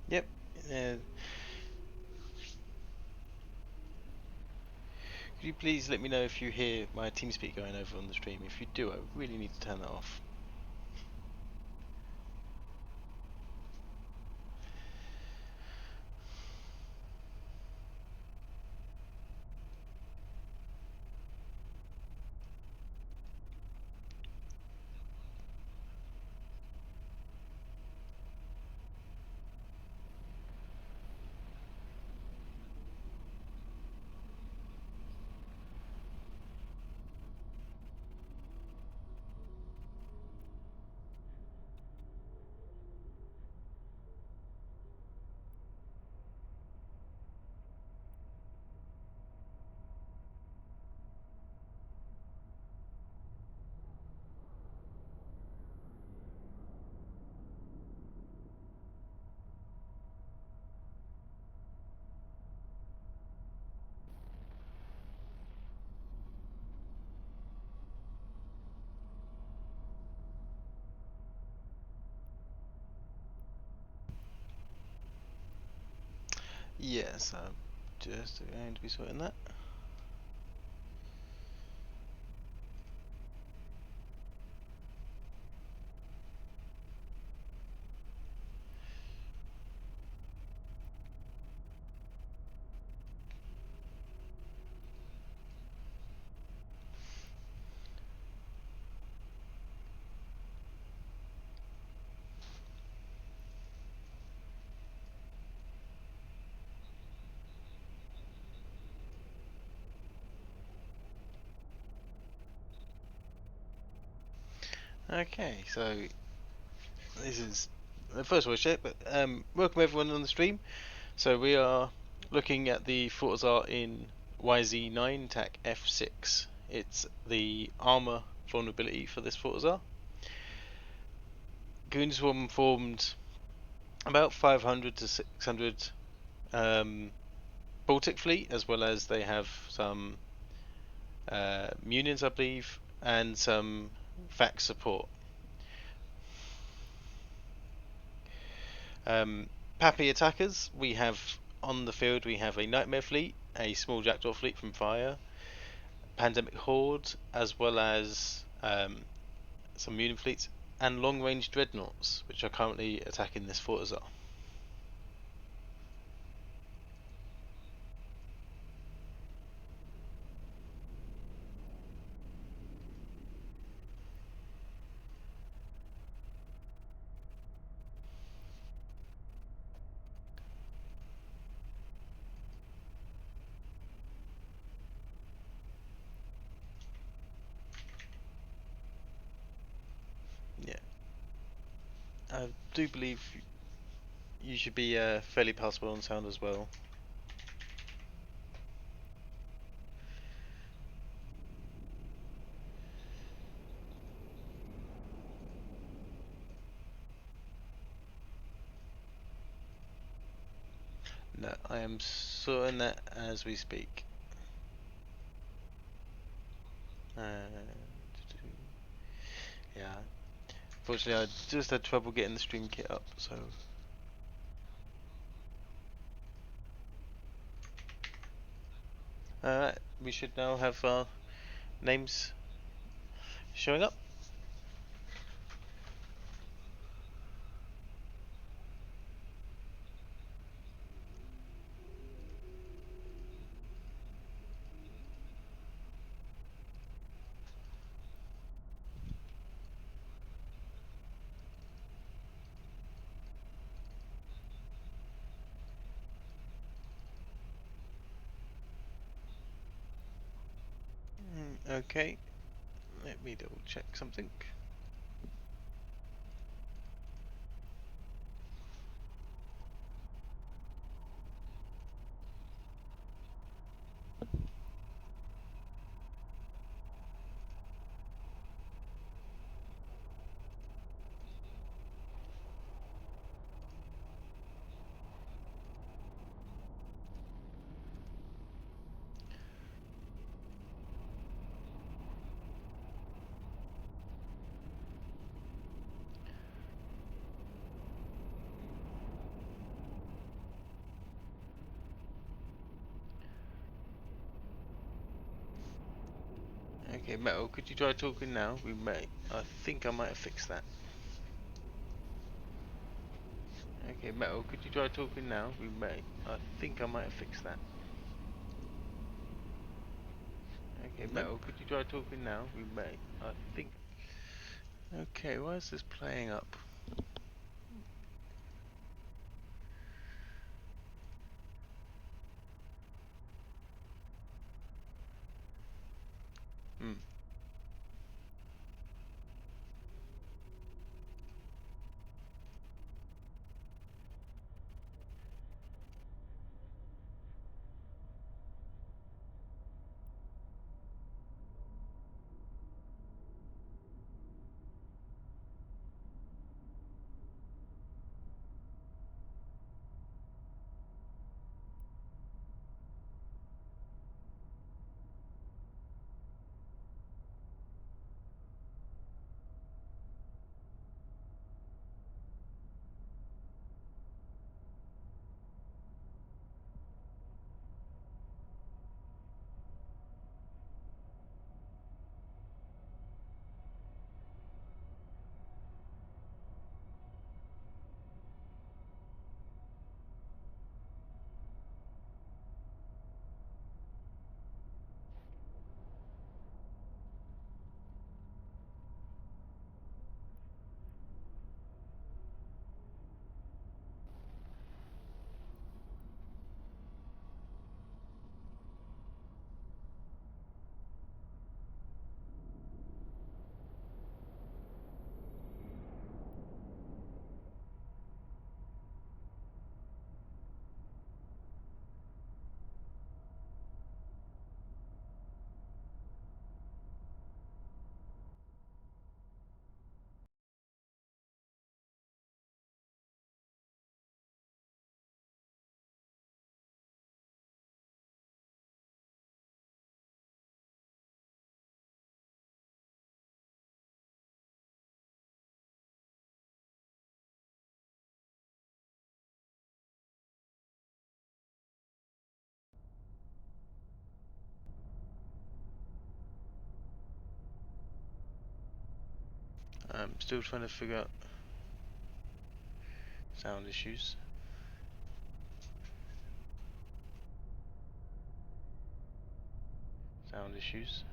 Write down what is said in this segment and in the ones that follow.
Yep. Uh, could you please let me know if you hear my TeamSpeak going over on the stream? If you do, I really need to turn that off. Yes, I'm just going to be sorting that. Okay, so this is the first watch check, but welcome everyone on the stream. So we are looking at the Fortizar in YZ9-F6. It's the armor vulnerability for this Fortizar. Goons were formed about 500 to 600 Baltic fleet, as well as they have some Munions, I believe, and some fax support. PAPI attackers, we have on the field, we have a Nightmare fleet, a small Jackdaw fleet from Fire, Pandemic Horde, as well as some Munion fleets, and long range Dreadnoughts, which are currently attacking this Fortizar. Yeah, I do believe you should be fairly passable on sound as well. No, I am sorting that as we speak. Yeah, fortunately I just had trouble getting the stream kit up, so. Alright, we should now have our names showing up. Okay, let me double check something. Okay, Metal, could you try talking now? We may. I think I might have fixed that. Okay, Metal, could you try talking now? We may. I think I might have fixed that. Okay, Metal, could you try talking now? We may. I think. Okay, why is this playing up? Hmm. I'm still trying to figure out sound issues. Sound issues.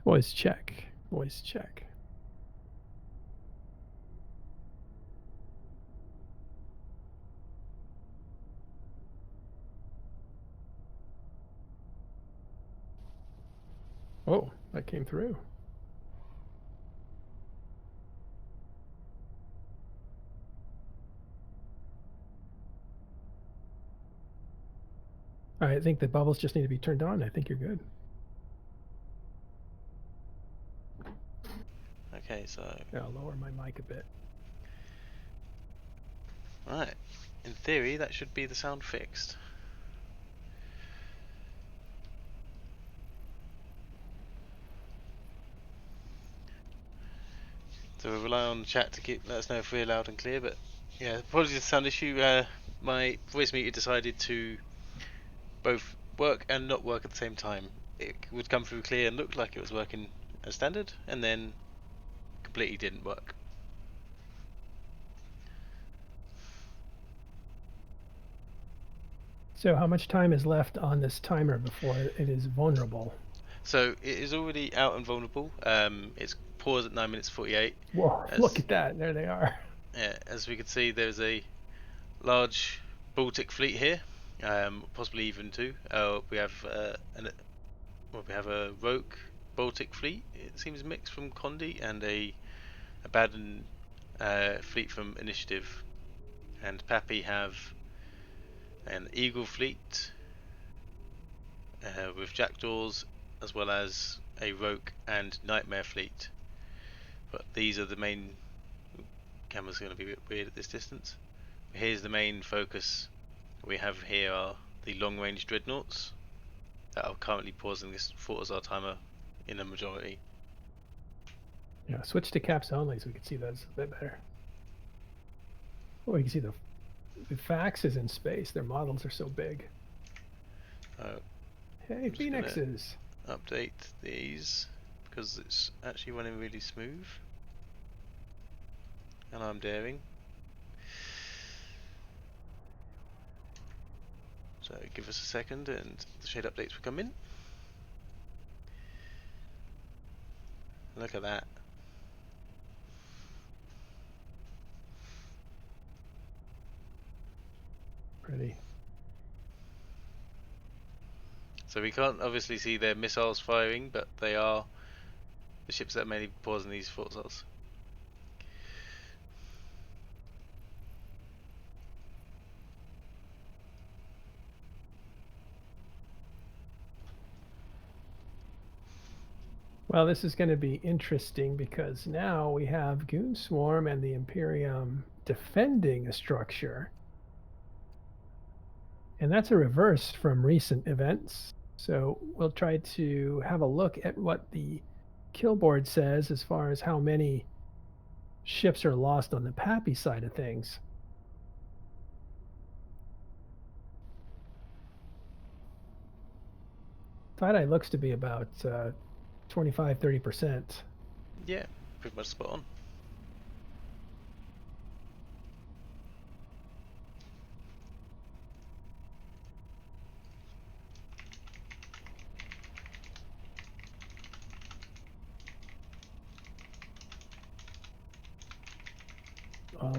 Voice check. Voice check. Oh, that came through. I think the bubbles just need to be turned on. I think you're good. Okay, so. I'll lower my mic a bit. Right. In theory, that should be the sound fixed. So we rely on the chat to let us know if we're loud and clear, but yeah, apologies for the sound issue. My voice meter decided to both work and not work at the same time. It would come through clear and look like it was working as standard, and then completely didn't work. So how much time is left on this timer before it is vulnerable? So it is already out and vulnerable. It's paused at 9 minutes 48. Whoa, look at that. There they are. As we can see, there's a large Baltic fleet here, possibly even two. We have we have a rogue Baltic fleet. It seems mixed from Condi and a abandoned fleet from Initiative. And PAPI have an Eagle fleet with Jackdaws, as well as a Rogue and Nightmare fleet. But these are the main. Camera's going to be a bit weird at this distance. Here's the main focus we have here are the long-range dreadnoughts that are currently pausing this Fortizar timer in a majority. Yeah, switch to caps only so we can see those a bit better. Oh, you can see the faxes in space. Their models are so big. Hey, Phoenixes! Update these because it's actually running really smooth, and I'm daring. So give us a second, and the shade updates will come in. Look at that. Pretty. So we can't obviously see their missiles firing, but they are the ships that are mainly pausing these Fortizars. Well, this is going to be interesting because now we have Goon Swarm and the Imperium defending a structure. And that's a reverse from recent events. So we'll try to have a look at what the kill board says as far as how many ships are lost on the PAPI side of things. Tie-dye looks to be about 25-30%. Yeah, pretty much spot on.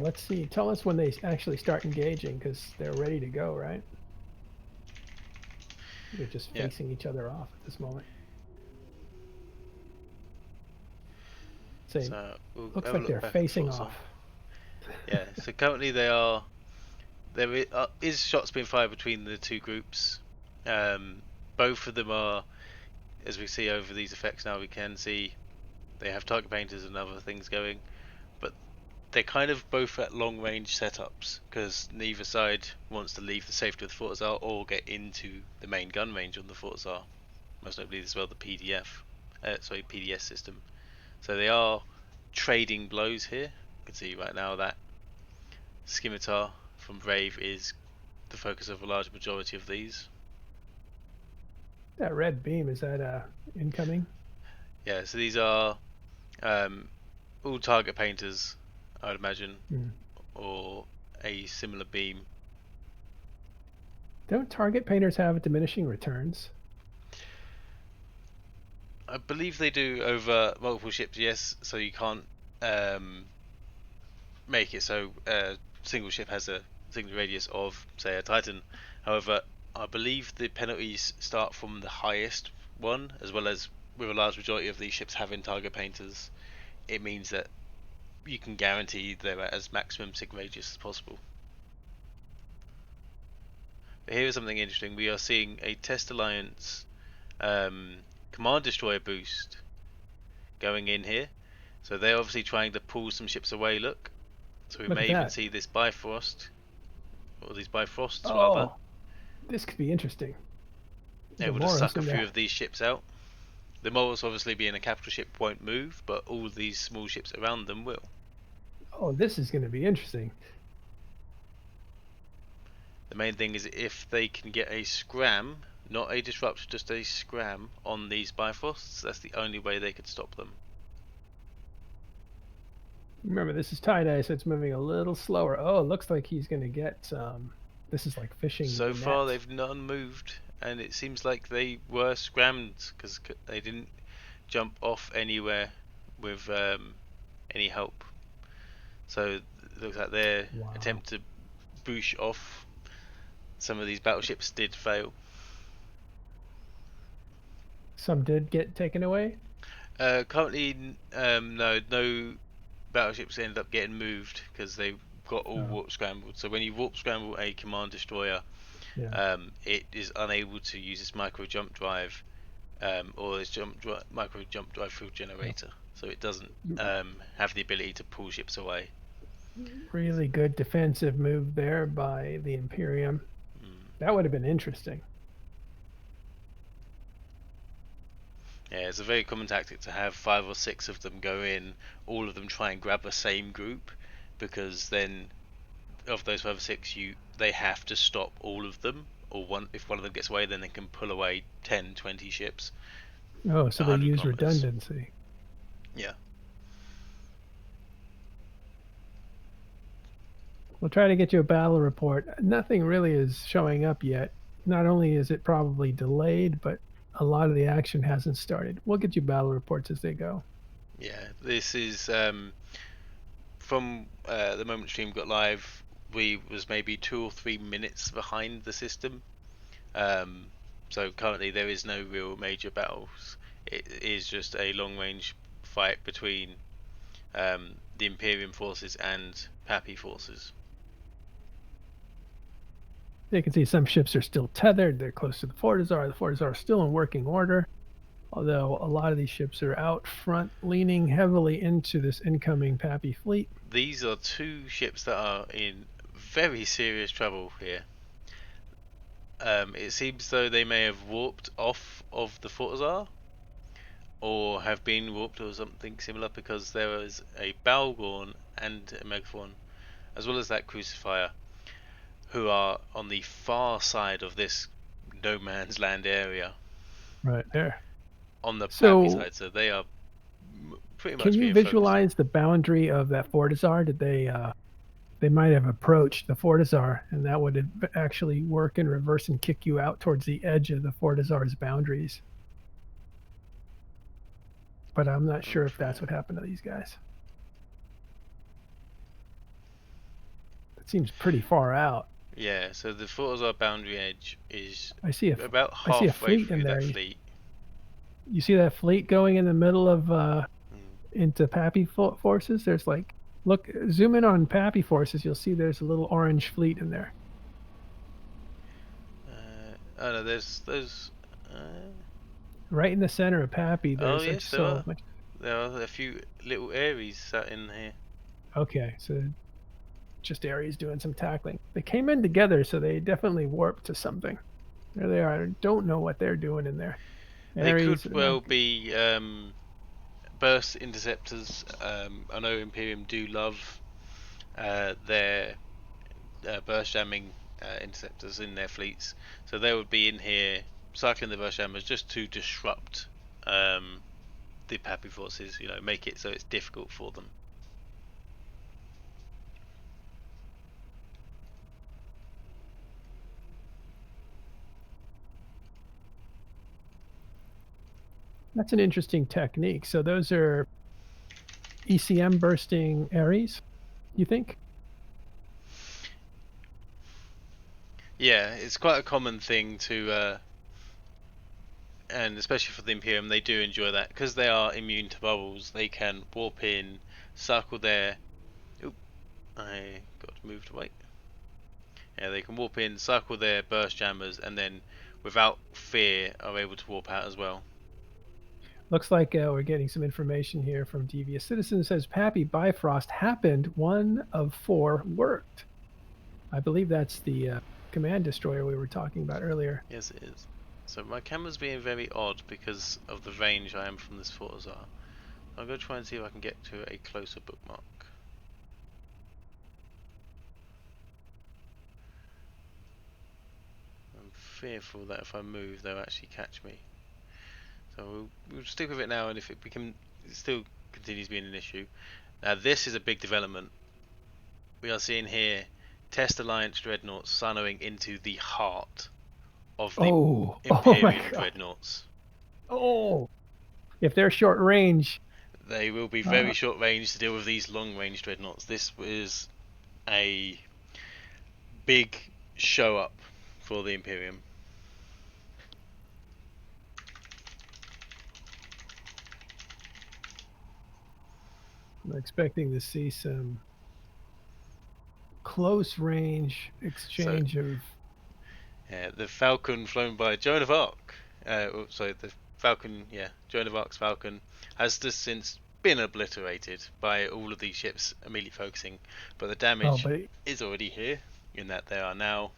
Let's see. Tell us when they actually start engaging because they're ready to go, right? They're just facing each other off at this moment. So looks like they're facing off. Yeah, so currently they are. There is shots being fired between the two groups. Both of them are, as we see over these effects now, we can see they have target painters and other things going, but they're kind of both at long range setups because neither side wants to leave the safety of the Fortizar or get into the main gun range on the Fortizar. Most notably as well the PDS system. So they are trading blows here. You can see right now that Scimitar from Brave is the focus of a large majority of these. That red beam, is that incoming? Yeah, so these are all target painters, I would imagine, or a similar beam. Don't target painters have diminishing returns? I believe they do over multiple ships, yes, so you can't make it so a single ship has a single radius of, say, a Titan. However, I believe the penalties start from the highest one, as well as with a large majority of these ships having target painters, it means that you can guarantee they're at as maximum sig radius as possible. But here is something interesting. We are seeing a Test Alliance Command Destroyer boost going in here. So they're obviously trying to pull some ships away, look. So we may even see this Bifrost, or these Bifrosts rather. This could be interesting. Able to suck a few of these ships out. The Morals obviously being a capital ship won't move, but all these small ships around them will. Oh, this is going to be interesting. The main thing is if they can get a scram, not a disrupt, just a scram on these Bifrosts, that's the only way they could stop them. Remember, this is tie-dye, so it's moving a little slower. Oh, it looks like he's going to get this is like fishing. So far they've none moved, and it seems like they were scrammed because they didn't jump off anywhere with any help. So it looks like their attempt to boosh off some of these battleships did fail. Some did get taken away. Currently, no battleships ended up getting moved because they got all warp scrambled. So when you warp scramble a command destroyer, it is unable to use its micro jump drive or its micro jump drive fuel generator. So it doesn't have the ability to pull ships away. Really good defensive move there by the Imperium. That would have been interesting. Yeah, it's a very common tactic to have 5 or 6 of them go in, all of them try and grab the same group, because then of those 5 or 6, they have to stop all of them, or if one of them gets away, then they can pull away 10, 20 ships. Oh, so they use kilometers. redundancy. Yeah. We'll try to get you a battle report. Nothing really is showing up yet. Not only is it probably delayed, but a lot of the action hasn't started. We'll get you battle reports as they go. Yeah, this is from the moment the stream got live, we was maybe 2 or 3 minutes behind the system. So currently there is no real major battles. It is just a long-range fight between the Imperium forces and PAPI forces. You can see some ships are still tethered. They're close to the Fortizar. The Fortizar is still in working order, although a lot of these ships are out front, leaning heavily into this incoming PAPI fleet. These are 2 ships that are in very serious trouble here. It seems though they may have warped off of the Fortizar, or have been warped or something similar, because there is a Balgorn and a Megaphone, as well as that Crucifier, who are on the far side of this no man's land area. Right there. On the PAPI side, so they are pretty much. Can you visualize the boundary of that Fortizar? Did they might have approached the Fortizar, and that would actually work in reverse and kick you out towards the edge of the Fortizar's boundaries. But I'm not sure if that's what happened to these guys. That seems pretty far out. Yeah, so the Fortizar boundary edge is about halfway through that fleet. You see that fleet going in the middle of into PAPI forces? There's like, look, zoom in on PAPI forces. You'll see there's a little orange fleet in there. Oh no, there's those. Right in the center of PAPI. There's yes, there are a few little Aries sat in here. Okay, so just Aries doing some tackling. They came in together, so they definitely warped to something. There they are. I don't know what they're doing in there. Aries, they could well be burst interceptors. I know Imperium do love their burst jamming interceptors in their fleets, so they would be in here cycling the burst jammers just to disrupt the PAPI forces. Make it so it's difficult for them. That's an interesting technique. So those are ECM bursting Aries, you think? Yeah, it's quite a common thing to, and especially for the Imperium, they do enjoy that because they are immune to bubbles. They can warp in, circle their. Oop, I got moved away. Yeah, they can warp in, circle their burst jammers, and then, without fear, are able to warp out as well. Looks like we're getting some information here from Devious Citizen. It says PAPI Bifrost happened. 1 of 4 worked. I believe that's the command destroyer we were talking about earlier. Yes, it is. So my camera's being very odd because of the range I am from this Fortizar. I'm going to try and see if I can get to a closer bookmark. I'm fearful that if I move, they'll actually catch me. So we'll stick with it now, and if it still continues being an issue. Now this is a big development. We are seeing here Test Alliance dreadnoughts sinoing into the heart of the Imperium dreadnoughts. Oh, if they're short range, they will be very short range to deal with these long range dreadnoughts. This was a big show up for the Imperium. I'm expecting to see some close range exchange of. Yeah, the Falcon flown by Joan of Arc. The Falcon, Joan of Arc's Falcon has just since been obliterated by all of these ships immediately focusing, but the damage is already here in that there are now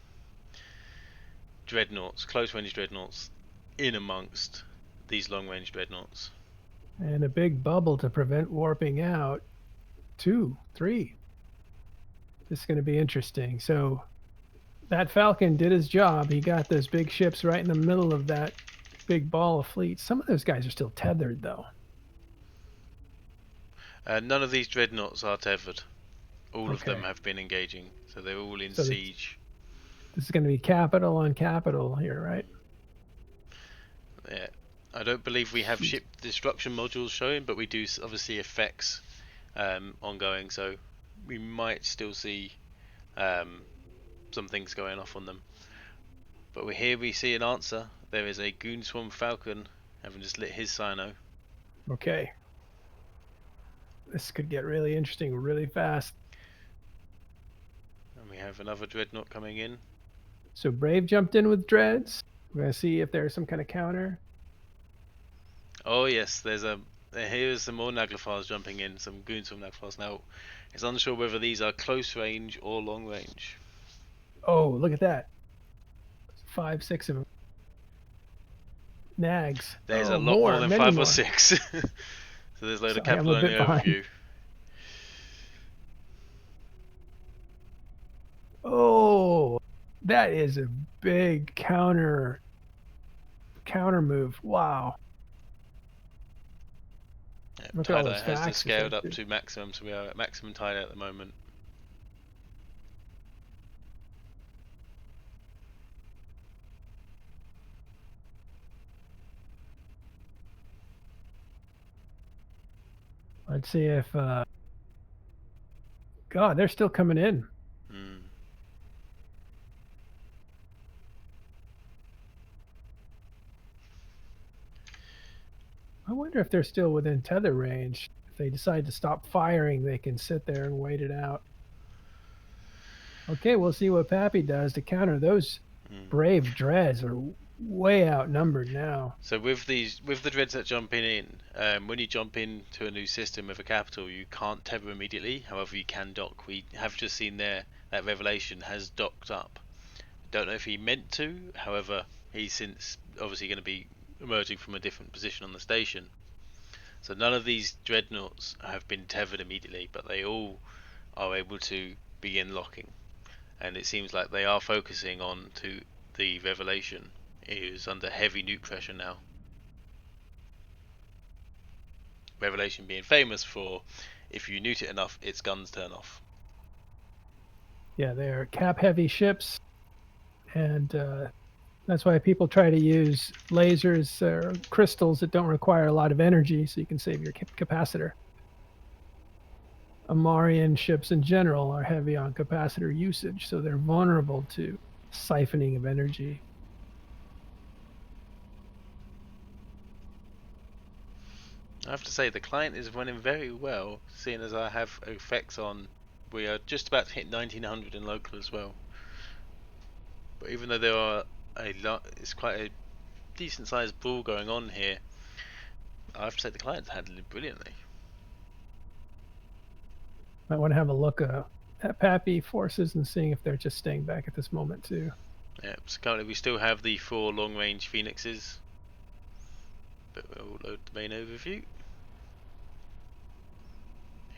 dreadnoughts, close range dreadnoughts, in amongst these long range dreadnoughts. And a big bubble to prevent warping out. 2, 3. This is going to be interesting. So that Falcon did his job. He got those big ships right in the middle of that big ball of fleet. Some of those guys are still tethered, though. None of these dreadnoughts are tethered. All of them have been engaging, so they're all in siege. This is going to be capital on capital here, right? Yeah. I don't believe we have ship destruction modules showing, but we do obviously effects ongoing, so we might still see some things going off on them. But here we see an answer. There is a Goon Swarm Falcon having just lit his Sino. Okay. This could get really interesting really fast. And we have another Dreadnought coming in. So Brave jumped in with Dreads. We're going to see if there's some kind of counter. Oh yes, here's some more Naglfars jumping in, some Goon Swarm Naglfars. Now, it's unsure whether these are close range or long range. Oh, look at that. 5, 6 of them. Nags. There's a lot more than 5 or 6. So there's a load of capital on the overview. Oh, that is a big counter move. Wow. Yeah, Titan has just scaled up to maximum, so we are at maximum Titan at the moment. Let's see if God, they're still coming in. I wonder if they're still within tether range. If they decide to stop firing, they can sit there and wait it out. Okay, we'll see what PAPI does to counter those. Brave Dreads are way outnumbered now. So with the Dreads that jumping in, when you jump into a new system with a capital, you can't tether immediately. However, you can dock. We have just seen there that Revelation has docked up. Don't know if he meant to. However, he's since obviously going to be emerging from a different position on the station. So none of these dreadnoughts have been tethered immediately, but they all are able to begin locking. And it seems like they are focusing on to the Revelation, who's under heavy nuke pressure now. Revelation being famous for, if you nuke it enough, its guns turn off. Yeah, they're cap heavy ships, and that's why people try to use lasers or crystals that don't require a lot of energy, so you can save your capacitor. Amarian ships in general are heavy on capacitor usage, so they're vulnerable to siphoning of energy. I have to say the client is running very well, seeing as I have effects on. We are just about to hit 1900 in local as well. But even though there are it's quite a decent sized brawl going on here, I have to say the client's handled it brilliantly. Might want to have a look at PAPI forces and seeing if they're just staying back at this moment too. Yeah, so currently we still have the 4 long range Phoenixes, but we'll load the main overview.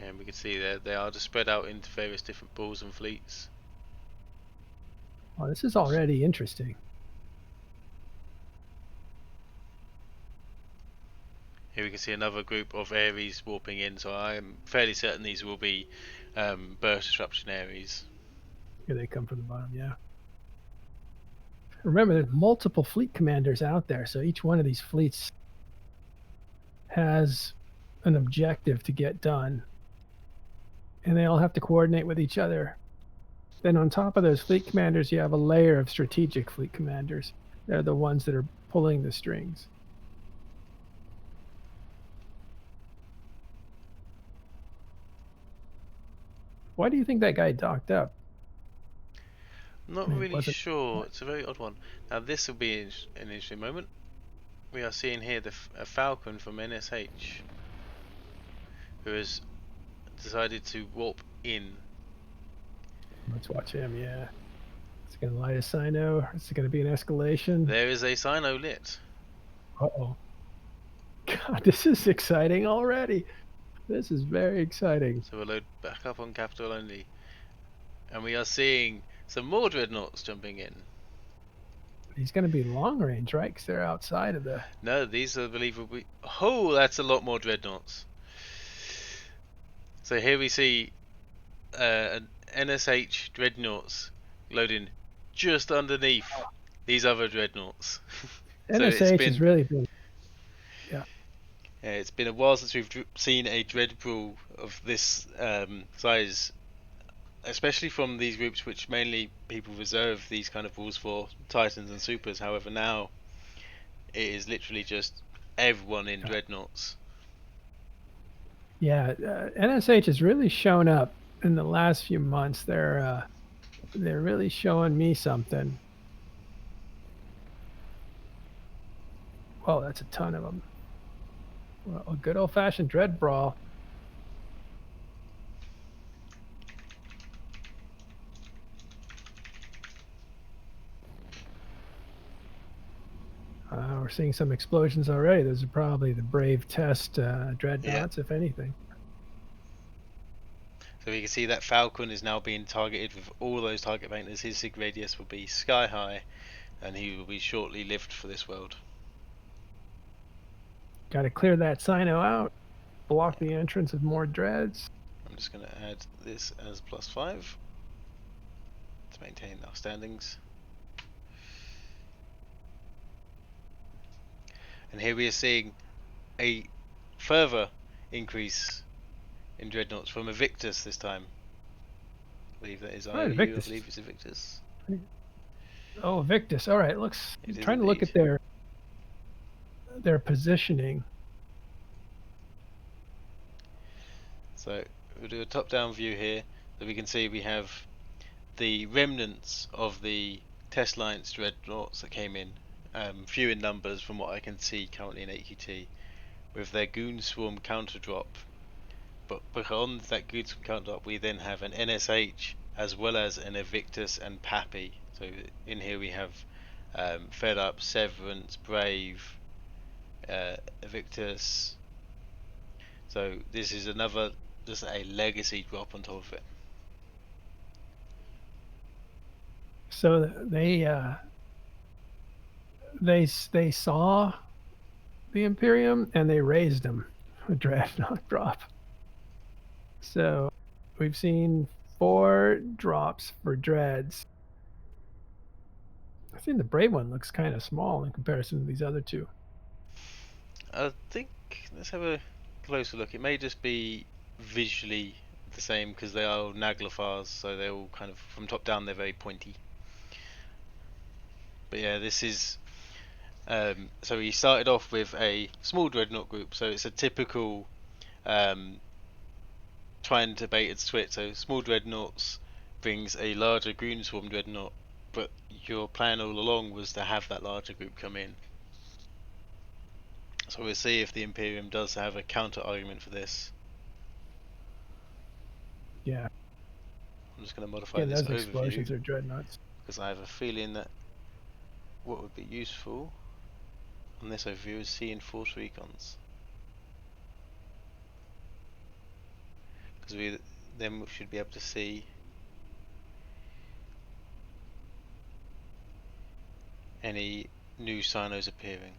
And we can see that they are just spread out into various different Boson fleets. Oh, this is already interesting. Here we can see another group of Ares warping in, so I am fairly certain these will be burst disruption Ares. Here they come from the bottom, yeah. Remember, there's multiple fleet commanders out there, so each one of these fleets has an objective to get done. And they all have to coordinate with each other. Then on top of those fleet commanders, you have a layer of strategic fleet commanders. They're the ones that are pulling the strings. Why do you think that guy docked up? Not I mean, really sure. It's a very odd one. Now this will be an interesting moment. We are seeing here a Falcon from NSH who has decided to warp in. Let's watch him. Yeah, it's gonna light a Sino. It's gonna be an escalation. There is a Sino lit. Uh-oh. God, this is exciting already. This is very exciting. So we'll load back up on capital only. And we are seeing some more dreadnoughts jumping in. He's going to be long range, right? Because they're outside of the... No, these are believable. Oh, that's a lot more dreadnoughts. So here we see an NSH dreadnoughts loading just underneath these other dreadnoughts. So NSH has really been... Yeah, it's been a while since we've seen a dread brawl of this size, especially from these groups which mainly people reserve these kind of brawls for Titans and Supers. However, now it is literally just everyone in dreadnoughts. Yeah, NSH has really shown up in the last few months. They're really showing me something. Well, that's a ton of them. Well, a good old-fashioned dread brawl. We're seeing some explosions already. Those are probably the brave test dreadnoughts, if anything. So we can see that Falcon is now being targeted with all those target painters. His sig radius will be sky high, and he will be shortly lived for this world. Got to clear that Sino out, block the entrance of more dreads. I'm just going to add this as +5 to maintain our standings. And here we are seeing a further increase in dreadnoughts from Invictus this time. I believe that is IOU. I believe it's Invictus. Oh, Invictus. All right, looks. I'm trying to look at their positioning. So we'll do a top-down view here, so we can see we have the remnants of the Test Alliance dreadnoughts that came in, few in numbers from what I can see currently in AQT, with their Goon Swarm counter drop. But beyond that Goon Swarm counter drop, we then have an NSH as well as an Invictus and PAPI. So in here we have Fed Up, Severance, Brave, Invictus. So this is another, just a legacy drop on top of it. So they saw the Imperium and they raised them a dreadnought drop. So we've seen 4 drops for dreads. I think the Brave one looks kind of small in comparison to these other 2. I think, let's have a closer look. It may just be visually the same because they are Naglafars, so they're all kind of, from top down, they're very pointy. But yeah, this is so he started off with a small dreadnought group, so it's a typical trying to bait and switch. So small dreadnoughts brings a larger Goon Swarm dreadnought, but your plan all along was to have that larger group come in. So we'll see if the Imperium does have a counter argument for this. Yeah. I'm just going to modify this those overview, explosions are dreadnoughts. because I have a feeling that what would be useful on this overview is seeing force recons, because we then should be able to see any new Sinos appearing.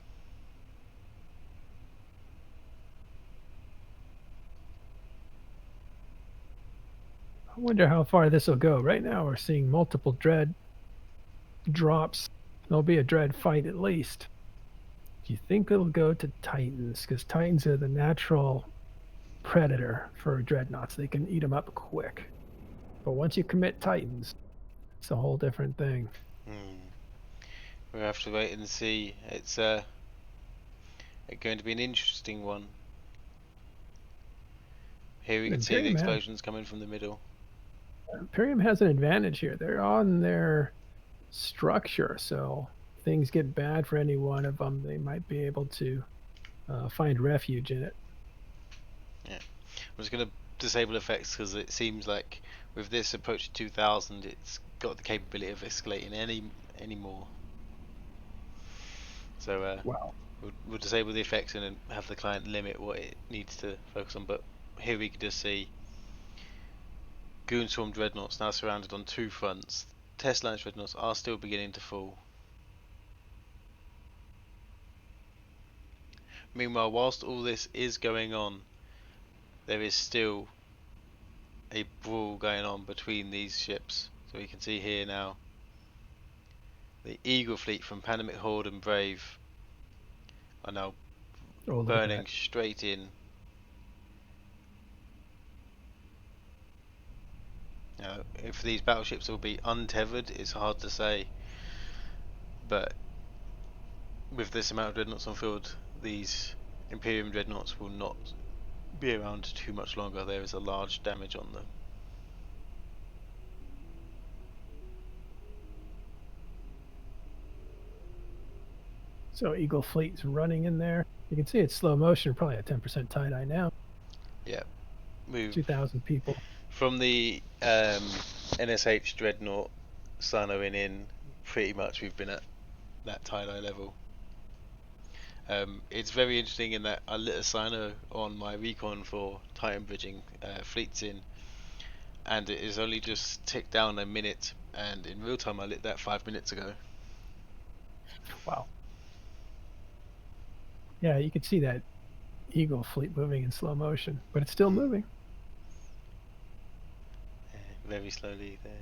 I wonder how far this will go. Right now we're seeing multiple dread drops. There'll be a dread fight at least. Do you think it'll go to Titans? Because Titans are the natural predator for dreadnoughts. They can eat them up quick. But once you commit Titans, It's a whole different thing. We'll have to wait and see. It's going to be an interesting one. Here we can see the explosions coming from the middle. Imperium has an advantage here. They're on their structure, so things get bad for any one of them, they might be able to find refuge in it. Yeah, I'm just going to disable effects because it seems like with this approaching 2000, it's got the capability of escalating any more. So Wow. we'll disable the effects and then have the client limit what it needs to focus on. But here we can just see Goon Swarm Dreadnoughts now surrounded on two fronts. Test Launch Dreadnoughts are still beginning to fall. Meanwhile, whilst all this is going on, there is still a brawl going on between these ships. So we can see here now the Eagle fleet from Pandemic Horde and Brave are now burning straight in. Now, if these battleships will be untethered, it's hard to say. But with this amount of dreadnoughts on field, these Imperium dreadnoughts will not be around too much longer. There is a large damage on them. So Eagle Fleet's running in there. You can see it's slow motion, probably a 10% tie-dye now. Yeah. Move 2,000 people. From the NSH Dreadnought Sinoing in, pretty much we've been at that tie-dye level. It's very interesting in that I lit a Sino on my recon for Titan bridging fleets in, and it is only just ticked down a minute, and in real time I lit that 5 minutes ago. Wow. Yeah, you can see that Eagle Fleet moving in slow motion, but it's still moving. Yeah, very slowly there.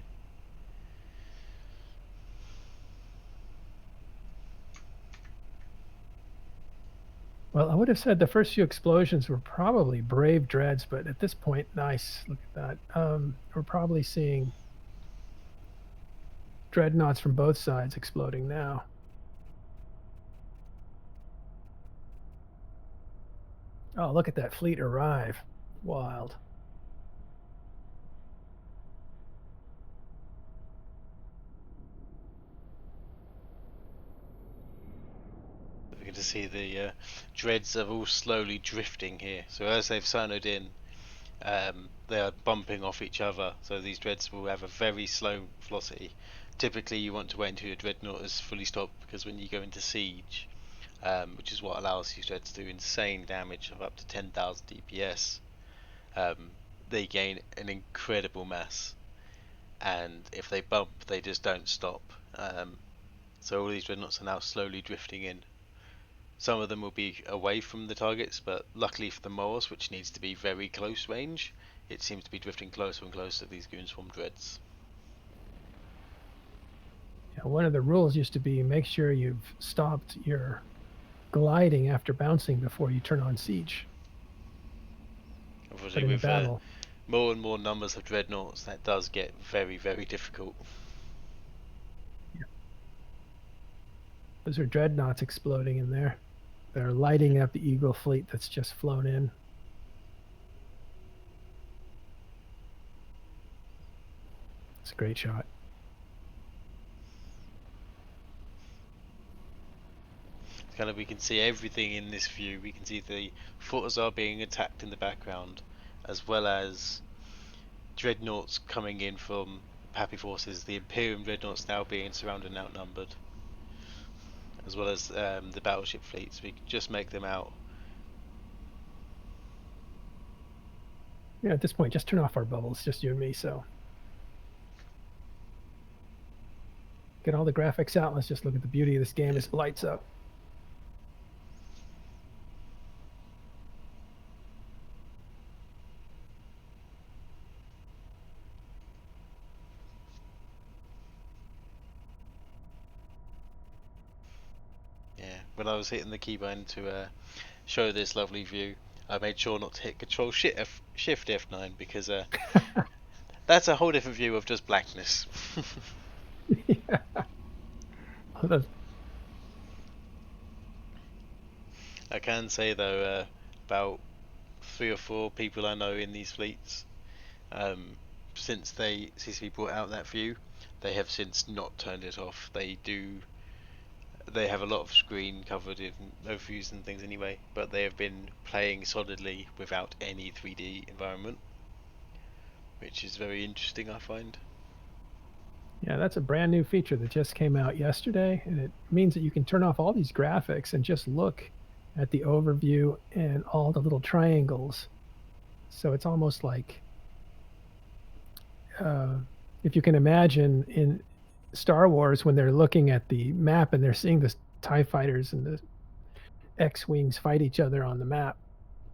Well, I would have said the first few explosions were probably Brave Dreads, but at this point, nice. Look at that. We're probably seeing Dreadnoughts from both sides exploding now. Oh, look at that fleet arrive. Wild. We can just see the dreads are all slowly drifting here. So as they've sinoed in, they are bumping off each other. So these dreads will have a very slow velocity. Typically, you want to wait until your dreadnought is fully stopped, because when you go into siege, which is what allows these dreads to do insane damage of up to 10,000 DPS, they gain an incredible mass. And if they bump, they just don't stop. So all these dreadnoughts are now slowly drifting in. Some of them will be away from the targets, but luckily for the Moors, which needs to be very close range, it seems to be drifting closer and closer to these Goon Swarm dreads. Yeah, one of the rules used to be make sure you've stopped your gliding after bouncing before you turn on siege. Unfortunately, with more and more numbers of dreadnoughts, that does get very, very difficult. Yeah. Those are dreadnoughts exploding in there. They're lighting up the Eagle fleet that's just flown in. It's a great shot. Kind of, we can see everything in this view. We can see the forts are being attacked in the background, as well as dreadnoughts coming in from PAPI forces. The Imperium dreadnoughts now being surrounded and outnumbered, as well as the battleship fleets. We can just make them out. Yeah, at this point, just turn off our bubbles, just you and me, so. Get all the graphics out. Let's just look at the beauty of this game as it lights up. Yeah, when I was hitting the keybind to show this lovely view, I made sure not to hit Control Shift F9, because that's a whole different view of just blackness. Yeah. That's- I can say though, about 3 or 4 people I know in these fleets, um, since they CCP brought out that view, they have since not turned it off. They have a lot of screen covered in overviews and things anyway, but they have been playing solidly without any 3D environment, which is very interesting, I find. Yeah, that's a brand new feature that just came out yesterday, and it means that you can turn off all these graphics and just look at the overview and all the little triangles. So it's almost like, uh, if you can imagine in Star Wars when they're looking at the map and they're seeing the TIE fighters and the X-wings fight each other on the map,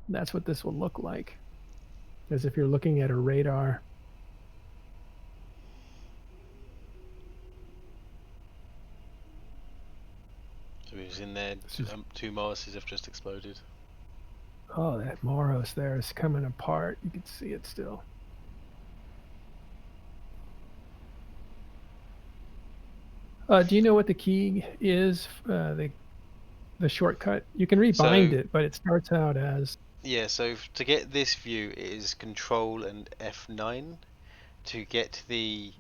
that's what this will look like, as if you're looking at a radar. So we was in there, Is, 2 Morrises have just exploded. oh, that Moros there is coming apart. You can see it still. Do you know what the key is? The shortcut. You can rebind So it, but it starts out as yeah, so to get this view, it is Control and F9. To get the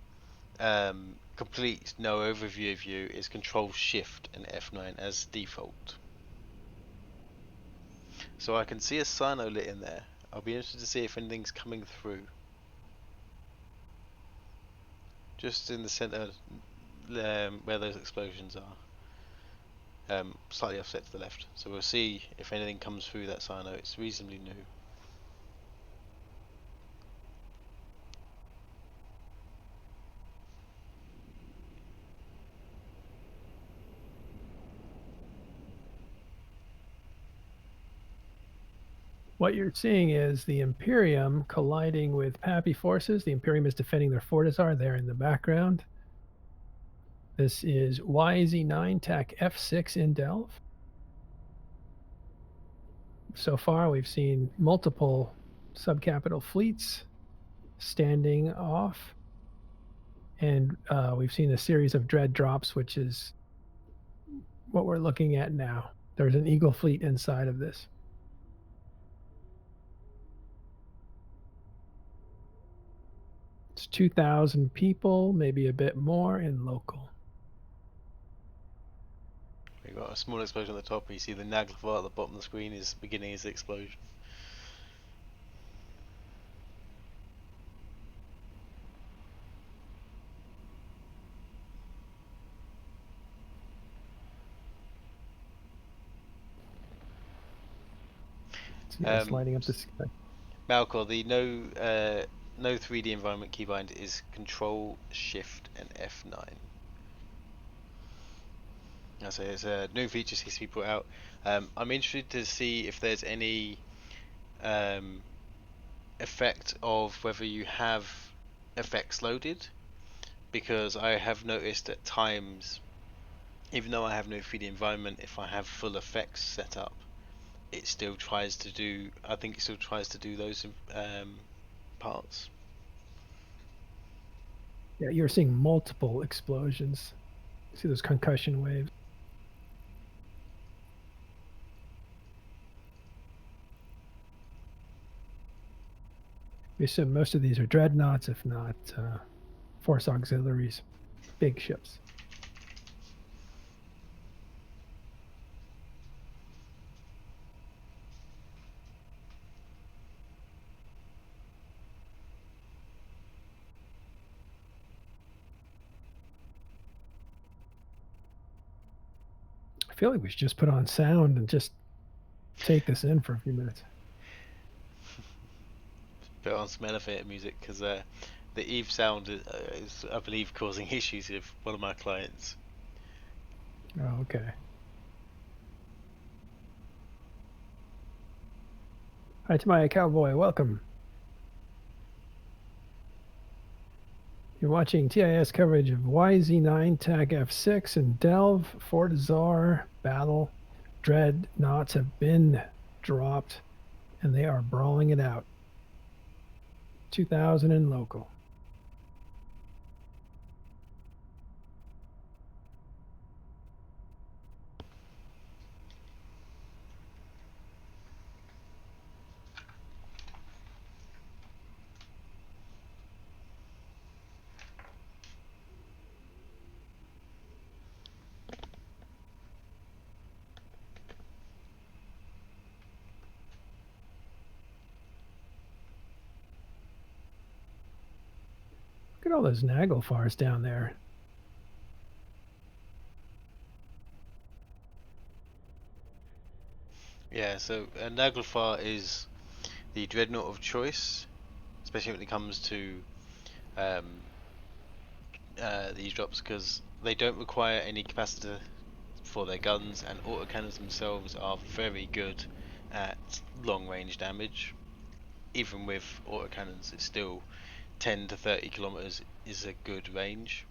complete no overview view, is Control Shift and F9 as default. So I can see a cyno lit in there. I'll be interested to see if anything's coming through. Just in the center, where those explosions are. Slightly offset to the left. So we'll see if anything comes through that cyno. It's reasonably new. what you're seeing is the Imperium colliding with PAPI forces. The Imperium is defending their Fortizar there in the background. This is YZ9-F6 in Delve. So far, we've seen multiple subcapital fleets standing off, and we've seen a series of dread drops, which is what we're looking at now. There's an Eagle fleet inside of this. It's 2,000 people, maybe a bit more in local. We've got a small explosion at the top. You see the Naglfar at the bottom of the screen is beginning his explosion. Yeah, it's lighting up the sky. Malcor, the no 3D environment keybind is Control Shift and F9. So it's a new feature CCP put out. I'm interested to see if there's any effect of whether you have effects loaded, because I have noticed at times, even though I have no 3D environment, if I have full effects set up, it still tries to do. I think it still tries to do those parts. Yeah, you're seeing multiple explosions. See those concussion waves. We assume most of these are dreadnoughts, if not force auxiliaries, big ships. I feel like we should just put on sound and just take this in for a few minutes. Put on some elevator music, because the Eve sound is, I believe, causing issues with one of my clients. Oh, okay. Hi, Tamaya Cowboy, welcome. You're watching TIS coverage of YZ9-F6 and Delve, Fortizar, Battle. Dreadnoughts have been dropped, and they are brawling it out. 2,000 in local. at all those naglfars down there. Yeah, so Naglfar is the dreadnought of choice, especially when it comes to these drops, because they don't require any capacitor for their guns, and autocannons themselves are very good at long range damage. Even with autocannons, it's still 10 to 30 kilometers is a good range.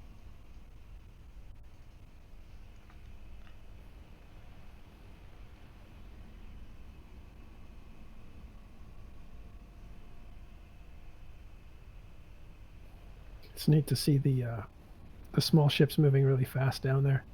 It's neat to see the small ships moving really fast down there.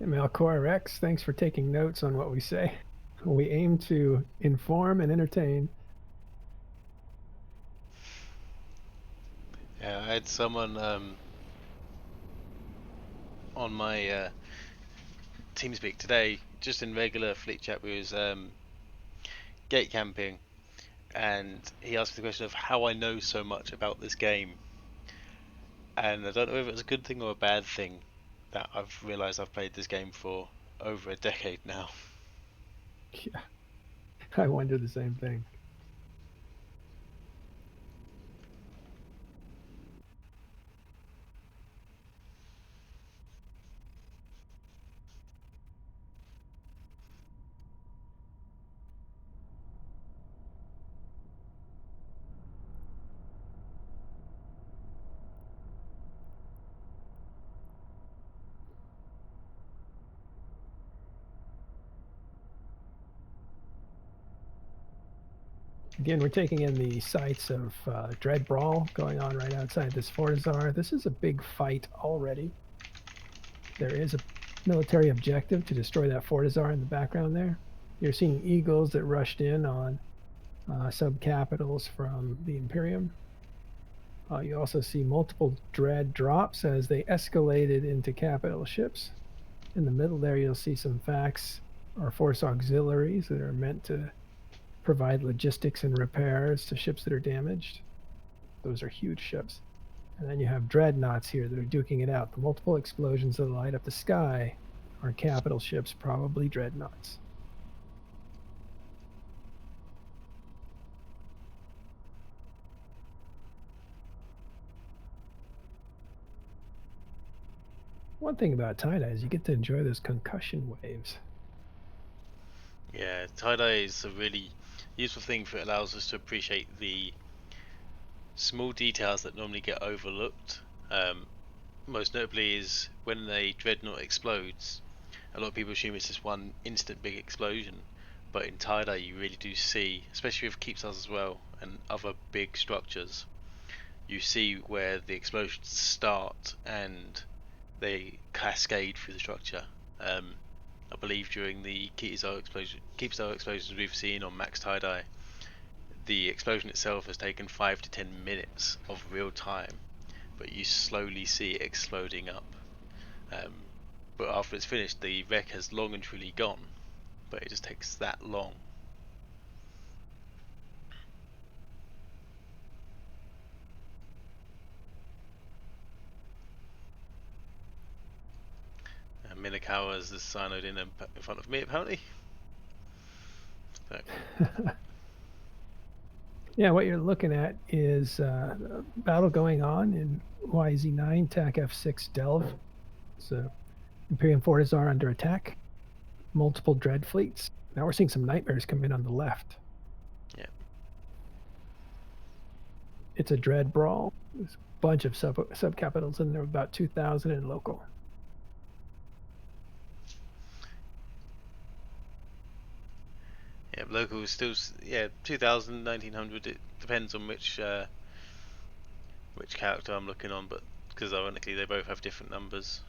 Malcor Rex, thanks for taking notes on what we say. We aim to inform and entertain. Yeah, I had someone on my TeamSpeak today, just in regular fleet chat. We was gate camping, and he asked me the question of how I know so much about this game. And I don't know if it's a good thing or a bad thing that I've realised I've played this game for over a decade now. Yeah, I wonder the same thing. Again, we're taking in the sights of Dread Brawl going on right outside this Fortizar. This is a big fight already. There is a military objective to destroy that Fortizar in the background there. You're seeing eagles that rushed in on sub-capitals from the Imperium. You also see multiple Dread drops as they escalated into capital ships. In the middle there, you'll see some FACs or force auxiliaries that are meant to provide logistics and repairs to ships that are damaged. Those are huge ships. And then you have dreadnoughts here that are duking it out. The multiple explosions that light up the sky are capital ships, probably dreadnoughts. One thing about tie-dye is you get to enjoy those concussion waves. Yeah, tie-dye is a really useful thing for it allows us to appreciate the small details that normally get overlooked. Most notably is when a dreadnought explodes, a lot of people assume it's just one instant big explosion, but in tie-dye you really do see, especially with keepsars as well and other big structures, you see where the explosions start and they cascade through the structure. I believe during the keepsar explosions we've seen on Max tie-dye, the explosion itself has taken 5 to 10 minutes of real time, but you slowly see it exploding up. But after it's finished, the wreck has long and truly gone, but it just takes that long. Minakawa's the cyanoid in front of me, apparently. So. Yeah, what you're looking at is a battle going on in YZ9 F6 Delve. So Imperium Fort is under attack. Multiple dread fleets. Now we're seeing some nightmares come in on the left. Yeah. It's a dread brawl. There's a bunch of sub-capitals in there, about 2,000 in local. Yeah, local is still 2000, 1900. It depends on which character I'm looking on, but because ironically they both have different numbers.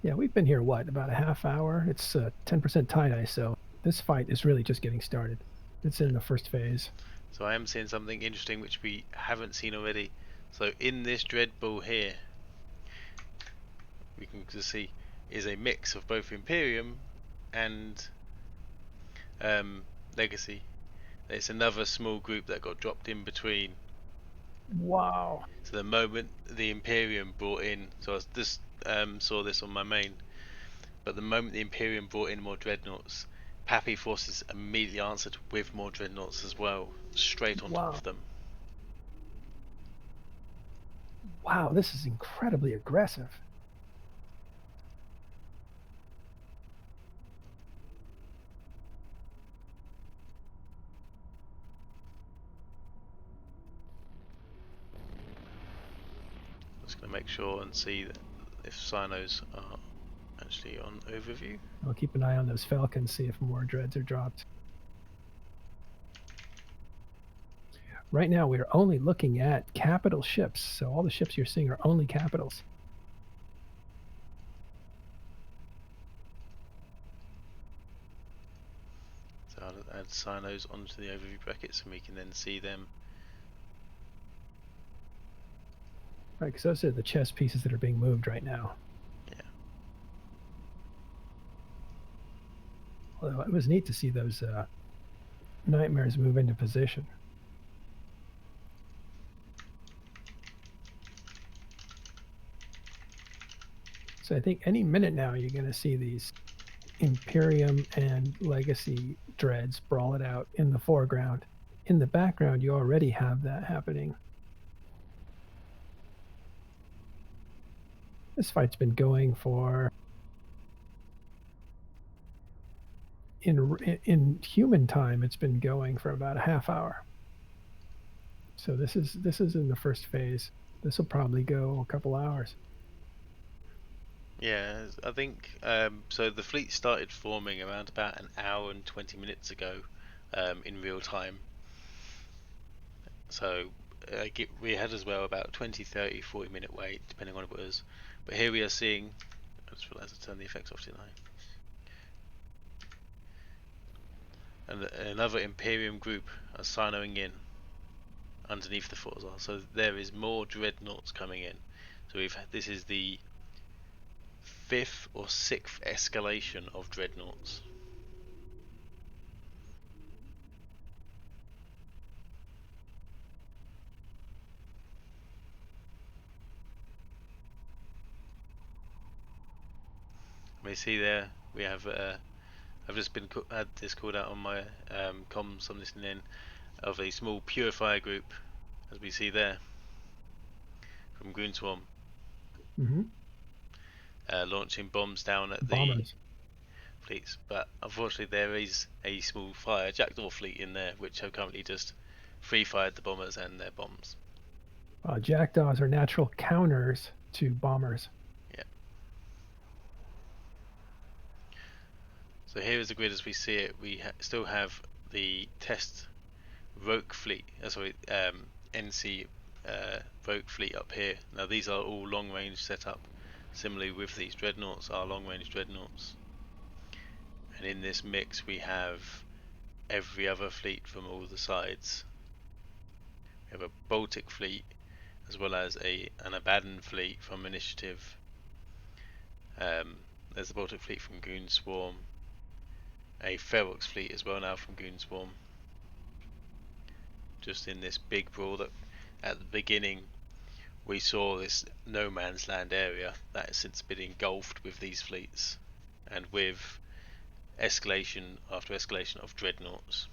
Yeah, we've been here, what, about a half hour? It's 10% tie-dye, so this fight is really just getting started. It's in the first phase. So I am seeing something interesting which we haven't seen already. So in this Dread Bull here, we can just see is a mix of both Imperium and Legacy. It's another small group that got dropped in between. Wow. So the moment the Imperium brought in, so I just saw this on my main, but the moment the Imperium brought in more dreadnoughts, PAPI forces immediately answered with more dreadnoughts as well, straight on top of them. Wow, this is incredibly aggressive. Just going to make sure and see that if Sinos are actually on overview. I'll keep an eye on those Falcons, see if more dreads are dropped. Right now, we're only looking at capital ships, so all the ships you're seeing are only capitals. So I'll add Sinos onto the overview brackets and we can then see them. Right, because those are the chess pieces that are being moved right now. Yeah. Although it was neat to see those nightmares move into position. So I think any minute now you're going to see these Imperium and Legacy dreads brawl it out in the foreground. In the background, you already have that happening. This fight's been going in human time, it's been going for about a half hour. So this is in the first phase. This will probably go a couple hours. Yeah, I think so. The fleet started forming around about an hour and 20 minutes ago, in real time. So we had as well about 20, 30, 40-minute wait, depending on what it was. But here we are seeing. I just realised I turned the effects off, didn't I? And another Imperium group are sinoing in underneath the fort as well. So there is more dreadnoughts coming in. So this is the 5th or 6th escalation of dreadnoughts. We see there we have I've just had this called out on my comms I'm listening in of a small purifier group, as we see there from Goon Swarm, launching bombs down at Bombers. the fleets. But unfortunately there is a small fire jackdaw fleet in there which have currently just free fired the bombers and their bombs. Jackdaws are natural counters to bombers. Yeah. So here is the grid as we see it. We still have the test Rogue fleet, NC Rogue fleet up here. Now these are all long range setup. Similarly with these dreadnoughts are long range dreadnoughts. And in this mix we have every other fleet from all the sides. We have a Baltic fleet as well as an Abaddon fleet from Initiative. There's the Baltic fleet from Goon Swarm. A Ferox fleet as well now from Goon Swarm. Just in this big brawl that at the beginning we saw this no man's land area that has since been engulfed with these fleets and with escalation after escalation of dreadnoughts.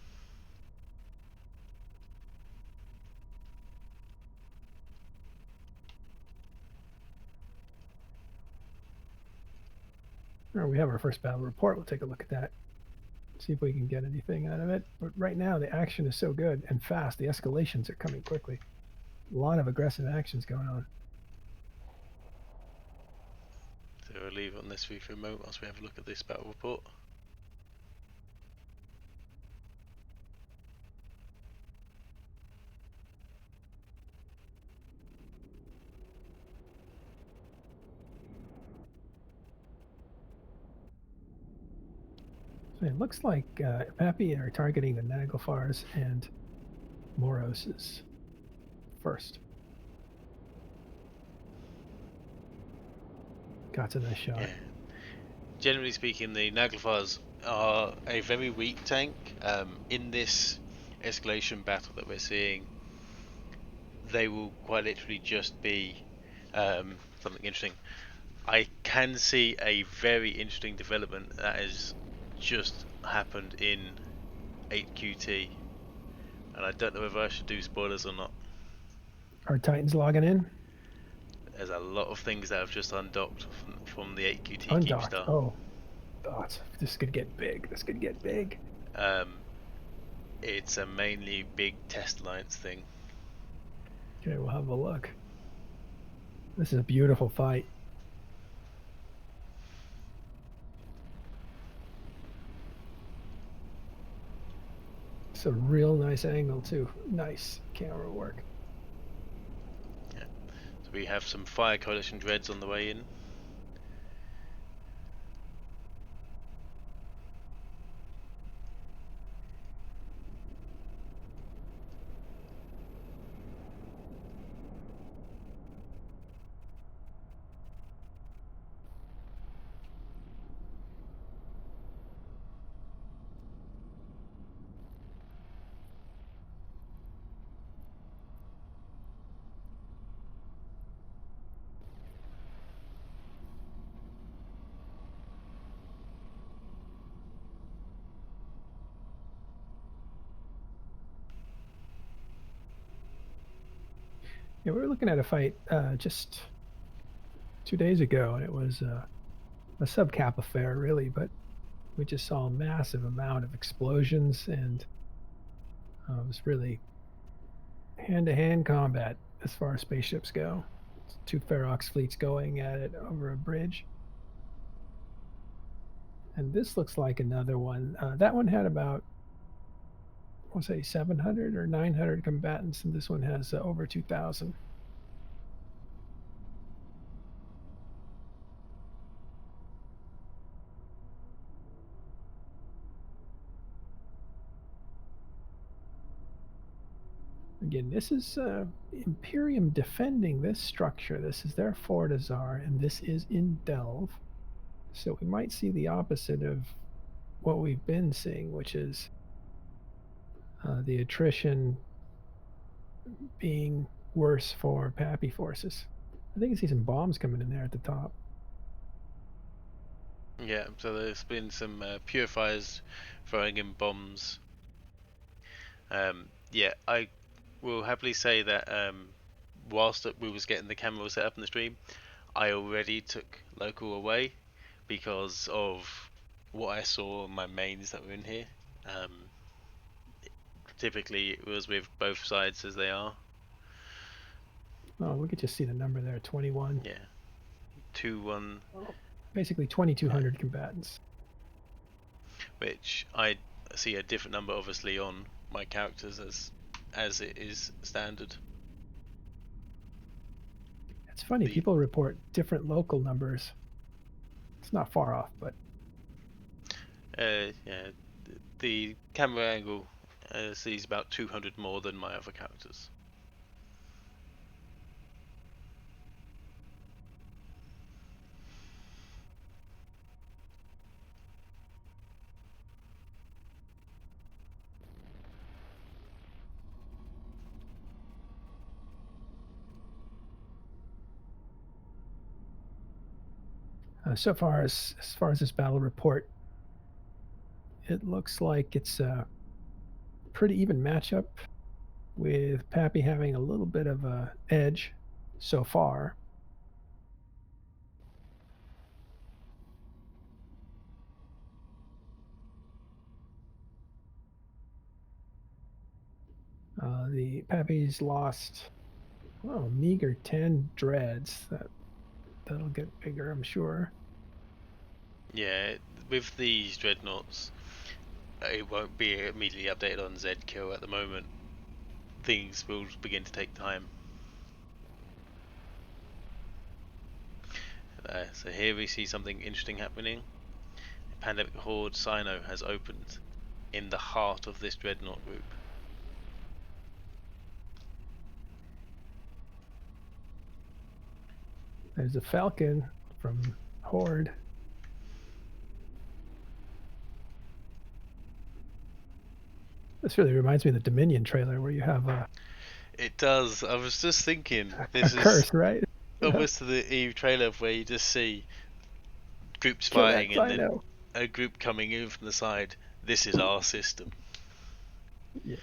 We have our first battle report. We'll take a look at that. See if we can get anything out of it. But right now the action is so good and fast. The escalations are coming quickly. A lot of aggressive actions going on. So we're leave it on this view for a moment whilst we have a look at this battle report. So it looks like PAPI are targeting the Naglfars and Moroses first. Got a nice shot. Yeah. Generally speaking, the Naglfars are a very weak tank. In this escalation battle that we're seeing, they will quite literally just be something interesting. I can see a very interesting development that has just happened in 8QT, and I don't know whether I should do spoilers or not. Are Titans logging in? There's a lot of things that have just undocked from the 8QT Undocked. Keepstar. Oh, this could get big. This could get big. It's a mainly big test alliance thing. Okay, we'll have a look. This is a beautiful fight. It's a real nice angle too. Nice camera work. Yeah. So we have some Fire Coalition Dreads on the way in. Yeah, we were looking at a fight just 2 days ago, and it was a subcap affair, really, but we just saw a massive amount of explosions, and it was really hand-to-hand combat as far as spaceships go. It's 2 Ferox fleets going at it over a bridge. And this looks like another one. That one had about, I'll say 700 or 900 combatants, and this one has over 2,000. Again, this is Imperium defending this structure. This is their Fortizar, and this is in Delve. So we might see the opposite of what we've been seeing, which is the attrition being worse for PAPI forces. I think I see some bombs coming in there at the top. Yeah, so there's been some purifiers throwing in bombs. Yeah, I will happily say that whilst we was getting the camera set up in the stream, I already took local away because of what I saw on my mains that were in here. Typically it was with both sides as they are. Oh, we could just see the number there, 21. Yeah, 2-1. Oh, basically 2,200 combatants. Which I see a different number obviously on my characters as it is standard. It's funny, people report different local numbers. It's not far off, but yeah, the camera angle sees about 200 more than my other characters. so far as this battle report, it looks like it's a pretty even matchup, with PAPI having a little bit of a edge so far. The PAPI's lost, well, meager 10 dreads. That'll get bigger, I'm sure. Yeah, with these dreadnoughts, it won't be immediately updated on Z kill at the moment. Things will begin to take time. So here we see something interesting happening. A Pandemic Horde Sino has opened in the heart of this dreadnought group. There's a Falcon from Horde. This really reminds me of the Dominion trailer where you have a It does. I was just thinking, this is curse, right? almost to the Eve trailer where you just see groups Kill that fighting and then Sino. a group coming in from the side. This is our system. Yeah.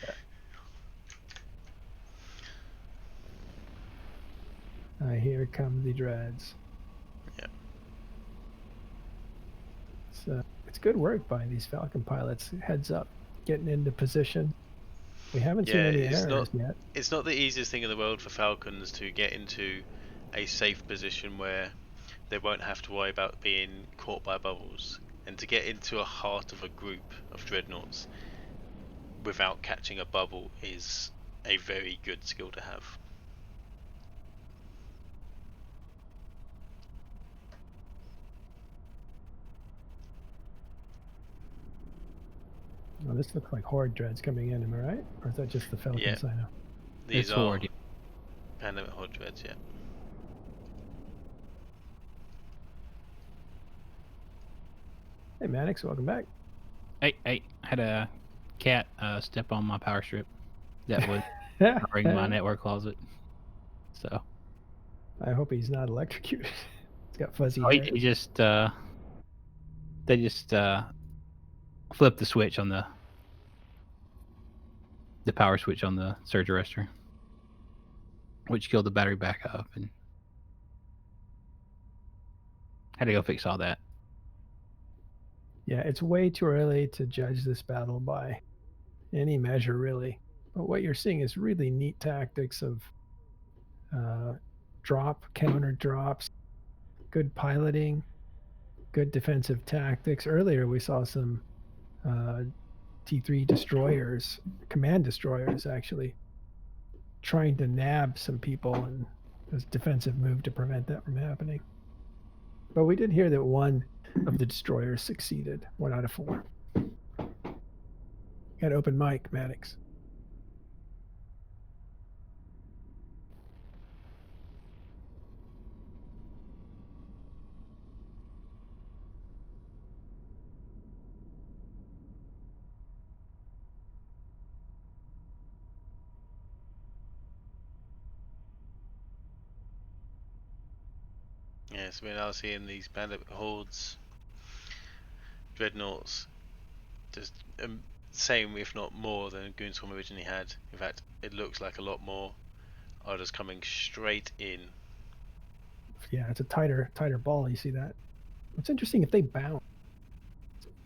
Here come the dreads. Yeah. So it's good work by these Falcon pilots. Heads up, getting into position. We haven't seen any errors yet. It's not the easiest thing in the world for Falcons to get into a safe position where they won't have to worry about being caught by bubbles, and to get into a heart of a group of dreadnoughts without catching a bubble is a very good skill to have. Oh, this looks like Horde dreads coming in, am I right? Or is that just the Falcon Yeah. Sino? These It's are Horde. Pandemic Horde dreads, yeah. Hey, Maddox, welcome back. Hey, had a cat step on my power strip that was covering my network closet. So I hope he's not electrocuted. He's got fuzzy he hair. just they just flipped the switch on the power switch on the surge arrestor, which killed the battery backup, and had to go fix all that. Yeah, it's way too early to judge this battle by any measure, really. But what you're seeing is really neat tactics of drop, counter drops, good piloting, good defensive tactics. Earlier, we saw some T3 destroyers, command destroyers, actually trying to nab some people, and it was a defensive move to prevent that from happening. But we did hear that one of the destroyers succeeded, 1 out of 4. Got open mic, Maddox. Yeah, so we're now seeing these Pandemic Hordes dreadnoughts just same, if not more, than Goon Swarm originally had. In fact, it looks like a lot more are just coming straight in. Yeah, it's a tighter ball. You see that? What's interesting, if they bounce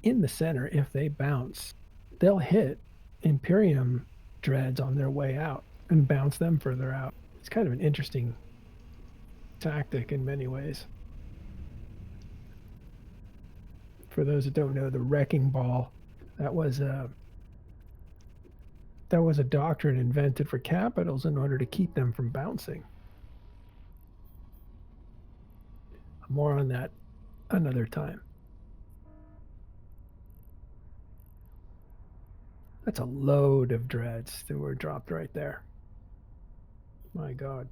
in the center, if they bounce, they'll hit Imperium dreads on their way out and bounce them further out. It's kind of an interesting tactic in many ways. For those that don't know, the wrecking ball, that was a doctrine invented for capitals in order to keep them from bouncing. More on that another time. That's a load of dreads that were dropped right there. My God.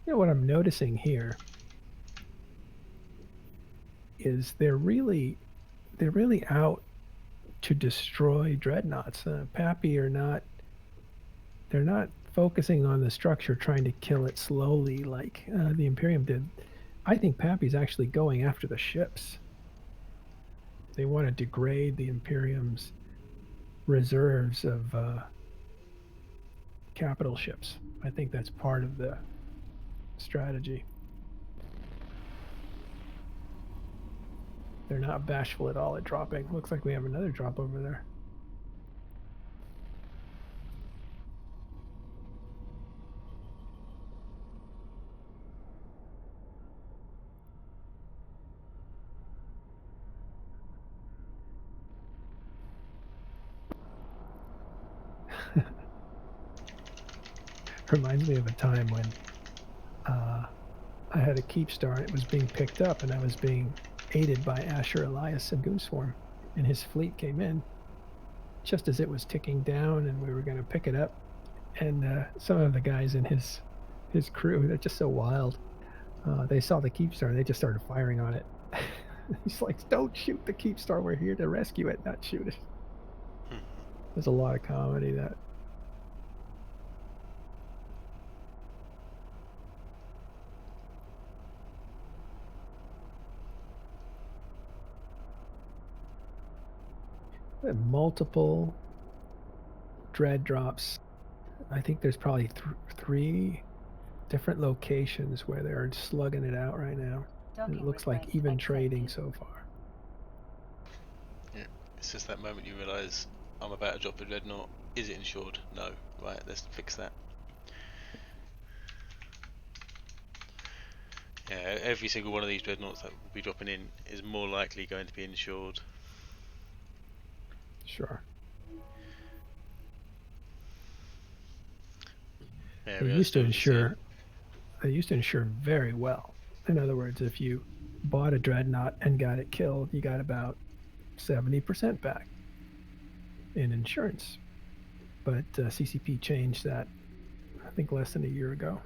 You know what I'm noticing here is they're really out to destroy dreadnoughts. PAPI are not. They're not focusing on the structure, trying to kill it slowly like the Imperium did. I think PAPI's actually going after the ships. They want to degrade the Imperium's reserves of capital ships. I think that's part of the strategy. They're not bashful at all at dropping. Looks like we have another drop over there. Reminds me of a time when I had a keep star and it was being picked up, and I was being aided by Asher Elias and Goon Swarm, and his fleet came in just as it was ticking down, and we were going to pick it up. And some of the guys in his crew, they're just so wild. They saw the keep star and they just started firing on it. He's like, "Don't shoot the keep star. We're here to rescue it, not shoot it." There's a lot of comedy that. Multiple dread drops. I think there's probably 3 different locations where they're slugging it out right now. And it looks like even trading so far. Yeah, it's just that moment you realise, I'm about to drop the dreadnought. Is it insured? No. Right, let's fix that. Yeah, every single one of these dreadnoughts that will be dropping in is more likely going to be insured. Sure. Yeah, They used to insure. They used to insure very well. In other words, if you bought a dreadnought and got it killed, you got about 70% back in insurance. But CCP changed that, I think, less than a year ago.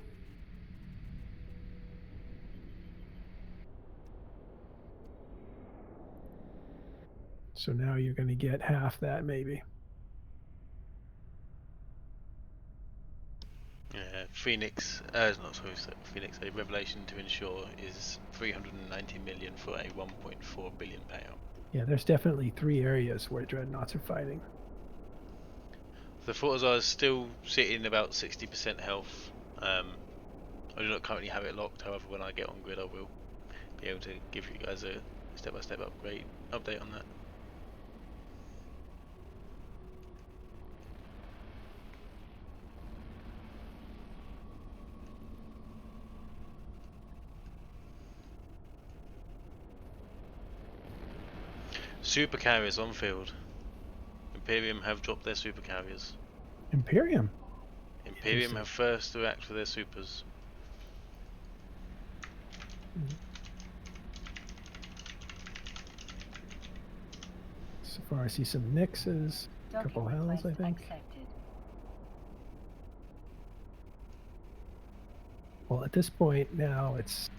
So now you're going to get half that, maybe. Phoenix, Phoenix, a Revelation to insure is 390 million for a 1.4 billion payout. Yeah, there's definitely 3 areas where dreadnoughts are fighting. The Fortizar is still sitting about 60% health. I do not currently have it locked, however when I get on grid I will be able to give you guys a step-by-step update on that. Supercarriers on field. Imperium have dropped their supercarriers. Imperium Have first to react with their supers. So far I see some Nixes, a couple Hells, I think. Well, at this point now, it's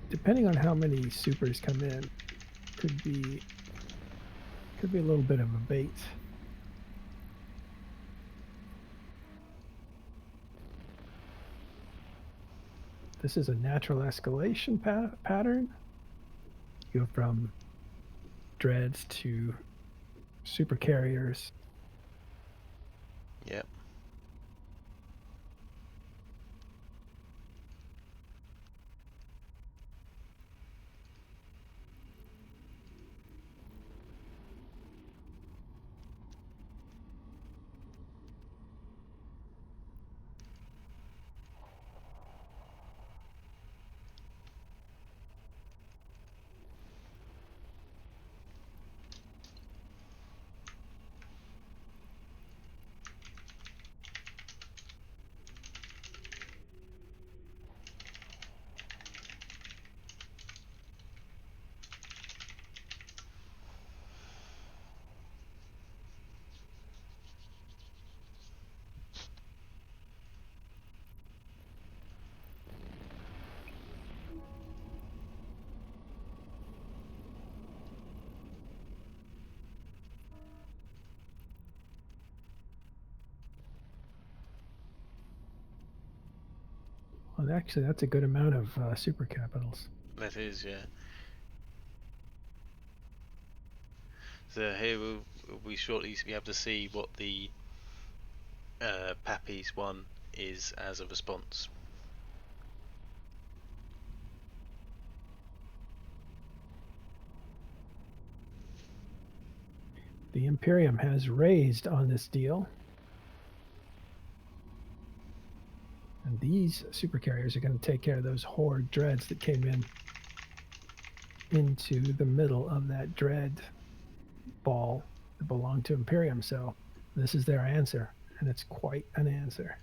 depending on how many supers come in, could be a little bit of a bait. This is a natural escalation pattern. You go from dreads to supercarriers. Yep. Well, actually, that's a good amount of super capitals. That is, yeah. So here we shortly be able to see what the PAPI's one is as a response. The Imperium has raised on this deal. And these supercarriers are going to take care of those horde dreads that came into the middle of that dread ball that belonged to Imperium. So This is their answer, and it's quite an answer.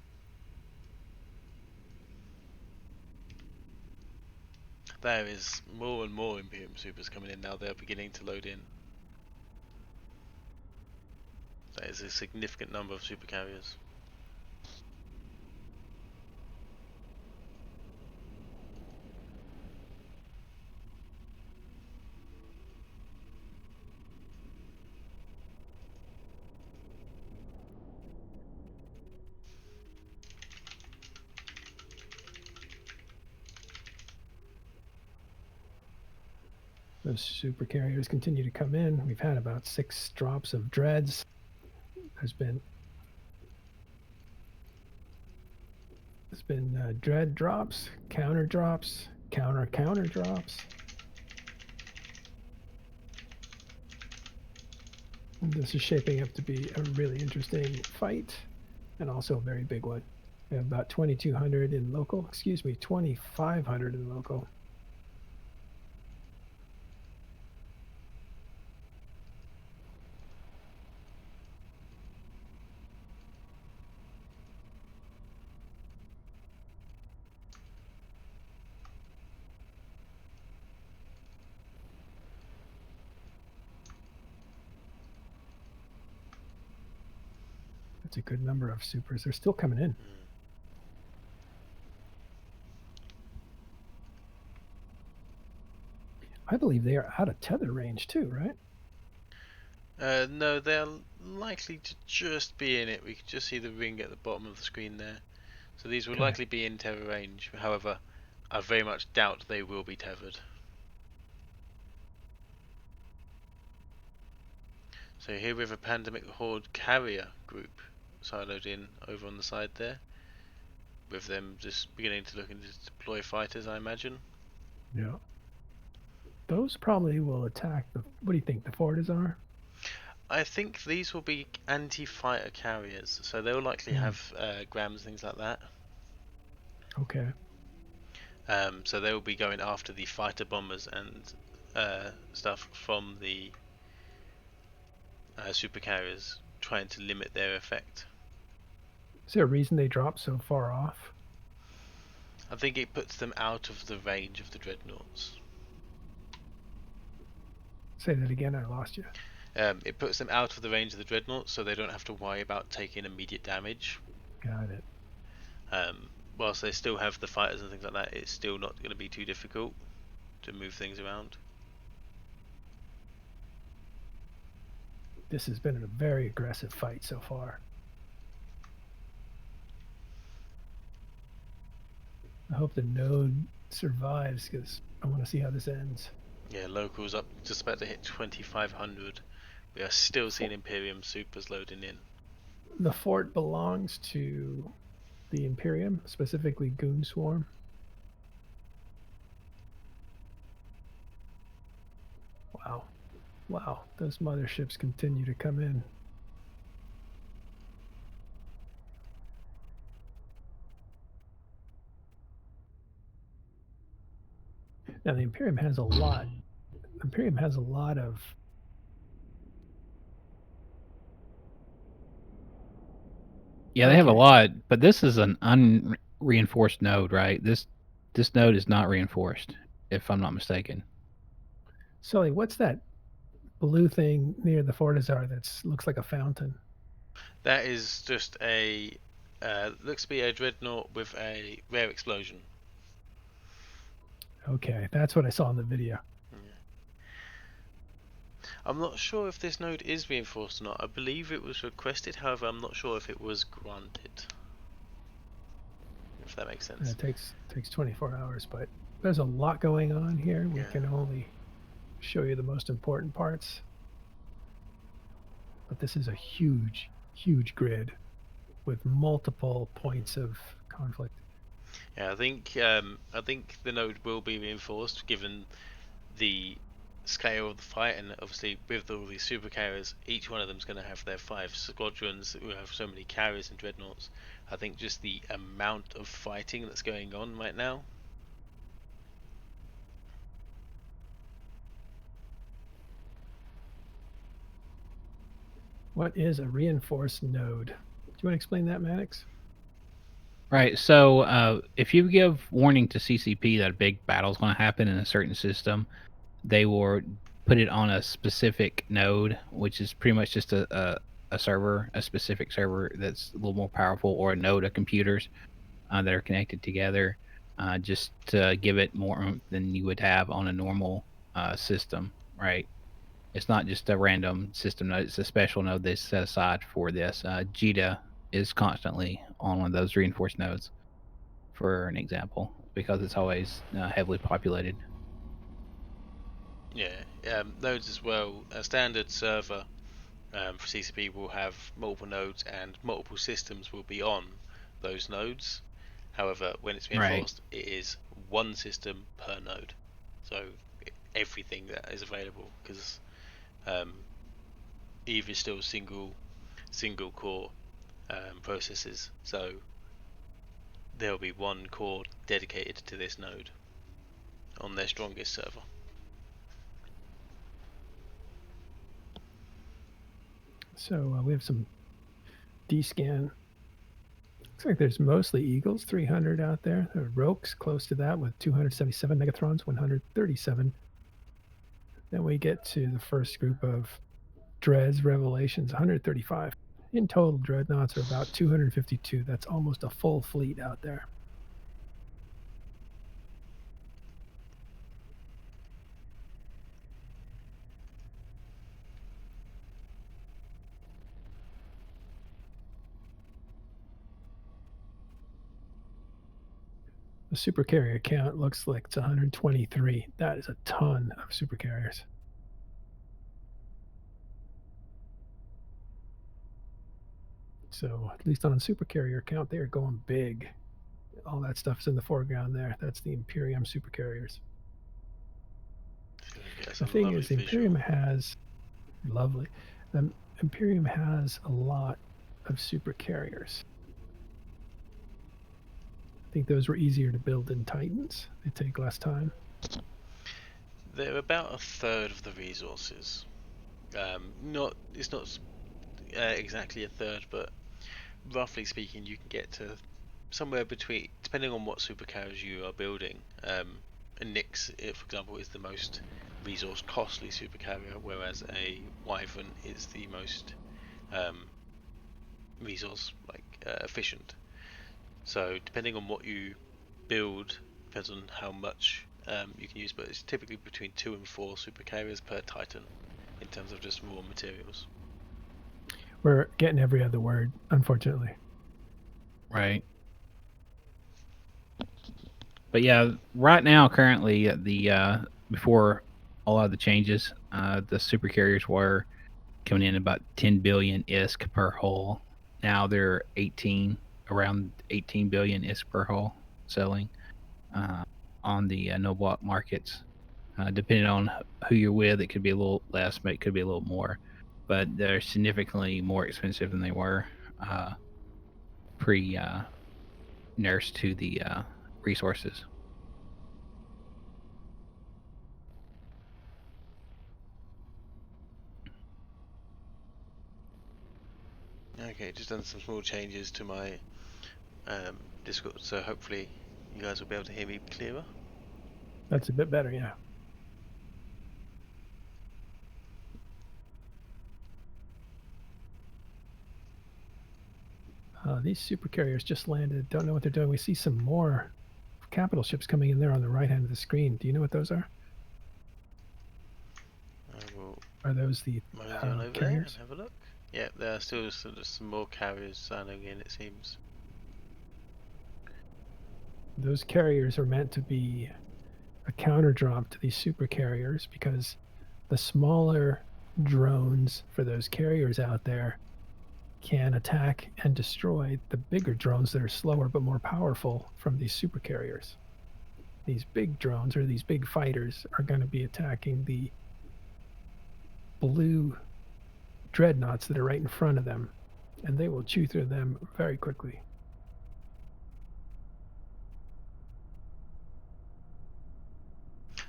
There is more and more Imperium Supers coming in now. They're beginning to load in. That is a significant number of supercarriers. Those supercarriers continue to come in. We've had about 6 drops of dreads. There's been dread drops, counter drops, counter drops. And this is shaping up to be a really interesting fight, and also a very big one. We have about 2,200 in local. Excuse me, 2,500 in local. That's a good number of supers. They're still coming in. I believe they are out of tether range too, right? No, they're likely to just be in it. We can just see the ring at the bottom of the screen there. So these will Okay. likely be in tether range. However, I very much doubt they will be tethered. So here we have a Pandemic Horde carrier group siloed in over on the side there, with them just beginning to look into deploy fighters, I imagine. Yeah. Those probably will attack the. What do you think the forters are? I think these will be anti-fighter carriers, so they'll likely have grams, things like that. Okay. So they will be going after the fighter bombers and stuff from the supercarriers, trying to limit their effect. Is there a reason they drop so far off? I think it puts them out of the range of the dreadnoughts. Say that again, I lost you. It puts them out of the range of the dreadnoughts, so they don't have to worry about taking immediate damage. Got it. Whilst they still have the fighters and things like that, it's still not going to be too difficult to move things around. This has been a very aggressive fight so far. I hope the node survives, because I want to see how this ends. Yeah, locals up just about to hit 2,500. We are still seeing Imperium supers loading in. The fort belongs to the Imperium, specifically Goon Swarm. Wow. Wow, those motherships continue to come in. Now the Imperium has a lot. Imperium has a lot of. Yeah, they have a lot, but this is an unreinforced node, right? This node is not reinforced, if I'm not mistaken. Sully, what's that blue thing near the Fortizar that looks like a fountain? That is just a looks to be a dreadnought with a rare explosion. Okay, that's what I saw in the video. Yeah. I'm not sure if this node is reinforced or not. I believe it was requested, however I'm not sure if it was granted. If that makes sense. It takes 24 hours, but there's a lot going on here. We can only show you the most important parts. But this is a huge, huge grid with multiple points of conflict. Yeah, I think the node will be reinforced given the scale of the fight, and obviously with all these supercarriers, each one of them is going to have their 5 squadrons who have so many carriers and dreadnoughts. I think just the amount of fighting that's going on right now. What is a reinforced node? Do you want to explain that, Maddox? Right. So if you give warning to CCP that a big battle is going to happen in a certain system, they will put it on a specific node, which is pretty much just a server, a specific server that's a little more powerful, or a node of computers that are connected together, just to give it more oomph than you would have on a normal system, right? It's not just a random system node; it's a special node they set aside for this. JITA is constantly on one of those reinforced nodes, for an example, because it's always heavily populated. Yeah, nodes as well. A standard server for CCP will have multiple nodes and multiple systems will be on those nodes. However, when it's Right. reinforced, it is one system per node. So everything that is available, because Eve is still single core processes. So there'll be one core dedicated to this node on their strongest server. So we have some D-scan. Looks like there's mostly Eagles, 300 out there. There are Rokes close to that with 277 Megatrons, 137. Then we get to the first group of Dreads, Revelations, 135. In total, Dreadnoughts are about 252. That's almost a full fleet out there. The supercarrier count looks like it's 123. That is a ton of supercarriers. So at least on supercarrier count, they are going big. All that stuff's in the foreground there. That's the Imperium supercarriers. The thing is, the Imperium has lovely. The Imperium has a lot of supercarriers. I think those were easier to build than Titans. They take less time. They're about a third of the resources. It's not exactly a third, but roughly speaking, you can get to somewhere between, depending on what supercarriers you are building. A Nyx, for example, is the most resource costly supercarrier, whereas a Wyvern is the most resource efficient. So depending on what you build, depends on how much you can use, but it's typically between 2 and 4 supercarriers per Titan in terms of just raw materials. We're getting every other word, unfortunately. Right. But yeah, right now, currently, before a lot of the changes, the super carriers were coming in about 10 billion ISK per hull. Now they're around 18 billion ISK per hull selling on the no block markets. Depending on who you're with, it could be a little less, but it could be a little more. But they're significantly more expensive than they were pre nurse to the resources. Okay, just done some small changes to my Discord, so hopefully you guys will be able to hear me clearer. That's a bit better, yeah. These supercarriers just landed. Don't know what they're doing. We see some more capital ships coming in there on the right hand of the screen. Do you know what those are? I will Are those the mosey on over there and carriers? have a look. Yeah, there are still some more carriers signing in, it seems. Those carriers are meant to be a counter drop to these supercarriers because the smaller drones for those carriers out there can attack and destroy the bigger drones that are slower but more powerful from these supercarriers. These big drones or these big fighters are going to be attacking the blue dreadnoughts that are right in front of them, and they will chew through them very quickly.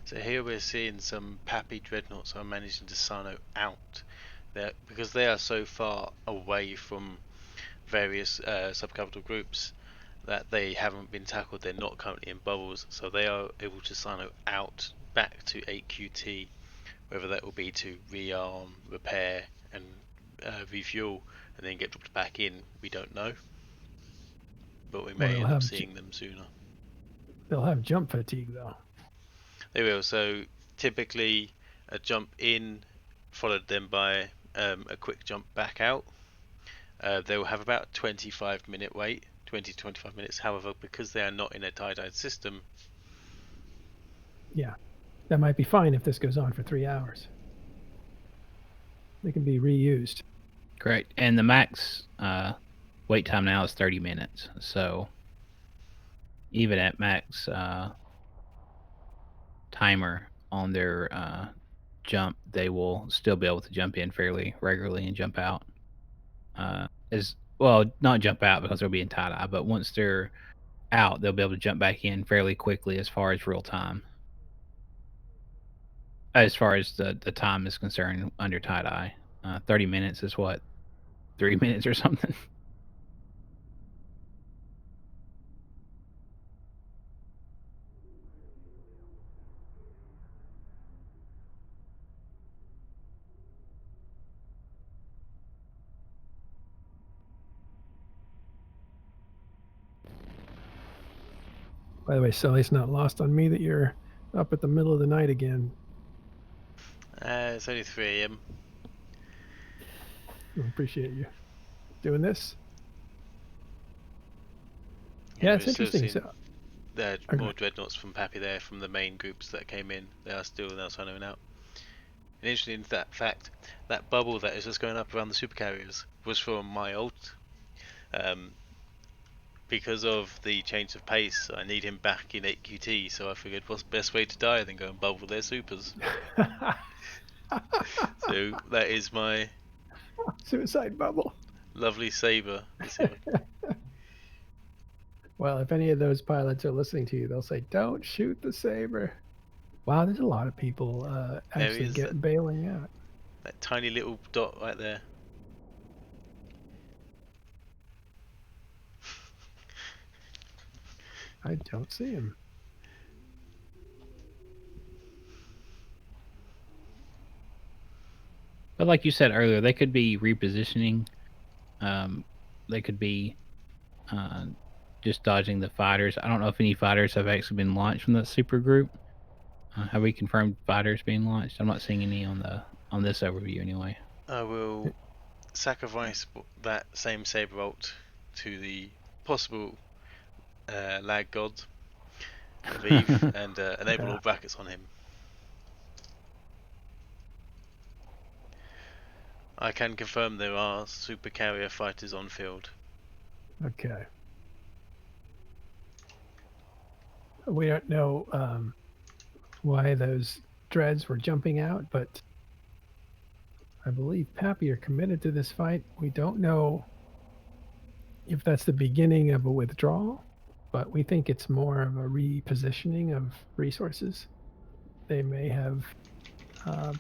So here we're seeing some PAPI dreadnoughts are managing to sino out because they are so far away from various subcapital groups that they haven't been tackled. They're not currently in bubbles, so they are able to silo out back to 8QT, whether that will be to rearm, repair, and refuel, and then get dropped back in. We don't know, but we may end up seeing them sooner. They'll have jump fatigue though. They will. So typically, a jump in followed then by a quick jump back out. They will have about 25-minute wait, 20 to 25 minutes. However, because they are not in a tie-dyed system, yeah, that might be fine if this goes on for 3 hours. They can be reused. Correct. And the max wait time now is 30 minutes. So even at max timer on their jump, they will still be able to jump in fairly regularly and jump out. As well, not jump out because they'll be in tie-dye, but once they're out, they'll be able to jump back in fairly quickly as far as real time. As far as the time is concerned under tie-dye. 30 minutes is what? 3 minutes or something? By the way, Sully, it's not lost on me that you're up at the middle of the night again. It's only 3 AM. I appreciate you doing this. Yeah, it's interesting. So, there are more dreadnoughts from PAPI there from the main groups that came in. They are still now signing out. And interesting in that fact, that bubble that is just going up around the supercarriers was from my ult. Because of the change of pace, I need him back in 8QT, so I figured what's the best way to die than go and bubble their supers. So that is my suicide bubble. Lovely saber. Well, if any of those pilots are listening to you, they'll say, "Don't shoot the saber." Wow, there's a lot of people actually bailing out. That tiny little dot right there. I don't see him. But like you said earlier, they could be repositioning. They could be just dodging the fighters. I don't know if any fighters have actually been launched from that super group. Have we confirmed fighters being launched? I'm not seeing any on this overview anyway. I will sacrifice that same saber ult to the possible lag god, Aviv, and enable all brackets on him. I can confirm there are super carrier fighters on field. Okay. We don't know why those dreads were jumping out, but I believe PAPI are committed to this fight. We don't know if that's the beginning of a withdrawal, but we think it's more of a repositioning of resources. They may have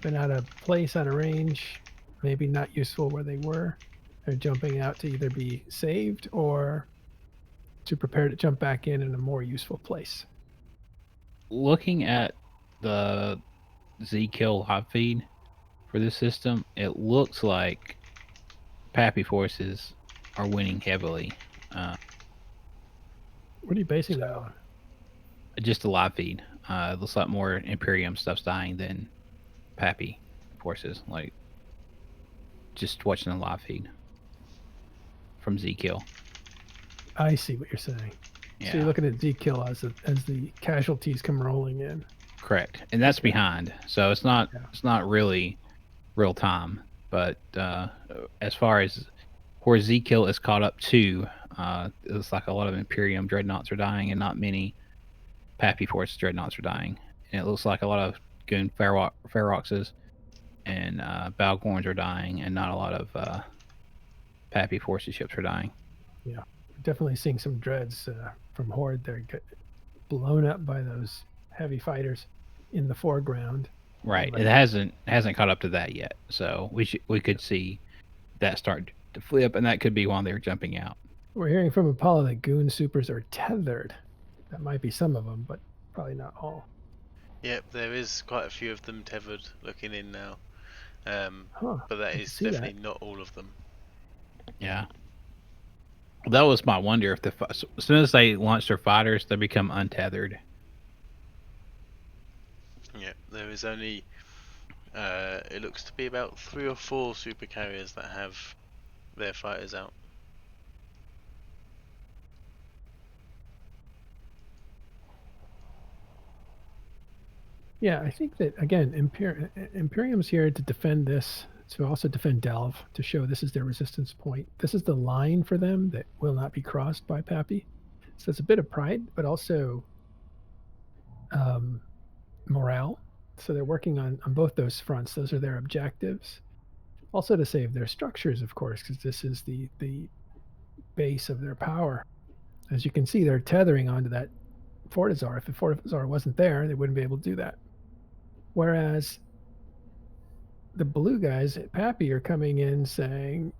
been out of place, out of range, maybe not useful where they were. They're jumping out to either be saved or to prepare to jump back in a more useful place. Looking at the Z-Kill hot feed for this system, it looks like PAPI forces are winning heavily. What are you basing that on? Just a live feed. It looks like more Imperium stuff's dying than PAPI forces. Like, just watching the live feed from Z-Kill. I see what you're saying. Yeah. So you're looking at Z-Kill as the casualties come rolling in. Correct, and that's behind, so it's not really real time. But as far as where Z-Kill is caught up to, it looks like a lot of Imperium dreadnoughts are dying, and not many PAPI Force dreadnoughts are dying. And it looks like a lot of goon Feroxes and Balgorns are dying, and not a lot of PAPI Forces ships are dying. Yeah, definitely seeing some dreads from Horde there get blown up by those heavy fighters in the foreground. Right. Right. It hasn't caught up to that yet. So we could see that start to flip, and that could be while they're jumping out. We're hearing from Apollo that goon supers are tethered. That might be some of them, but probably not all. Yep, there is quite a few of them tethered looking in now. Huh. But that I is see that. definitely not all of them. Yeah. That was my wonder if as soon as they launch their fighters, they become untethered. Yeah, there is only it looks to be about 3 or 4 supercarriers that have their fighters out. Yeah, I think that again, Imperium's here to defend this, to also defend Delve, to show this is their resistance point. This is the line for them that will not be crossed by PAPI. So it's a bit of pride, but also morale. So they're working on both those fronts. Those are their objectives. Also to save their structures, of course, because this is the base of their power. As you can see, they're tethering onto that Fortizar. If the Fortizar wasn't there, they wouldn't be able to do that. Whereas the blue guys at PAPI are coming in saying,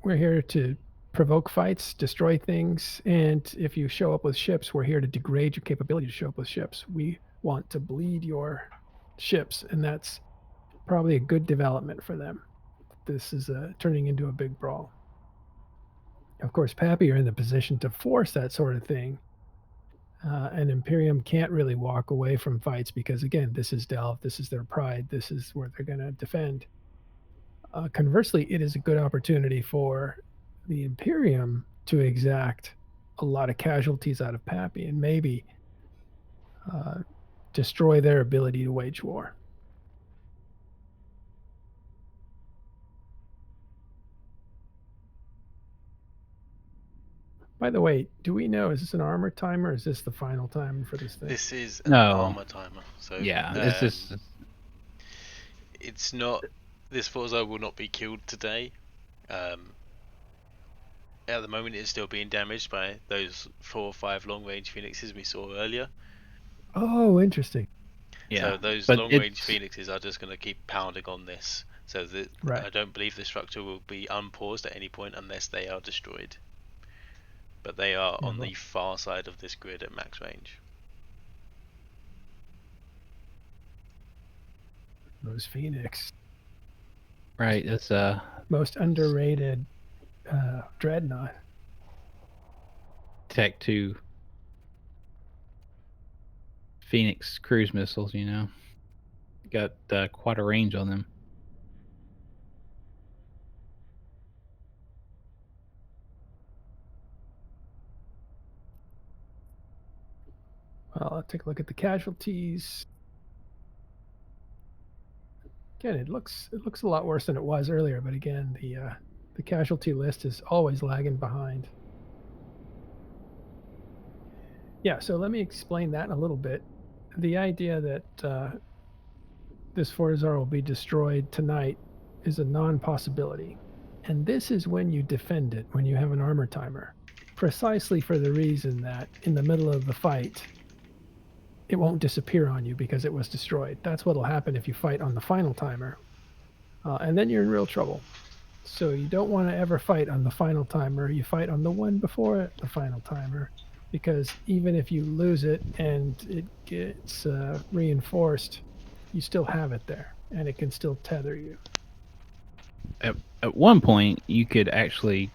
we're here to provoke fights, destroy things, and if you show up with ships, we're here to degrade your capability to show up with ships. We want to bleed your ships, and that's probably a good development for them. This is turning into a big brawl. Of course, PAPI are in the position to force that sort of thing. And Imperium can't really walk away from fights because, again, this is Delve, this is their pride, this is where they're going to defend. Conversely, it is a good opportunity for the Imperium to exact a lot of casualties out of PAPI and maybe destroy their ability to wage war. By the way, do we know, is this an armor timer or is this the final timer for this thing? This is an No. armor timer. So Yeah, it's just it's not. This Forza will not be killed today. At the moment, it's still being damaged by those 4 or 5 long-range phoenixes we saw earlier. Oh, interesting. yeah. So those but long-range phoenixes are just going to keep pounding on this. So that Right. I don't believe the structure will be unpaused at any point unless they are destroyed. But they are on the far side of this grid at max range. Those Phoenix. Right, it's Most underrated dreadnought. Tech 2 Phoenix cruise missiles, you know. Got quite a range on them. Well, I'll take a look at the casualties. Again, it looks a lot worse than it was earlier, but again, the casualty list is always lagging behind. Yeah, so let me explain that in a little bit. The idea that this Fortizar will be destroyed tonight is a non-possibility. And this is when you defend it, when you have an armor timer. Precisely for the reason that in the middle of the fight, it won't disappear on you because it was destroyed. That's what'll happen if you fight on the final timer. And then you're in real trouble. So you don't want to ever fight on the final timer. You fight on the one before it, the final timer, because even if you lose it and it gets reinforced, you still have it there, and it can still tether you. At one point, you could actually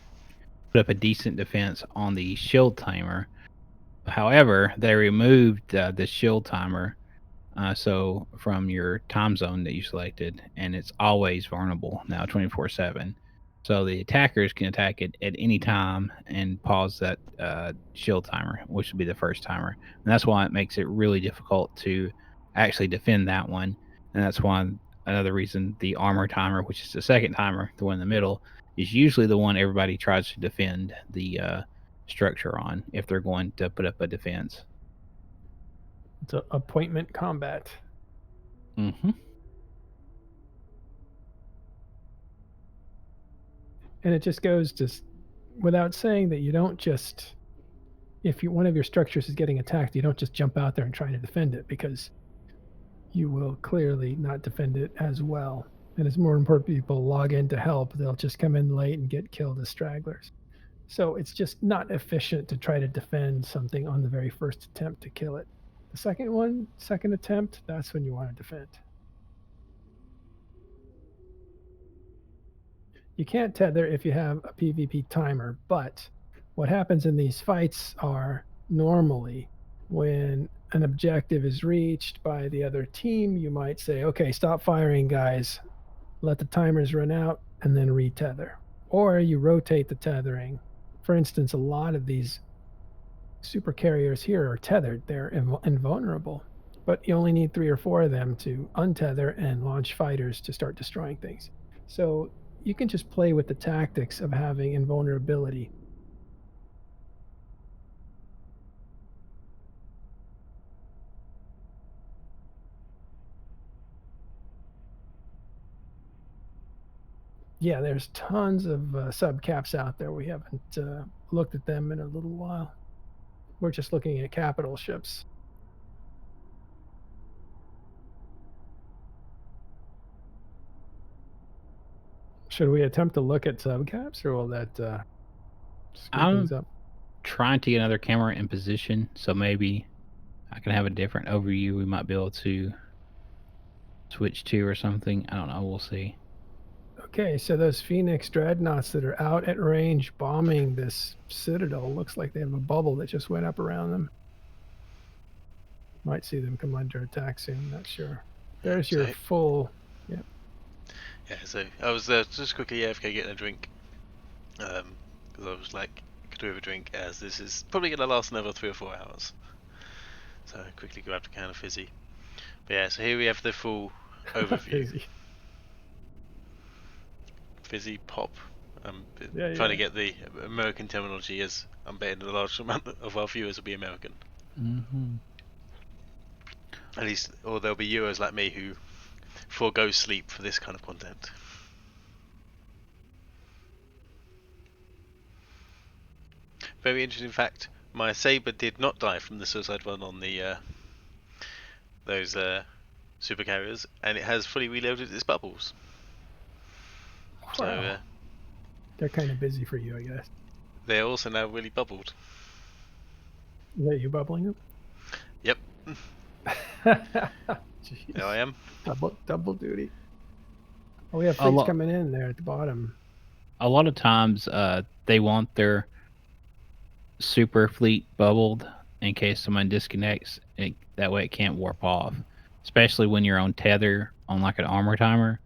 put up a decent defense on the shield timer. However, they removed the shield timer, so from your time zone that you selected, and it's always vulnerable now, 24/7. So the attackers can attack it at any time and pause that shield timer, which would be the first timer. And that's why it makes it really difficult to actually defend that one. And that's why another reason the armor timer, which is the second timer, the one in the middle, is usually the one everybody tries to defend the structure on if they're going to put up a defense. It's an appointment combat. Mm-hmm. And it just goes without saying that you don't just, if one of your structures is getting attacked, you don't just jump out there and try to defend it, because you will clearly not defend it as well. And as more and more people log in to help, they'll just come in late and get killed as stragglers. So it's just not efficient to try to defend something on the very first attempt to kill it. The second attempt, that's when you want to defend. You can't tether if you have a PvP timer, but what happens in these fights are normally when an objective is reached by the other team, you might say, okay, stop firing, guys. Let the timers run out and then retether. Or you rotate the tethering. For instance, a lot of these supercarriers here are tethered. They're invulnerable. But you only need 3 or 4 of them to untether and launch fighters to start destroying things. So you can just play with the tactics of having invulnerability. Yeah, there's tons of subcaps out there. We haven't looked at them in a little while. We're just looking at capital ships. Should we attempt to look at subcaps, or will that screw things up? Trying to get another camera in position, so maybe I can have a different overview we might be able to switch to or something. I don't know. We'll see. Okay, so those Phoenix dreadnoughts that are out at range bombing this citadel, looks like they have a bubble that just went up around them. Might see them come under attack soon, not sure. There's your full... Yep. Yeah, so I was just quickly AFK getting a drink. Because I was like, could do with a drink, as this is probably going to last another 3 or 4 hours. So I quickly grabbed a can of fizzy. But yeah, so here we have the full overview. Fizzy pop. I'm trying to get the American terminology, as I'm betting a large amount of our viewers will be American. Mm-hmm. At least, or there'll be Euros like me who forego sleep for this kind of content. Very interesting fact, my Sabre did not die from the suicide run on the those supercarriers, and it has fully reloaded its bubbles. Wow. So they're kind of busy for you, I guess. They're also now really bubbled. Is that you bubbling them? Yep. There I am. Double duty. Oh, we have fleets coming in there at the bottom. A lot of times they want their super fleet bubbled in case someone disconnects. That way it can't warp off. Especially when you're on tether on like an armor timer.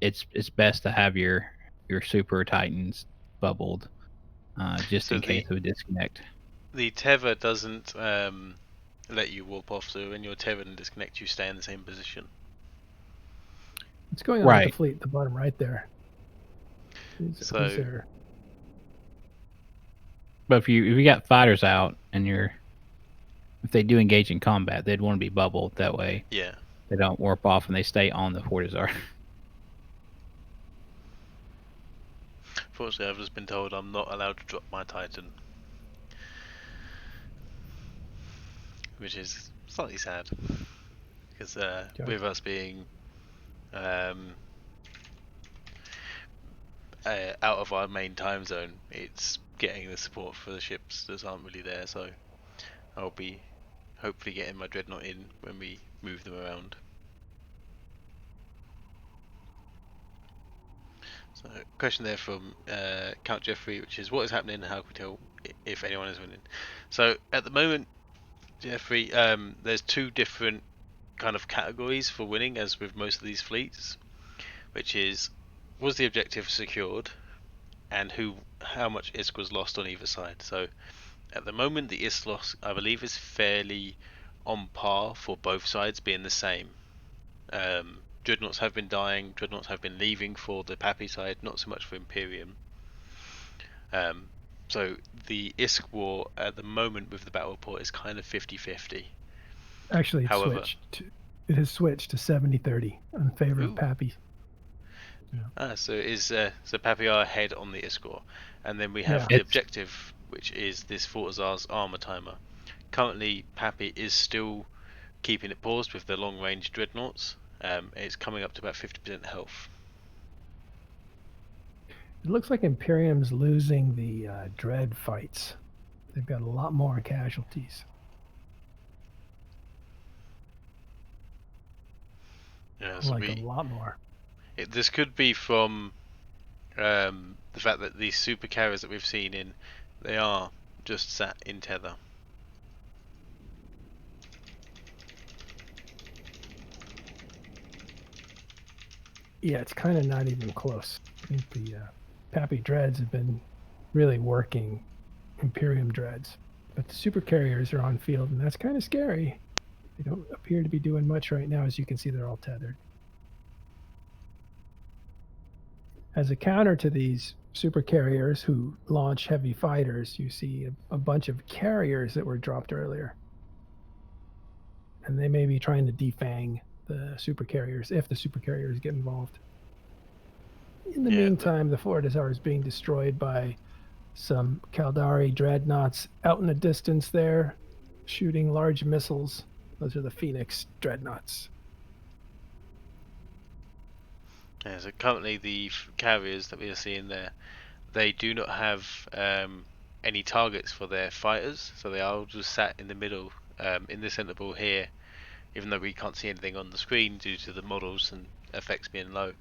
It's best to have your super titans bubbled just in case of a disconnect. The tether doesn't let you warp off, so when you're tethered and disconnect, you stay in the same position. What's going on with the fleet at the bottom right there? But if you got fighters out and if they do engage in combat, they'd want to be bubbled that way. Yeah. They don't warp off and they stay on the Fortizar. Fortunately, I've just been told I'm not allowed to drop my Titan, which is slightly sad, because with us being out of our main time zone, it's getting the support for the ships that aren't really there, so I'll be hopefully getting my dreadnought in when we move them around. So, question there from Count Jeffrey, which is, what is happening and how can we tell if anyone is winning? So at the moment, Jeffrey, there's 2 different kind of categories for winning, as with most of these fleets, which is, was the objective secured, and how much ISK was lost on either side. So at the moment, the ISK loss, I believe, is fairly on par for both sides, being the same. Dreadnoughts have been dying, dreadnoughts have been leaving for the PAPI side, not so much for Imperium. So the ISK war at the moment with the battle report is kind of 50-50. Actually, it has switched to 70-30 in favor of PAPI. Yeah. So PAPI are ahead on the ISK war. And then we have the objective, which is this Fortizar's armor timer. Currently, PAPI is still keeping it paused with the long-range dreadnoughts. It's coming up to about 50% health. It looks like Imperium's losing the dread fights. They've got a lot more casualties. Yeah, so like a lot more. This could be from the fact that these supercarriers that we've seen they are just sat in tether. Yeah, it's kind of not even close. I think the PAPI dreads have been really working Imperium dreads. But the supercarriers are on field, and that's kind of scary. They don't appear to be doing much right now. As you can see, they're all tethered. As a counter to these supercarriers who launch heavy fighters, you see a bunch of carriers that were dropped earlier. And they may be trying to defang the supercarriers if the supercarriers get involved. In the meantime, the fort is being destroyed by some Caldari dreadnoughts out in the distance there, shooting large missiles. Those are the Phoenix dreadnoughts. Yeah, so currently the carriers that we are seeing there, they do not have any targets for their fighters, so they are just sat in the middle, in the centre ball here, even though we can't see anything on the screen due to the models and effects being low.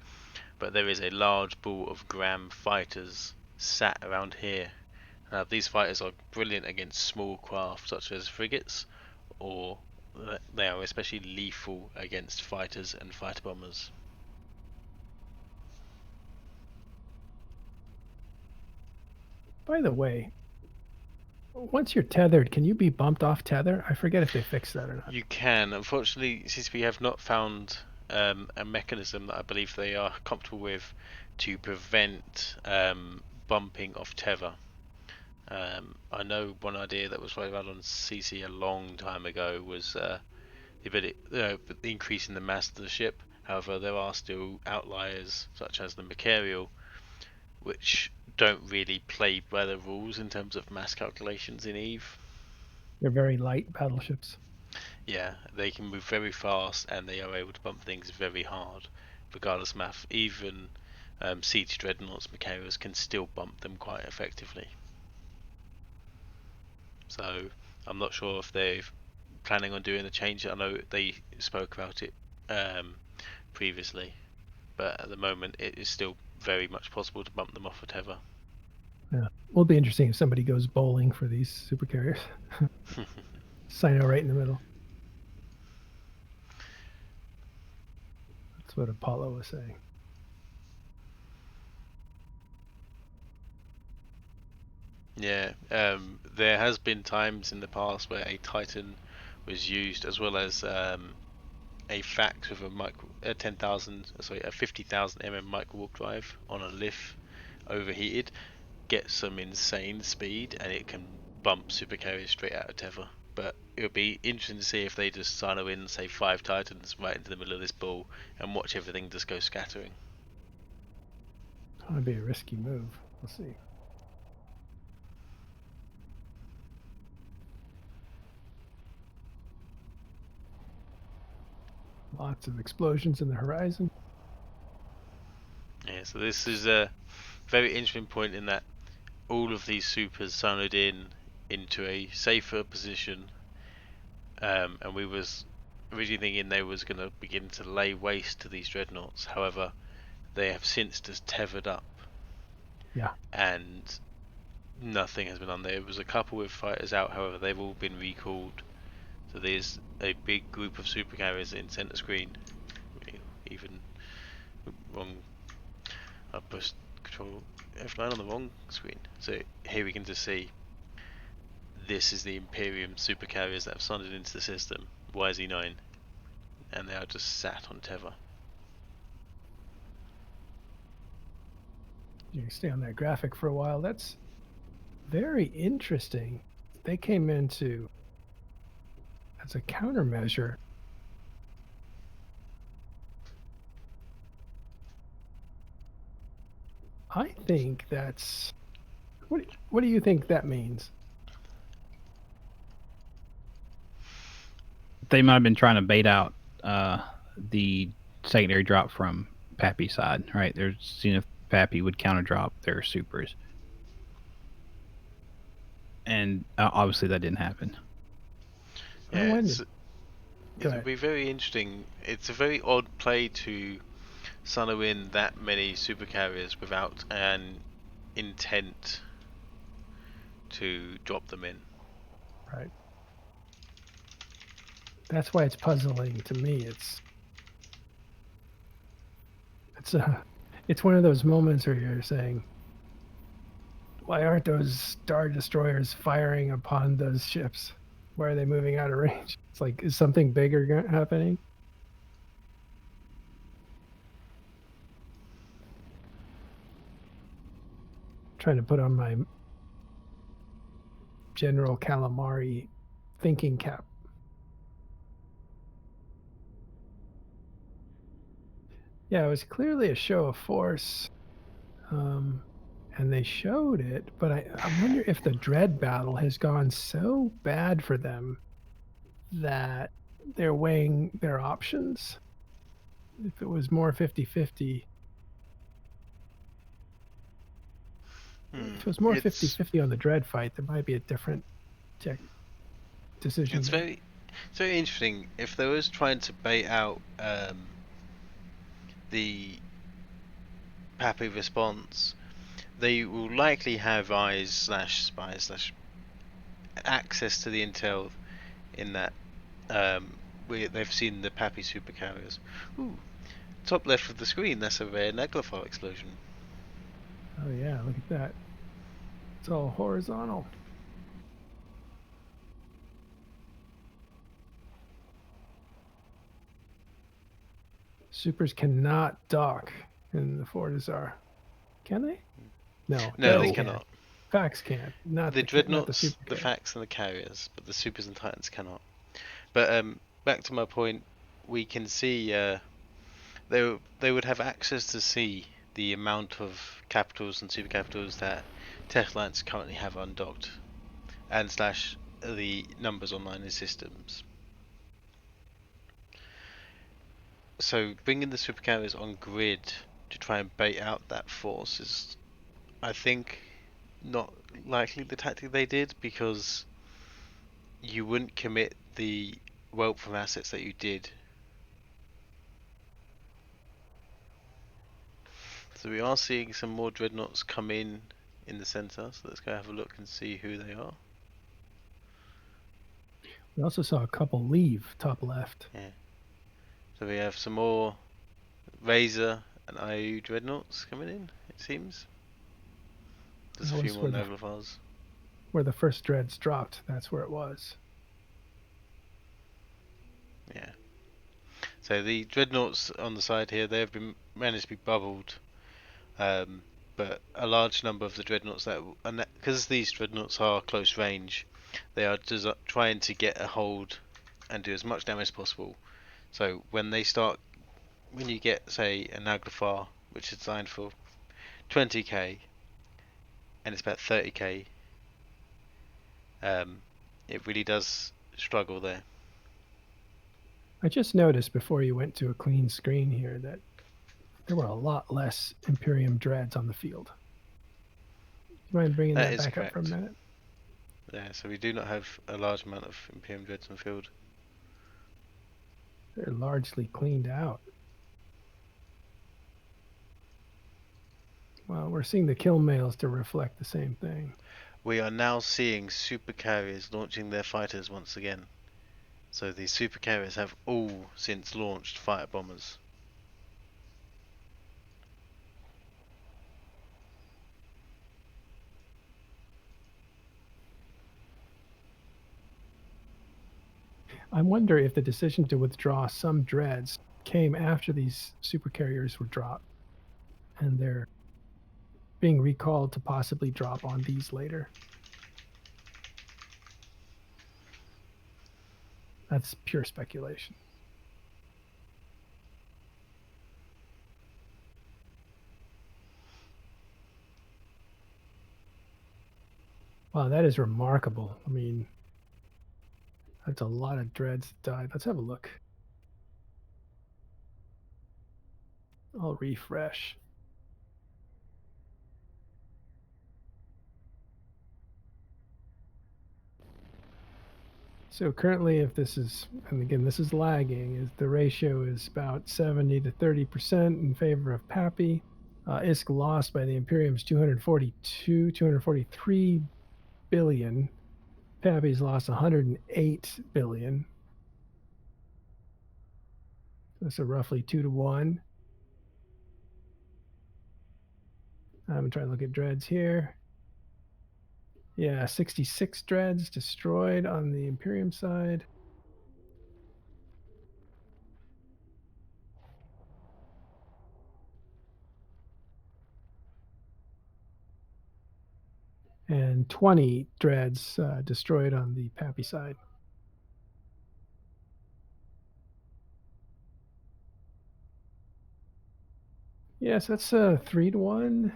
But there is a large ball of Gram fighters sat around here. These fighters are brilliant against small craft such as frigates, or they are especially lethal against fighters and fighter bombers. By the way, once you're tethered, can you be bumped off tether? I forget if they fixed that or not. You can. Unfortunately, since we have not found a mechanism that I believe they are comfortable with to prevent bumping off tether. I know one idea that was rolled out on CC a long time ago was the increase in the mass of the ship. However, there are still outliers such as the Mercurial, which don't really play by the rules in terms of mass calculations in EVE. They're very light battleships. Yeah, they can move very fast and they are able to bump things very hard, regardless of math. Even siege dreadnoughts, Mercurials can still bump them quite effectively. So I'm not sure if they're planning on doing the change. I know they spoke about it previously, but at the moment it is still very much possible to bump them off a tether. Yeah, will be interesting if somebody goes bowling for these supercarriers. Sino right in the middle. That's what Apollo was saying. Yeah, there has been times in the past where a Titan was used as well as a fax with a 50,000 mm micro warp drive on a lift overheated, gets some insane speed and it can bump supercarriers straight out of tether. But it would be interesting to see if they just silo in, say, 5 Titans right into the middle of this ball and watch everything just go scattering. That would be a risky move. We'll see. Lots of explosions in the horizon. Yeah, so this is a very interesting point in that all of these supers siloed into a safer position, and we was originally thinking they was going to begin to lay waste to these dreadnoughts. However, they have since just tethered up. Yeah. And nothing has been done. There was a couple with fighters out, however, they've all been recalled. So there's a big group of supercarriers in center screen. Even wrong. I pushed Control F9 on the wrong screen. So here we can just see this is the Imperium supercarriers that have sundered into the system, YZ9, and they are just sat on tether. You can stay on that graphic for a while. That's very interesting. They came into as a countermeasure. I think that's what do you think that means? They might have been trying to bait out the secondary drop from PAPI side, right? They're seeing if PAPI would counter drop their supers. And obviously that didn't happen. I Yeah, wondered. Go it'll ahead. be very interesting. It's a very odd play to silo in that many supercarriers without an intent to drop them in. Right. That's why it's puzzling to me. It's one of those moments where you're saying, why aren't those star destroyers firing upon those ships? Why are they moving out of range? It's like, is something bigger happening? Trying to put on my General Calamari thinking cap. Yeah, it was clearly a show of force. And they showed it, but I wonder if the dread battle has gone so bad for them that they're weighing their options. If it was more 50-50, if it was more 50-50 on the dread fight, there might be a different decision. It's very interesting. If they was trying to bait out the PAPI response, they will likely have eyes/spies/ access to the intel in that they've seen the PAPI supercarriers. Ooh, top left of the screen, that's a rare Naglafar explosion. Oh yeah, look at that. It's all horizontal. Supers cannot dock in the Fortizar. Can they? No, they can. cannot. Fax can. Not the dreadnoughts, not the fax, and the carriers, but the supers and titans cannot. But back to my point, we can see they would have access to see the amount of capitals and supercapitals that Techlines currently have undocked, and slash the numbers online in systems. So bringing the supercarriers on grid to try and bait out that force is, I think, not likely the tactic they did, because you wouldn't commit the wealth of assets that you did. So we are seeing some more dreadnoughts come in the center, so let's go have a look and see who they are. We also saw a couple leave top left. Yeah. So we have some more Razor and IU dreadnoughts coming in, it seems. There's a few more Naglafars. Where the first dreads dropped, that's where it was. Yeah. So the dreadnoughts on the side here, they have been managed to be bubbled, but a large number of the dreadnoughts because these dreadnoughts are close range, they are trying to get a hold and do as much damage as possible. So when you get, say, a Naglafar, which is designed for 20k, and it's about 30k, it really does struggle there. I just noticed before you went to a clean screen here that there were a lot less Imperium dreads on the field. Do you mind bringing that back up for a minute? Yeah, so we do not have a large amount of Imperium dreads on the field. They're largely cleaned out. Well, we're seeing the kill mails to reflect the same thing. We are now seeing supercarriers launching their fighters once again. So these supercarriers have all since launched fighter bombers. I wonder if the decision to withdraw some dreads came after these supercarriers were dropped, and they're being recalled to possibly drop on these later. That's pure speculation. Wow, that is remarkable. I mean, That's a lot of dreads that died. Let's have a look. I'll refresh. So currently, if this is, and again, this is lagging, is the ratio is about 70 to 30% in favor of PAPI. ISK lost by the Imperium's 243 billion. PAPI's lost 108 billion. That's a roughly 2 to 1. I'm trying to look at dreads here. Yeah, 66 dreads destroyed on the Imperium side. And 20 dreads destroyed on the PAPI side. Yes, that's 3 to 1.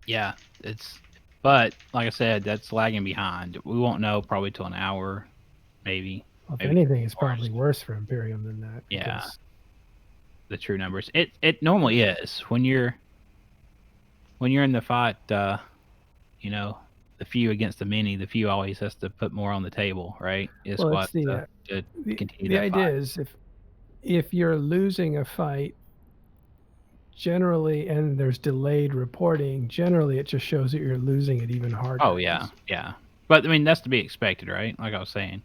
Yeah, but like I said, that's lagging behind. We won't know probably till an hour, maybe. Well, if maybe anything, it's hours. probably worse for Imperium than that. Yeah. Because The true numbers. It normally is when you're in the fight. You know, the few against the many. The few always has to put more on the table, right? It's well, what it's the to continue the that idea fight. is if you're losing a fight, generally, and there's delayed reporting, generally it just shows that you're losing it even harder. Oh yeah, yeah. But I mean that's to be expected, right? Like I was saying,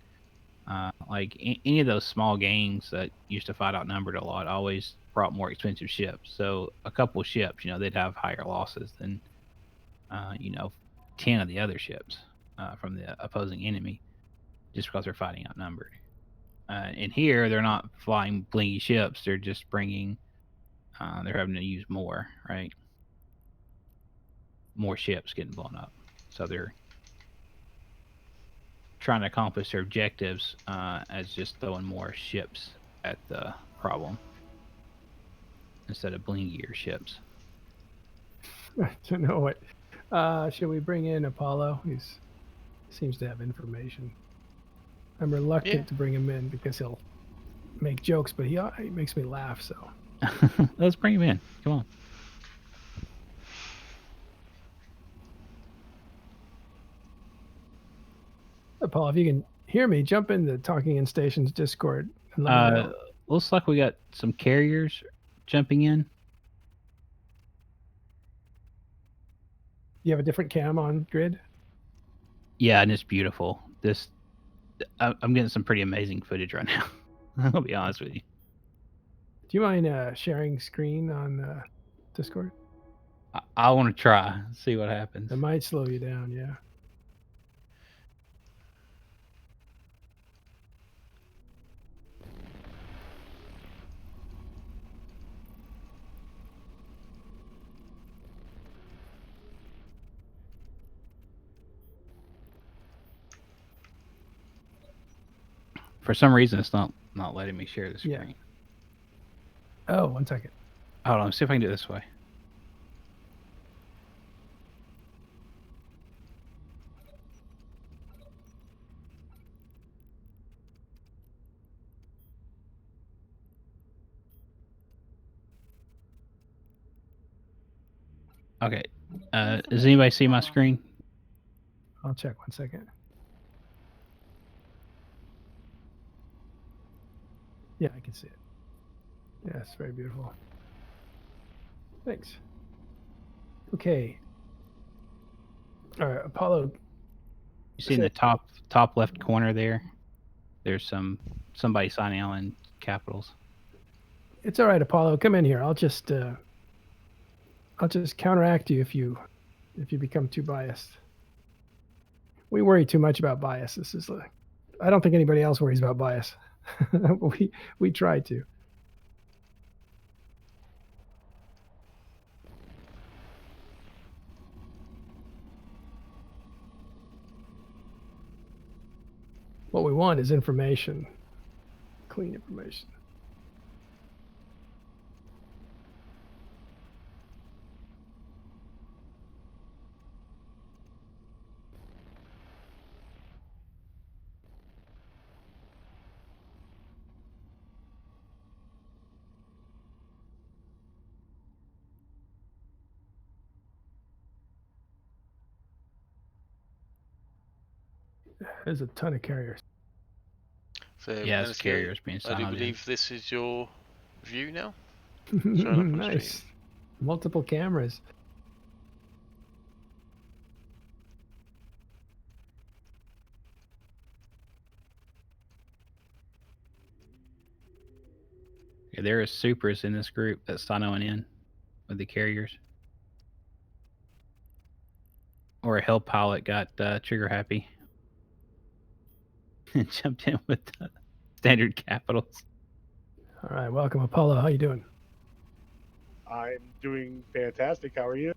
like any of those small gangs that used to fight outnumbered a lot always brought more expensive ships. So a couple of ships, they'd have higher losses than 10 of the other ships from the opposing enemy, just because they're fighting outnumbered. And here they're not flying blingy ships; they're just bringing. They're having to use more, right? More ships getting blown up, so they're trying to accomplish their objectives as just throwing more ships at the problem instead of blingier ships. I don't know what. Should we bring in Apollo? He seems to have information. I'm reluctant to bring him in because he'll make jokes, but he makes me laugh. So let's bring him in. Come on. Apollo, if you can hear me, jump in the Talking in Stations Discord and let me know. Looks like we got some carriers jumping in. You have a different cam on grid? Yeah, and it's beautiful. I'm getting some pretty amazing footage right now. I'll be honest with you. Do you mind sharing screen on Discord? I want to try, see what happens. It might slow you down, yeah. For some reason, it's not letting me share the screen. Yeah. Oh, 1 second. Hold on, see if I can do it this way. Okay. Does anybody see my screen? I'll check 1 second. Yeah, I can see it. Yeah, it's very beautiful. Thanks. Okay. All right, Apollo. You see in the top left corner there? There's somebody signing out in capitals. It's all right, Apollo. Come in here. I'll just counteract you if you become too biased. We worry too much about bias. I don't think anybody else worries about bias. we try to. What we want is information, clean information. There's a ton of carriers. So, Yeah, it's Anastasia, carriers being I do signaled in. believe this is your view now. Showing up on stream. Nice. Multiple cameras. Yeah, there are supers in this group that's signaling in with the carriers. Or a hell pilot got trigger happy and jumped in with the standard capitals. All right, welcome, Apollo. How you doing? I'm doing fantastic. How are you?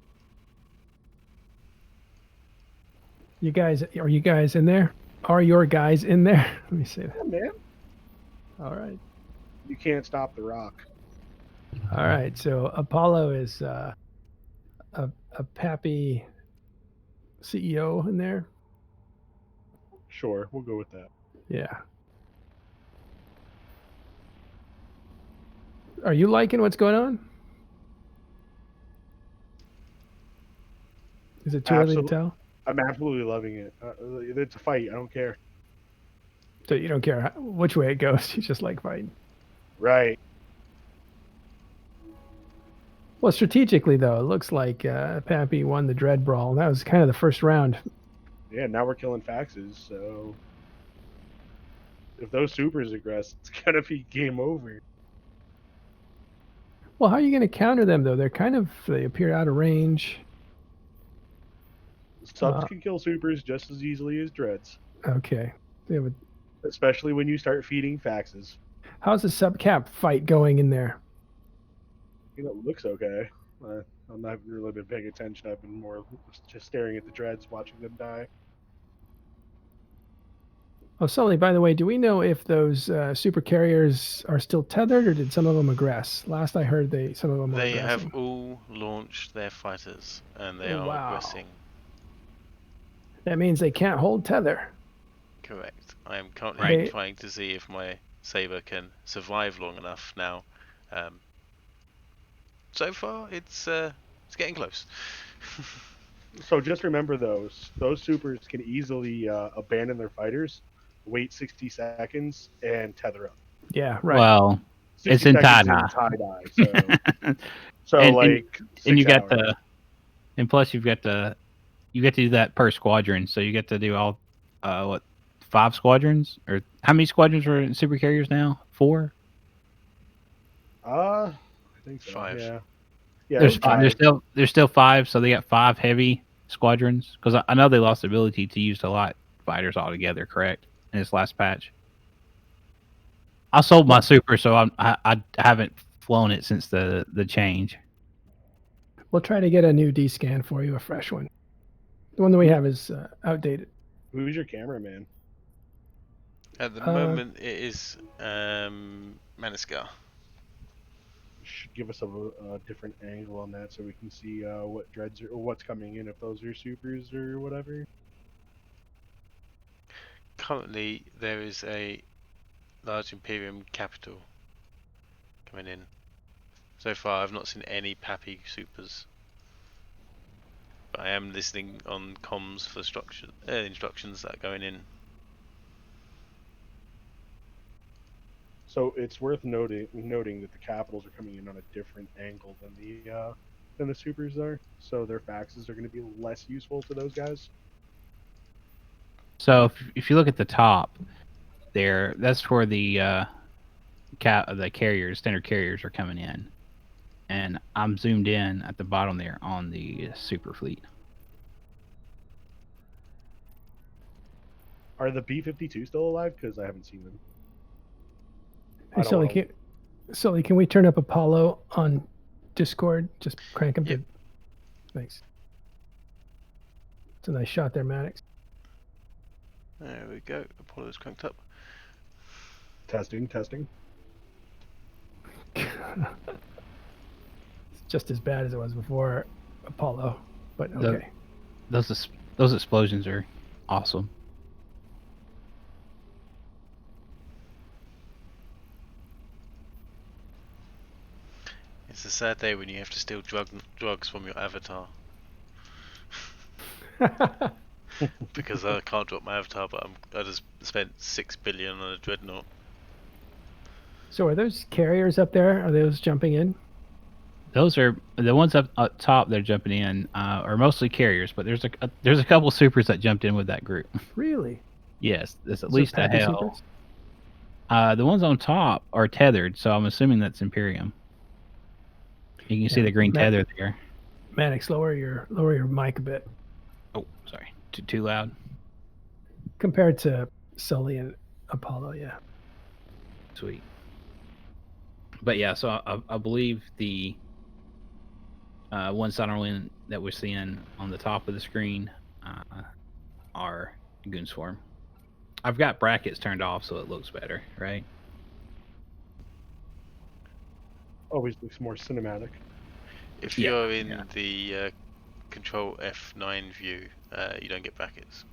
You guys, are you guys in there? Are your guys in there? Let me say that. Yeah, man. All right. You can't stop the rock. All right. So Apollo is a PAPI CEO in there. Sure, we'll go with that. Yeah. Are you liking what's going on? Is it too early to tell? I'm absolutely loving it. It's a fight. I don't care. So you don't care which way it goes. You just like fighting. Right. Well, strategically though, it looks like PAPI won the Dread Brawl. That was kind of the first round. Yeah, now we're killing faxes, so if those supers aggress, it's gonna be game over. Well, how are you going to counter them though? They appear out of range. Subs can kill supers just as easily as dreads. Okay. They would... Especially when you start feeding faxes. How's the subcap fight going in there? You know, it looks okay. I'm not really been paying attention. I've been more just staring at the dreads, watching them die. Oh, Sully, by the way, do we know if those super carriers are still tethered or did some of them aggress? Last I heard, some of them were They aggressing. have all launched their fighters and they are aggressing. That means they can't hold tether. Correct. I am currently trying to see if my saber can survive long enough now. So far, it's getting close. So just remember those supers can easily abandon their fighters, wait 60 seconds, and tether up. Yeah, right. Well, it's in tie-dye. So like, and you got the, and plus you get to do that per squadron. So you get to do all, 5 squadrons, or how many squadrons are in super carriers now? 4. I think so. 5. Yeah. There's 5. There's still 5. So they got 5 heavy squadrons, because I know they lost the ability to use a lot fighters altogether. Correct, in this last patch. I sold my super, so I haven't flown it since the change. We'll try to get a new D scan for you, a fresh one. The one that we have is outdated. Who's your cameraman? At the moment, it is Maniskar. Should give us a different angle on that so we can see what dreads or what's coming in, if those are supers or whatever. Currently, there is a large Imperium capital coming in. So far, I've not seen any PAPI supers. But I am listening on comms for instructions that are going in. So it's worth noting that the capitals are coming in on a different angle than the supers are. So their faxes are going to be less useful to those guys. So if you look at the top there, that's where the carriers, standard carriers, are coming in, and I'm zoomed in at the bottom there on the super fleet. Are the B-52 still alive? Because I haven't seen them. Hey, Sully, can we turn up Apollo on Discord? Just crank him to... Thanks. It's a nice shot there, Maddox. There we go. Apollo's cranked up. Testing. It's just as bad as it was before Apollo, but okay. Those explosions are awesome. It's a sad day when you have to steal drugs from your avatar. because I can't drop my avatar, but I just spent 6 billion on a dreadnought. So are those carriers up there? Are those jumping in? Those are the ones up top. They're jumping in are mostly carriers, but there's a couple supers that jumped in with that group. Really? Yes, there's at Those are least a PAPI hell. supers? The ones on top are tethered, so I'm assuming that's Imperium. You can see Yeah, the green Matt- tether there. Maddox, lower your mic a bit Oh, sorry, too loud. compared to Sully and Apollo. Yeah. Sweet. But yeah, so I believe the one Sonorlin that we're seeing on the top of the screen are Goon Swarm. I've got brackets turned off so it looks better, right? Always looks more cinematic. If Yeah, you're in yeah. the Control F9 view, you don't get brackets.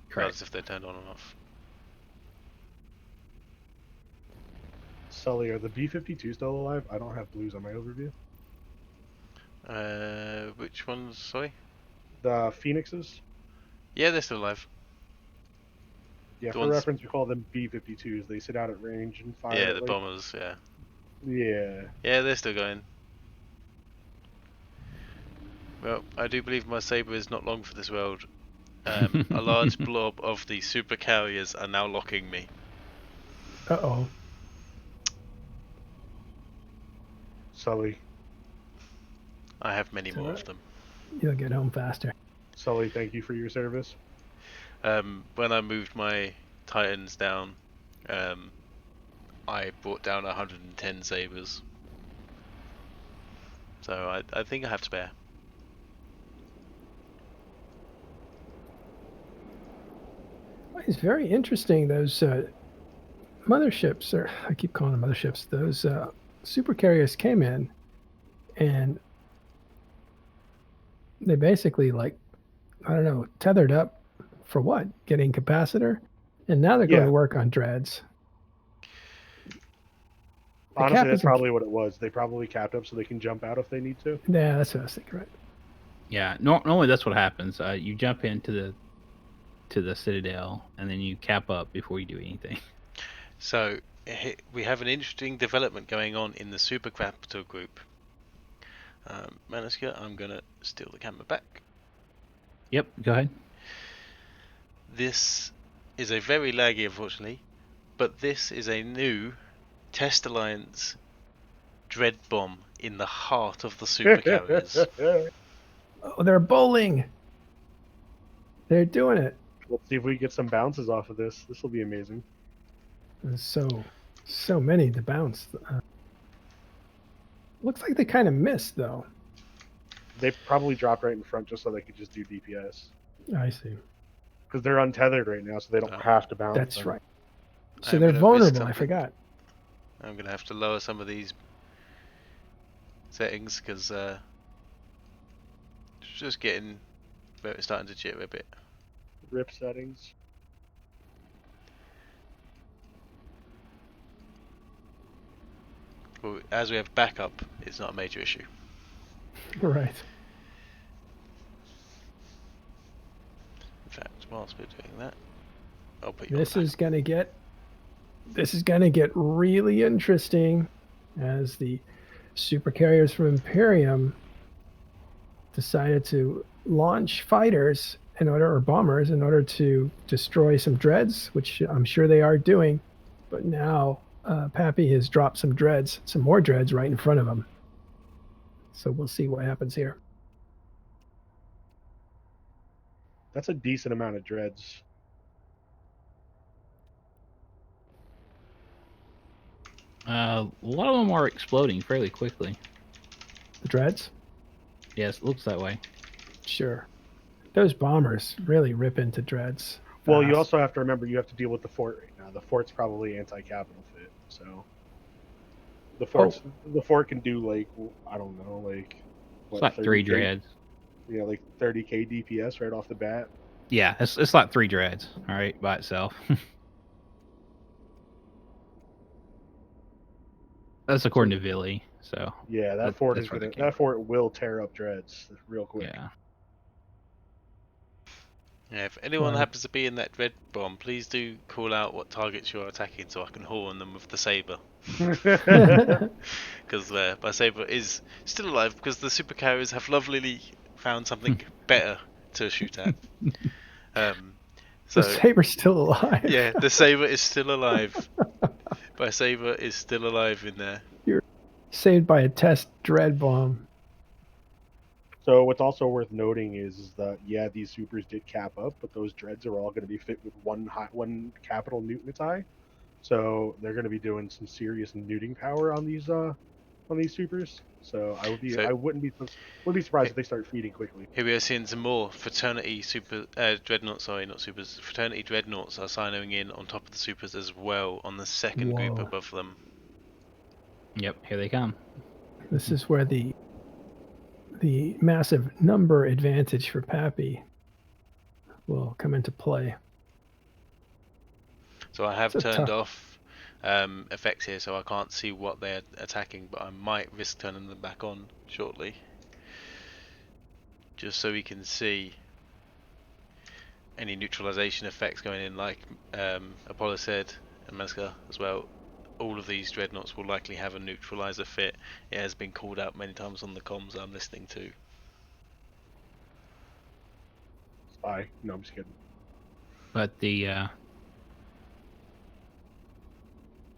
Regardless if they're turned on or off. Sully, are the B-52 still alive? I don't have blues on my overview. Which ones? Sorry. The Phoenixes? Yeah, they're still alive. Yeah, The for ones- reference, we call them B-52s. They sit out at range and fire. Yeah, at, the like- bombers. Yeah. Yeah. Yeah, they're still going. Well, I do believe my saber is not long for this world. A large blob of the supercarriers are now locking me. Uh-oh. Sully. I have many It's more alright. of them. You'll get home faster. Sully, thank you for your service. When I moved my Titans down, I brought down 110 sabers. So I think I have spare. It's very interesting, those motherships, or I keep calling them motherships, those supercarriers came in and they basically, like, I don't know, tethered up for what? Getting capacitor? And now they're going Yeah. to work on dreads. The Honestly, cap that's isn't- probably what it was. They probably capped up so they can jump out if they need to. Yeah, that's what I was thinking, right? Yeah, normally that's what happens. You jump into the Citadel and then you cap up before you do anything. So we have an interesting development going on in the Super Capital group. Maniska, I'm gonna steal the camera back. Yep, go ahead. This is a very laggy, unfortunately, but this is a new Test Alliance dread bomb in the heart of the supercarriers. Oh, they're bowling. They're doing it. Let's see if we get some bounces off of this. This will be amazing. There's so many to bounce. Looks like they kind of missed, though. They probably dropped right in front just so they could just do DPS. I see. Because they're untethered right now, so they don't Oh. have to bounce. That's them. right. So I'm they're gonna miss vulnerable. I something. forgot. I'm gonna have to lower some of these settings because it's just getting it's starting to jitter a bit. Rip settings. Well, as we have backup, it's not a major issue. Right. In fact, whilst we're doing that, I'll put you This on is gonna get really interesting as the supercarriers from Imperium decided to launch fighters or bombers in order to destroy some dreads, which I'm sure they are doing. But now PAPI has dropped some more dreads right in front of them. So we'll see what happens here. That's a decent amount of dreads. A lot of them are exploding fairly quickly. The dreads? Yes, it looks that way. Sure. Those bombers really rip into dreads. Well, you fast. also have to remember you have to deal with the fort right now. The fort's probably anti-capital fit, so the fort can do like I don't know, like It's like 3 30K dreads. Yeah, like 30k DPS right off the bat. Yeah, it's like 3 dreads, all right, by itself. That's according to Villy. So Yeah, that That- fort that's is where they gonna, came that fort will tear up dreads real quick. yeah. Yeah, if anyone Right. happens to be in that dread bomb, please do call out what targets you're attacking so I can haul on them with the saber. Because my saber is still alive because the supercarriers have lovelily found something better to shoot at. The So saber's still alive. yeah, the saber is still alive. My saber is still alive in there. You're saved by a test dread bomb. So what's also worth noting is that yeah, these supers did cap up, but those dreads are all going to be fit with one capital Newtonite. So they're going to be doing some serious newting power on these supers. So I wouldn't be surprised if they start feeding quickly. Here we are seeing some more fraternity super dreadnoughts. Sorry, not supers. Fraternity dreadnoughts are signing in on top of the supers as well on the second group Whoa. above them. Yep, here they come. This is where the massive number advantage for PAPI will come into play. So I have It's a turned tough- off effects here, so I can't see what they're attacking, but I might risk turning them back on shortly, just so we can see any neutralization effects going in, like Apollo said, and Meska as well. All of these dreadnoughts will likely have a neutralizer fit. It has been called out many times on the comms I'm listening to. Spy. No, I'm just kidding. But the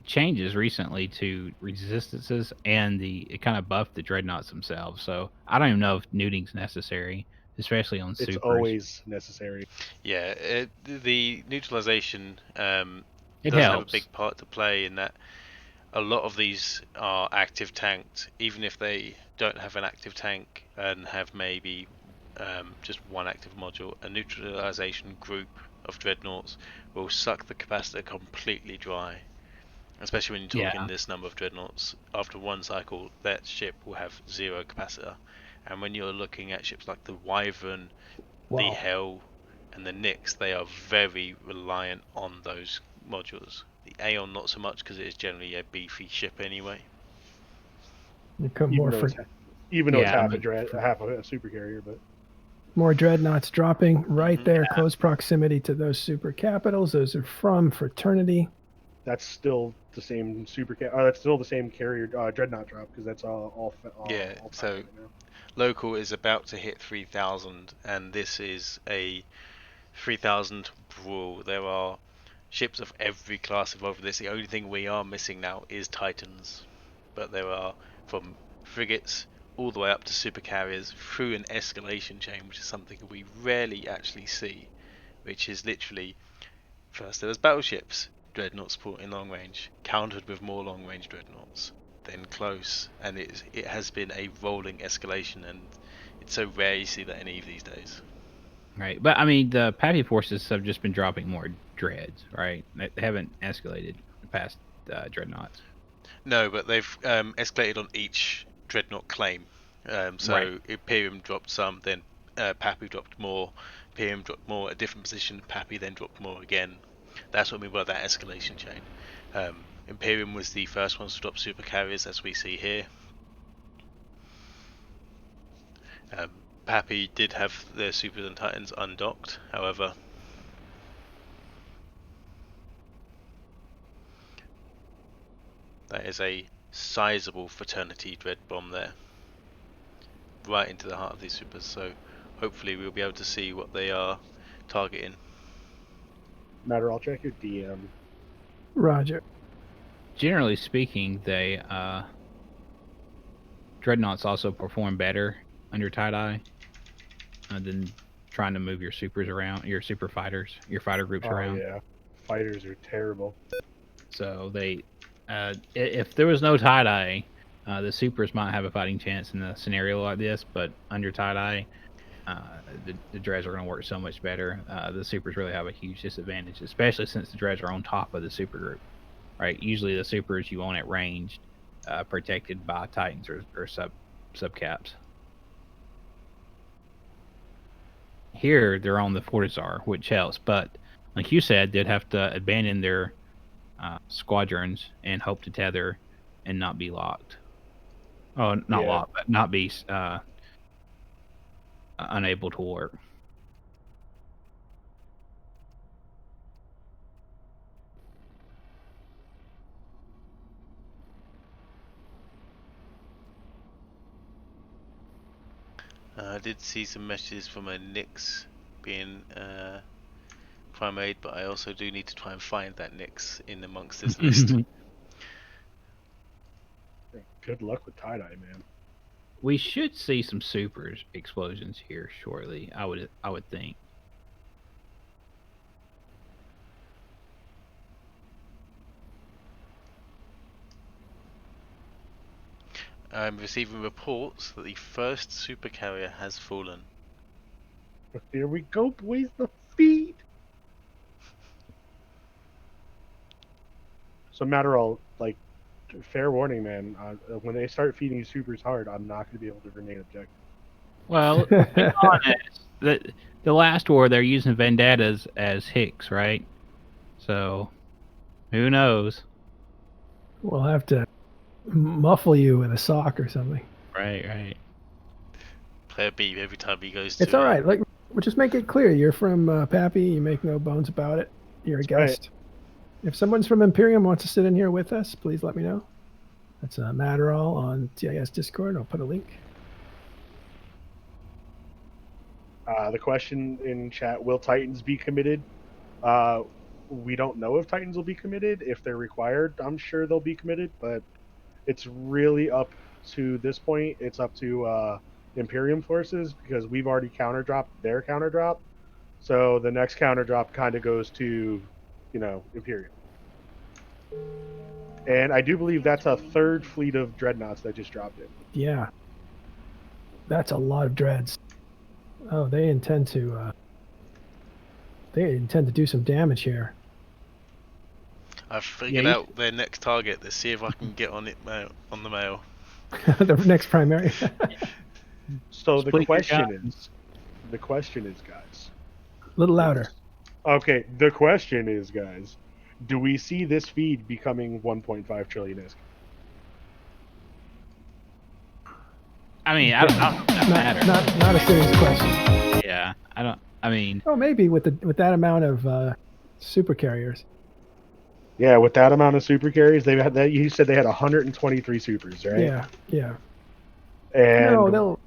changes recently to resistances and it kind of buffed the dreadnoughts themselves. So I don't even know if neuting's necessary, especially on supers. It's always necessary. Yeah, the neutralization It does have a helps. big part to play in that. A lot of these are active tanked, even if they don't have an active tank and have maybe just one active module. A neutralization group of dreadnoughts will suck the capacitor completely dry, especially when you're talking this number of dreadnoughts. After one cycle, that ship will have 0 capacitor, and when you're looking at ships like the Wyvern, the Wow. Hell, and the Nyx, they are very reliant on those modules. The Aeon not so much because it is generally a beefy ship anyway. Become Even more though for it's half but- half a supercarrier, but more dreadnoughts dropping right Mhm. there, close proximity to those super capitals. Those are from Fraternity. that's still the same that's still the same carrier dreadnought drop because that's all Yeah, all so right now. local is about to hit 3,000, and this is a 3,000 brawl. There are ships of every class involved with this. The only thing we are missing now is Titans, but there are from frigates all the way up to supercarriers through an escalation chain, which is something we rarely actually see, which is literally first there was battleships, dreadnoughts supporting long range, countered with more long range dreadnoughts, then close, and it has been a rolling escalation, and it's so rare you see that any of these days. Right, but I mean, the PAPI forces have just been dropping more dreads, right? They haven't escalated past dreadnoughts. No, but they've escalated on each dreadnought claim. So Right. Imperium dropped some, then PAPI dropped more. Imperium dropped more at a different position. PAPI then dropped more again. That's what I mean by that escalation chain. Imperium was the first ones to drop supercarriers, as we see here. PAPI did have their Supers and Titans undocked, however. That is a sizable fraternity dread bomb there. Right into the heart of these supers, so hopefully we'll be able to see what they are targeting. Matter, I'll check your DM. Roger. Generally speaking, they dreadnoughts also perform better under tie-dye than trying to move your supers around, your super fighters, your fighter groups Oh around. yeah, fighters are terrible. So they, if there was no tie-dye, the supers might have a fighting chance in a scenario like this, but under tie-dye, the dreads are going to work so much better. The supers really have a huge disadvantage, especially since the dreads are on top of the super group. Right? Usually the supers you want at range, protected by Titans or subcaps. Here they're on the Fortizar, which helps, but like you said, they'd have to abandon their squadrons and hope to tether and not be locked. Oh, not Yeah. locked, but not be unable to work. I did see some messages from a Nyx being prime-made, but I also do need to try and find that Nyx in amongst this list. Good luck with tie-dye, man. We should see some super explosions here shortly. I would think. I'm receiving reports that the first supercarrier has fallen. Here we go, boys. The feed. So, Matterall, like, fair warning, man. When they start feeding supers hard, I'm not going to be able to grenade objective. Well, to be honest, the last war they're using vendettas as Hicks, right? So, who knows? We'll have to muffle you with a sock or something. Right. Player B every time he goes to. It's all right. Like, we'll just make it clear. You're from PAPI. You make no bones about it. You're a guest. If someone's from Imperium wants to sit in here with us, please let me know. That's Matterall on TIS Discord. I'll put a link. The question in chat, will Titans be committed? We don't know if Titans will be committed. If they're required, I'm sure they'll be committed, but it's really up to this point. It's up to Imperium forces because we've already counter-dropped their counter-drop. So the next counter-drop kind of goes to, Imperium. And I do believe that's a third fleet of dreadnoughts that just dropped in. Yeah. That's a lot of dreads. Oh, they intend to do some damage here. I've figured out their next target. Let's see if I can get on it on the mail. The next primary. So the question is, guys. A little louder. Okay, the question is, guys, do we see this feed becoming 1.5 trillion ISK? I mean, I don't matter. Not a serious question. Yeah, I don't. I mean, oh, maybe with that amount of supercarriers. Yeah, with that amount of supercarriers, they had that. You said they had 123 supers, right? Yeah. And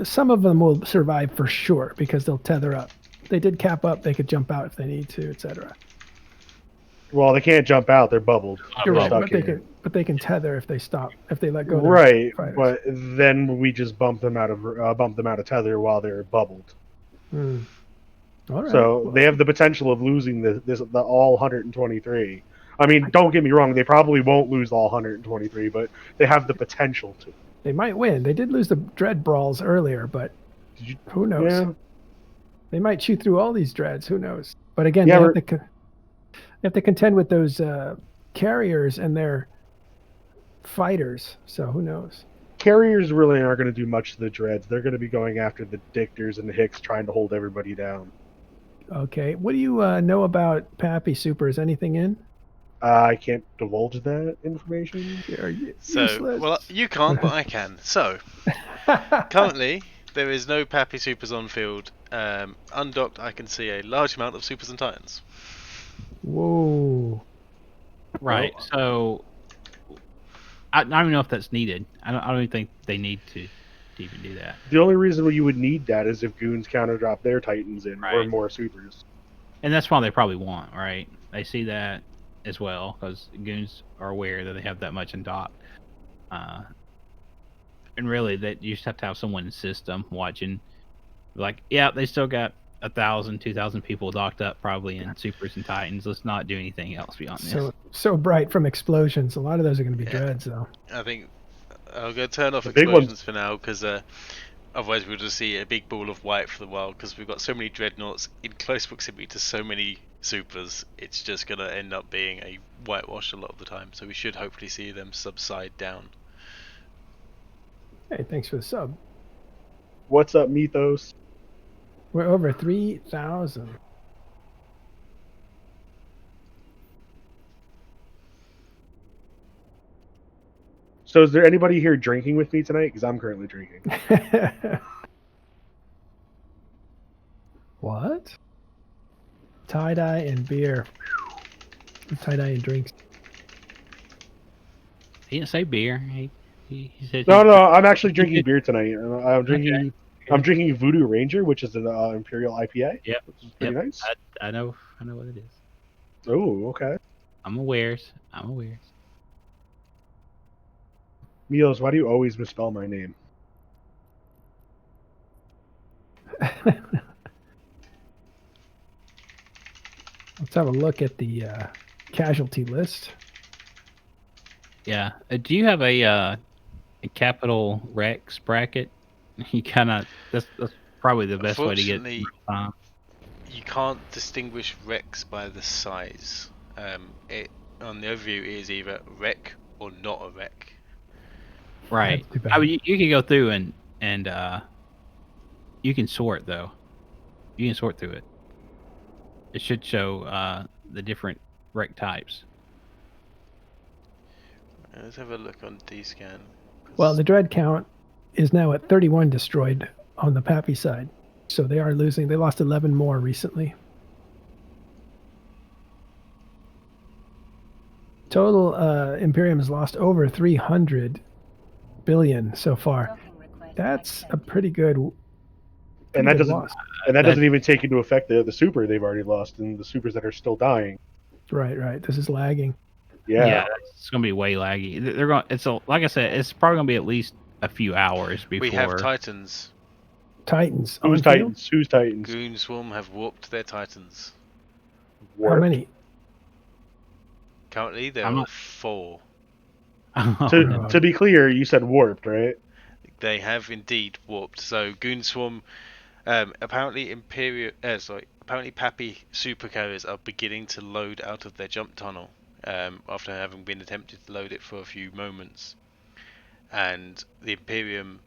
some of them will survive for sure because they'll tether up. They did cap up. They could jump out if they need to, etc. Well, they can't jump out. They're bubbled. You're right, but they can tether if they stop. If they let go. Right, but then we just bump them out of tether while they're bubbled. All right. So they have the potential of losing the all 123. I mean, don't get me wrong. They probably won't lose all 123, but they have the potential to. They might win. They did lose the dread brawls earlier, but who knows? Yeah. They might chew through all these dreads. Who knows? But again, they have to contend with those carriers and their fighters. So who knows? Carriers really aren't going to do much to the dreads. They're going to be going after the Dictors and the Hicks, trying to hold everybody down. Okay. What do you know about PAPI supers? Anything in? I can't divulge that information. Well, you can't, but I can. So, currently, there is no PAPI supers on field. Undocked, I can see a large amount of supers and titans. Whoa. Right. So, I don't even know if that's needed. I don't even think they need to even do that. The only reason you would need that is if goons counter drop their titans in or more supers. And that's why they probably want, right? They see that as well because goons are aware that they have that much in dock. And really, that you just have to have someone in the system watching. Like, yeah, they still got 1,000, 2,000 people docked up probably in supers and titans. Let's not do anything else beyond this. So bright from explosions. A lot of those are going to be dreads, though. I think I'll go turn off explosions for now because otherwise we'll just see a big ball of white for the while because we've got so many dreadnoughts in close proximity to so many supers. It's just going to end up being a whitewash a lot of the time. So we should hopefully see them subside down. Hey, thanks for the sub. What's up, Mythos? We're over 3,000. So is there anybody here drinking with me tonight? Because I'm currently drinking. What? Tie-dye and beer. Tie-dye and drinks. He didn't say beer. He said No, I'm actually drinking beer tonight. I'm drinking I'm drinking Voodoo Ranger, which is an Imperial IPA. Yep. Which is pretty nice. I know what it is. Oh, okay. I'm aware. Mios, why do you always misspell my name? Let's have a look at the casualty list. Yeah. Do you have a capital Rex bracket? You kind of that's probably the best way to get. Unfortunately, you can't distinguish Rex by the size. It on the overview it is either wreck or not a wreck. Right. That's too bad. I mean, you can go through and you can sort though. You can sort through it. It should show the different wreck types. Let's have a look on D-scan. Well, the dread count is now at 31 destroyed on the PAPI side. So they are losing. They lost 11 more recently. Total Imperium has lost over 300 billion so far. That's a pretty good And that doesn't loss. and that doesn't even take into effect the super they've already lost and the supers that are still dying. Right. This is lagging. Yeah. It's gonna be way laggy. They're going. Like I said, it's probably gonna be at least a few hours before. We have Titans. Titans. Who's on field? Titans? Who's Titans? Goon Swarm have warped their Titans. How Warped? many? Currently there I'm are not- 4. To be clear, you said warped, right? They have indeed warped. So Goon Swarm, apparently apparently PAPI supercarriers are beginning to load out of their jump tunnel after having been attempted to load it for a few moments. And the Imperium,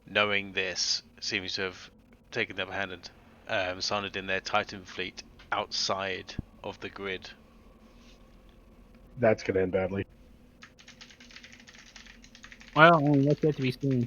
knowing this, seems to have taken the upper hand and signed in their Titan fleet outside of the grid. That's gonna end badly. Well, that's yet to be seen.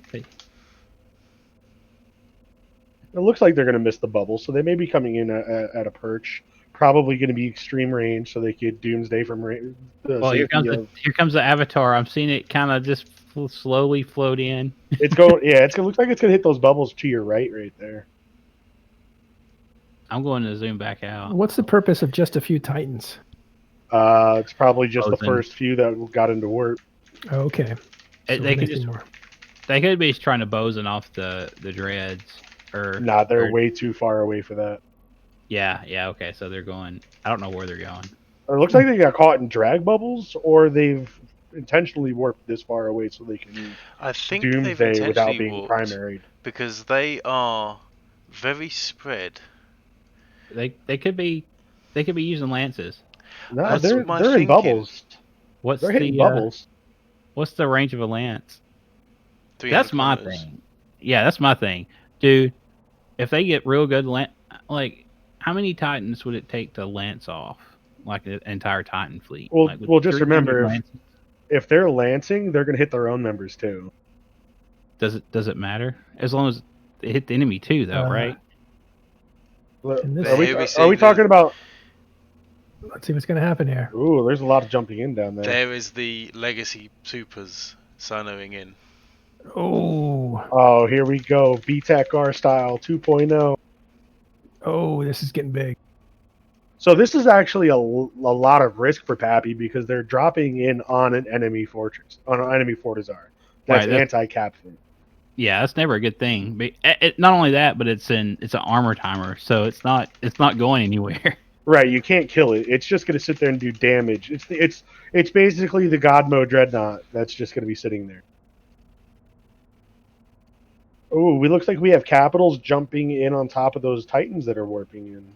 It looks like they're gonna miss the bubble, so they may be coming in at a perch. Probably gonna be extreme range, so they get doomsday from the Well, here comes the Avatar. I'm seeing it kind of just slowly float in. It's going. Yeah, it's gonna look like it's gonna hit those bubbles to your right there. I'm going to zoom back out. What's the purpose of just a few Titans? It's probably just the Boson. first few that got into warp. Oh, okay. They we're could making just more. they could be trying to boson off the dreads. Or Nah, they're or- way too far away for that. Yeah. Okay, so they're going. I don't know where they're going. Or it looks like they got caught in drag bubbles, or they've intentionally warped this far away so they can I think they've doomsday without intentionally being warped primaried. because they are very spread. They could be using lances. No, That's they're my in thinking. bubbles. What's They're hitting the bubbles. what's the range of a lance? 300 That's my kilometers. thing. Yeah, that's my thing, dude. If they get real good like how many Titans would it take to lance off like an entire Titan fleet? Well, Like, well, just 300 remember, lances? if they're lancing, they're gonna hit their own members too. Does it matter as long as they hit the enemy too, though, right? And this- Are we, Here we are see we the- talking about? Let's see what's going to happen here. Ooh, there's a lot of jumping in down there. There is the legacy supers sinoing in. Oh, Oh, here we go. BTEC-R style 2.0. oh, this is getting big. So this is actually a lot of risk for PAPI because they're dropping in on an enemy fortress, on an enemy fortizar. That's Right, anti-cap fleet. Yeah, that's never a good thing. But not only that, but it's an armor timer, so it's not going anywhere. Right, you can't kill it. It's just going to sit there and do damage. It's basically the God Mode Dreadnought that's just going to be sitting there. Oh, we looks like we have capitals jumping in on top of those Titans that are warping in.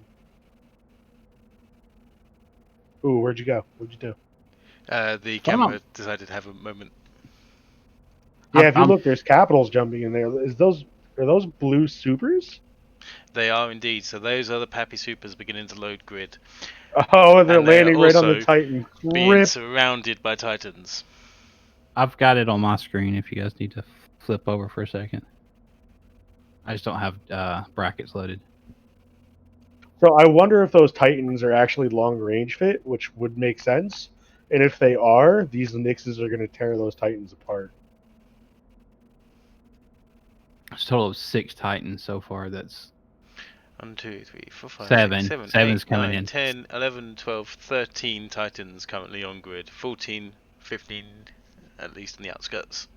Ooh, where'd you go? What'd you do? The camera decided to have a moment. Yeah, if you look, there's capitals jumping in there. Are those blue supers? They are indeed. So those are the PAPI supers beginning to load grid, Oh, and they're And they are landing right on the also Titan. being Rip. surrounded by Titans. I've got it on my screen. If you guys need to flip over for a second, I just don't have brackets loaded. So I wonder if those Titans are actually long range fit, which would make sense. And if they are, these Nixes are going to tear those Titans apart. It's a total of 6 Titans so far. That's 1, 2, 3, 4, 5, 7. 6, 7, 7's 8, coming 9, in. 10, 11, 12, 13 Titans currently on grid. 14, 15 at least in the outskirts.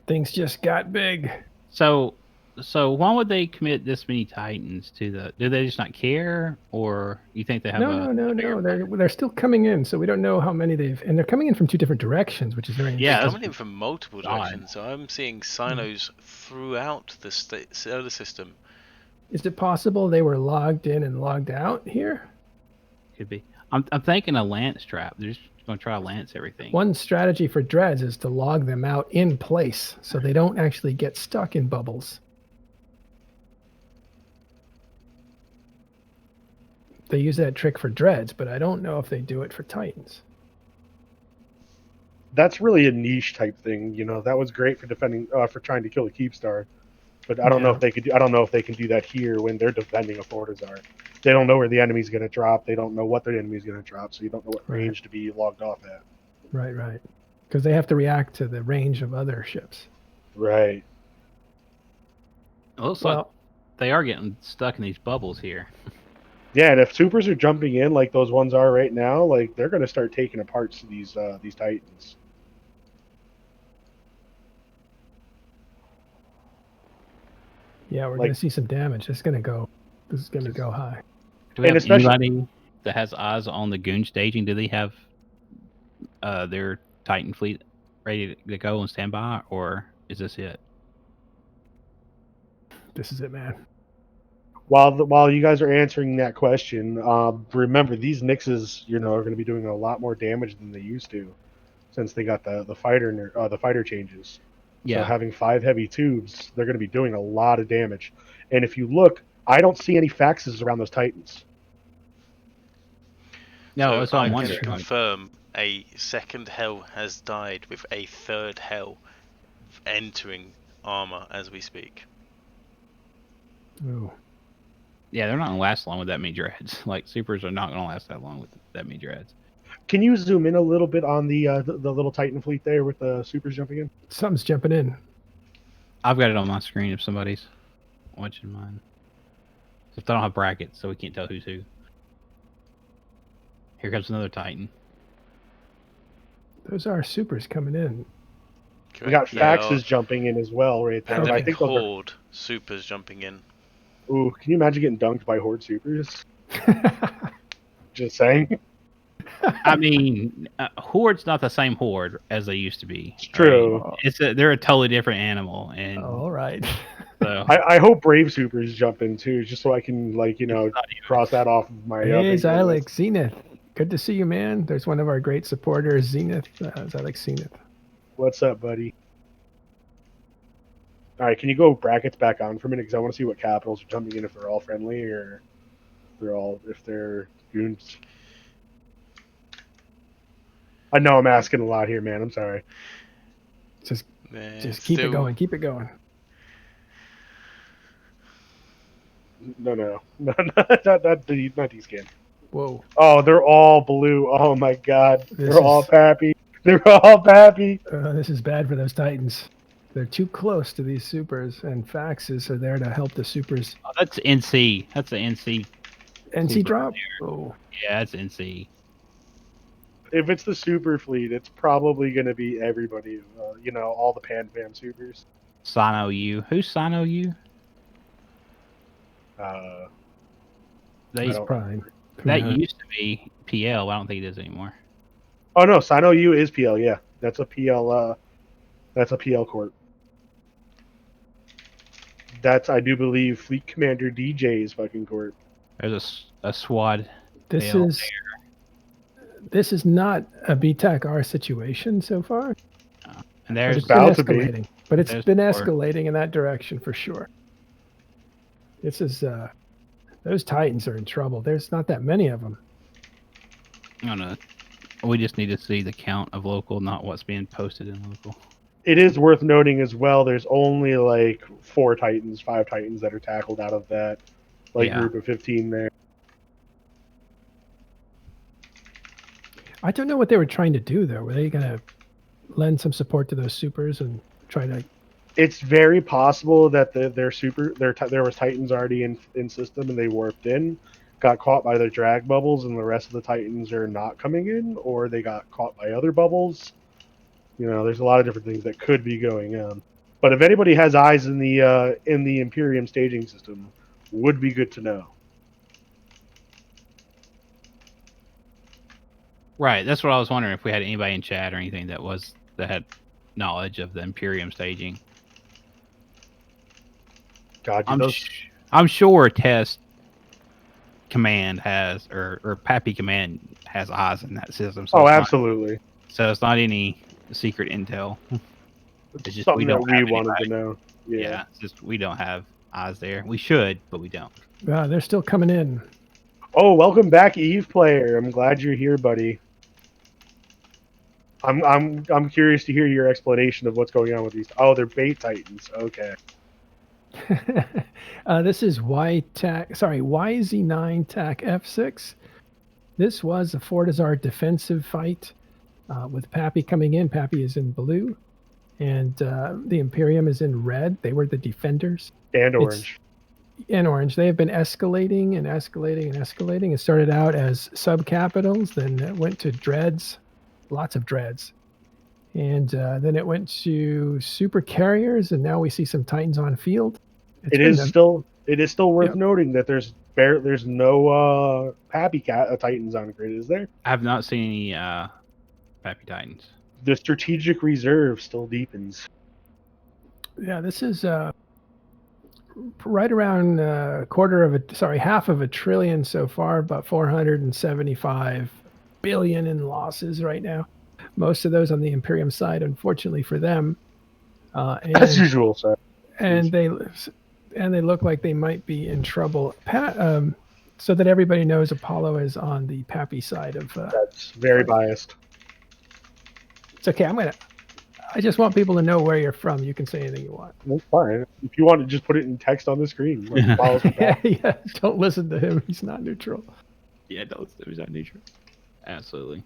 Things just got big. So why would they commit this many Titans to the? Do they just not care, or you think they have No. They're still coming in, so we don't know how many and they're coming in from 2 different directions, which is very Yeah, They're interesting. coming in from multiple odd. directions, so I'm seeing sinos throughout the solar system. Is it possible they were logged in and logged out here? Could be. I'm thinking a lance trap. They're just going to try to lance everything. One strategy for dreads is to log them out in place so they don't actually get stuck in bubbles. They use that trick for dreads, but I don't know if they do it for Titans. That's really a niche type thing. You know, that was great for defending, for trying to kill a Keepstar. But I don't know Yeah. if they could. I don't know if they can do that here when they're defending a Fortizar. They don't know where the enemy's going to drop. They don't know what their enemy's going to drop. So you don't know what Right. range to be logged off at. Right. Because they have to react to the range of other ships. Right. It looks like they are getting stuck in these bubbles here. Yeah, and if supers are jumping in like those ones are right now, like they're going to start taking apart these Titans. Yeah, we're going to see some damage. This is going to go high. Do we And have especially- anybody that has eyes on the goon staging? Do they have their Titan fleet ready to go and stand by, or is this it? This is it, man. While you guys are answering that question, remember these Nixes, are going to be doing a lot more damage than they used to, since they got the fighter changes. Yeah. So having 5 heavy tubes, they're going to be doing a lot of damage. And if you look, I don't see any faxes around those Titans. No, so that's what I'm I wondering. can confirm a second hell has died with a third hell entering armor as we speak. Ooh. Yeah, they're not going to last long with that many dreads. Like, supers are not going to last that long with that many dreads. Can you zoom in a little bit on the little Titan fleet there with the supers jumping in? Something's jumping in. I've got it on my screen if somebody's watching mine. If they don't have brackets, so we can't tell who's who. Here comes another Titan. Those are supers coming in. Correct. We got Yeah, faxes jumping in as well right there. I Pandemic think those are, Horde supers jumping in. ooh, can you imagine getting dunked by Horde supers? Just saying. I mean, Horde's not the same Horde as they used to be. It's true. Right? They're a totally different animal, and All right. so I hope Brave supers jump in too, just so I can cross that off of my. Hey, bingo Xylix, list. Zenith. Good to see you, man. There's one of our great supporters, Zenith. Xylix Zenith. What's up, buddy? All right, can you go brackets back on for a minute? Because I want to see what capitals are jumping in, if they're all friendly or if they're goons. I know I'm asking a lot here, man. I'm sorry. Just keep it going. Keep it going. No, not D-scan. Whoa. Oh, they're all blue. Oh my God, This they're all is- PAPI. They're all PAPI. This is bad for those Titans. They're too close to these supers, and faxes are there to help the supers. Oh, that's NC. That's an NC. NC Super drop? there. Oh. Yeah, that's NC. If it's the super fleet, it's probably going to be everybody. All the Pan Fam supers. Sino U. Who's Sino U? They He's don't- prime. that Yeah. used to be PL. I don't think it is anymore. Oh no, Sino U is PL. Yeah, that's a PL. That's a PL corp. That's, I do believe, Fleet Commander DJ's fucking corp. There's a SWAT. This Fail is not a BTAC-R situation so far. And But there's it's been about to be. escalating. But it's There's been more. escalating in that direction for sure. This is those Titans are in trouble. There's not that many of them. I don't know. We just need to see the count of local, not what's being posted in local. It is worth noting as well, there's only like 5 Titans that are tackled out of that group of 15 there. I don't know what they were trying to do though. Were they gonna lend some support to those supers and try to. It's very possible that there was Titans already in system and they warped in, got caught by their drag bubbles, and the rest of the Titans are not coming in, or they got caught by other bubbles. There's a lot of different things that could be going on. But if anybody has eyes in the Imperium staging system, would be good to know. Right, that's what I was wondering, if we had anybody in chat or anything that had knowledge of the Imperium staging. God, I'm sure Test Command has, or PAPI Command has eyes in that system. So absolutely. So it's not any secret intel. It's just something that we wanted to know. Yeah, it's just we don't have eyes there. We should, but we don't. They're still coming in. Oh, welcome back, Eve player. I'm glad you're here, buddy. I'm curious to hear your explanation of what's going on with these. Oh, they're bait Titans. Okay. This is YZ9-F6. This was a Fortizar defensive fight with PAPI coming in. PAPI is in blue, and the Imperium is in red. They were the defenders. And orange. And orange. They have been escalating and escalating and escalating. It started out as sub-capitals, then it went to dreads, lots of dreads. And then it went to supercarriers, and now we see some Titans on field. It is still worth noting that there's no PAPI Titans on grid, is there? I have not seen any PAPI Titans. The strategic reserve still deepens. Yeah, this is right around half of a trillion so far, about 475 billion in losses right now. Most of those on the Imperium side, unfortunately for them. As usual, sir. And they look like they might be in trouble. So that everybody knows, Apollo is on the PAPI side of. That's very biased. It's okay. I just want people to know where you're from. You can say anything you want. That's fine. If you want to just put it in text on the screen. Yeah. Don't listen to him. He's not neutral. Yeah, don't listen to him. He's not neutral. Absolutely.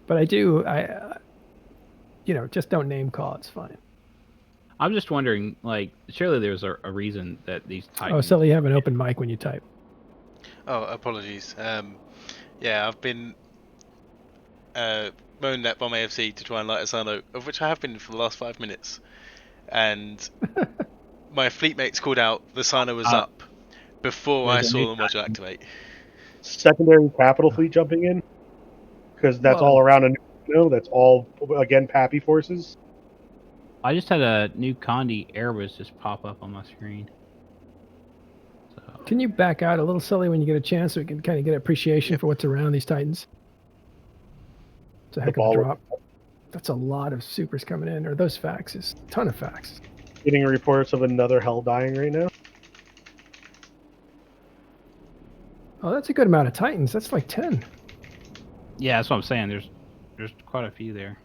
But I do. Just don't name call. It's fine. I'm just wondering, surely there's a reason that these Titans... Oh, Sully, you have an open mic when you type. Oh, apologies. Yeah, I've been moaned at Bomb AFC to try and light a Sano, of which I have been for the last 5 minutes. And my fleet mates called out the Sano was up before I saw the module activate. Secondary capital fleet jumping in? Because that's all around that's all, again, PAPI forces. I just had a new Condi Airbus just pop up on my screen. So. Can you back out a little, Sully, when you get a chance, so we can kind of get appreciation for what's around these Titans? It's a heck of a drop. That's a lot of supers coming in, or those faxes. A ton of faxes. Getting reports of another hell dying right now. Oh, that's a good amount of Titans. That's like 10. Yeah, that's what I'm saying. There's quite a few there.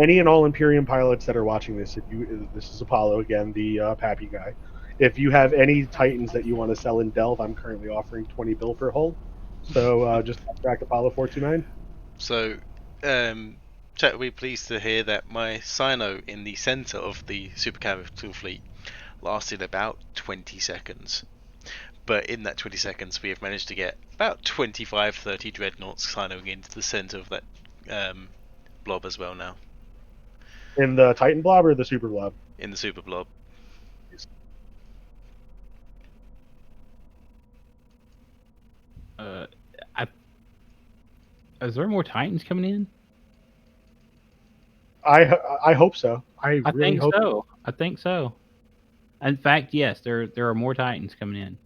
Any and all Imperium pilots that are watching this, this is Apollo again, the PAPI guy. If you have any Titans that you want to sell in Delve, I'm currently offering 20 bill per hull. So just contact Apollo 429. So, chat will be pleased to hear that my Sino in the centre of the supercapital fleet lasted about 20 seconds. But in that 20 seconds, we have managed to get about 25-30 dreadnoughts Sinoing into the centre of that blob as well now. In the Titan blob or the super blob? In the super blob. Is there more Titans coming in? I hope so. I really think hope so. I think so. In fact, yes, there are more Titans coming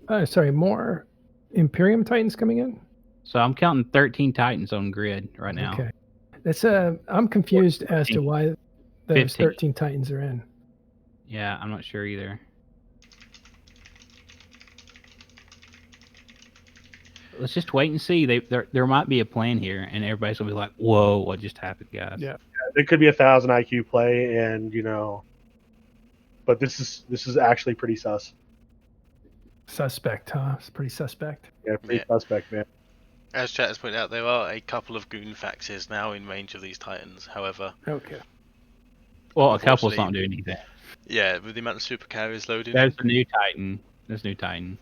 in. Sorry, more Imperium Titans coming in? So I'm counting 13 Titans on grid right now. Okay. That's I'm confused as to why those 13 Titans are in. Yeah, I'm not sure either. Let's just wait and see. There might be a plan here, and everybody's gonna be like, "Whoa, what just happened, guys?" Yeah. it could be 1,000 IQ play, and but this is actually pretty sus. Suspect, huh? It's pretty suspect. Yeah, pretty Yeah. suspect, man. As chat has pointed out, there are a couple of goon faxes now in range of these Titans. However, Okay. Well, a couple's unfortunately, not doing anything. yeah, with the amount of supercarriers loaded, There's a new Titan. There's new Titan.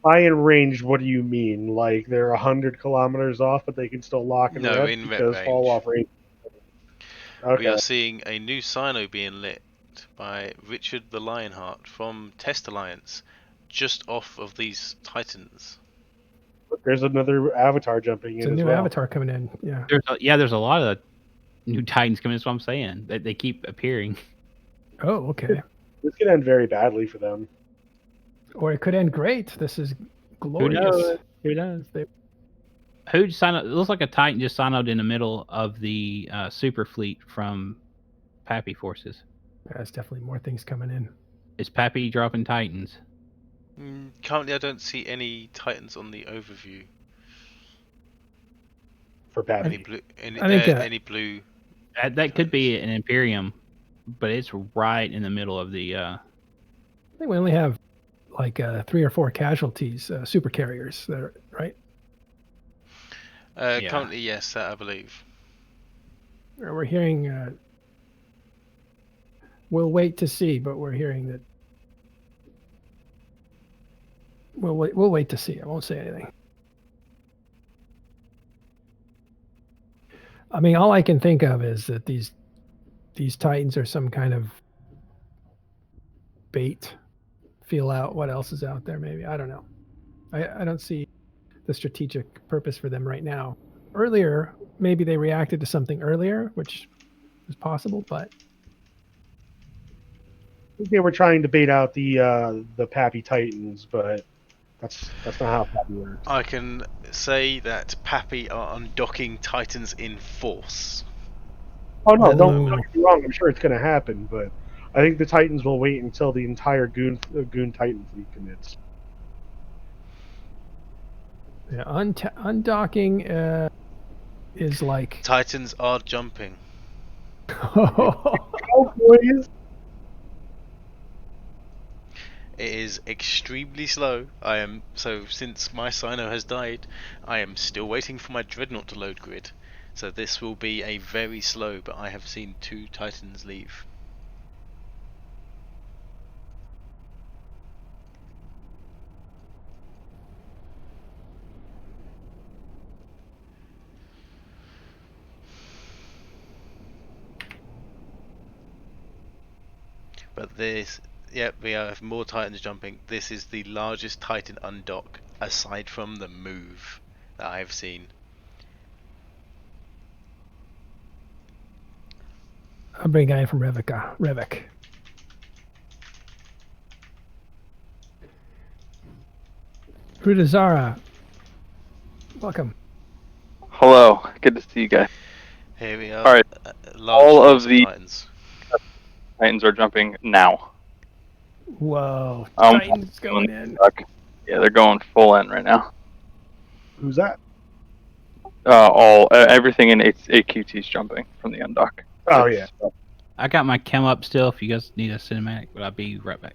By in range, what do you mean? Like they're 100 kilometers off, but they can still lock and No, rep in rep because fall range. off range. We Okay. are seeing a new Sino being lit by Richard the Lionheart from Test Alliance, just off of these Titans. There's another avatar jumping It's in a as new well. avatar coming in. Yeah. There's a lot of new Titans coming. That's what I'm saying. They keep appearing. Oh, okay. This could end very badly for them. Or it could end great. This is glorious. Who knows? They- Who signed up? It looks like a Titan just signed up in the middle of the super fleet from PAPI forces. There's definitely more things coming in. Is PAPI dropping Titans? Currently, I don't see any Titans on the overview. For Any PAPI. blue? Any blue? That could be an Imperium, but it's right in the middle of the. I think we only have like 3 or 4 casualties, supercarriers, there, right? Yeah. Currently, yes, I believe. Or we're hearing. We'll wait to see, but we're hearing that. We'll wait to see. I won't say anything. I mean, all I can think of is that these Titans are some kind of bait. Feel out what else is out there. Maybe I don't know. I don't see the strategic purpose for them right now. Earlier, maybe they reacted to something earlier, which is possible, but I think they were trying to bait out the PAPI Titans, but that's not how PAPI works. I can say that PAPI are undocking Titans in force. Oh no, don't Hello. get me wrong. I'm sure it's going to happen, but I think the Titans will wait until the entire goon Titan fleet commits. yeah, undocking is like. Titans are jumping. Oh boys! It is extremely slow. Since my Sino has died, I am still waiting for my Dreadnought to load grid. So this will be a very slow, but I have seen 2 Titans leave. But this, yep, we have more Titans jumping. This is the largest Titan undock, aside from the move, that I have seen. I'll bring a guy from Revik. Rudazara, welcome. Hello, good to see you guys. Here we are. All right, Large all of numbers the- Titans. Titans are jumping now. Whoa, Um, Titans going in. Yeah, they're going full in right now. Who's that? Everything in AQT's jumping from the undock. Oh yeah. I got my chem up still. If you guys need a cinematic, but I'll be right back.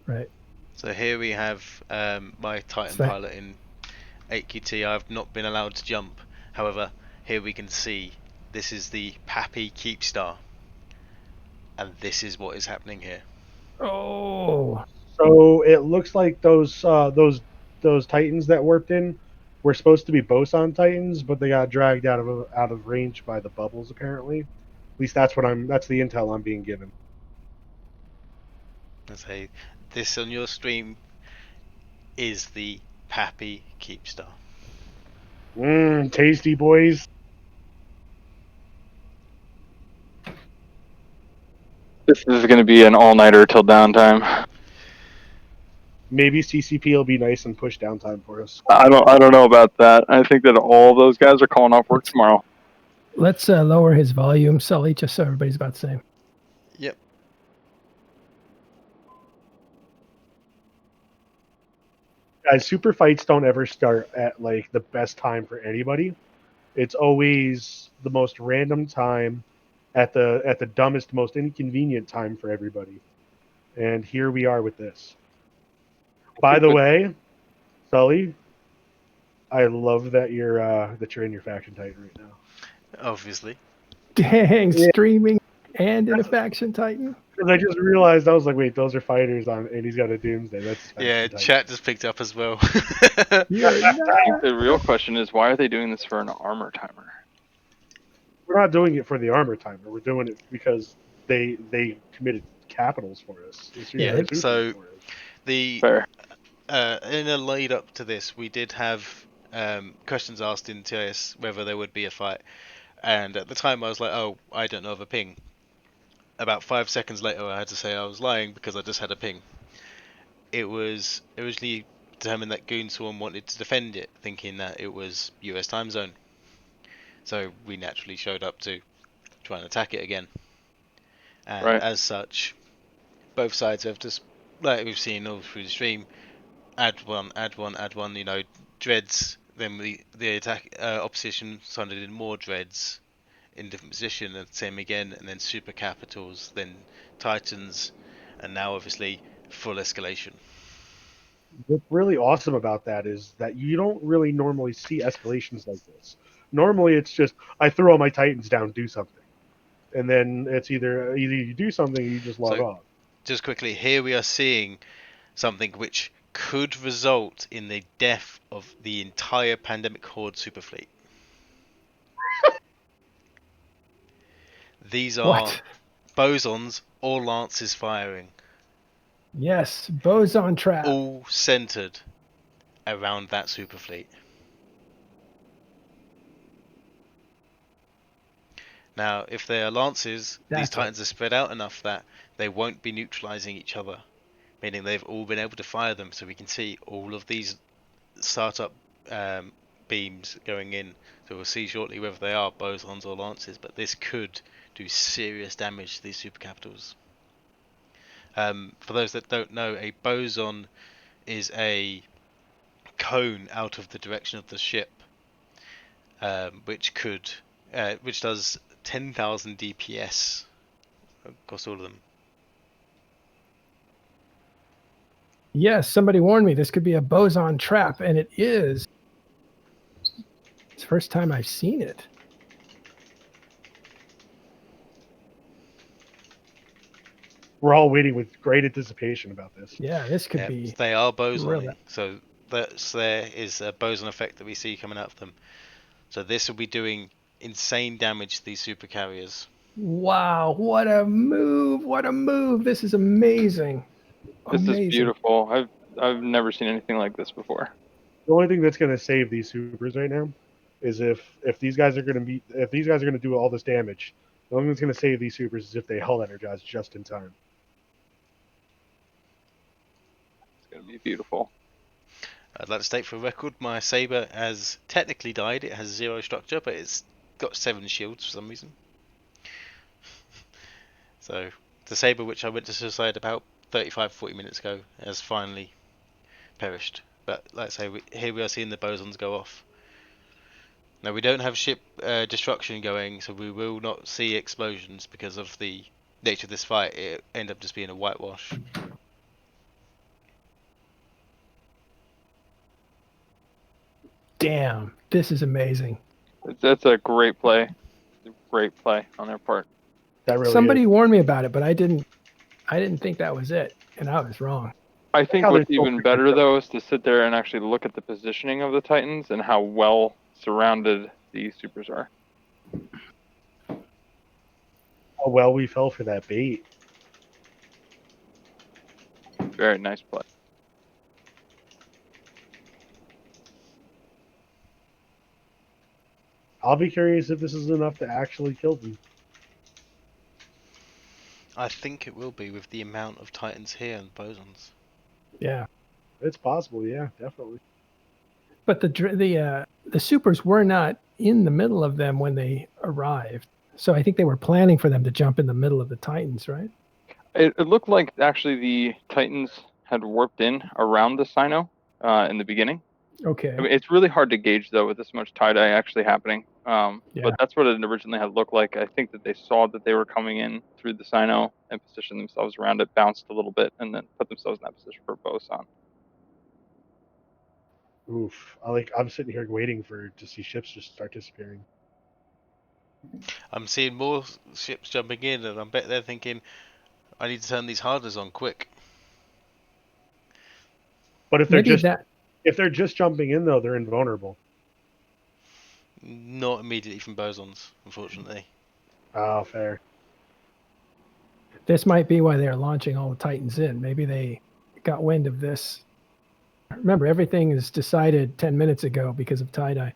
Right. So here we have my Titan that? pilot in 8QT. I've not been allowed to jump. However, here we can see this is the PAPI Keepstar. And this is what is happening here. Oh, So it looks like those Titans that warped in were supposed to be Boson Titans, but they got dragged out of range by the bubbles. Apparently, at least that's the intel I'm being given. I say this on your stream is the PAPI Keepstar. Tasty boys. This is going to be an all-nighter till downtime. Maybe CCP will be nice and push downtime for us. I don't know about that. I think that all those guys are calling off work tomorrow. let's lower his volume, Sully, just so everybody's about the same. Yep. Guys, super fights don't ever start at like the best time for anybody. It's always the most random time, at the dumbest, most inconvenient time for everybody. And here we are with this. By the way, Sully, I love that you're in your faction Titan right now. Obviously. Dang, Yeah. streaming and in a faction Titan. Because I just realized, I was like, wait, those are fighters on, and he's got a Doomsday. That's his faction Yeah, Titan. chat just picked up as well. You're I think not. the real question is, why are they doing this for an armor timer? We're not doing it for the armor timer. We're doing it because they committed capitals for us. Yeah, Supers so for us. the Fair. in a lead up to this, we did have questions asked in TIS whether there would be a fight, and at the time I was like, oh, I don't know of a ping. About 5 seconds later, I had to say I was lying because I just had a ping. It was originally determined that Goon Swarm wanted to defend it, thinking that it was US time zone. So we naturally showed up to try and attack it again. And Right. as such, both sides have just, like we've seen all through the stream, add one, dreads, then the attack opposition suddenly did more dreads in different position, and same again, and then super capitals, then titans, and now obviously full escalation. What's really awesome about that is that you don't really normally see escalations like this. Normally, it's just, I throw all my Titans down, do something. And then it's either you do something or you just log off. Just quickly, here we are seeing something which could result in the death of the entire Pandemic Horde superfleet. These are What? bosons or lances firing. Yes, Boson Trap. All centered around that superfleet. Now, if they are lances, these titans are spread out enough that they won't be neutralizing each other, meaning they've all been able to fire them, so we can see all of these startup beams going in. So we'll see shortly whether they are bosons or lances, but this could do serious damage to these supercapitals. For those that don't know, a boson is a cone out of the direction of the ship, which does 10,000 DPS across all of them. Yes, somebody warned me this could be a Boson Trap, and it is. It's the first time I've seen it. We're all waiting with great anticipation about this. Yeah, this could be. They are boson, really. so there is a boson effect that we see coming out of them. So this will be doing insane damage to these supercarriers. Wow, what a move! What a move! This is amazing. This is beautiful. I've never seen anything like this before. The only thing that's going to save these supers right now is if these guys are going to do all this damage. The only thing that's going to save these supers is if they hull energize just in time. It's going to be beautiful. I'd like to state for a record, my saber has technically died. It has 0 structure, but it's got 7 shields for some reason. So the saber which I went to suicide about 35-40 minutes ago has finally perished. But like I say, here we are seeing the bosons go off. Now we don't have ship destruction going, so we will not see explosions because of the nature of this fight. It end up just being a whitewash. Damn, this is amazing. That's a great play. Great play on their part. That really Somebody is. warned me about it, but I didn't think that was it, and I was wrong. I think what's even better though is to sit there and actually look at the positioning of the Titans and how well surrounded these supers are. How well we fell for that bait. Very nice play. I'll be curious if this is enough to actually kill them. I think it will be with the amount of titans here and bosons. Yeah, it's possible. Yeah, definitely. But the supers were not in the middle of them when they arrived, so I think they were planning for them to jump in the middle of the Titans, right? It looked like actually the Titans had warped in around the Sino in the beginning. Okay. I mean, it's really hard to gauge though with this much tie-dye actually happening. Yeah. But that's what it originally had looked like. I think that they saw that they were coming in through the Sino and positioned themselves around it, bounced a little bit, and then put themselves in that position for Boson. Oof. I'm sitting here waiting to see ships just start disappearing. I'm seeing more ships jumping in, and I bet they're thinking, I need to turn these harders on quick. But if they're Maybe just that if they're just jumping in though, they're invulnerable. Not immediately from bosons, unfortunately. Oh, fair. this might be why they're launching all the Titans in. Maybe they got wind of this. Remember, everything is decided 10 minutes ago because of tie-dye.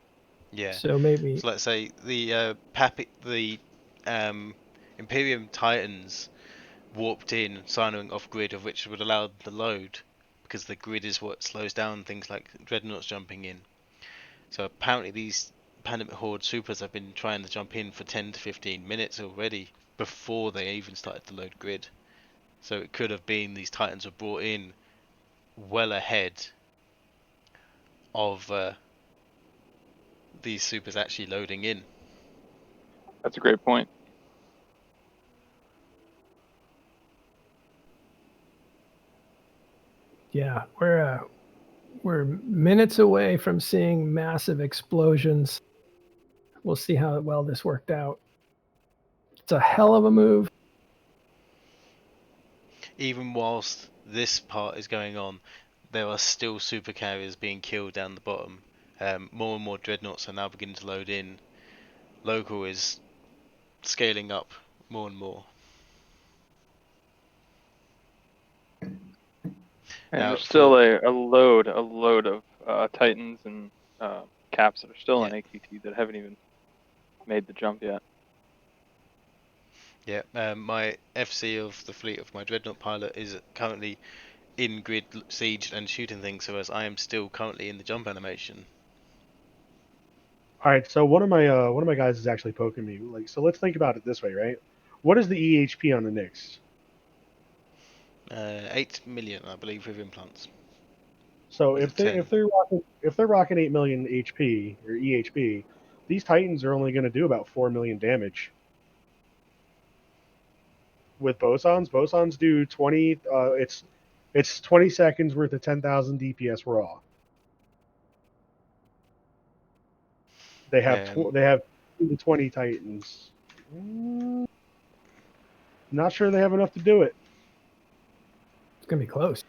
Yeah. So maybe So let's say the PAPI, the Imperium Titans warped in, signing off grid, of which would allow the load, because the grid is what slows down things like dreadnoughts jumping in. So apparently these Pandemic Horde supers have been trying to jump in for 10 to 15 minutes already before they even started to load grid. So it could have been these Titans were brought in well ahead of these supers actually loading in. That's a great point. yeah, we're minutes away from seeing massive explosions. We'll see how well this worked out. It's a hell of a move. Even whilst this part is going on, there are still supercarriers being killed down the bottom. More and more dreadnoughts are now beginning to load in. Local is scaling up more and more. And Now, there's still a load of Titans and Caps that are still in AQT that haven't even made the jump yet. Yeah, my FC of the fleet of my dreadnought pilot is currently in grid siege and shooting things, whereas I am still currently in the jump animation. All right, so one of my guys is actually poking me. So let's think about it this way, right? What is the EHP on the Nyx? 8 million, I believe, with implants. So Is if it they 10? if they're rocking 8 million HP or EHP, these Titans are only going to do about 4 million damage. With bosons, bosons do 20. It's 20 seconds worth of 10,000 DPS raw. They have they have 20 Titans. Not sure they have enough to do it. It's gonna be close.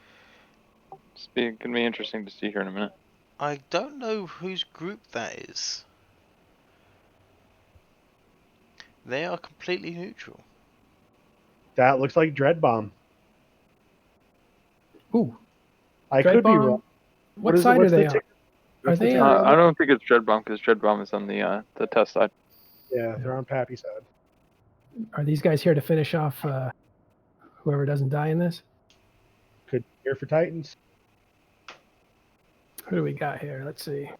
It's gonna be interesting to see here in a minute. I don't know whose group that is. They are completely neutral. That looks like Dread Bomb. Ooh, I Dread could be Bomb? wrong. What side are they on? Are they on? I don't think it's Dread Bomb because Dread Bomb is on the test side. Yeah, they're on PAPI side. Are these guys here to finish off whoever doesn't die in this? Could be here for Titans. Who do we got here? Let's see.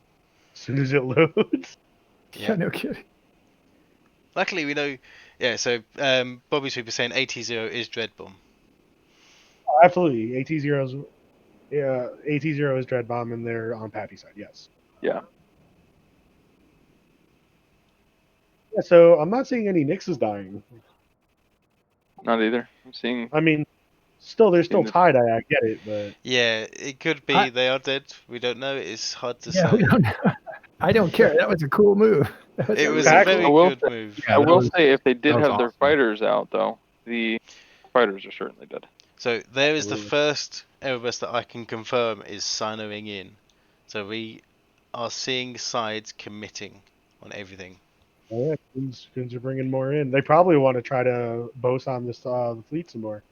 As soon as it loads. Yeah, no kidding. Luckily, we know. Yeah, so Bobby Super saying AT0 is Dread Bomb. Oh, absolutely. AT0's AT0 is Dread Bomb and they're on PAPI side, yes. Yeah. Yeah, so I'm not seeing any Nyxes dying. Not either. I'm seeing. I mean, there's still tie-dye, I get it, but Yeah, it could be they are dead. We don't know. It's hard to say. We don't know. I don't care. That was a cool move. It was a very good move. I will say, if they did that was have their awesome. fighters out, though, the fighters are certainly dead. So there is the Absolutely. first Erebus that I can confirm is sinoing in. So we are seeing sides committing on everything. oh, yeah, goons are bringing more in. They probably want to try to boson this the fleet some more.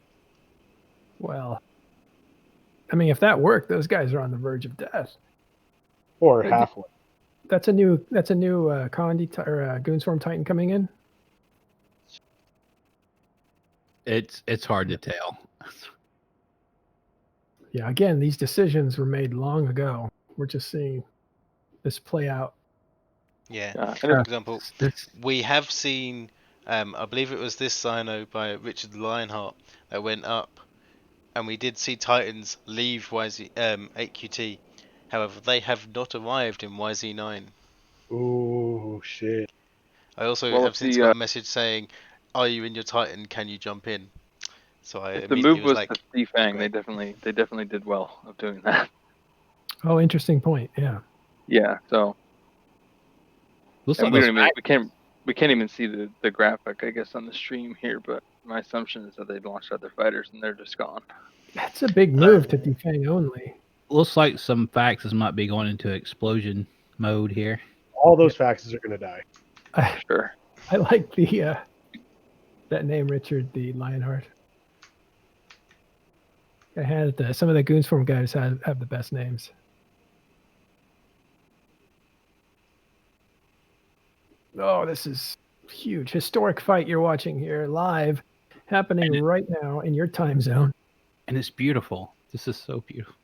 Well, I mean, if that worked, those guys are on the verge of death. Or halfway. That's a new Condi or Goonswarm Titan coming in. It's hard to tell. Yeah, again, these decisions were made long ago. We're just seeing this play out. Yeah. For example, we have seen, I believe it was this Sino by Richard Lionheart that went up, and we did see Titans leave YZ 8QT. However, they have not arrived in YZ9. Oh shit! I also Well, have if since the got a message saying, "Are you in your Titan? Can you jump in?" So I if the immediately move was was like, to defang, "Great." they definitely did well of doing that. Oh, interesting point. Yeah. Yeah. So Looks and like those we can't even see the graphic, I guess, on the stream here. But my assumption is that they launched other fighters and they're just gone. That's a big move to defang only. looks like some faxes might be going into explosion mode here. All those faxes are going to die. I, Sure. I like the that name, Richard, the Lionheart. I had some of the Goonsform guys have the best names. Oh, this is huge. Historic fight you're watching here live, happening right now in your time zone. And it's beautiful. This is so beautiful.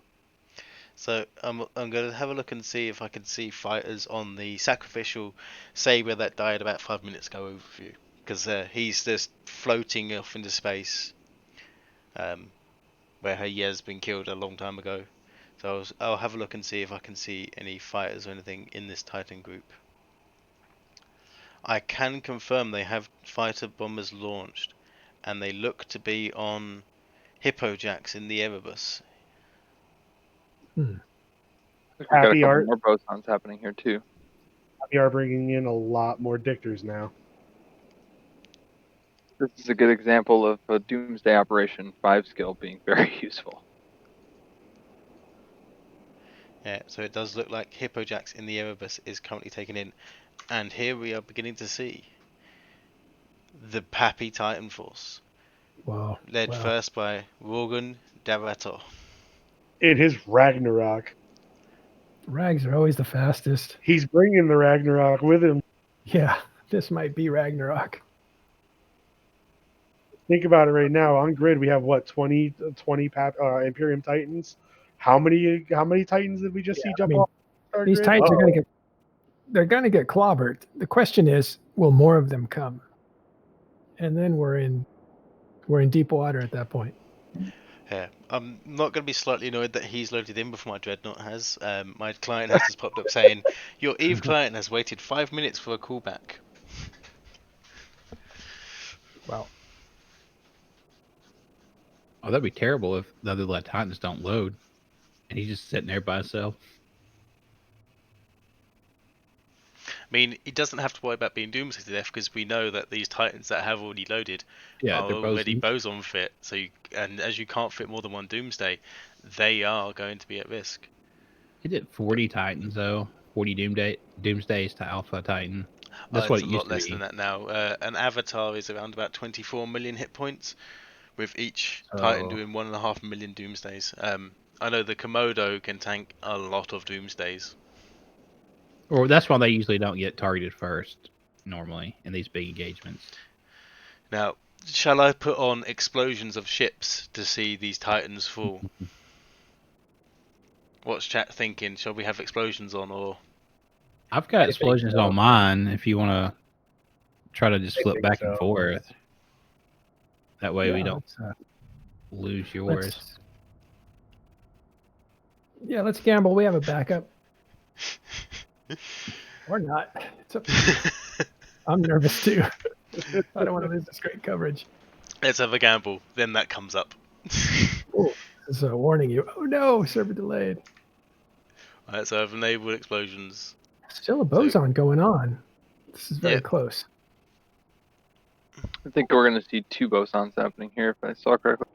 So I'm going to have a look and see if I can see fighters on the sacrificial saber that died about 5 minutes ago overview, because he's just floating off into space, where he has been killed a long time ago. So I'll have a look and see if I can see any fighters or anything in this Titan group. I can confirm they have fighter bombers launched, and they look to be on Hippojax in the Erebus. Hmm. We've got a Happy couple art. more bosons happening here too. We are bringing in a lot more dictors now. This is a good example of a Doomsday Operation 5 skill being very useful. Yeah, so it does look like Hippojax in the Erebus is currently taken in, and here we are beginning to see the PAPI Titan Force, Wow. led Wow. first by Rogan Darator. In his Ragnarok. Rags are always the fastest. He's bringing the Ragnarok with him. Yeah, this might be Ragnarok. Think about it right now. On grid, we have what 20 Imperium Titans. How many Titans did we just see jump off our These grid? Titans are going to get clobbered. The question is, will more of them come? And then we're in deep water at that point. Yeah, I'm not going to be slightly annoyed that he's loaded in before my Dreadnought has. My client has just popped up saying, "Your Eve client has waited 5 minutes for a callback." Wow. Oh, that'd be terrible if the other Titans don't load, and he's just sitting there by himself. I mean, he doesn't have to worry about being Doomsday to death, because we know that these Titans that have already loaded Yeah, are they're already Bosons. Boson fit. So, and as you can't fit more than one Doomsday, they are going to be at risk. He did 40 Titans though. 40 Doomsdays to Alpha Titan. That's what It's it a used lot to less be. than that now. An Avatar is around about 24 million hit points, with each So- Titan doing 1.5 million Doomsdays. I know the Komodo can tank a lot of Doomsdays. Or that's why they usually don't get targeted first, normally, in these big engagements. Now, shall I put on explosions of ships to see these Titans fall? What's chat thinking? Shall we have explosions on, or? I've got explosions so. on mine if you want to try to just I flip think back and so. forth. That way we don't let's, lose yours. let's gamble. We have a backup. Or not. It's up to you. I'm nervous too. I don't want to lose this great coverage. Let's have a gamble. Then that comes up. Oh, this is warning you. Oh no, server delayed. Alright, so I've enabled explosions. Still a boson going on. This is very Yep. close. I think we're going to see 2 bosons happening here, if I saw correctly.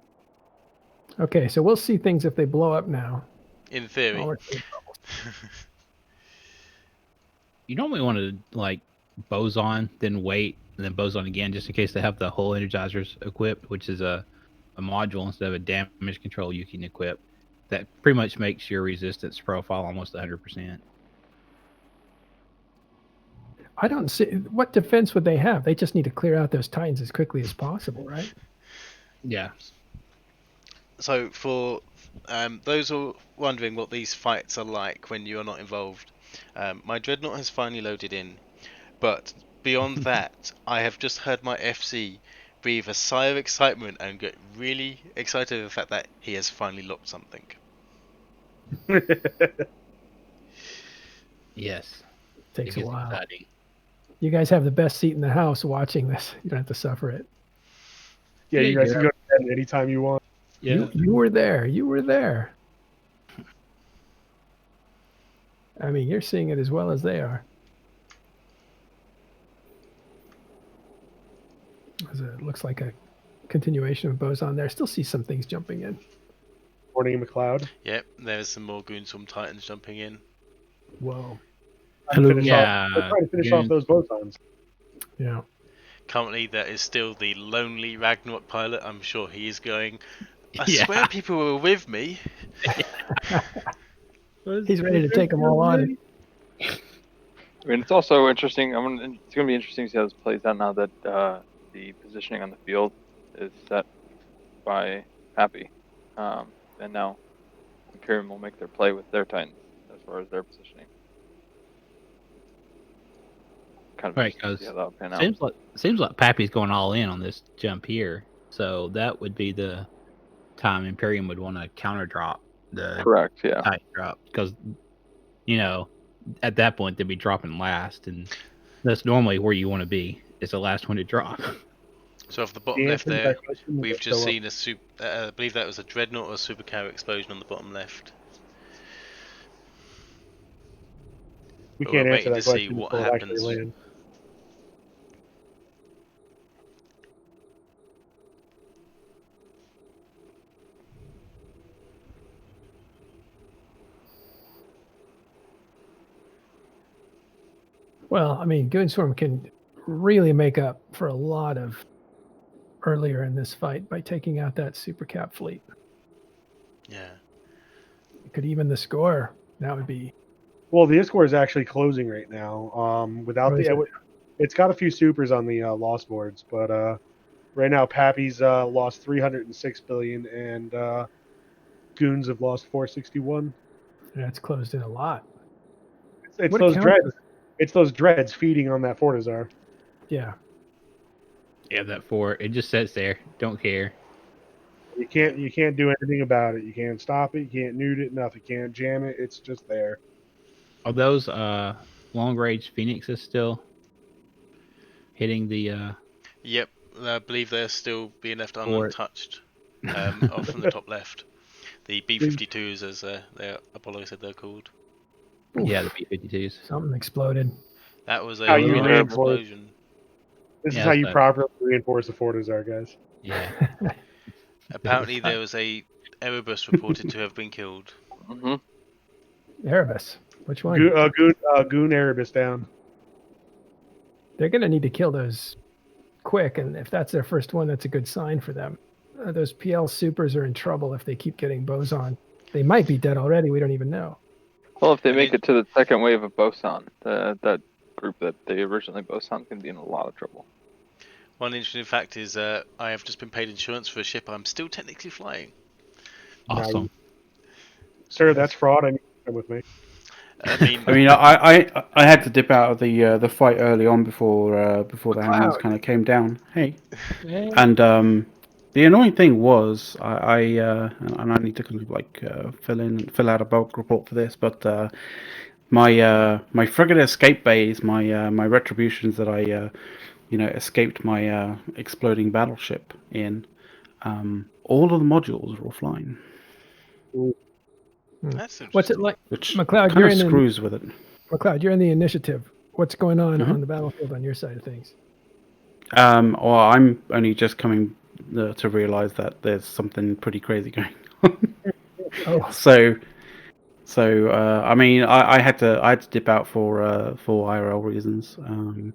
Okay, so we'll see things if they blow up now. In theory. Oh, we're seeing bubbles. You normally want to like boson, then wait, and then boson again, just in case they have the whole energizers equipped, which is a module instead of a damage control you can equip. That pretty much makes your resistance profile almost 100%. I don't see what defense would they have. They just need to clear out those Titans as quickly as possible, right? Yeah. So for those who are wondering what these fights are like when you are not involved, my Dreadnought has finally loaded in, but beyond that, I have just heard my FC breathe a sigh of excitement and get really excited at the fact that he has finally locked something. Yes. Takes It a gets while. exciting. You guys have the best seat in the house watching this. You don't have to suffer it. Yeah, you guys you're can go to bed anytime you want. Yeah. You were there. You were there. I mean, you're seeing it as well as they are. It looks like a continuation of Boson there. Still see some things jumping in. Morning, McLeod. Yep, there's some more goons from Titans jumping in. Whoa. Hello. We're Yeah. trying to finish off those bosons. Yeah. Currently, that is still the lonely Ragnarok pilot. I'm sure he is going, I Yeah. swear people were with me. He's ready to take them all on. I mean, it's also interesting. It's going to be interesting to see how this plays out now that the positioning on the field is set by PAPI, and now Imperium will make their play with their Titans as far as their positioning. Kind of Right, interesting to see how that'll pan out. seems like Pappy's going all in on this jump here, so that would be the time Imperium would want to counter drop the Correct. Yeah. Titan drop, because at that point they'd be dropping last, and that's normally where you want to be. It's the last one to drop. So off the bottom left there, we've just seen a I believe that was a dreadnought or a supercarrier explosion on the bottom left. We But can't we're answer waiting that to see question what before it actually happens. lands. Well, I mean, Goonswarm can really make up for a lot of earlier in this fight by taking out that super cap fleet. Yeah. It could even the score. That would be. Well, the score is actually closing right now. Without What is the, it's got a few supers on the loss boards, but right now Pappy's lost 306 billion, and Goons have lost 461. Yeah, it's closed in a lot. It's What those accounts dreads. for- It's those dreads feeding on that Fortizar. Yeah. Yeah, that fort, it just sits there. Don't care. You can't do anything about it. You can't stop it. You can't nude it. Nothing. You can't jam it. It's just there. Are those long range Phoenixes still hitting the Yep, I believe they're still being left Fort. untouched. Off from the top left. The B-52s, as Apollo said they're called. Oof. yeah, the P-52s? Something exploded. That was a How you large reinforce- explosion. This Yeah, is how that's you that. properly reinforce the Fortizar, guys. Yeah. Apparently there was a Erebus reported to have been killed. Mm-hmm. Erebus. Which one? Goon Erebus down. They're going to need to kill those quick, and if that's their first one, that's a good sign for them. Those PL supers are in trouble if they keep getting Boson. They might be dead already. We don't even know. Well, if they make it to the second wave of Boson, that group that they originally Boson can be in a lot of trouble. One interesting fact is I have just been paid insurance for a ship I'm still technically flying. Awesome. Sir, that's fraud. I need to come with me. I mean, I had to dip out of the fight early on before the hounds kind of came down. Hey, and the annoying thing was and I need to kind of like fill out a bulk report for this, but my frigate escape bays, my retributions that I escaped my exploding battleship in, all of the modules were offline. That's What's it interesting. like, Which McLeod? kind of screws with it. McLeod, you're in the initiative. What's going on Mhm. on the battlefield on your side of things? Or I'm only just coming to realize that there's something pretty crazy going on. Oh, So I mean, I had to dip out for IRL reasons, and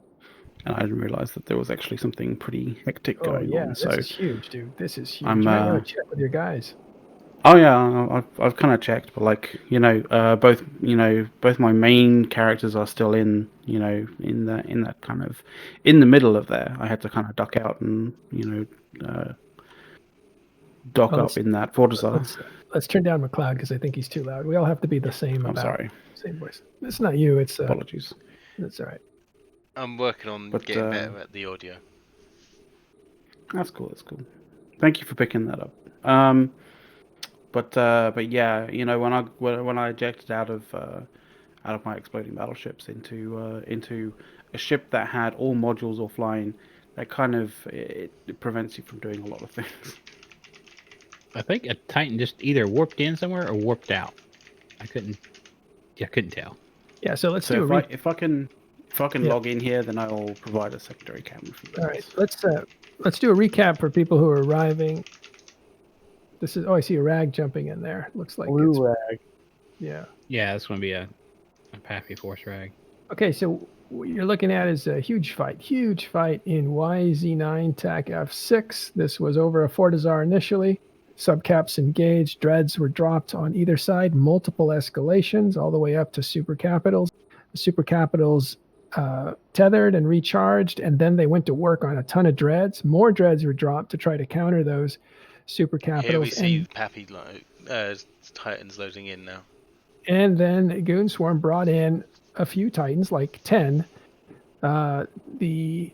I didn't realize that there was actually something pretty hectic oh going yeah, on. this So is huge, dude. This is huge. I'm, You might want to check with your guys. oh yeah, I've kind of checked, but like both my main characters are still in that kind of in the middle of there. I had to kind of duck out and dock Well, up in that Fortizar. Let's turn down McLeod because I think he's too loud. We all have to be the same. I'm sorry. Same voice. It's not you. It's Apologies. That's all right. I'm working on But, getting better at the audio. That's cool. That's cool. Thank you for picking that up. But yeah, when I ejected out of my exploding battleships into a ship that had all modules offline, that kind of it prevents you from doing a lot of things. I think a Titan just either warped in somewhere or warped out. I couldn't tell. Yeah, so let's So do a if I can Yeah. log in here, then I'll provide a secondary camera for you. All right, let's do a recap for people who are arriving. This is I see a rag jumping in there. Looks like Blue it's rag. yeah. Yeah, that's going to be a PAPI force rag. Okay, so what you're looking at is a huge fight in YZ9-F6. This was over a Fortizar initially. Subcaps engaged, dreads were dropped on either side, multiple escalations all the way up to super capitals. The super capitals tethered and recharged, and then they went to work on a ton of dreads. More dreads were dropped to try to counter those super capitals. Here we see PAPI Titans loading in now. And then Goon Swarm brought in a few Titans, like 10. The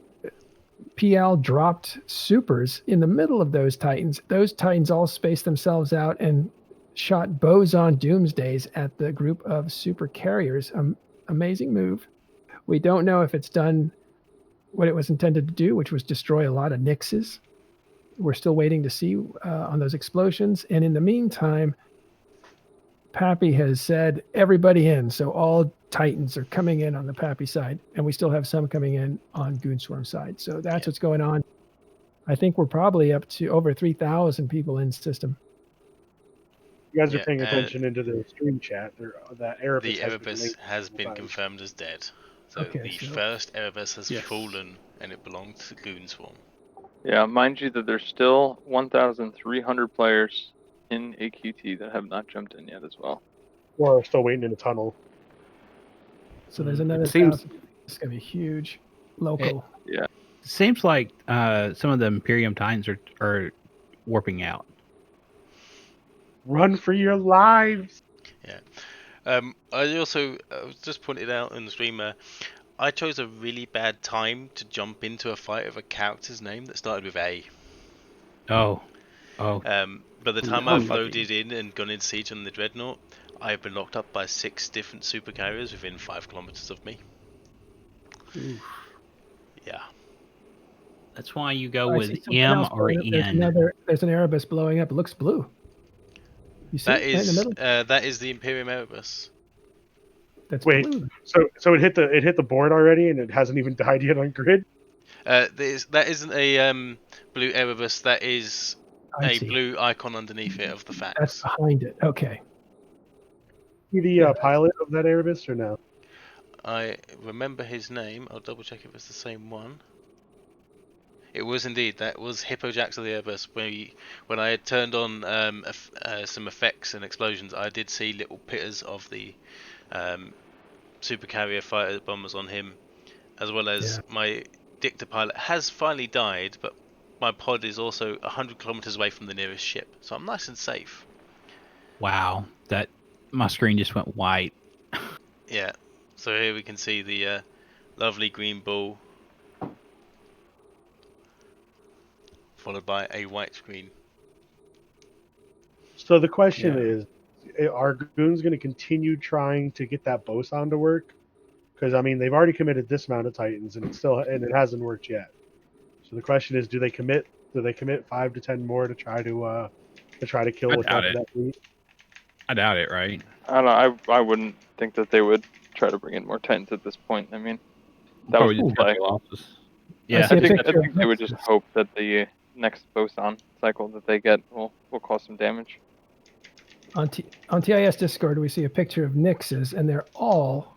PL dropped supers in the middle of those Titans. Those Titans all spaced themselves out and shot Boson Doomsdays at the group of super carriers. Amazing move. We don't know if it's done what it was intended to do, which was destroy a lot of Nixes. We're still waiting to see on those explosions. And in the meantime, PAPI has said everybody in. So all Titans are coming in on the PAPI side, and we still have some coming in on Goon Swarm side. So that's what's going on. I think we're probably up to over 3,000 people in system. You guys are paying attention into the stream chat. That Erebus the Erebus has been confirmed as dead. So the first Erebus has fallen, and it belonged to Goon Swarm. Yeah, mind you that there's still 1,300 players in AQT that have not jumped in yet as well. Or are still waiting in a tunnel. So there's another 1,000. It's going to be huge. Local. Yeah. Seems like some of the Imperium Titans are warping out. Run for your lives! Yeah. I also was just pointed out in the streamer, I chose a really bad time to jump into a fight of a character's name that started with A. Oh. By the time I've loaded in and gone in siege on the Dreadnought, I've been locked up by 6 different supercarriers within 5 kilometers of me. Oof. Yeah. That's why you go with M or N. There's an Erebus blowing up. It looks blue. You see that it in the middle? That is the Imperium Erebus. That's Wait, blue. So it hit the board already, and it hasn't even died yet on grid. That isn't a blue Erebus. That is blue icon underneath it of the facts. That's behind it. Okay. The pilot of that Erebus or no? I remember his name. I'll double check if it's the same one. It was indeed. That was Hippojax of the Erebus. When I had turned on some effects and explosions, I did see little pitters of the supercarrier fighter bombers on him, as well as my Dicta pilot has finally died, but my pod is also 100 kilometers away from the nearest ship, so I'm nice and safe. Wow, my screen just went white. Yeah, so here we can see the lovely green ball, followed by a white screen. So the question is, are goons going to continue trying to get that Boson to work? Because I mean, they've already committed this amount of Titans, and it hasn't worked yet. So the question is, do they commit 5 to 10 more to try to kill what's left of that fleet? I doubt it, right? I don't know. I wouldn't think that they would try to bring in more Titans at this point. I mean, that was the play. Yeah, I think they would just hope that the next Boson cycle that they get will cause some damage. On TIS Discord, we see a picture of Nixes, and they're all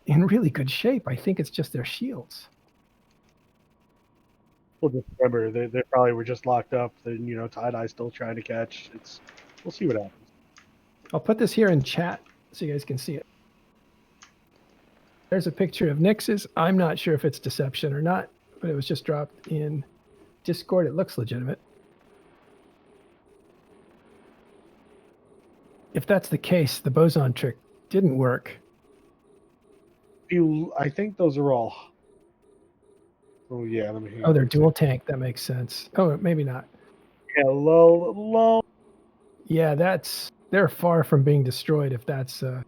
in really good shape. I think it's just their shields. Well, just remember, they probably were just locked up. Then Tie-Dye's still trying to catch. We'll see what happens. I'll put this here in chat so you guys can see it. There's a picture of Nixes. I'm not sure if it's deception or not, but it was just dropped in Discord. It looks legitimate. If that's the case, the boson trick didn't work. I think those are all. Oh yeah, let me. Oh, they're dual tank. That makes sense. Oh, maybe not. Yeah, low. Yeah, they're far from being destroyed if that's the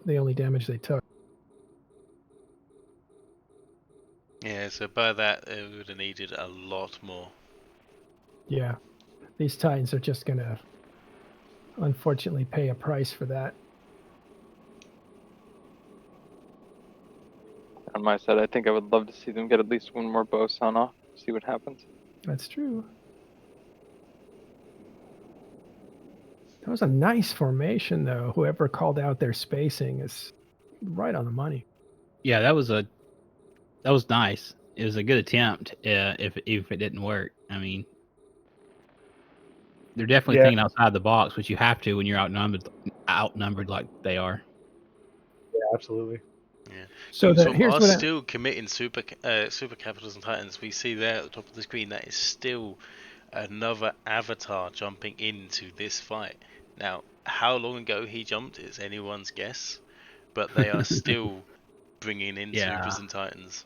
only damage they took. Yeah, so by that, it would have needed a lot more. Yeah. These Titans are just going to unfortunately pay a price for that. On my side, I think I would love to see them get at least one more boson off. See what happens. That's true. That was a nice formation, though. Whoever called out their spacing is right on the money. Yeah, that was nice. It was a good attempt. If it didn't work, I mean, they're definitely thinking outside the box, which you have to when you're outnumbered like they are. Yeah, absolutely. Yeah. So here's what still committing super capitals and titans. We see there at the top of the screen that is still another avatar jumping into this fight. Now, how long ago he jumped is anyone's guess, but they are still bringing in supers and titans.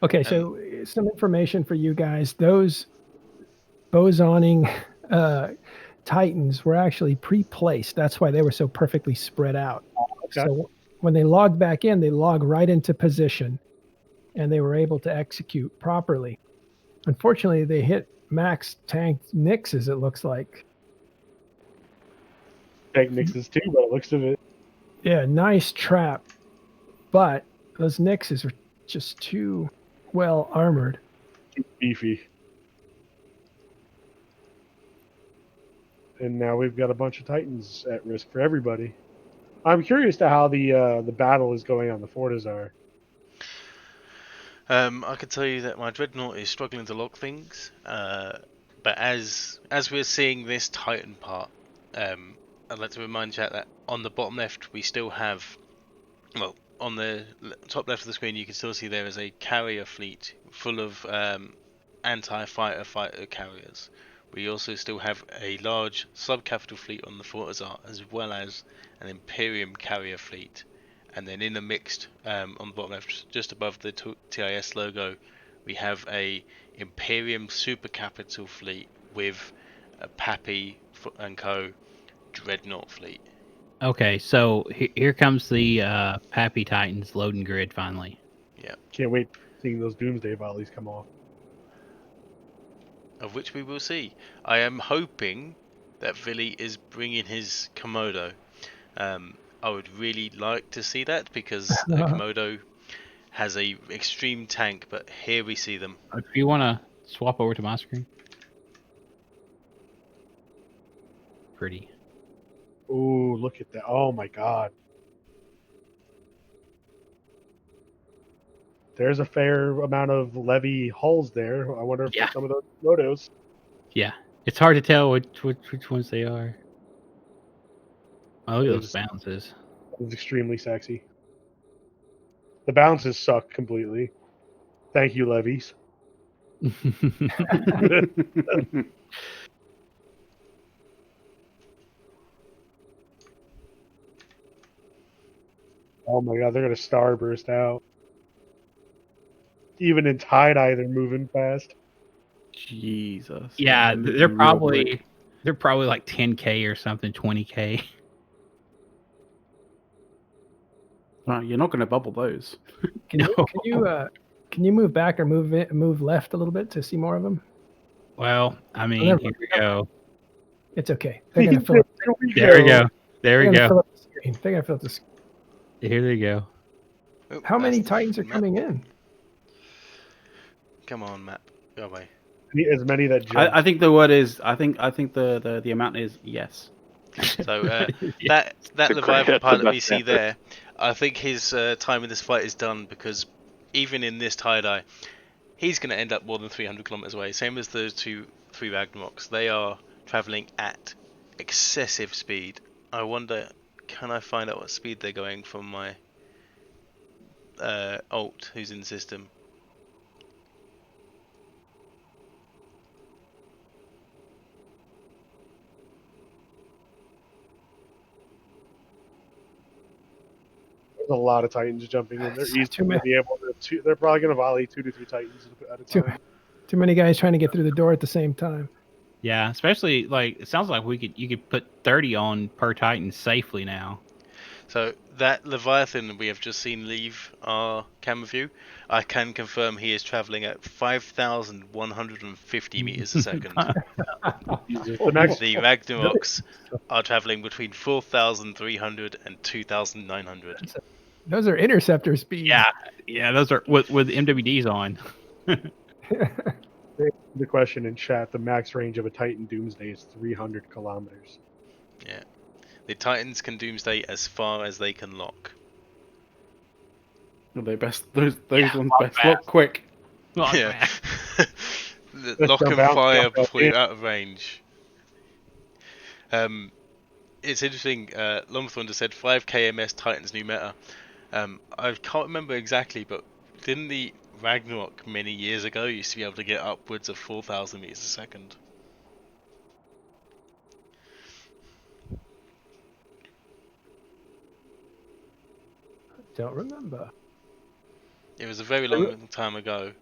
Okay, so some information for you guys. Those bosoning titans were actually pre-placed. That's why they were so perfectly spread out. Okay. So when they logged back in, they logged right into position, and they were able to execute properly. Unfortunately, they hit max tank nixes, it looks like. Tank nixes too, by the looks of it. Yeah, nice trap. But those nixes are just too well armored. Beefy. And now we've got a bunch of titans at risk for everybody. I'm curious to how the battle is going on the Fortizar. I can tell you that my dreadnought is struggling to lock things, but as we're seeing this Titan part, I'd like to remind chat that on the bottom left we still have, well, on the top left of the screen you can still see there is a carrier fleet full of anti-fighter carriers. We also still have a large sub-capital fleet on the Fortizar, as well as an Imperium carrier fleet. And then in the mixed, on the bottom left, just above the TIS logo, we have a Imperium super capital fleet with a PAPI and Co. dreadnought fleet. Okay, so here comes the PAPI Titans loading grid finally. Yeah. Can't wait seeing those Doomsday volleys come off. Of which we will see. I am hoping that Vili is bringing his Komodo. I would really like to see that because the Komodo has a extreme tank, but here we see them. If you want to swap over to my screen. Pretty. Ooh, look at that. Oh my god. There's a fair amount of levy hulls there. I wonder if some of those Motos. Yeah. It's hard to tell which ones they are. Oh, look at those bounces. It's extremely sexy. The bounces suck completely. Thank you, levies. Oh my god, they're gonna starburst out. Even in tie-dye, they're moving fast. Jesus. Yeah, they're probably like 10K or something, 20K. Wow, you're not going to bubble those. Can you move back or move left a little bit to see more of them? Well, I mean, here we go. It's okay. They're gonna fill up. There we go. There we go. They're gonna fill up the screen. Here they go. Oh, how many Titans are coming in? Come on, Matt. Go away. As many that jump. I think the word is. I think the amount is yes. So that Leviathan pilot that we see there, I think his time in this fight is done because even in this tie-dye, he's going to end up more than 300 kilometers away. Same as those three Ragnaroks. They are traveling at excessive speed. I wonder, can I find out what speed they're going from my alt who's in the system? There's a lot of Titans jumping in. They're easy to be able to. They're probably going to volley 2 to 3 Titans at a time. Too many guys trying to get through the door at the same time. Yeah, especially like it sounds like you could put 30 on per Titan safely now. So that Leviathan we have just seen leave our camera view, I can confirm he is travelling at 5,150 meters a second. Jesus. The next The Ragnaroks are travelling between 4,300 and 2,900. Those are interceptor speeds. Yeah, those are with MWDs on. the question in chat: the max range of a Titan Doomsday is 300 kilometers. Yeah. The Titans can doomsday as far as they can lock. Well, those ones lock best fast. lock quick. Yeah. Lock jump and out, fire jump before in. you're out of range. It's interesting. Long Thunder said 5 KMS Titans new meta. I can't remember exactly, but didn't the Ragnarok many years ago used to be able to get upwards of 4,000 meters a second? Don't remember. It was a very long time ago,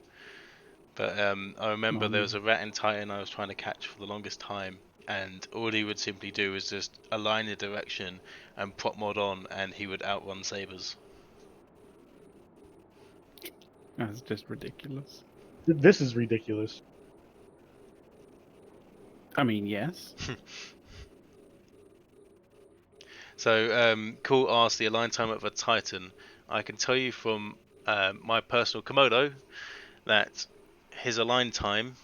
but I remember there was a rat in Titan I was trying to catch for the longest time, and all he would simply do was just align the direction and prop mod on, and he would outrun sabers. That's just ridiculous. This is ridiculous. I mean, yes. So, Cool asked the align time of a Titan. I can tell you from my personal Komodo that his align time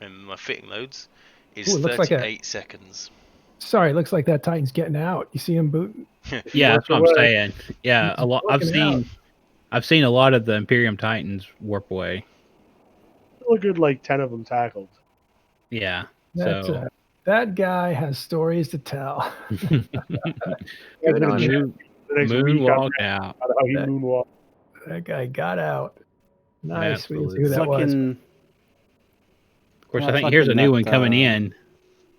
in my fitting loads is 38 seconds. Sorry, looks like that Titan's getting out. You see him booting? Yeah, that's what I'm saying. Yeah, He's I've seen a lot of the Imperium Titans warp away. Still a good like 10 of them tackled. Yeah. That guy has stories to tell. Good on him. Moonwalk out. How he moonwalked. That guy got out. Nice. Absolutely. We see who that was. Of course, I think here's a new one coming in.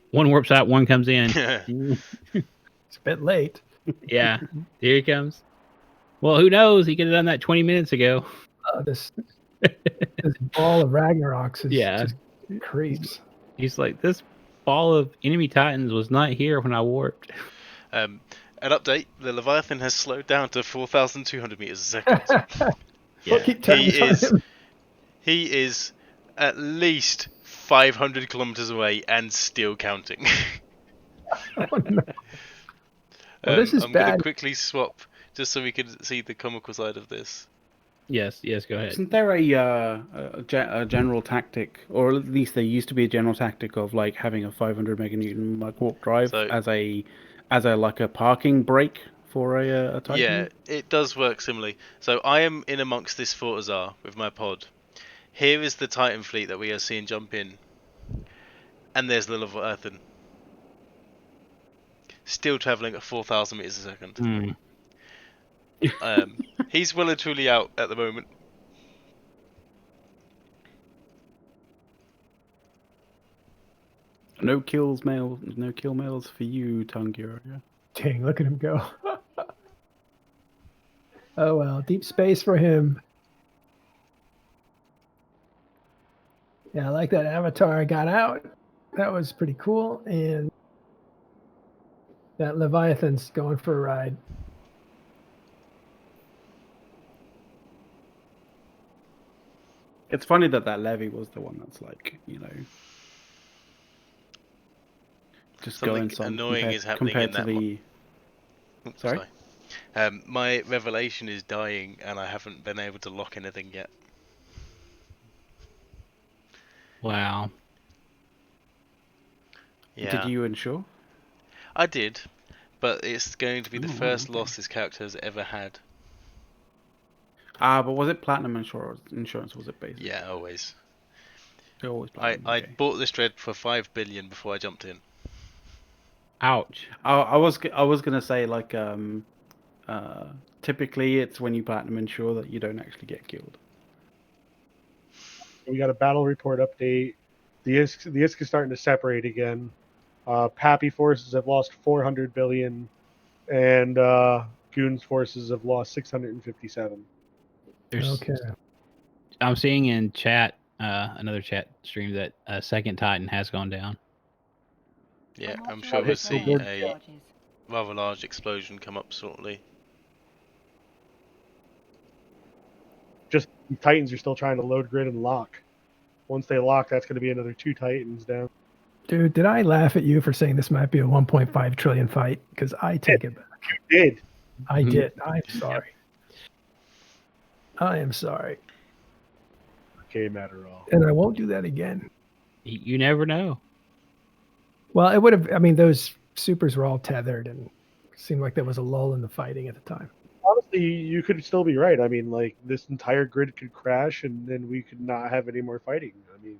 One warps out, one comes in. It's a bit late. Yeah, here he comes. Well, who knows? He could have done that 20 minutes ago. This ball of Ragnaroks is just creeps. He's like, this ball of enemy Titans was not here when I warped. An update, the Leviathan has slowed down to 4,200 meters a second. He is at least 500 kilometers away and still counting. Oh, no. Well, this is I'm bad. going to quickly swap just so we can see the comical side of this. Yes, go ahead. Isn't there a general tactic, or at least there used to be a general tactic of like having a 500 meganewton like warp drive as a like a parking brake for a Titan? Yeah, it does work similarly. So I am in amongst this Fortizar with my pod. Here is the Titan fleet that we are seeing jump in, and there's the Leviathan, still travelling at 4,000 meters a second. He's well and truly out at the moment. No kill mails for you, Tangira. Yeah. Dang, look at him go. Oh well, deep space for him. Yeah, I like that Avatar got out. That was pretty cool. And that Leviathan's going for a ride. It's funny that levy was the one that's like, just something going annoying is happening in that one. Sorry? My revelation is dying and I haven't been able to lock anything yet. Wow. Yeah. Did you ensure? I did, but it's going to be the first loss this character has ever had. But was it platinum insurance? Was it basic? Yeah, always. Always platinum. I bought this dread for 5 billion before I jumped in. Ouch. I was gonna say like typically it's when you platinum insure that you don't actually get killed. We got a battle report update. The ISK is starting to separate again. PAPI forces have lost 400 billion, and Goon's forces have lost 657. Okay. I'm seeing in chat, another chat stream that second Titan has gone down. Yeah, I'm sure we'll see a rather large explosion come up shortly. Just the Titans are still trying to load grid and lock. Once they lock, that's going to be another 2 Titans down. Dude, did I laugh at you for saying this might be a 1.5 trillion fight? Because I take it back. You did. I did. I'm sorry. I am sorry. Okay, matter all. And I won't do that again. You never know. Well, it would have, I mean, those supers were all tethered and it seemed like there was a lull in the fighting at the time. Honestly, you could still be right. I mean, like, this entire grid could crash and then we could not have any more fighting. I mean,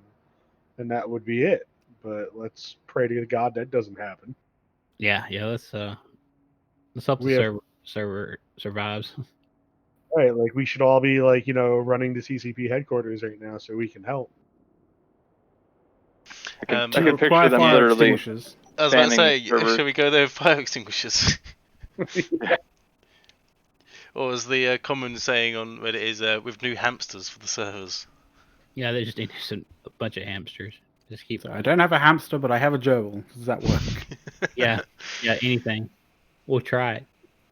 and that would be it. But let's pray to God that doesn't happen. Yeah. Let's hope the server survives. Right, like, we should all be, like, running to CCP headquarters right now so we can help. I can Do you picture require them fire literally. extinguishers? I was about to say, Spanning servers. shall we go there with fire extinguishers? Or as the common saying on Reddit is, with new hamsters for the servers. Yeah, they just need a bunch of hamsters. Just keep. So I don't have a hamster, but I have a gerbil. Does that work? Yeah, anything. We'll try it.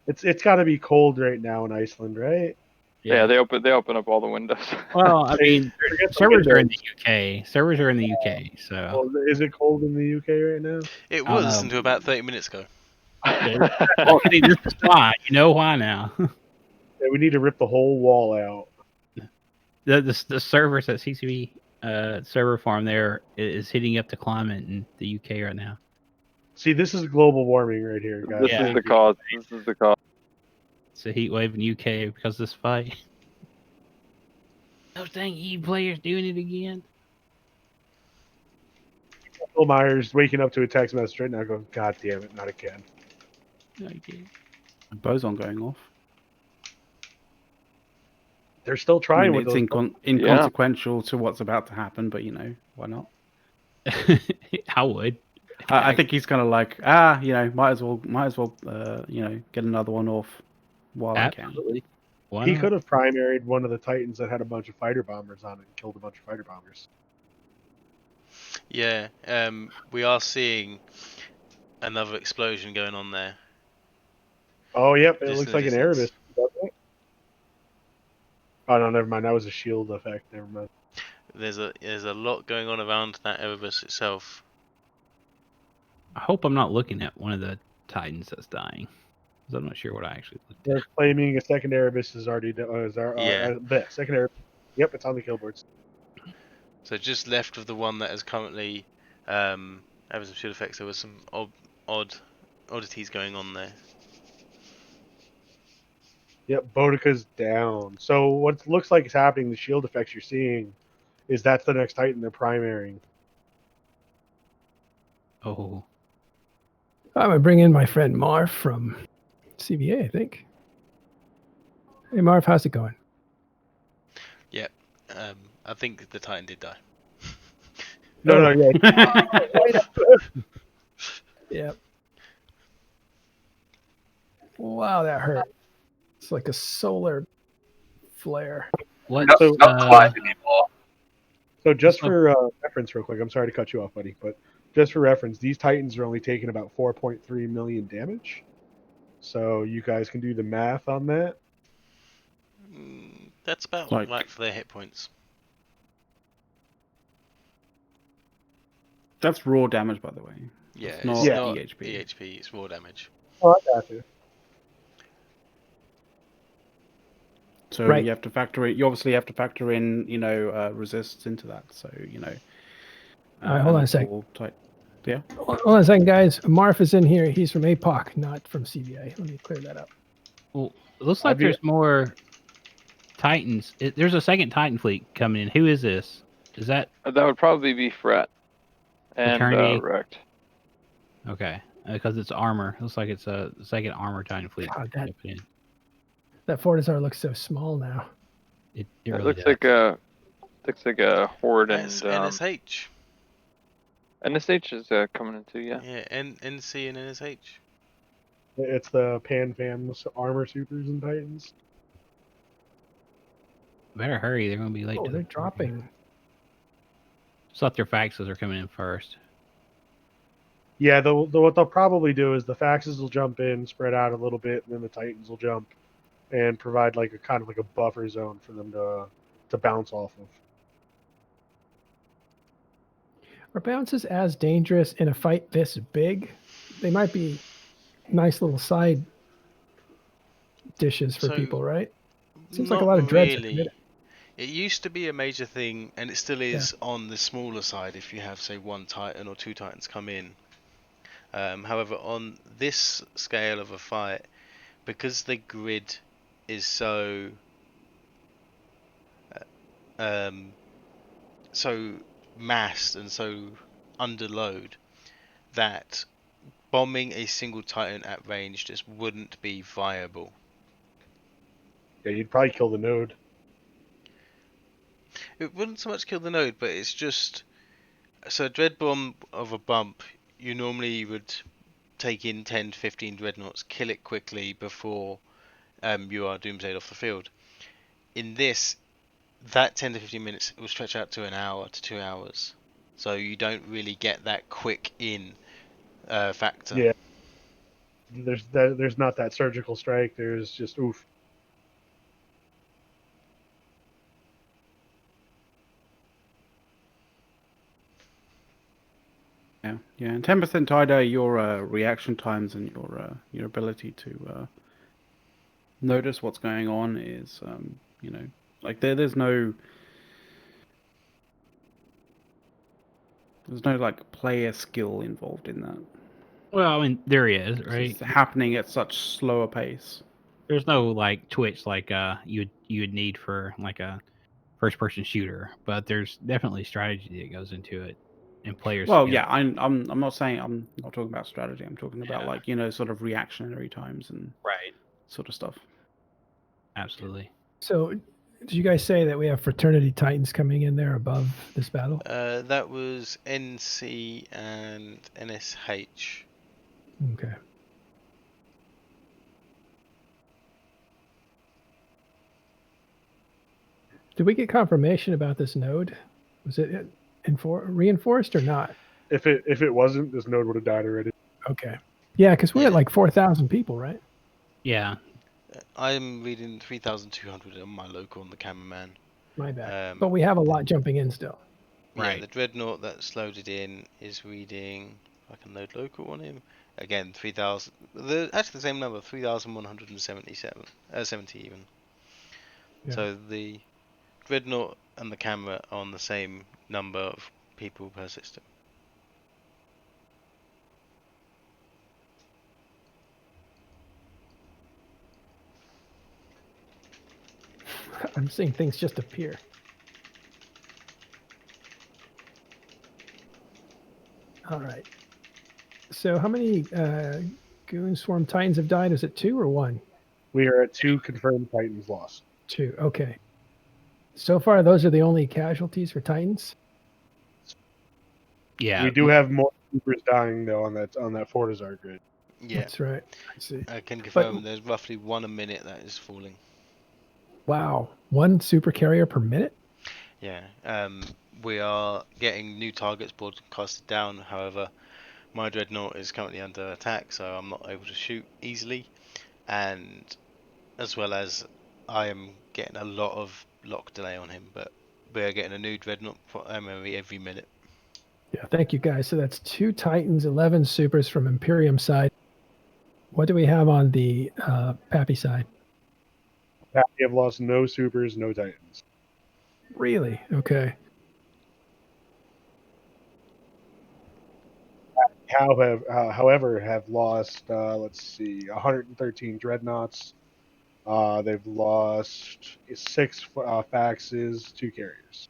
It's got to be cold right now in Iceland, right? Yeah, they open up all the windows. Well, I mean, Forget the servers are in windows. the UK. Servers are in the UK, so. Well, is it cold in the UK right now? It was until about 30 minutes ago. Well, see, this is why. You know why now. Yeah, we need to rip the whole wall out. The servers at CCP server farm there is heating up the climate in the UK right now. See, this is global warming right here, guys. This is the cause. This is the cause. It's a heat wave in the UK because of this fight. Those dang E players doing it again. Phil Myers waking up to a text message right now going, God damn it, not again. Okay. Boson going off. They're still I trying mean, with it's those. inconsequential to what's about to happen, but why not? I would. I think he's kind of like, might as well, get another one off while I can. Absolutely. Why He not? could have primaried one of the Titans that had a bunch of fighter bombers on it and killed a bunch of fighter bombers. Yeah, we are seeing another explosion going on there. Oh, yep, it Just looks in the like an distance. Erebus. Doesn't it? Oh, no, never mind. That was a shield effect. Never mind. There's a lot going on around that Erebus itself. I hope I'm not looking at one of the Titans that's dying. Because I'm not sure what I actually looked at. They're claiming a second Erebus is already second Erebus. Yep, it's on the kill boards. So just left of the one that is currently having some shield effects. There was some oddities going on there. Yep, Bodica's down. So what looks like is happening, the shield effects you're seeing, is that's the next Titan they're primarying. Oh. I'm going to bring in my friend Marv from CBA, I think. Hey, Marv, how's it going? I think the Titan did die. No, yeah. Yep. Wow, that hurt. It's like a solar flare. What? So- Not quite anymore. So just for reference, real quick, I'm sorry to cut you off, buddy, but just for reference, these Titans are only taking about 4.3 million damage. So you guys can do the math on that. That's about Like- right for their hit points. That's raw damage, by the way. Yeah, It's not it's not EHP. EHP, it's raw damage. Oh, I got you. So Right. you have to factor in. You obviously have to factor in, resists into that. So All right, hold on a sec. Type. Hold on a second, guys. Marv is in here. He's from APOC, not from CBA. Let me clear that up. Well, it looks like there's more Titans. There's a second Titan fleet coming in. Who is this? Is that That would probably be Fret and Fraternity. Wrecked. okay? Because it's armor. It looks like it's a second armor Titan fleet. God, coming in. that Fortizar looks so small now. It It really looks does. like a horde That's and NSH. NSH is coming in too. Yeah. Yeah, NC and NSH. It's the Pan Fam's armor supers and Titans. Better hurry. They're going to be late. Oh, to they're the party. dropping. It's like their faxes are coming in first. Yeah, what they'll probably do is the Faxes will jump in, spread out a little bit, and then the Titans will jump and provide like a kind of like a buffer zone for them to bounce off of. Are bounces as dangerous in a fight this big? They might be nice little side dishes for So, people, right? Seems like a not lot of dreads are really. committed. It used to be a major thing, and it still Yeah. is on the smaller side if you have, say, one Titan or two Titans come in. However, on this scale of a fight, because the grid is so so massed and so under load, that bombing a single Titan at range just wouldn't be viable. Yeah, you'd probably kill the node. It wouldn't so much kill the node, but it's just so a dread bomb of a bump. You normally would take in 10 to 15 dreadnoughts, kill it quickly before you are doomsayed off the field. In this, that 10 to 15 minutes will stretch out to an hour to 2 hours, so you don't really get that quick in factor. Yeah, there's not that surgical strike. There's just oof. Yeah, and 10% Tido, your reaction times and your ability to notice what's going on is, like there's no like player skill involved in that. Well, I mean, there is, right? It's happening at such slower pace. There's no like twitch like you'd need for like a first person shooter, but there's definitely strategy that goes into it and players. Well, yeah, I'm not saying I'm not talking about strategy. I'm talking about Yeah. like sort of reactionary times and Right. sort of stuff. Absolutely. So, did you guys say that we have fraternity Titans coming in there above this battle? That was NC and NSH. Okay. Did we get confirmation about this node? Was it reinforced or not? If it wasn't, this node would have died already. Okay. Yeah, because we're at Yeah. like 4,000 people, right? Yeah. I'm reading 3,200 on my local on the cameraman. My bad. But we have a lot jumping in still. Yeah, Right. the dreadnought that's loaded in is reading. If I can load local on him again. 3,000. Actually, the same number. 3,177. 70 even. Yeah. So the dreadnought and the camera are on the same number of people per system. I'm seeing things just appear. All right. So how many Goon Swarm Titans have died? Is it 2 or 1? We are at 2 confirmed Titans lost. 2. Okay. So far, those are the only casualties for Titans. Yeah. We do have more supers dying though on that Fortizar grid. Yeah, That's right. I see. I can confirm there's roughly 1 a minute that is falling. Wow. 1 super carrier per minute? Yeah, we are getting new targets broadcasted down. However, my dreadnought is currently under attack, so I'm not able to shoot easily, and as well as I am getting a lot of lock delay on him. But we are getting a new dreadnought every minute. Yeah, thank you guys. So that's 2 Titans, 11 supers from Imperium side. What do we have on the PAPI side? We have lost no supers, no Titans. Really? Okay. However, have lost, let's see, 113 dreadnoughts. They've lost 6 faxes, 2 carriers.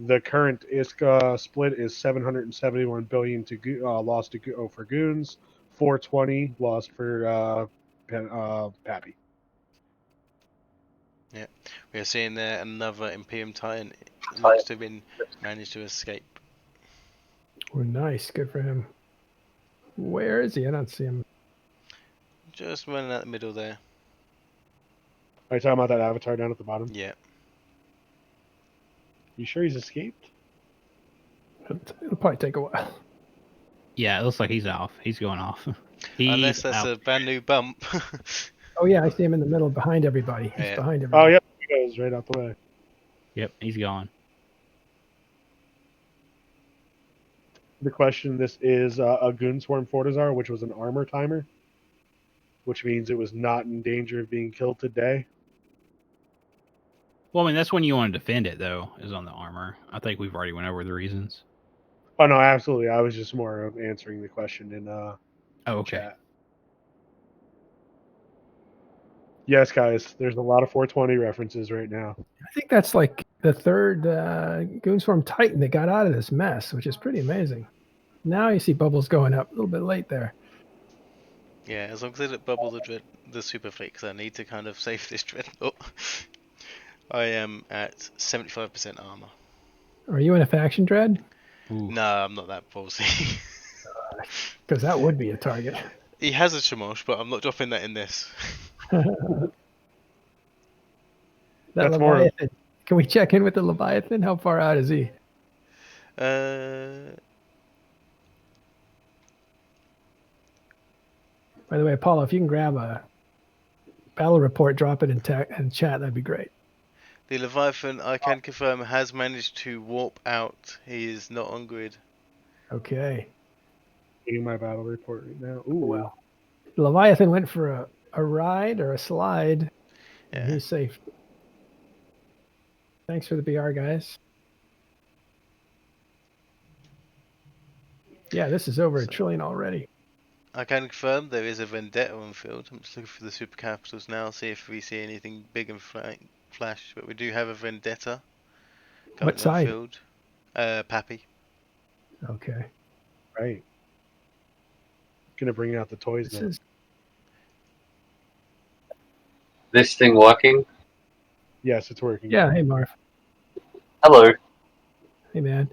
The current ISKA split is 771 billion lost for goons, 420 lost for PAPI. Yeah, we are seeing there another Imperium Titan. It looks to have been managed to escape. Oh, nice. Good for him. Where is he? I don't see him. Just running out the middle there. Are you talking about that avatar down at the bottom? Yeah. You sure he's escaped? It'll probably take a while. Yeah, it looks like he's off. He's going off. Unless that's out. a brand new bump. Oh yeah, I see him in the middle behind everybody. He's Yeah. behind Oh, everybody. yeah, he goes right out the way. Yep, he's gone. The question, this is a Goon Swarm Fortizar, which was an armor timer, which means it was not in danger of being killed today. Well, I mean, that's when you want to defend it, though, is on the armor. I think we've already went over the reasons. Oh, no, absolutely. I was just more of answering the question in Oh, okay. chat. Yes, guys, there's a lot of 420 references right now. I think that's like the third Goonswarm Titan that got out of this mess, which is pretty amazing. Now you see bubbles going up a little bit late there. Yeah, as long as they don't bubble the super fleet, because I need to kind of save this dreadnought. I am at 75% armor. Are you in a faction dread? Ooh. No, I'm not that ballsy. Because that would be a target. He has a Chemosh, but I'm not dropping that in this. That That's more of- Leviathan. Can we check in with the Leviathan? How far out is he? By the way, Paula, if you can grab a battle report, drop it in chat, that'd be great. The Leviathan, I can confirm, has managed to warp out. He is not on grid. Okay. Getting my battle report right now. Ooh, Well, the Leviathan went for a ride or a slide, and Yeah. he's safe. Thanks for the BR, guys. Yeah, this is over a trillion already. I can confirm there is a Vendetta on field. I'm just looking for the super capitals now, see if we see anything big and flash. But we do have a Vendetta. What currently on side? field. PAPI. Okay. right. Gonna bring out the toys This now. is This thing working? Yes, it's working. yeah. Hey, Marv. Hello. Hey, man.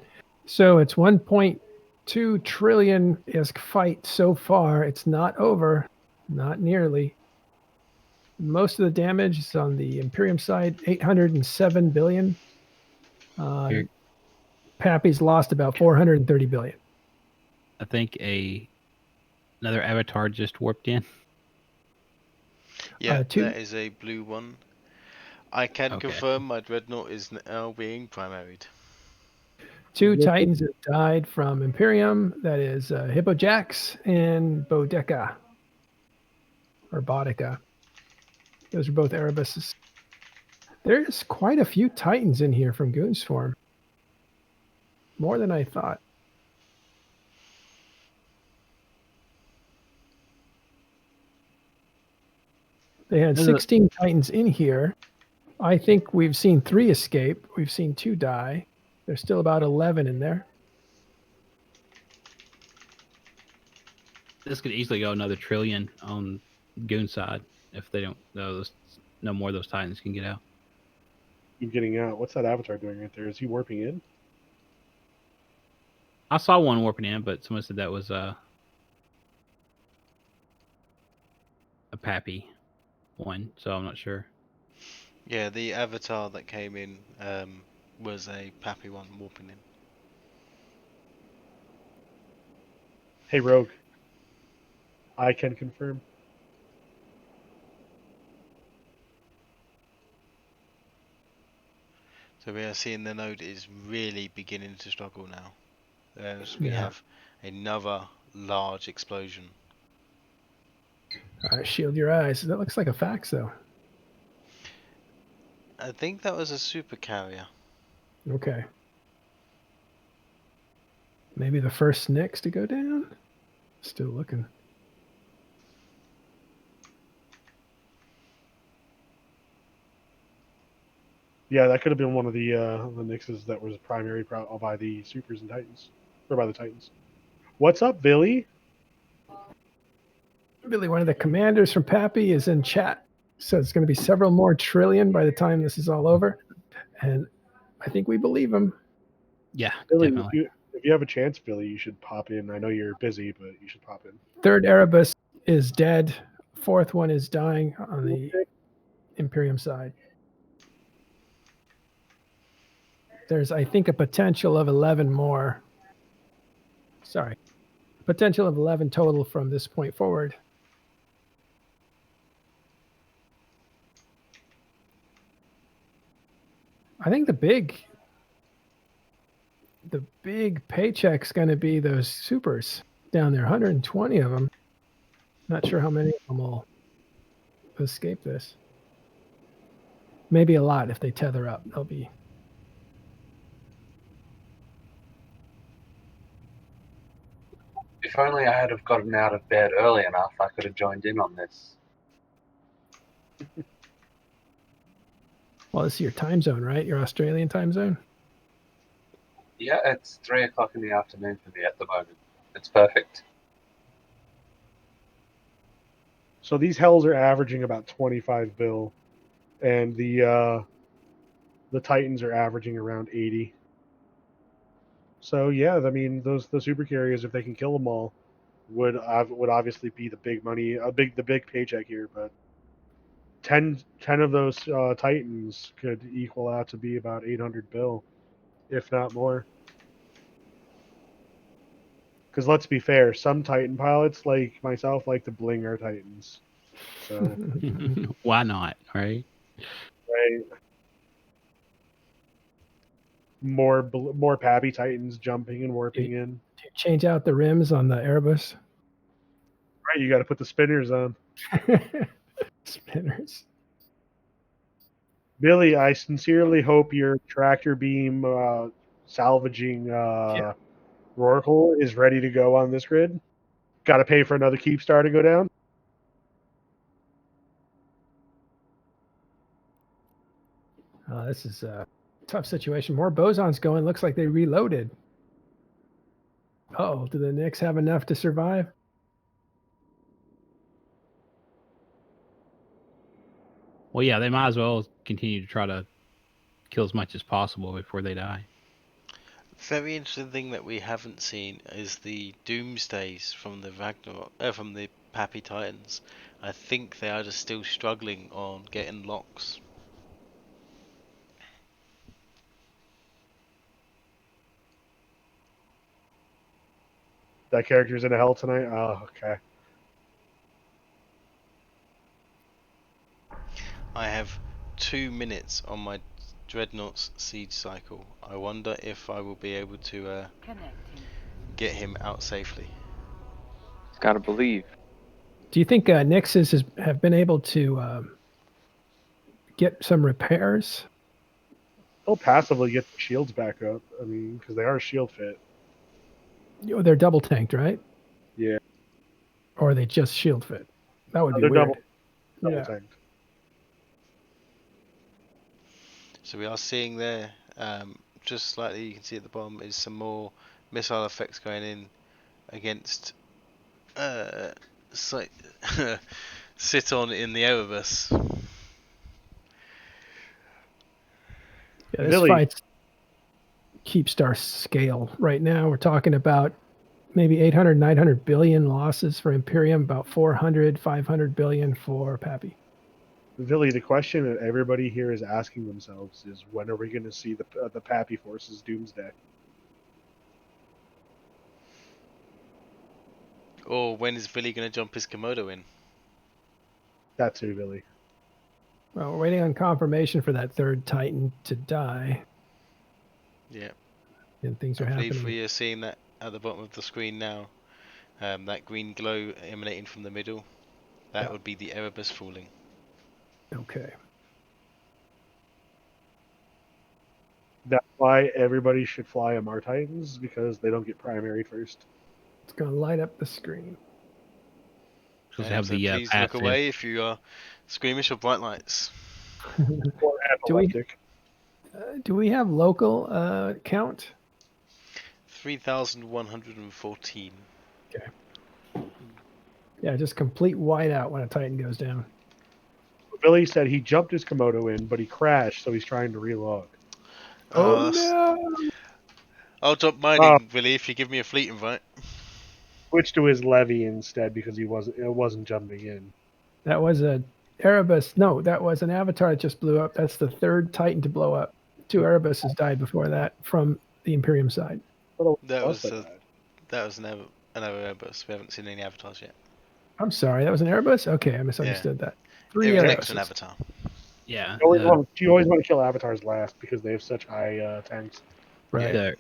So it's 1.2 trillion-esque fight so far. It's not over, not nearly. Most of the damage is on the Imperium side, 807 billion. Here. Pappy's lost about 430 billion. I think another avatar just warped in. Yeah, two- that is a blue one. I can Okay. confirm my dreadnought is now being primaried. 2 Yes. Titans have died from Imperium. That is Hippojax and Boudica. Or Boudica. Those are both Erebus's. There's quite a few Titans in here from Goonswarm. More than I thought. They had 16 Titans in here. I think we've seen 3 escape. We've seen 2 die. There's still about 11 in there. This could easily go another trillion on Goon side if they don't. No more of those Titans can get out. Keep getting out. What's that avatar doing right there? Is he warping in? I saw one warping in, but someone said that was a PAPI one, so I'm not sure. Yeah, the avatar that came in was a PAPI one warping in. Hey, Rogue. I can confirm. So we are seeing the node is really beginning to struggle now. We Yeah. have another large explosion. All right, shield your eyes. That looks like a fax, though. I think that was a super carrier. Okay. Maybe the first Nyx to go down? Still looking. Yeah, that could have been one of the Nyxes that was primary by the Supers and Titans. Or by the Titans. What's up, Billy? Billy, one of the commanders from Pappy, is in chat. Says it's going to be several more trillion by the time this is all over. And I think we believe him. Yeah, Billy, definitely. if you have a chance, Billy, you should pop in. I know you're busy, but you should pop in. Third Erebus is dead. Fourth one is dying on the Imperium side. there's, I think, a potential of 11 more. Sorry. Potential of 11 total from this point forward. I think the big paycheck's going to be those supers down there, 120 of them. Not sure how many of them will escape this. Maybe a lot if they tether up. They'll be. If only I had have gotten out of bed early enough, I could have joined in on this. Well, this is your time zone, right? Your Australian time zone? Yeah, it's 3 o'clock in the afternoon for me at the moment. It's perfect. So these hells are averaging about 25 bill, and the Titans are averaging around 80. So yeah, I mean the supercarriers, if they can kill them all, would obviously be the big money, the big paycheck here. But 10 of those Titans could equal out to be about 800 bill, if not more. Because let's be fair, some Titan pilots like myself like to bling our Titans. So Why not, right? right. More PAPI Titans jumping and warping in. Do you change out the rims on the Airbus? Right, you got to put the spinners on. Spinners. Billy, I sincerely hope your tractor beam salvaging Rorqual is ready to go on this grid. Got to pay for another keep star to go down. This is a tough situation. More bosons going. Looks like they reloaded. Oh, do the Knicks have enough to survive? Well, yeah, they might as well continue to try to kill as much as possible before they die. Very interesting thing that we haven't seen is the doomsdays from the from the PAPI Titans. I think they are just still struggling on getting locks. That character's in a hell tonight? Oh, okay. I have 2 minutes on my Dreadnought's siege cycle. I wonder if I will be able to get him out safely. It's got to believe. Do you think Nixes have been able to get some repairs? They'll passively get the shields back up. I mean, because they are shield fit. They're double tanked, right? Yeah. Or are they just shield fit? That would be They're weird. double tanked. So we are seeing there, just slightly, you can see at the bottom, is some more missile effects going in against sit on in the Erebus. Yeah, this Billy. fight's keep star scale right now. We're talking about maybe 800, 900 billion losses for Imperium, about 400, 500 billion for PAPI. Billy, the question that everybody here is asking themselves is, when are we going to see the PAPI forces doomsday? Or when is Billy going to jump his Komodo in? That too, Billy. Well, we're waiting on confirmation for that third Titan to die. Yeah. And things are I believe happening. we are seeing that at the bottom of the screen now. That green glow emanating from the middle. That would be the Erebus falling. Okay. That's why everybody should fly MR Titans, because they don't get primary first. It's going to light up the screen. So have the please passive. look away if you are squeamish or bright lights. Or epileptic. Do we have local count? 3,114. Okay. Yeah, just complete whiteout when a Titan goes down. Billy said he jumped his Komodo in, but he crashed, so he's trying to relog. Oh no! I'll jump mine in, Billy, if you give me a fleet invite. Switched to his Levy instead because it wasn't jumping in. That was a Erebus. No, that was an Avatar that just blew up. That's the third Titan to blow up. 2 Erebus died before that from the Imperium side. That was another Airbus. We haven't seen any avatars yet. I'm sorry, that was an Erebus? Okay, I misunderstood that. 3 It was Erebuses. next to an avatar. Yeah. You always want to kill avatars last because they have such high tanks. Right. They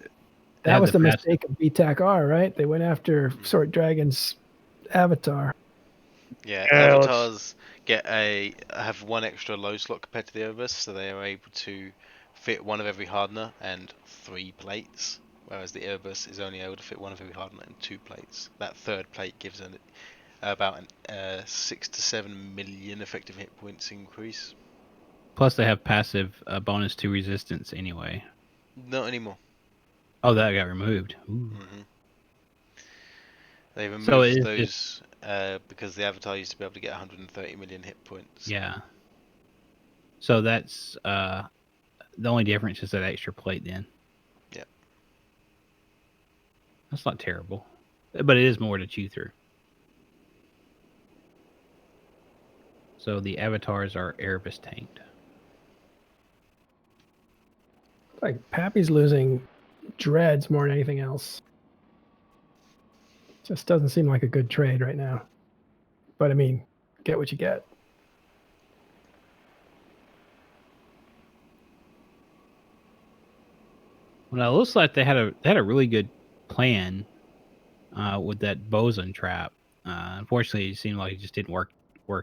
That have was the passive- mistake of BTAC R, right? They went after Sword Dragon's avatar. Yeah, Yeah, avatars have one extra low slot compared to the Airbus, so they are able to fit one of every hardener and 3 plates, whereas the Airbus is only able to fit one of every hardener and 2 plates. That third plate gives about 6 to 7 million effective hit points increase. Plus, they have passive bonus to resistance anyway. Not anymore. Oh, that got removed. Ooh. Mm-hmm. They removed those just... because the avatar used to be able to get 130 million hit points. Yeah. So that's the only difference is that extra plate then. Yeah. That's not terrible, but it is more to chew through. So the avatars are Erebus tanked. Like PAPI's losing dreads more than anything else. Just doesn't seem like a good trade right now. But I mean, get what you get. Well, it looks like they had a really good plan with that Boson Trap. Unfortunately, it seemed like it just didn't work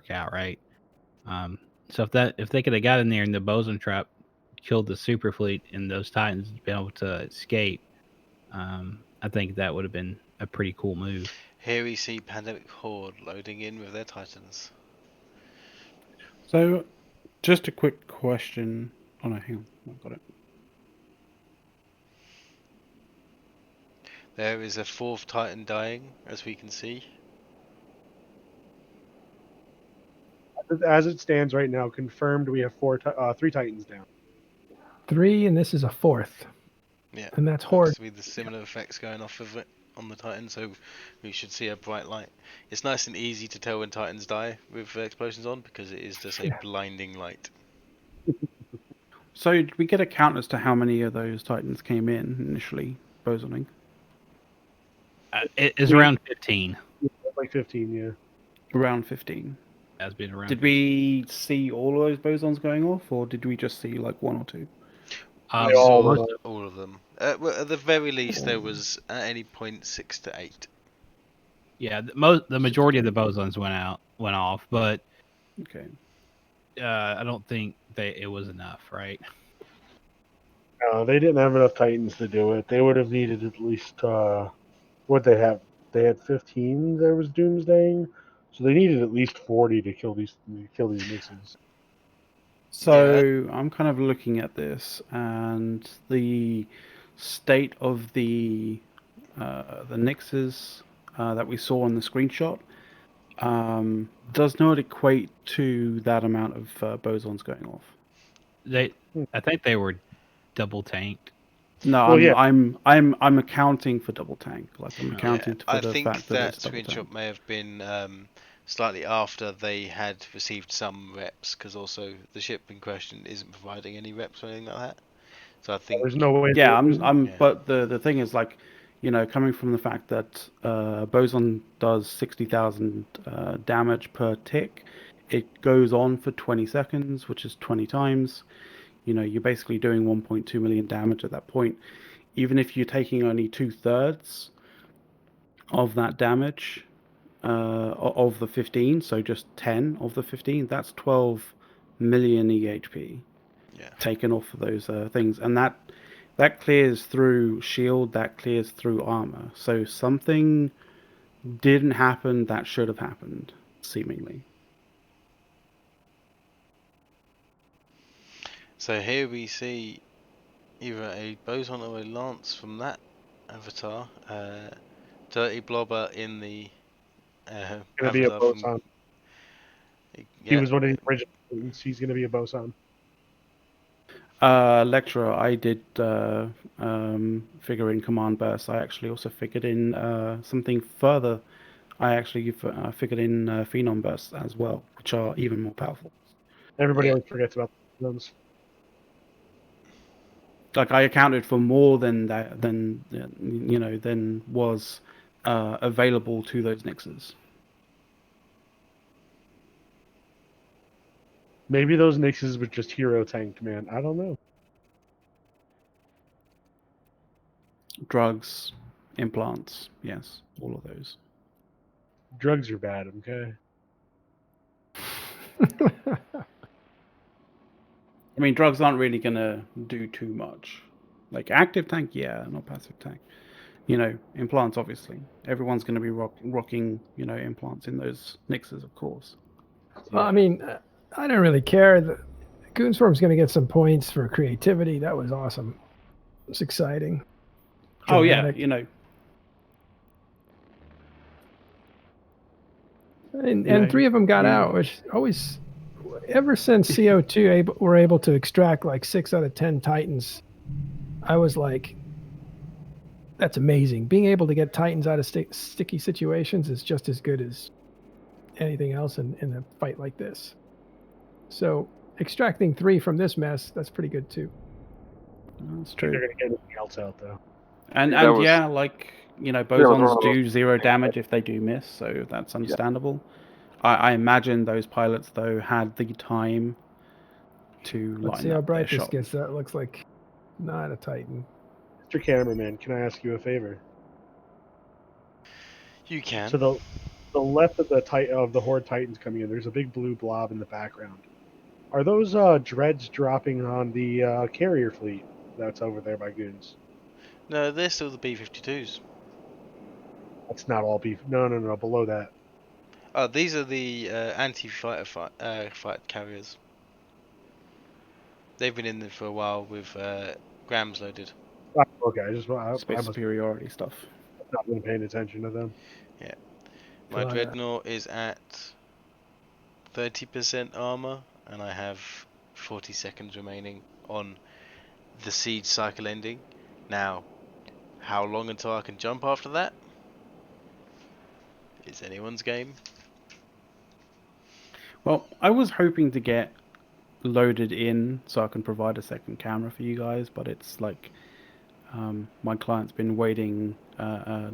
out right. So if they could have got in there and the Boson Trap killed the super fleet and those Titans been able to escape, I think that would have been a pretty cool move. Here we see Pandemic Horde loading in with their Titans. So, just a quick question. Oh no, hang on, I've got it. There is a 4th Titan dying, as we can see. As it stands right now, confirmed, we have 3 Titans down. 3, and this is a 4th. Yeah, and that's Horde. Looks to be the similar effects going off of it on the Titan, so we should see a bright light. It's nice and easy to tell when Titans die with explosions on because it is just a blinding light. So did we get a count as to how many of those Titans came in initially, bosoning? It's around 15. Like 15, yeah. Around 15. Has been around. Did we see all of those bosons going off, or did we just see like 1 or 2? All of them. Well, at the very least, there was at any point 6 to 8. Yeah, the majority of the bosons went off, but okay. I don't think it was enough, right? No, they didn't have enough Titans to do it. They would have needed at least what they have. They had 15. There was Doomsdaying, so they needed at least 40 to kill these mixes. So I'm kind of looking at this, and the state of the Nixes that we saw on the screenshot does not equate to that amount of bosons going off. I think they were double tanked. No, well, I'm accounting for double tank. Like I'm accounting for the fact that that it's double screenshot tank. may have been slightly after they had received some reps, because also the ship in question isn't providing any reps or anything like that. So I think there's no way. Yeah, But the thing is, like, you know, coming from the fact that Boson does 60,000 damage per tick, it goes on for 20 seconds, which is 20 times. You know, you're basically doing 1.2 million damage at that point. Even if you're taking only 2/3 of that damage of the 15, so just 10 of the 15, that's 12 million EHP taken off of those things. And that clears through shield, that clears through armor. So something didn't happen that should have happened, seemingly. So here we see either a boson or a lance from that avatar. Dirty Blobber in the Gonna be a boson. He was one of the original. He's gonna be a boson. Lecturer, I did figure in command burst. I actually also figured in something further. I actually figured in phenom bursts as well, which are even more powerful. Everybody always forgets about those. Like I accounted for more than that than was available to those Nixes. Maybe those Nixes were just hero tanked, man. I don't know. Drugs, implants, yes, all of those. Drugs are bad, okay? I mean, drugs aren't really gonna do too much. Like active tank, yeah, not passive tank. Implants, obviously. Everyone's going to be rocking, implants in those Nixes, of course. Well, I mean, I don't really care. The Goonswarm's going to get some points for creativity. That was awesome. It's exciting. Dramatic. Oh, yeah, And 3 of them got out, which always, ever since CO2 were able to extract like 6 out of 10 Titans, I was like, that's amazing. Being able to get Titans out of sticky situations is just as good as anything else in a fight like this. So extracting 3 from this mess, that's pretty good too. That's They're true. going to get anything else out, though. And bosons do 0 damage if they do miss, so that's understandable. Yeah. I imagine those pilots, though, had the time to Let's see line how up bright their this shot. gets. That looks like not a Titan. Mr. Cameraman, can I ask you a favor? You can. So the left of the Horde Titans coming in, there's a big blue blob in the background. Are those dreads dropping on the carrier fleet that's over there by Goons? No, they're still the B-52s. That's not all beef. No. Below that. Oh, these are the anti-fighter fight carriers. They've been in there for a while with grams loaded. Okay, I Space superiority stuff. I've not been paying attention to them. Yeah. My Dreadnought is at 30% armor, and I have 40 seconds remaining on the siege cycle ending. Now, how long until I can jump after that? It's anyone's game. Well, I was hoping to get loaded in so I can provide a second camera for you guys, but it's like my client's been waiting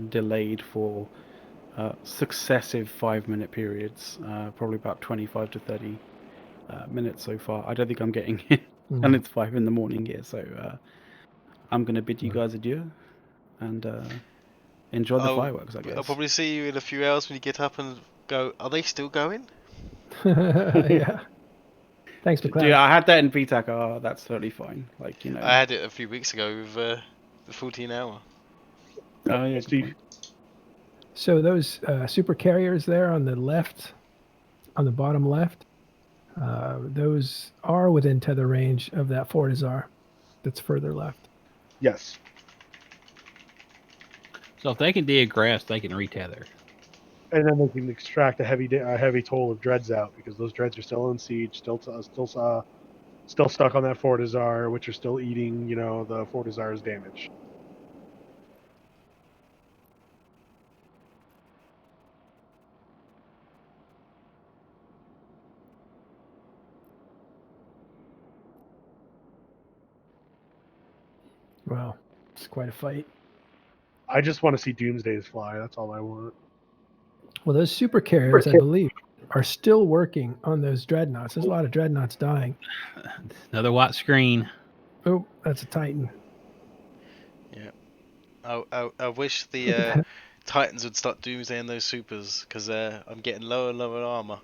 delayed for successive 5-minute periods, probably about 25 to 30 minutes so far. I don't think I'm getting it, and it's 5 in the morning here, so I'm going to bid you guys adieu and enjoy the fireworks, I guess. I'll probably see you in a few hours when you get up and go, are they still going? Yeah. Thanks, McLeod. Yeah, I had that in VTAC. Oh, that's totally fine. Like, I had it a few weeks ago with the 14-hour. Oh, yeah, Steve. So those super carriers there on the left, on the bottom left, those are within tether range of that Fortizar that's further left. Yes. So if they can deaggress, they can retether. And then they can extract a heavy toll of dreads out because those dreads are still in siege, still stuck on that Fortizar, which are still eating, the Fortizar's damage. Wow, it's quite a fight. I just want to see Doomsdays fly. That's all I want. Well, those super carriers, I believe, are still working on those dreadnoughts. There's a lot of dreadnoughts dying. Another white screen. Oh, that's a Titan. Yeah. I wish the Titans would start doomsdaying those supers, because I'm getting lower and lower armor.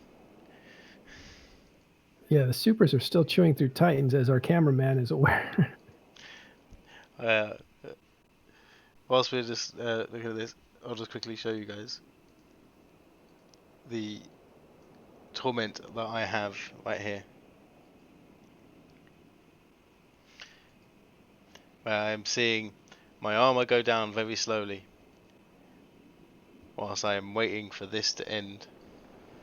Yeah, the supers are still chewing through Titans, as our cameraman is aware. Whilst we're just looking at this, I'll just quickly show you guys the torment that I have right here. Where I'm seeing my armor go down very slowly whilst I am waiting for this to end.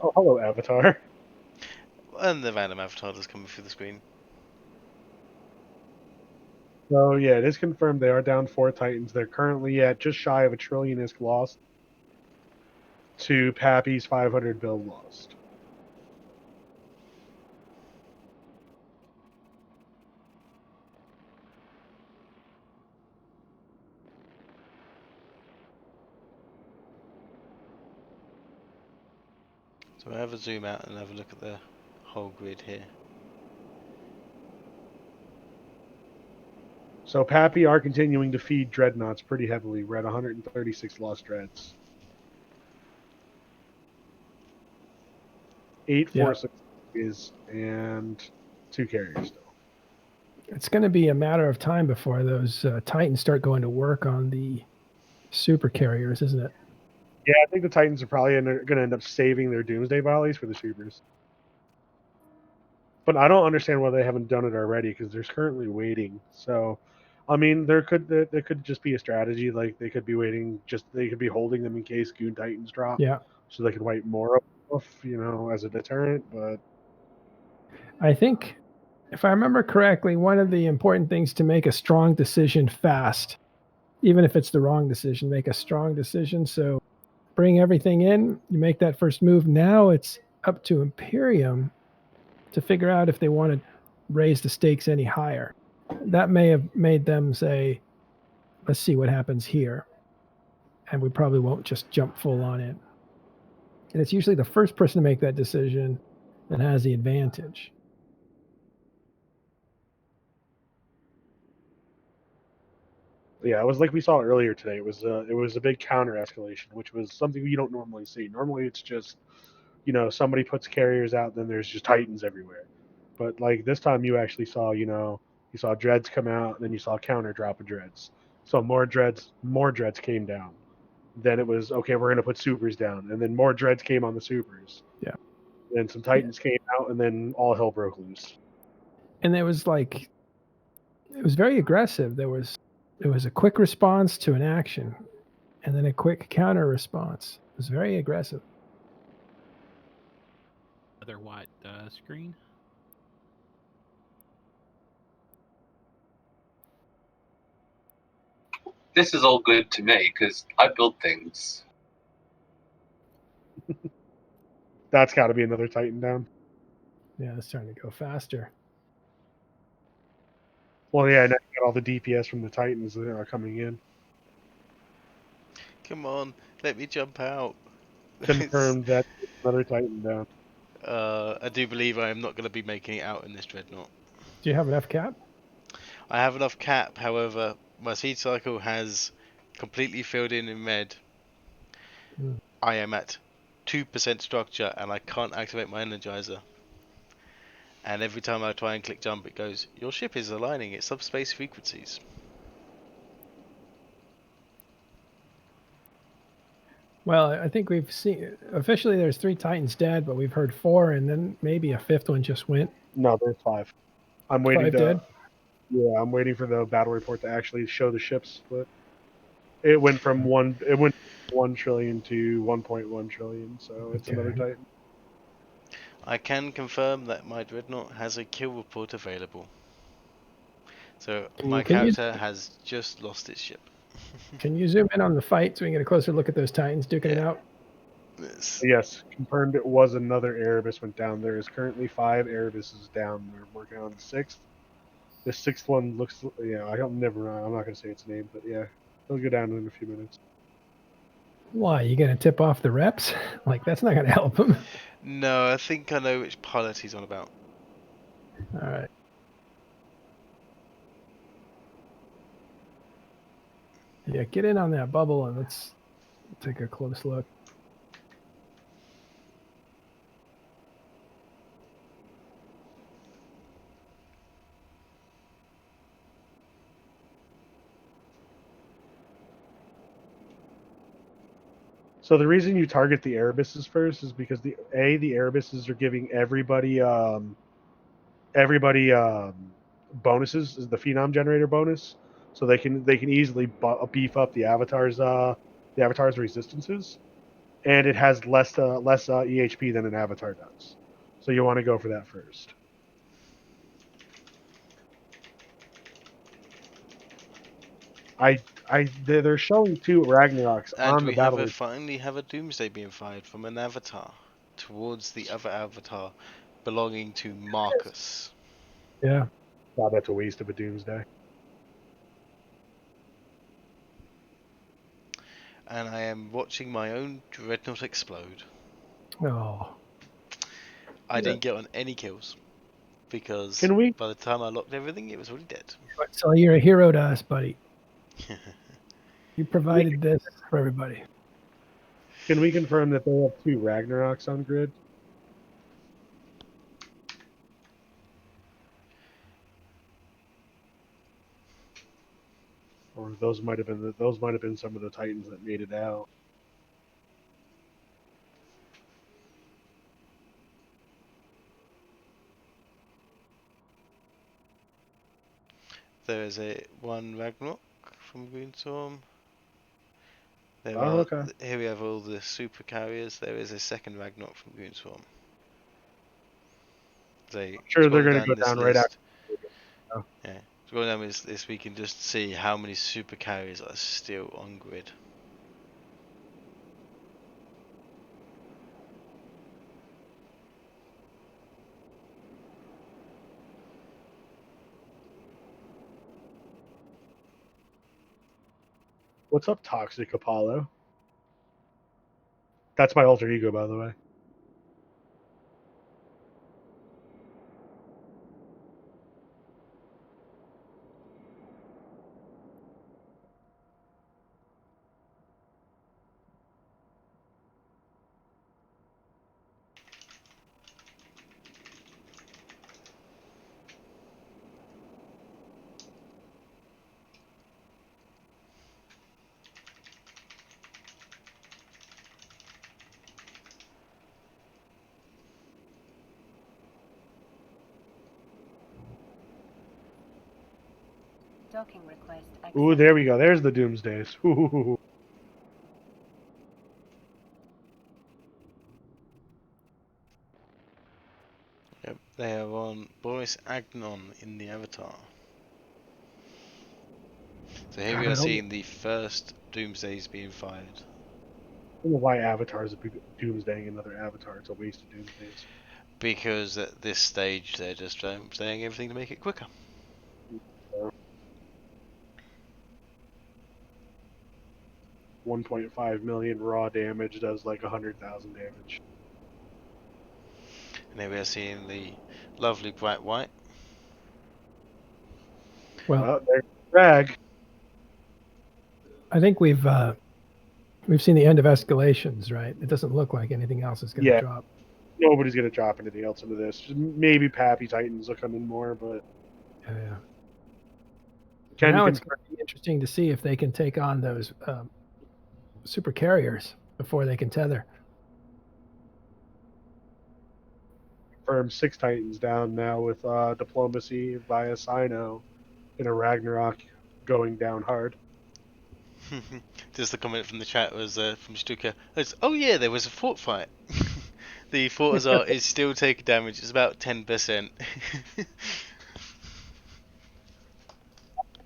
Oh, hello, Avatar. And the random avatar just coming through the screen. So, yeah, it is confirmed they are down 4 Titans. They're currently at just shy of 1 trillion ISK lost to PAPI's 500 build lost. So I have a zoom out and have a look at the whole grid here. So PAPI are continuing to feed dreadnoughts pretty heavily. We're at 136 lost dreads. 8 forces and 2 carriers still. It's going to be a matter of time before those Titans start going to work on the supercarriers, isn't it? Yeah, I think the Titans are probably going to end up saving their Doomsday volleys for the supers. But I don't understand why they haven't done it already, because they're currently waiting. So, I mean, there could just be a strategy, like they could be waiting, they could be holding them in case Goon Titans drop. Yeah. So they could wipe more off, as a deterrent. But I think, if I remember correctly, one of the important things to make a strong decision fast, even if it's the wrong decision, make a strong decision. So bring everything in, you make that first move. Now it's up to Imperium to figure out if they want to raise the stakes any higher. That may have made them say, let's see what happens here. And we probably won't just jump full on in. And it's usually the first person to make that decision that has the advantage. yeah, it was like we saw earlier today. It was a big counter escalation, which was something you don't normally see. Normally, it's just somebody puts carriers out, then there's just Titans everywhere. But like this time, you actually saw you saw dreads come out, and then you saw a counter drop of dreads. So more dreads came down. Then it was okay. We're gonna put supers down, and then more dreads came on the supers. Yeah. Then some Titans came out, and then all hell broke loose. And it was very aggressive. There was a quick response to an action, and then a quick counter response. It was very aggressive. Other white screen. This is all good to me because I build things. That's got to be another Titan down. Yeah, it's starting to go faster. Well, yeah, now you got all the DPS from the Titans that are coming in. Come on, let me jump out. Confirmed that another Titan down. I do believe I am not going to be making it out in this dreadnought. Do you have enough cap? I have enough cap, however, my seed cycle has completely filled in med. Mm. I am at 2% structure and I can't activate my energizer. And every time I try and click jump, it goes, your ship is aligning its subspace frequencies. Well, I think we've seen officially there's 3 Titans dead, but we've heard 4, and then maybe a 5th one just went. No, there's 5. I'm waiting 5 dead. Yeah, I'm waiting for the battle report to actually show the ship split. It went from 1 trillion to 1.1 trillion, so it's another Titan. I can confirm that my dreadnought has a kill report available. So my character has just lost its ship. Can you zoom in on the fight so we can get a closer look at those Titans duking it out? Yes, confirmed it was another Erebus went down. There is currently 5 Erebuses down. We're working on the 6th. The 6th one looks, I'm not going to say its name, but yeah, it'll go down in a few minutes. Why, you gonna tip off the reps? Like, that's not gonna help him. No, I think I know which pilot he's on about. All right. Yeah, get in on that bubble and let's take a close look. So the reason you target the Erebuses first is because the Erebuses are giving everybody bonuses, is the Phenom Generator bonus, so they can easily beef up the avatar's resistances, and it has less EHP than an avatar does. So you want to go for that first. They're showing 2 Ragnaroks And on the we battle. finally have a Doomsday being fired from an avatar towards the other avatar belonging to Marcus. Yeah. God, that's a waste of a Doomsday. And I am watching my own dreadnought explode. Oh, I didn't get on any kills because Can we? by the time I locked everything, it was already dead. So you're a hero to us, buddy. You provided this for everybody. Can we confirm that they have 2 Ragnaroks on grid? Or those might have been some of the Titans that made it out. There is one Ragnarok from Goonstorm. Okay. Here we have all the supercarriers. There is a second Ragnarok from Goonstorm. Sure, they're going to go down right after. Yeah, scroll down this list, we can just see how many supercarriers are still on grid. What's up, Toxic Apollo? That's my alter ego, by the way. Docking request accepted. Ooh, there we go. There's the Doomsdays. Ooh. Yep, they are on Boris Agnon in the Avatar. So here we are seeing the first Doomsdays being fired. I don't know why Avatar's a Doomsday another Avatar. It's a waste of Doomsdays. Because at this stage they're just saying everything to make it quicker. 1.5 million raw damage does like 100,000 damage. And here we are seeing the lovely bright white. Well, there's Rag. I think we've seen the end of escalations, right? It doesn't look like anything else is going to drop. Nobody's going to drop anything else into this. Maybe PAPI Titans will come in more, but yeah. Now it's going to be interesting to see if they can take on those super carriers before they can tether. Confirm 6 Titans down now with diplomacy via Sino in a Ragnarok going down hard. Just the comment from the chat was from Stuka. Oh yeah, there was a fort fight. The Fortazar is still taking damage. It's about 10%.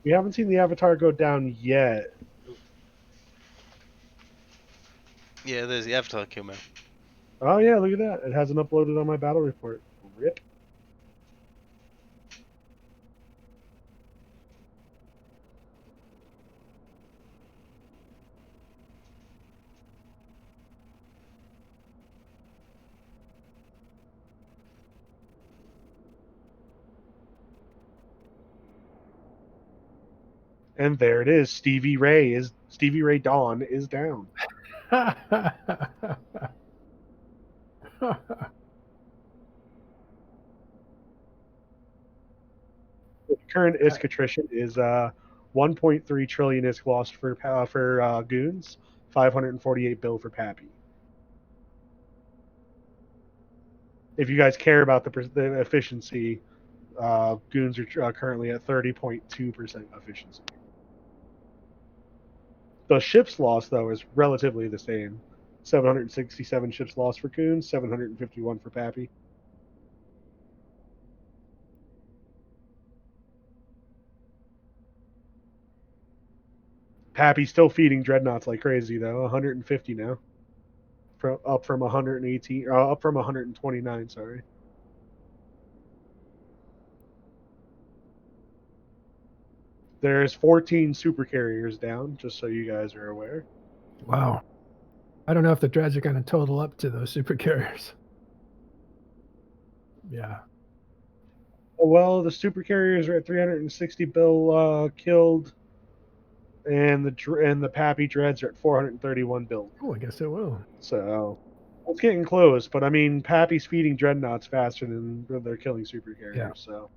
We haven't seen the Avatar go down yet. Yeah, there's the Avatar kill, man. Oh yeah, look at that. It hasn't uploaded on my battle report. Rip. And there it is. Stevie Ray Dawn is down. The current ISK attrition is 1.3 trillion ISK lost for goons, 548 bill for PAPI. If you guys care about the efficiency, goons are currently at 30.2% efficiency. The ships lost, though, is relatively the same. 767 ships lost for goons, 751 for PAPI. PAPI's still feeding dreadnoughts like crazy, though. 150 now. Up from 118, up from 129, sorry. There's 14 supercarriers down, just so you guys are aware. Wow. I don't know if the dreads are going to total up to those supercarriers. Yeah. Well, the supercarriers are at 360 bill killed, and the PAPI dreads are at 431 bill. Oh, I guess it will. So it's getting close, but I mean, PAPI's feeding dreadnoughts faster than they're killing supercarriers. Yeah. So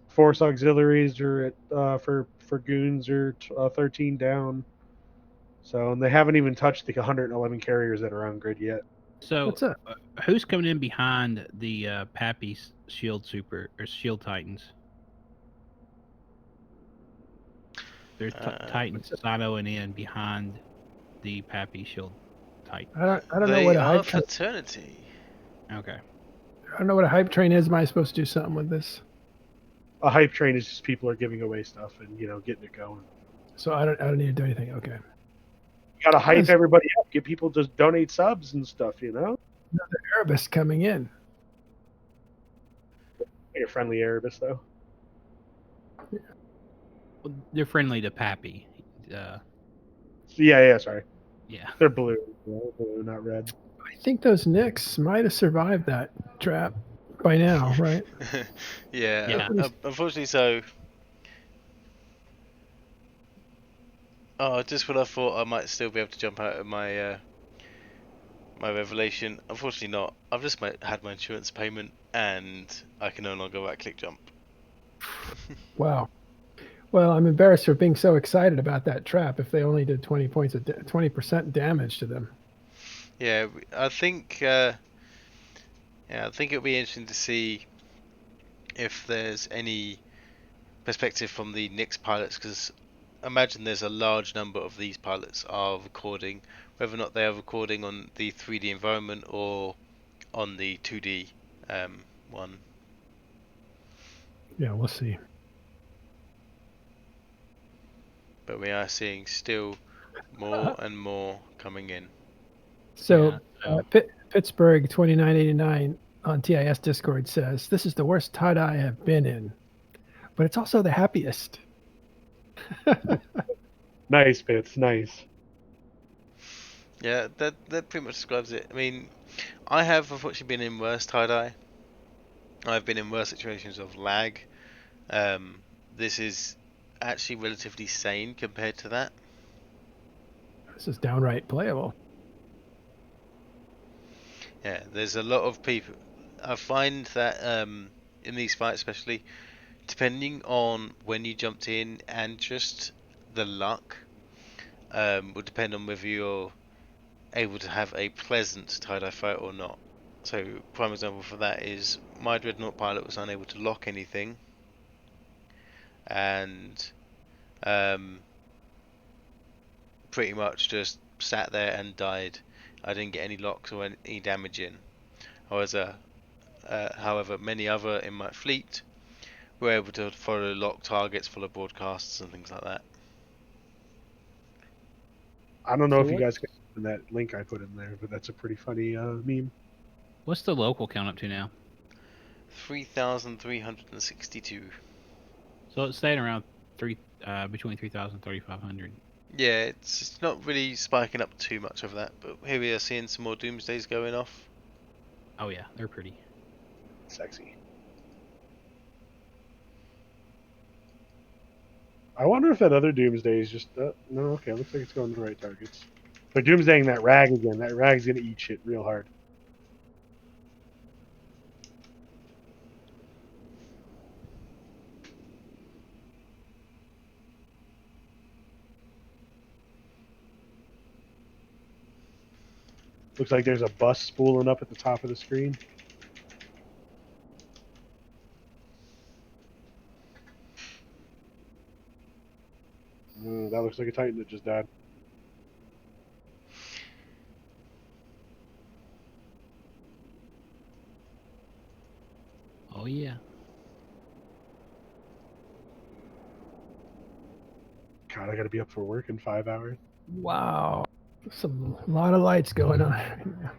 force auxiliaries are at for goons are 13 down. So and they haven't even touched the 111 carriers that are on grid yet. So, What's up? who's coming in behind the PAPI Shield Super or Shield Titans? There's Titans siloing in behind the PAPI Shield Titan. I don't know They what a are hype train. fraternity. Okay. I don't know what a hype train is. Am I supposed to do something with this? A hype train is just people are giving away stuff and getting it going. So I don't need to do anything. Okay. You gotta hype Yes. everybody up. Get people to donate subs and stuff. Another Erebus coming in. You're friendly Erebus though. Well, they're friendly to PAPI. Yeah. Sorry, Yeah. they're blue. Yeah, blue, not red. I think those Knicks might have survived that trap by now, right? Yeah. Yeah. Unfortunately, so. Oh, just when I thought I might still be able to jump out of my my revelation, unfortunately not. I've just had my insurance payment, and I can no longer right-click jump. Wow. Well, I'm embarrassed for being so excited about that trap. If they only did 20% damage to them. Yeah, I think. I think it'll be interesting to see if there's any perspective from the Nyx pilots, because imagine there's a large number of these pilots are recording, whether or not they are recording on the 3D environment or on the 2D one. Yeah, we'll see. But we are seeing still more and more coming in. So, Yeah, Pittsburgh 2989 on TIS Discord says, "This is the worst tie-dye I have been in, but it's also the happiest." Nice, Bits. Nice. Yeah, that pretty much describes it. I mean, I have unfortunately been in worse tie-dye. I've been in worse situations of lag. This is actually relatively sane compared to that. This is downright playable. Yeah, there's a lot of people. I find that in these fights, especially, depending on when you jumped in and just the luck, will depend on whether you're able to have a pleasant tie-dye fight or not. So, prime example for that is my Dreadnought pilot was unable to lock anything, and pretty much just sat there and died. I didn't get any locks or any damage in. However, many other in my fleet were able to follow lock targets, follow broadcasts, and things like that. I don't know So if you guys can open that link I put in there, but that's a pretty funny meme. What's the local count up to now? 3,362. So it's staying around between 3,000 and 3,500. Yeah, it's not really spiking up too much of that, but here we are seeing some more doomsdays going off. Oh yeah, they're pretty. Sexy. I wonder if that other Doomsday is just... no, okay, looks like it's going to the right targets. They're Doomsdaying that rag again. That rag's going to eat shit real hard. Looks like there's a bus spooling up at the top of the screen. That looks like a Titan that just died. Oh yeah. God, I gotta be up for work in 5 hours. Wow. A lot of lights going on right now.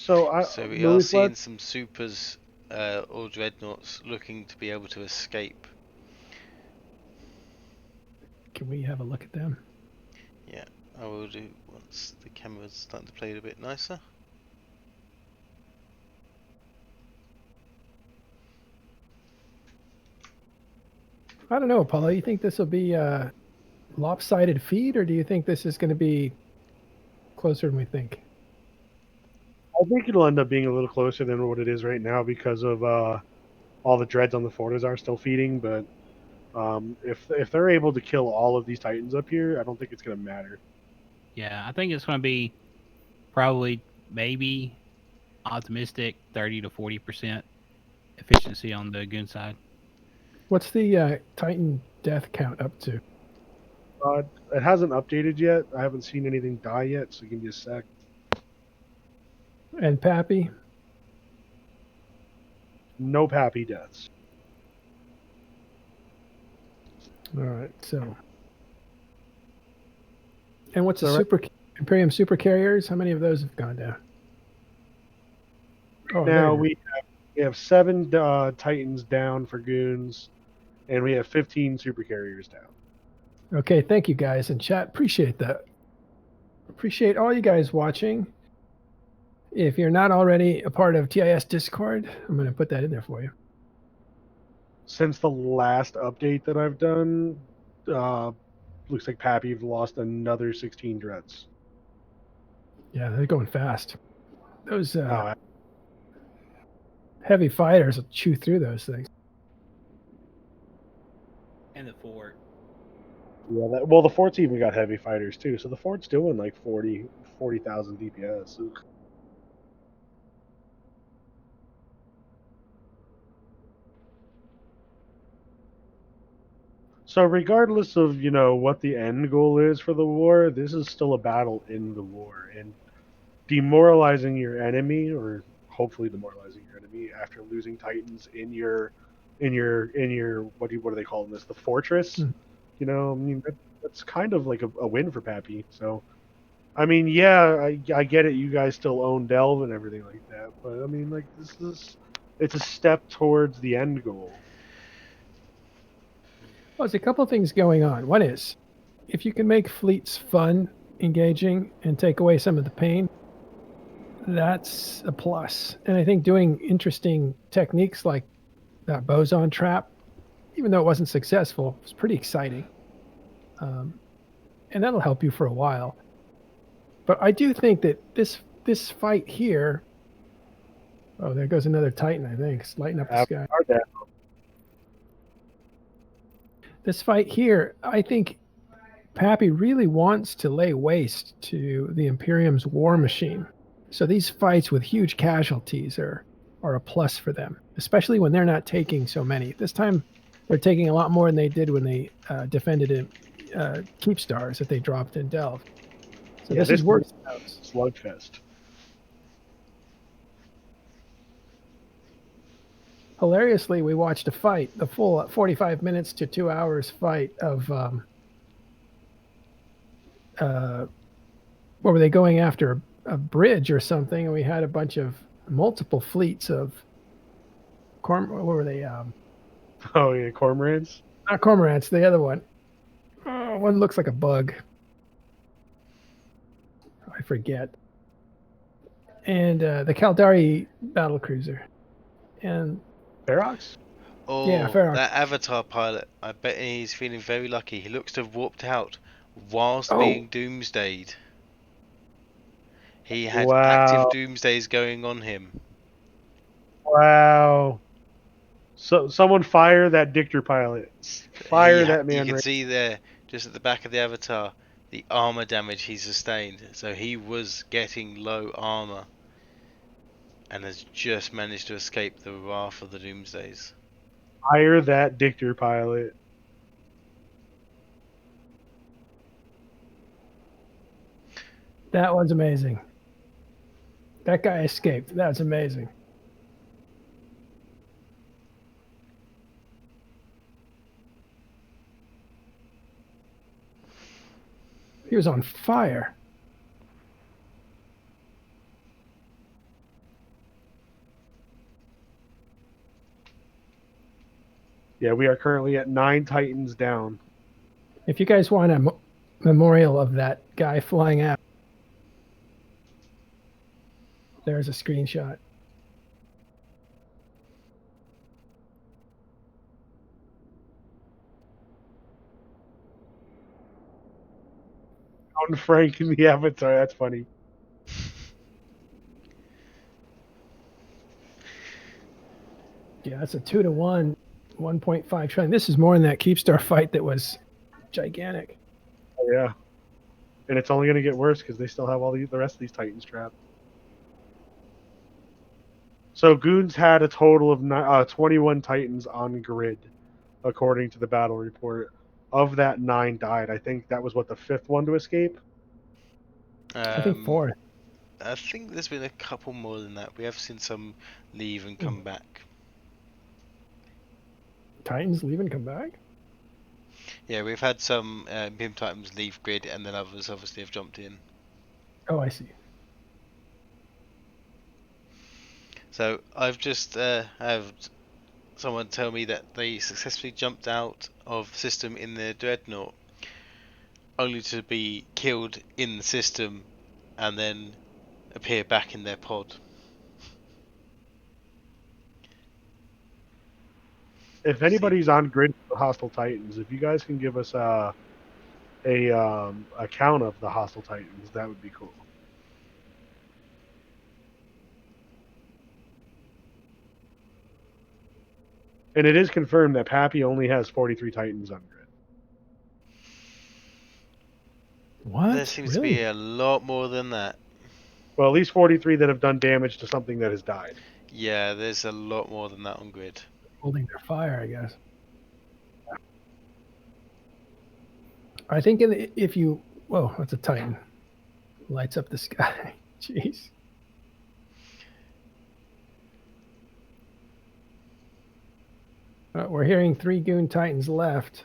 So So we are Louis seeing Fletch, some supers or dreadnoughts looking to be able to escape. Can we have a look at them? Yeah, I will do once the camera's starting to play it a bit nicer. I don't know, Paula. You think this will be a lopsided feed, or do you think this is going to be closer than we think? I think it'll end up being a little closer than what it is right now because of all the dreads on the Forters are still feeding. But if they're able to kill all of these Titans up here, I don't think it's going to matter. Yeah, I think it's going to be probably maybe optimistic 30 to 40% efficiency on the goon side. What's the Titan death count up to? It hasn't updated yet. I haven't seen anything die yet, so give me a sec. And PAPI? No PAPI deaths. All right, so. And what's So the Imperium supercarriers? How many of those have gone down? Oh, now there. we have 7 Titans down for goons, and we have 15 supercarriers down. Okay, thank you guys in chat. Appreciate that. Appreciate all you guys watching. If you're not already a part of TIS Discord, I'm going to put that in there for you. Since the last update that I've done, looks like PAPI have lost another 16 dreads. Yeah, they're going fast. Those Oh, heavy fighters will chew through those things. And the fort. yeah. Well, the Fort's even got heavy fighters too, so the Fort's doing like 40,000 DPS. Ugh. So regardless of what the end goal is for the war, this is still a battle in the war, and demoralizing your enemy, or hopefully demoralizing your enemy after losing Titans in your what do they call this, the fortress? I mean that's kind of like a win for PAPI. So I mean, yeah, I get it. You guys still own Delve and everything like that, but I mean, like it's a step towards the end goal. Well, there's a couple of things going on. One is, if you can make fleets fun, engaging, and take away some of the pain, that's a plus. And I think doing interesting techniques like that Boson Trap, even though it wasn't successful, was pretty exciting. And that'll help you for a while. But I do think that this fight here. Oh, there goes another Titan, I think. It's lighting up the sky. This fight here, I think PAPI really wants to lay waste to the Imperium's war machine. So these fights with huge casualties are a plus for them, especially when they're not taking so many. This time, they're taking a lot more than they did when they defended Keep Stars that they dropped in Delve. So Yeah, this is worse than those. Slugfest. Hilariously, we watched a fight, the full 45 minutes to 2 hours fight of what were they going after? A bridge or something, and we had a bunch of multiple fleets of what were they? Oh yeah, cormorants. Not cormorants. The other one. One looks like a bug. I forget. And the Caldari battle cruiser. And Ferox? Oh, yeah, Ferox. that Avatar pilot. I bet he's feeling very lucky. He looks to have warped out whilst being doomsdayed. He had active doomsdays going on him. Wow. So someone fire that Dictor pilot. Fire that man. You can see there, just at the back of the Avatar, the armor damage he sustained. So he was getting low armor and has just managed to escape the wrath of the doomsdays. Fire that Dictor pilot. That was amazing. That guy escaped. That's amazing. He was on fire. Yeah, we are currently at 9 Titans down. If you guys want a memorial of that guy flying out, there's a screenshot. On Frank in the avatar, that's funny. Yeah, it's a 2-to-1, 1.5 trillion. This is more than that Keepstar fight that was gigantic. Oh, yeah. And it's only going to get worse because they still have all the rest of these Titans trapped. So Goons had a total of 21 Titans on grid, according to the battle report. Of that, 9 died. I think that was what the 5th one to escape. I think 4. I think there's been a couple more than that. We have seen some leave and come back. Titans leave and come back? Yeah, we've had some Imperium Titans leave grid, and then others obviously have jumped in. Oh, I see. So I've just had someone tell me that they successfully jumped out of the system in their dreadnought, only to be killed in the system, and then appear back in their pod. If anybody's on grid for hostile Titans, if you guys can give us a count of the hostile Titans, that would be cool. And it is confirmed that PAPI only has 43 Titans on grid. What? There seems to be a lot more than that. Well, at least 43 that have done damage to something that has died. Yeah, there's a lot more than that on grid. Holding their fire, I guess. I think if you... Whoa, that's a Titan. Lights up the sky. Jeez. We're hearing 3 Goon Titans left.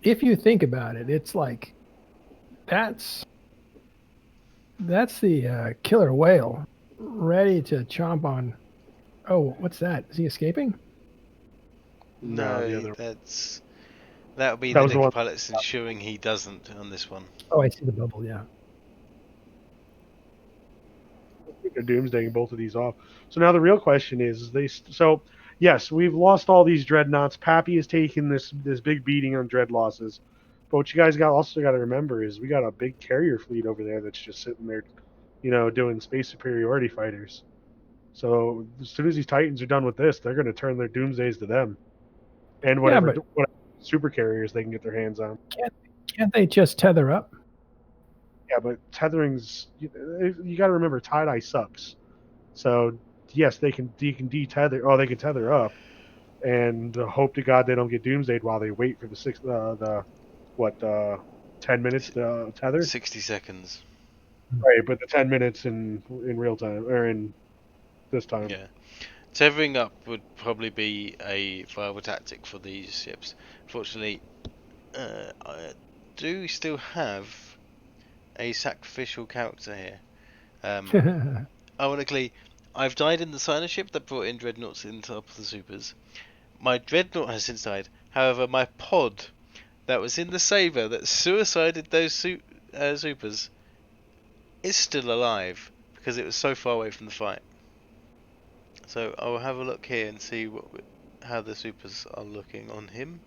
If you think about it, it's like that's the killer whale ready to chomp on. Oh, what's that? Is he escaping? No, the other... that would be that the was the Deck one... pilots ensuring he doesn't on this one. Oh, I see the bubble. Yeah. They're doomsdaying both of these off. So now the real question is, yes, we've lost all these dreadnoughts. PAPI is taking this big beating on dread losses. But what you guys also got to remember is we got a big carrier fleet over there that's just sitting there, doing space superiority fighters. So as soon as these Titans are done with this, they're going to turn their doomsdays to them, and whatever supercarriers they can get their hands on. Can't they just tether up? Yeah, but tethering's... You got to remember, tie-dye sucks. So yes, they can detether. Oh, they can tether up, and hope to God they don't get doomsdayed while they wait for the 10 minutes to tether. 60 seconds. Right, but the 10 minutes in real time, or in this time. Yeah. Tethering up would probably be a viable tactic for these ships. Fortunately, I do still have a sacrificial character here. Ironically, I've died in the Signer ship that brought in dreadnoughts into top of the supers. My dreadnought has since died. However, my pod that was in the Saber that suicided those supers is still alive because it was so far away from the fight. So I'll have a look here and see how the supers are looking on him.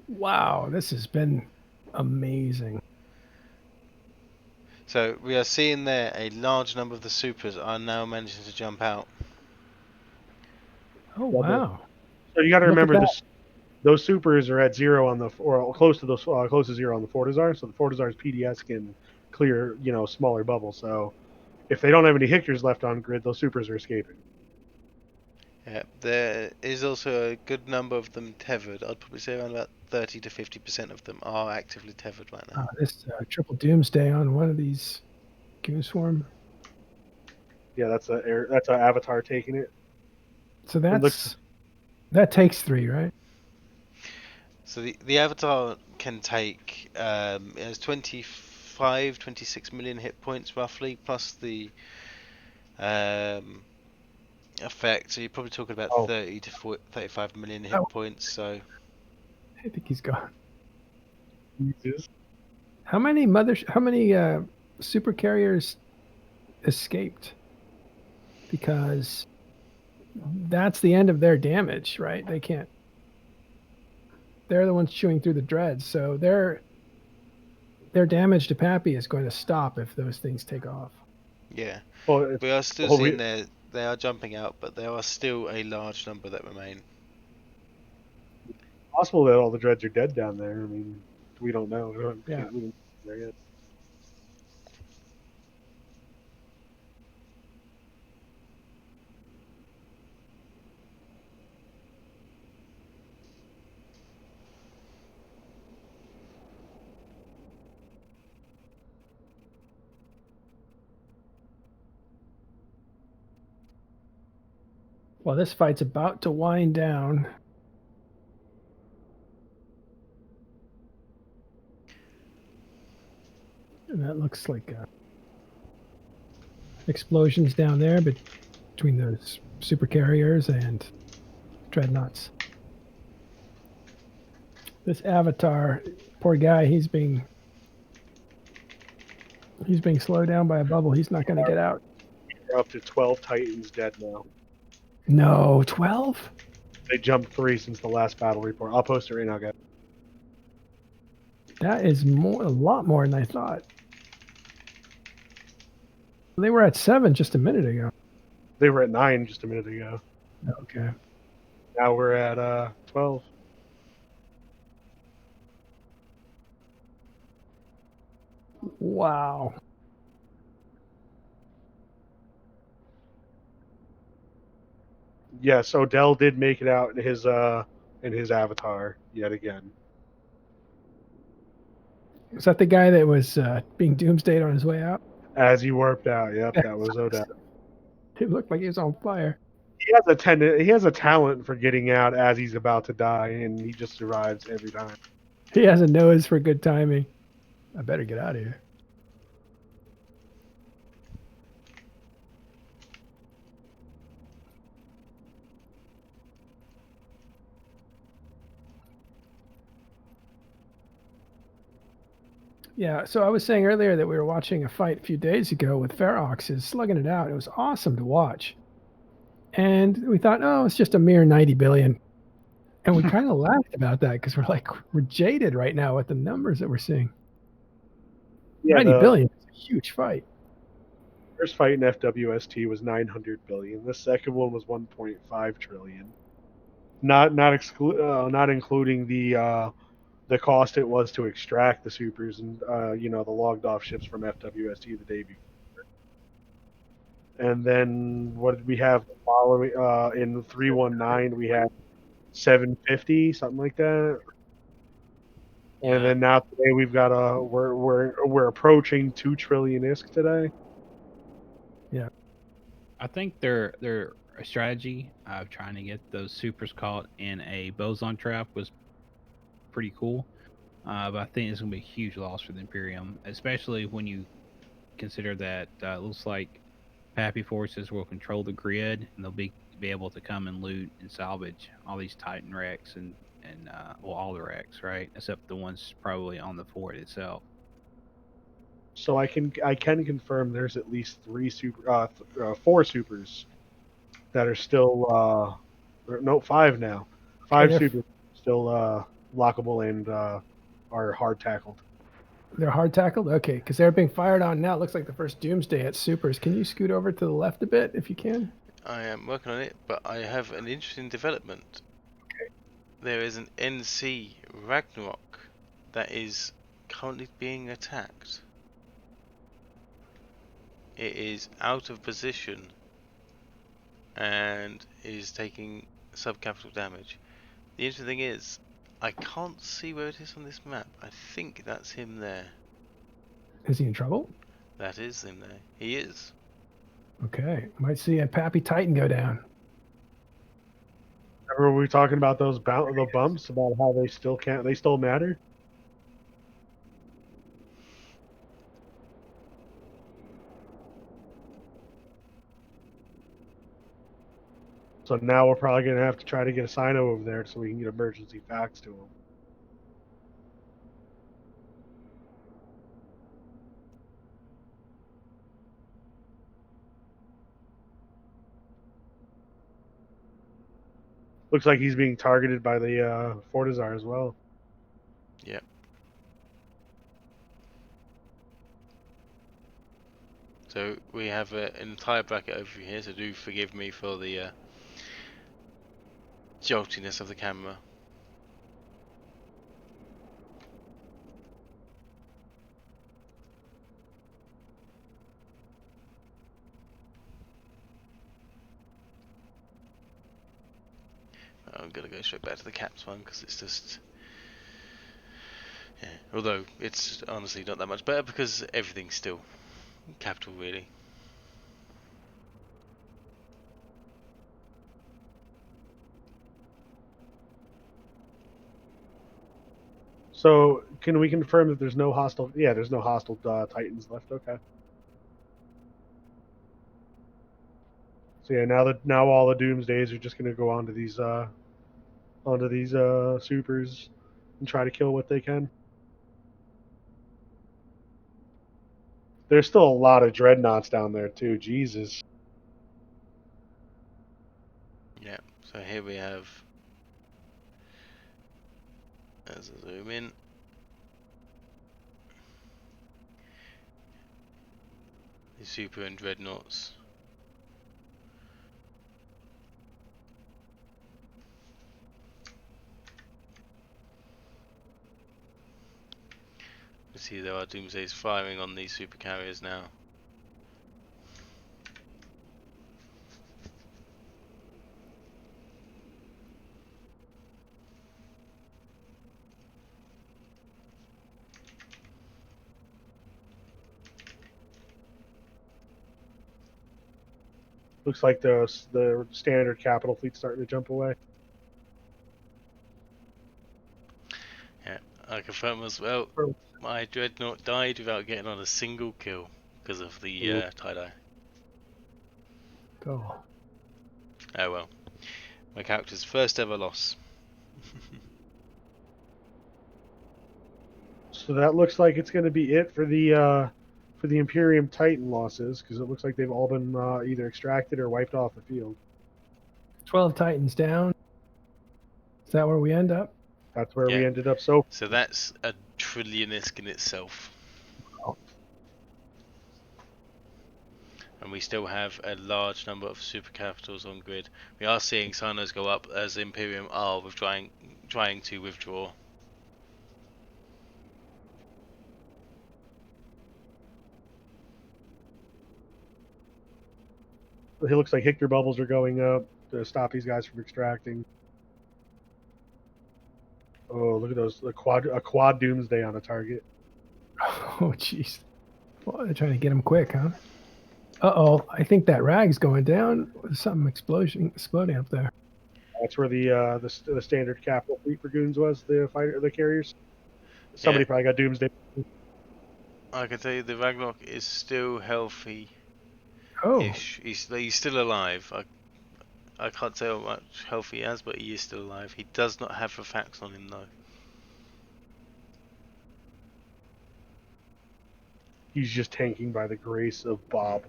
Wow, this has been amazing. So we are seeing there a large number of the supers are now managing to jump out. Oh wow! So you got to remember this. Those supers are at 0 on the, or close to those, close to 0 on the Fortizar. So the Fortizar's PDS can clear, smaller bubbles. So if they don't have any Hictors left on grid, those supers are escaping. Yeah, there is also a good number of them tethered. I'd probably say around about 30 to 50% of them are actively tethered right now. This triple doomsday on one of these Goon Swarm. Yeah, that's a avatar taking it. So that takes 3, right? So the avatar can take it has 25, 26 million hit points roughly, plus the effect. So you're probably talking about 30 to 35 million hit points. So I think he's gone. Jesus. How many supercarriers escaped? Because that's the end of their damage, right? They can't. They're the ones chewing through the dreads, so their damage to PAPI is going to stop if those things take off. yeah, Well, we are still seeing they are jumping out, but there are still a large number that remain. Possible that all the dreads are dead down there. I mean, we don't know. We don't there yet. Well, this fight's about to wind down. And that looks like explosions down there between those supercarriers and dreadnoughts. This avatar, poor guy, he's being slowed down by a bubble. He's not going to get out. We're up to 12 Titans dead now. No, 12? They jumped 3 since the last battle report. I'll post it right now, guys. That is a lot more than I thought. They were at 7 just a minute ago. They were at 9 just a minute ago. Okay. Now we're at 12. Wow. Yes, Odell did make it out in his avatar yet again. Is that the guy that was being doomsdayed on his way out? As he warped out, yep, that was Odell. He looked like he was on fire. He has a talent for getting out as he's about to die, and he just survives every time. He has a nose for good timing. I better get out of here. Yeah, so I was saying earlier that we were watching a fight a few days ago with Feroxes slugging it out. It was awesome to watch. And we thought, oh, it's just a mere 90 billion. And we kind of laughed about that because we're jaded right now with the numbers that we're seeing. Yeah, 90 billion is a huge fight. First fight in FWST was 900 billion. The second one was 1.5 trillion. Not including the cost it was to extract the supers and the logged off ships from FWST the day before. And then what did we have following in 319? We had 750, something like that. And then now today we've got we're approaching 2 trillion ISK today. Yeah, I think their strategy of trying to get those supers caught in a Boson Trap was pretty cool. But I think it's going to be a huge loss for the Imperium, especially when you consider that it looks like PAPI forces will control the grid, and they'll be able to come and loot and salvage all these Titan wrecks and all the wrecks, right? Except the ones probably on the fort itself. So I can confirm there's at least 4 supers that are still 5 now. 5 supers still lockable and are hard tackled. They're hard tackled? Okay, because they're being fired on now. It looks like the first doomsday at supers. Can you scoot over to the left a bit if you can? I am working on it, but I have an interesting development. Okay. There is an NC Ragnarok that is currently being attacked. It is out of position and is taking subcapital damage. The interesting thing is, I can't see where it is on this map. I think that's him there. Is he in trouble? That is him there. He is. Okay. Might see a PAPI Titan go down. Remember we were talking about those the bumps, about how they still matter? So now we're probably going to have to try to get a Sino over there so we can get emergency facts to him. Looks like he's being targeted by the Fortizar as well. Yep. So we have an entire bracket over here, so do forgive me for the joltiness of the camera. I'm gonna go straight back to the caps one because it's just, yeah. Although it's honestly not that much better because everything's still capital really. So can we confirm that there's no hostile? Yeah, there's no hostile Titans left. Okay. So yeah, now all the Doomsdays are just gonna go onto these supers and try to kill what they can. There's still a lot of dreadnoughts down there too. Jesus. Yeah. So here we have, as I zoom in, the super and dreadnoughts. You see there are Doomsdays firing on these supercarriers now. Looks like the standard capital fleet's starting to jump away. Yeah, I confirm as well. My dreadnought died without getting on a single kill because of the tie-dye. Go. Oh well. My character's first ever loss. So that looks like it's going to be it for the Imperium Titan losses, because it looks like they've all been either extracted or wiped off the field. 12 Titans down. Is that where we end up? That's where we ended up. So that's a trillionisk in itself. Oh. And we still have a large number of super capitals on grid. We are seeing Sinos go up as Imperium are trying to withdraw. it looks like Hictor bubbles are going up to stop these guys from extracting. Oh, look at those! A quad Doomsday on a target. Oh, jeez. Well, they're trying to get him quick, huh? Uh-oh, I think that rag's going down. There's something exploding up there. That's where the standard capital fleet for goons was, the carriers. Somebody probably got Doomsday. I can tell you the Ragnarok is still healthy. Oh. He's still alive. I can't say how much health he has, but he is still alive. He does not have the facts on him though. He's just tanking by the grace of Bob.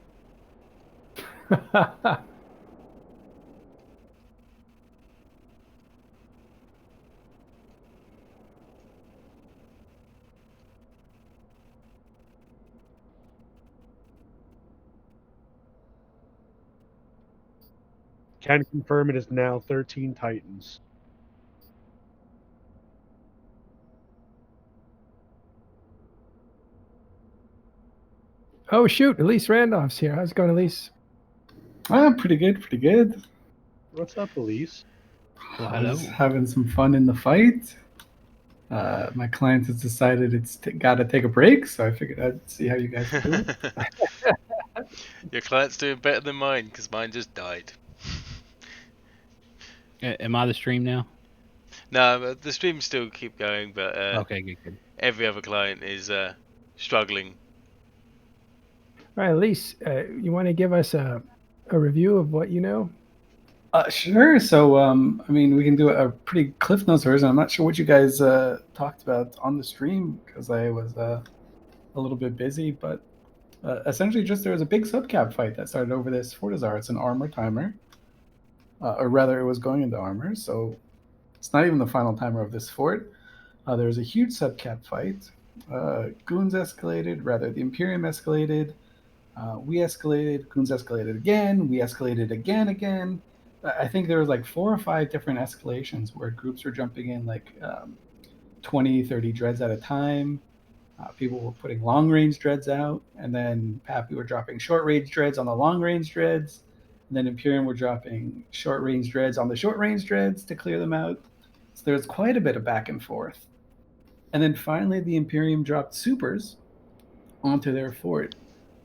Can confirm it is now 13 Titans. Oh, shoot. Elise Randolph's here. How's it going, Elise? Pretty good, pretty good. What's up, Elise? Well, I hello. was having some fun in the fight. My client has decided it's got to take a break, so I figured I'd see how you guys are doing. Your client's doing better than mine because mine just died. Am I the stream now? No, but the streams still keep going, but Okay, good. every other client is struggling. All right, Elise, you want to give us a review of what you know? Sure. So, I mean, we can do a pretty Cliff Notes version. I'm not sure what you guys talked about on the stream because I was a little bit busy, but essentially just there was a big subcap fight that started over this Fortizar. It's an armor timer, or rather it was going into armor, so it's not even the final timer of this fort. There was a huge subcap fight. Goons escalated, rather the Imperium escalated. We escalated, Goons escalated again, we escalated again. I think there was like 4 or 5 different escalations where groups were jumping in like 20, 30 dreads at a time. People were putting long range dreads out, and then PAPI were dropping short range dreads on the long range dreads, and then Imperium were dropping short range dreads on the short range dreads to clear them out. So there was quite a bit of back and forth. And then finally, the Imperium dropped supers onto their fort.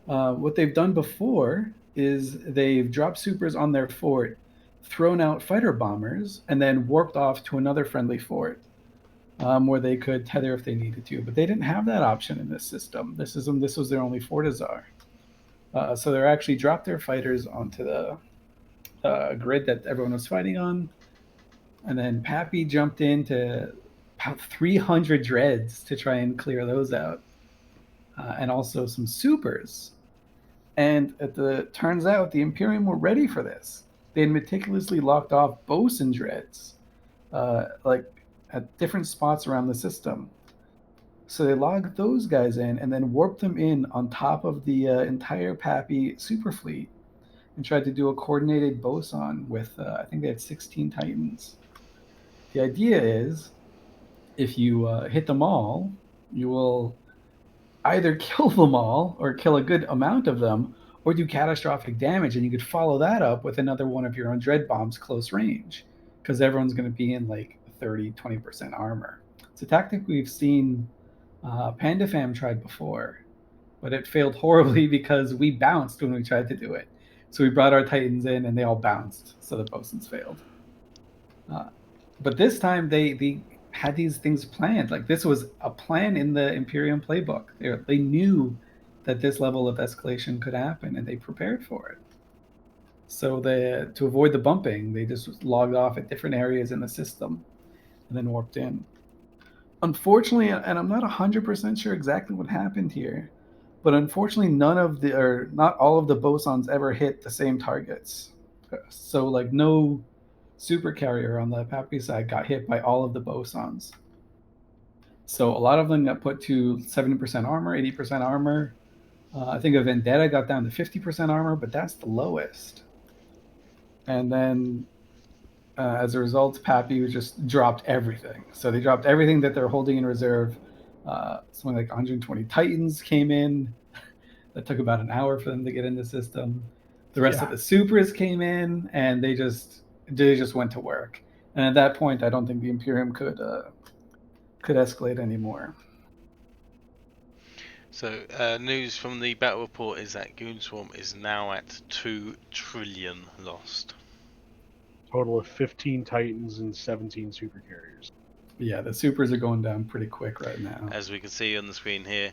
What they've done before is they've dropped supers on their fort, thrown out fighter bombers, and then warped off to another friendly fort where they could tether if they needed to. But they didn't have that option in this system. This was their only Fortizar. So they actually dropped their fighters onto the grid that everyone was fighting on. And then PAPI jumped into about 300 dreads to try and clear those out. And also some supers. And turns out the Imperium were ready for this. They had meticulously locked off Boson dreads, like at different spots around the system. So they logged those guys in and then warped them in on top of the entire PAPI super fleet and tried to do a coordinated boson with, I think they had 16 Titans. The idea is, if you hit them all, you will either kill them all or kill a good amount of them or do catastrophic damage, and you could follow that up with another one of your own dread bombs close range because everyone's going to be in like 30-20% armor. It's a tactic we've seen PandaFam tried before, but it failed horribly because we bounced when we tried to do it. So we brought our Titans in and they all bounced, so the Bosons failed. But this time they had these things planned. Like this was a plan in the Imperium playbook. They knew that this level of escalation could happen, and they prepared for it. So to avoid the bumping, they just logged off at different areas in the system and then warped in. Unfortunately, and I'm not 100% sure exactly what happened here, but unfortunately not all of the bosons ever hit the same targets. So like no supercarrier on the PAPI side got hit by all of the bosons. So a lot of them got put to 70% armor, 80% armor. I think a Vendetta got down to 50% armor, but that's the lowest. And then as a result, PAPI just dropped everything. So they dropped everything that they're holding in reserve. Something like 120 Titans came in. That took about an hour for them to get in the system. The rest of the supers came in, and they just went to work. And at that point, I don't think the Imperium could escalate anymore. So, news from the battle report is that Goon Swarm is now at 2 trillion lost. Total of 15 Titans and 17 supercarriers. Yeah, the supers are going down pretty quick right now. As we can see on the screen here,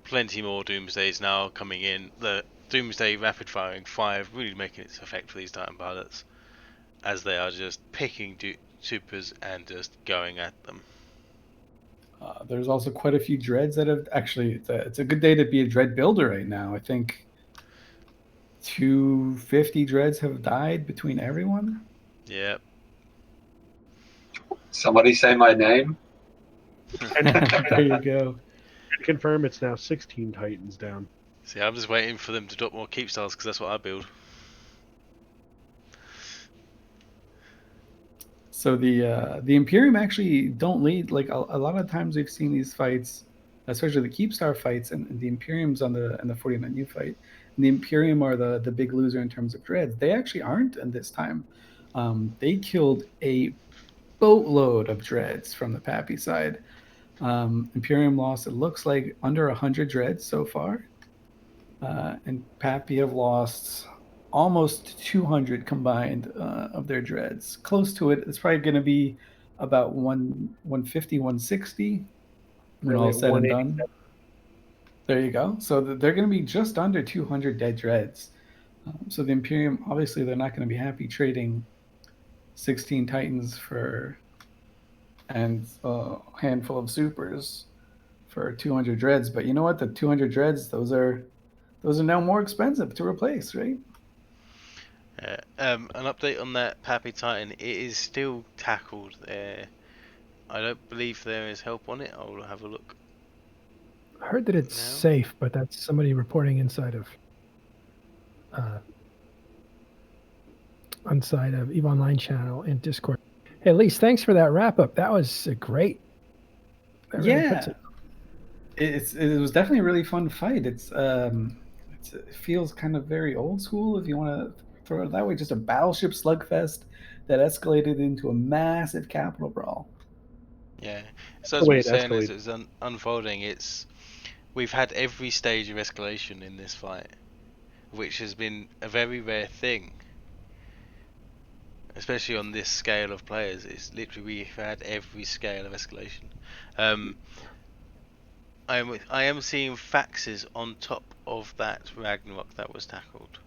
plenty more Doomsdays now coming in. The Doomsday Rapid Firing 5 really making its effect for these Titan pilots, as they are just picking supers and just going at them. There's also quite a few dreads that have actually. It's a good day to be a dread builder right now. I think 250 dreads have died between everyone. Yep. Somebody say my name. There you go. I confirm it's now 16 Titans down. See, I'm just waiting for them to drop more keep styles because that's what I build. So the Imperium actually don't lead. Like a lot of times we've seen these fights, especially the Keepstar fights, and the Imperium's on the 49U fight. And the Imperium are the big loser in terms of dreads. They actually aren't in this time. They killed a boatload of dreads from the PAPI side. Imperium lost, it looks like, under 100 dreads so far. And PAPI have lost almost 200 combined of their dreads. Close to it. It's probably going to be about 150, 160 when all said and done. There you go. So they're going to be just under 200 dead dreads. So the Imperium, obviously, they're not going to be happy trading 16 Titans and a handful of supers for 200 dreads. But you know what? The 200 dreads, those are now more expensive to replace, right? An update on that PAPI Titan. It is still tackled there. I don't believe there is help on it. I'll have a look. I heard that it's safe, but that's somebody reporting inside of EVE Online channel in Discord. Hey, Elise, thanks for that wrap up. That was great. That really puts it was definitely a really fun fight. It feels kind of very old school, if you want to throw it that way. Just a battleship slugfest that escalated into a massive capital brawl. Yeah. So as we were saying, as it's unfolding, we've had every stage of escalation in this fight, which has been a very rare thing, especially on this scale of players. It's literally, we've had every scale of escalation. I am seeing faxes on top of that Ragnarok that was tackled,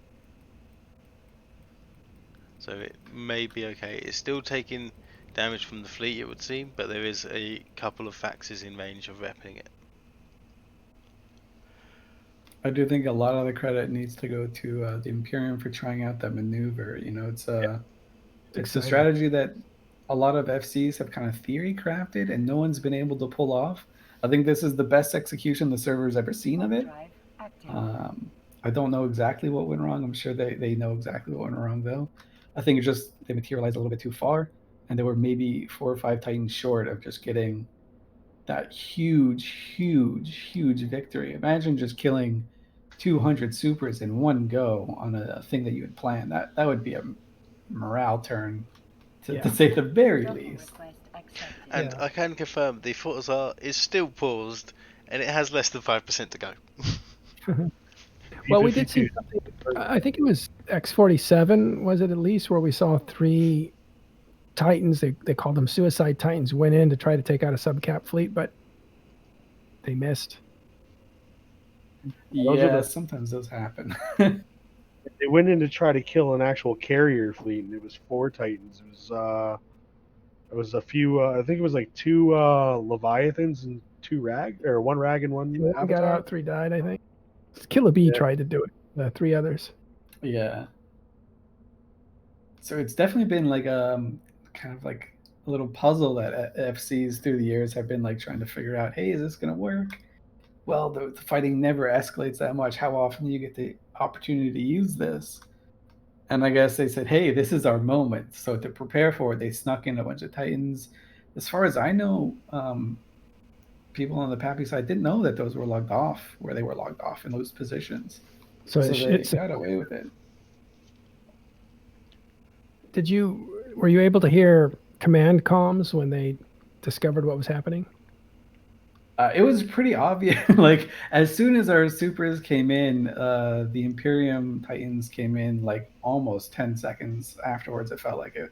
so it may be okay. It's still taking damage from the fleet, it would seem, but there is a couple of faxes in range of repping it. I do think a lot of the credit needs to go to the Imperium for trying out that maneuver. You know, it's a strategy that a lot of FCs have kind of theory crafted, and no one's been able to pull off. I think this is the best execution the server's ever seen of it. I don't know exactly what went wrong. I'm sure they know exactly what went wrong, though. I think it's just they materialized a little bit too far, and they were maybe 4 or 5 Titans short of just getting that huge victory. Imagine just killing 200 supers in one go on a thing that you had planned. That would be a morale turn, to say the very least. And I can confirm the Fortizar is still paused, and it has less than 5% to go. Well, we did see something. I think it was X47, was it at least, where we saw 3 Titans. They called them Suicide Titans. Went in to try to take out a subcap fleet, but they missed. Yeah, sometimes those happen. They went in to try to kill an actual carrier fleet, and it was 4 Titans. It was a few. I think it was like 2 Leviathans and 2 rag, or 1 rag and 1 One got out, 3 died, I think. Killer B tried to do it. The 3 others. Yeah. So it's definitely been like kind of like a little puzzle that FCs through the years have been like trying to figure out. Hey, is this going to work? Well, the fighting never escalates that much. How often do you get the opportunity to use this? And I guess they said, hey, this is our moment. So to prepare for it, they snuck in a bunch of Titans. As far as I know, people on the PAPI side didn't know that those were logged off, where they were logged off in those positions. So they got away with it. Were you able to hear command comms when they discovered what was happening? It was pretty obvious. Like, as soon as our supers came in, the Imperium Titans came in like almost 10 seconds afterwards. It felt like it.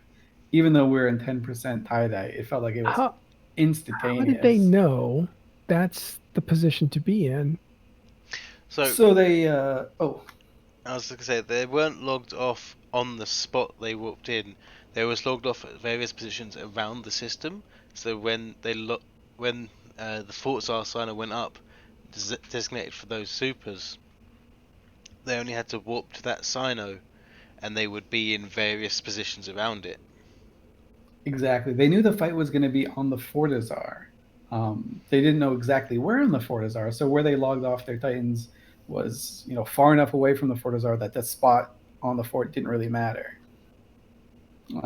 Even though we're in 10% tie-dye, it felt like it was instantaneous. How did they know that's the position to be in? So they... I was going to say, they weren't logged off on the spot they walked in. They was logged off at various positions around the system. So when the Fortizar signer went up, designated for those supers, they only had to warp to that sino, and they would be in various positions around it. Exactly. They knew the fight was going to be on the Fortizar. They didn't know exactly where on the Fortizar, so where they logged off their Titans was, far enough away from the Fortizar that the spot on the fort didn't really matter.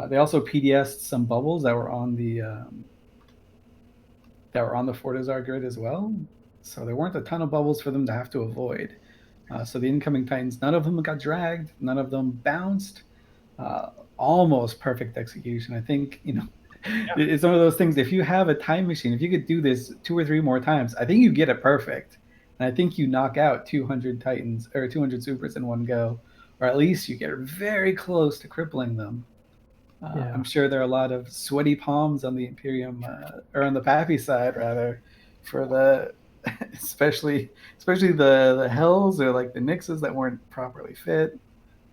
They also PDS'd some bubbles that were on the Fortizar grid as well. So there weren't a ton of bubbles for them to have to avoid. So the incoming Titans, none of them got dragged, none of them bounced. Almost perfect execution. I think, it's one of those things. If you have a time machine, if you could do this 2 or 3 more times, I think you get it perfect. And I think you knock out 200 Titans or 200 supers in one go. or at least you get very close to crippling them. Yeah. I'm sure there are a lot of sweaty palms on the Imperium, or on the PAPI side rather, for the especially the Hells or like the Nixes that weren't properly fit.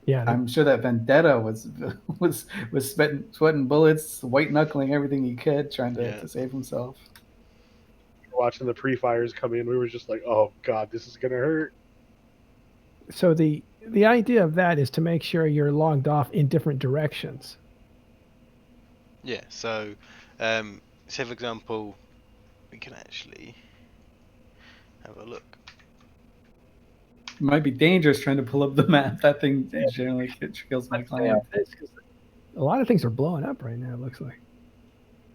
Yeah. I'm sure that Vendetta was sweating bullets, white knuckling everything he could, trying to save himself. Watching the pre-fires come in, we were just like, "Oh God, this is gonna hurt." So the idea of that is to make sure you're logged off in different directions. Yeah. So, say for example, we can actually have a look. It might be dangerous trying to pull up the map. That thing generally kills my client. A lot of things are blowing up right now, it looks like.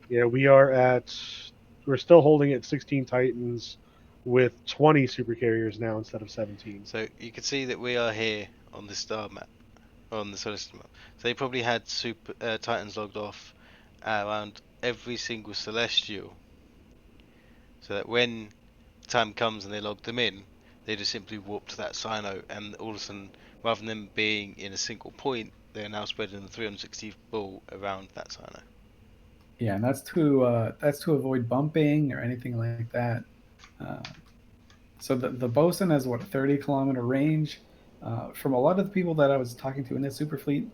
Yeah, we're still holding at 16 Titans with 20 supercarriers now instead of 17. So you can see that we are here on the star map, on the solar system map. So they probably had Titans logged off around every single celestial, so that when time comes and they log them in, they just simply warp to that sino, and all of a sudden, rather than them being in a single point, they're now spread in the 360 ball around that sino. Yeah, and that's to avoid bumping or anything like that. So the Boson has what, a 30-kilometer range. From a lot of the people that I was talking to in the super fleet,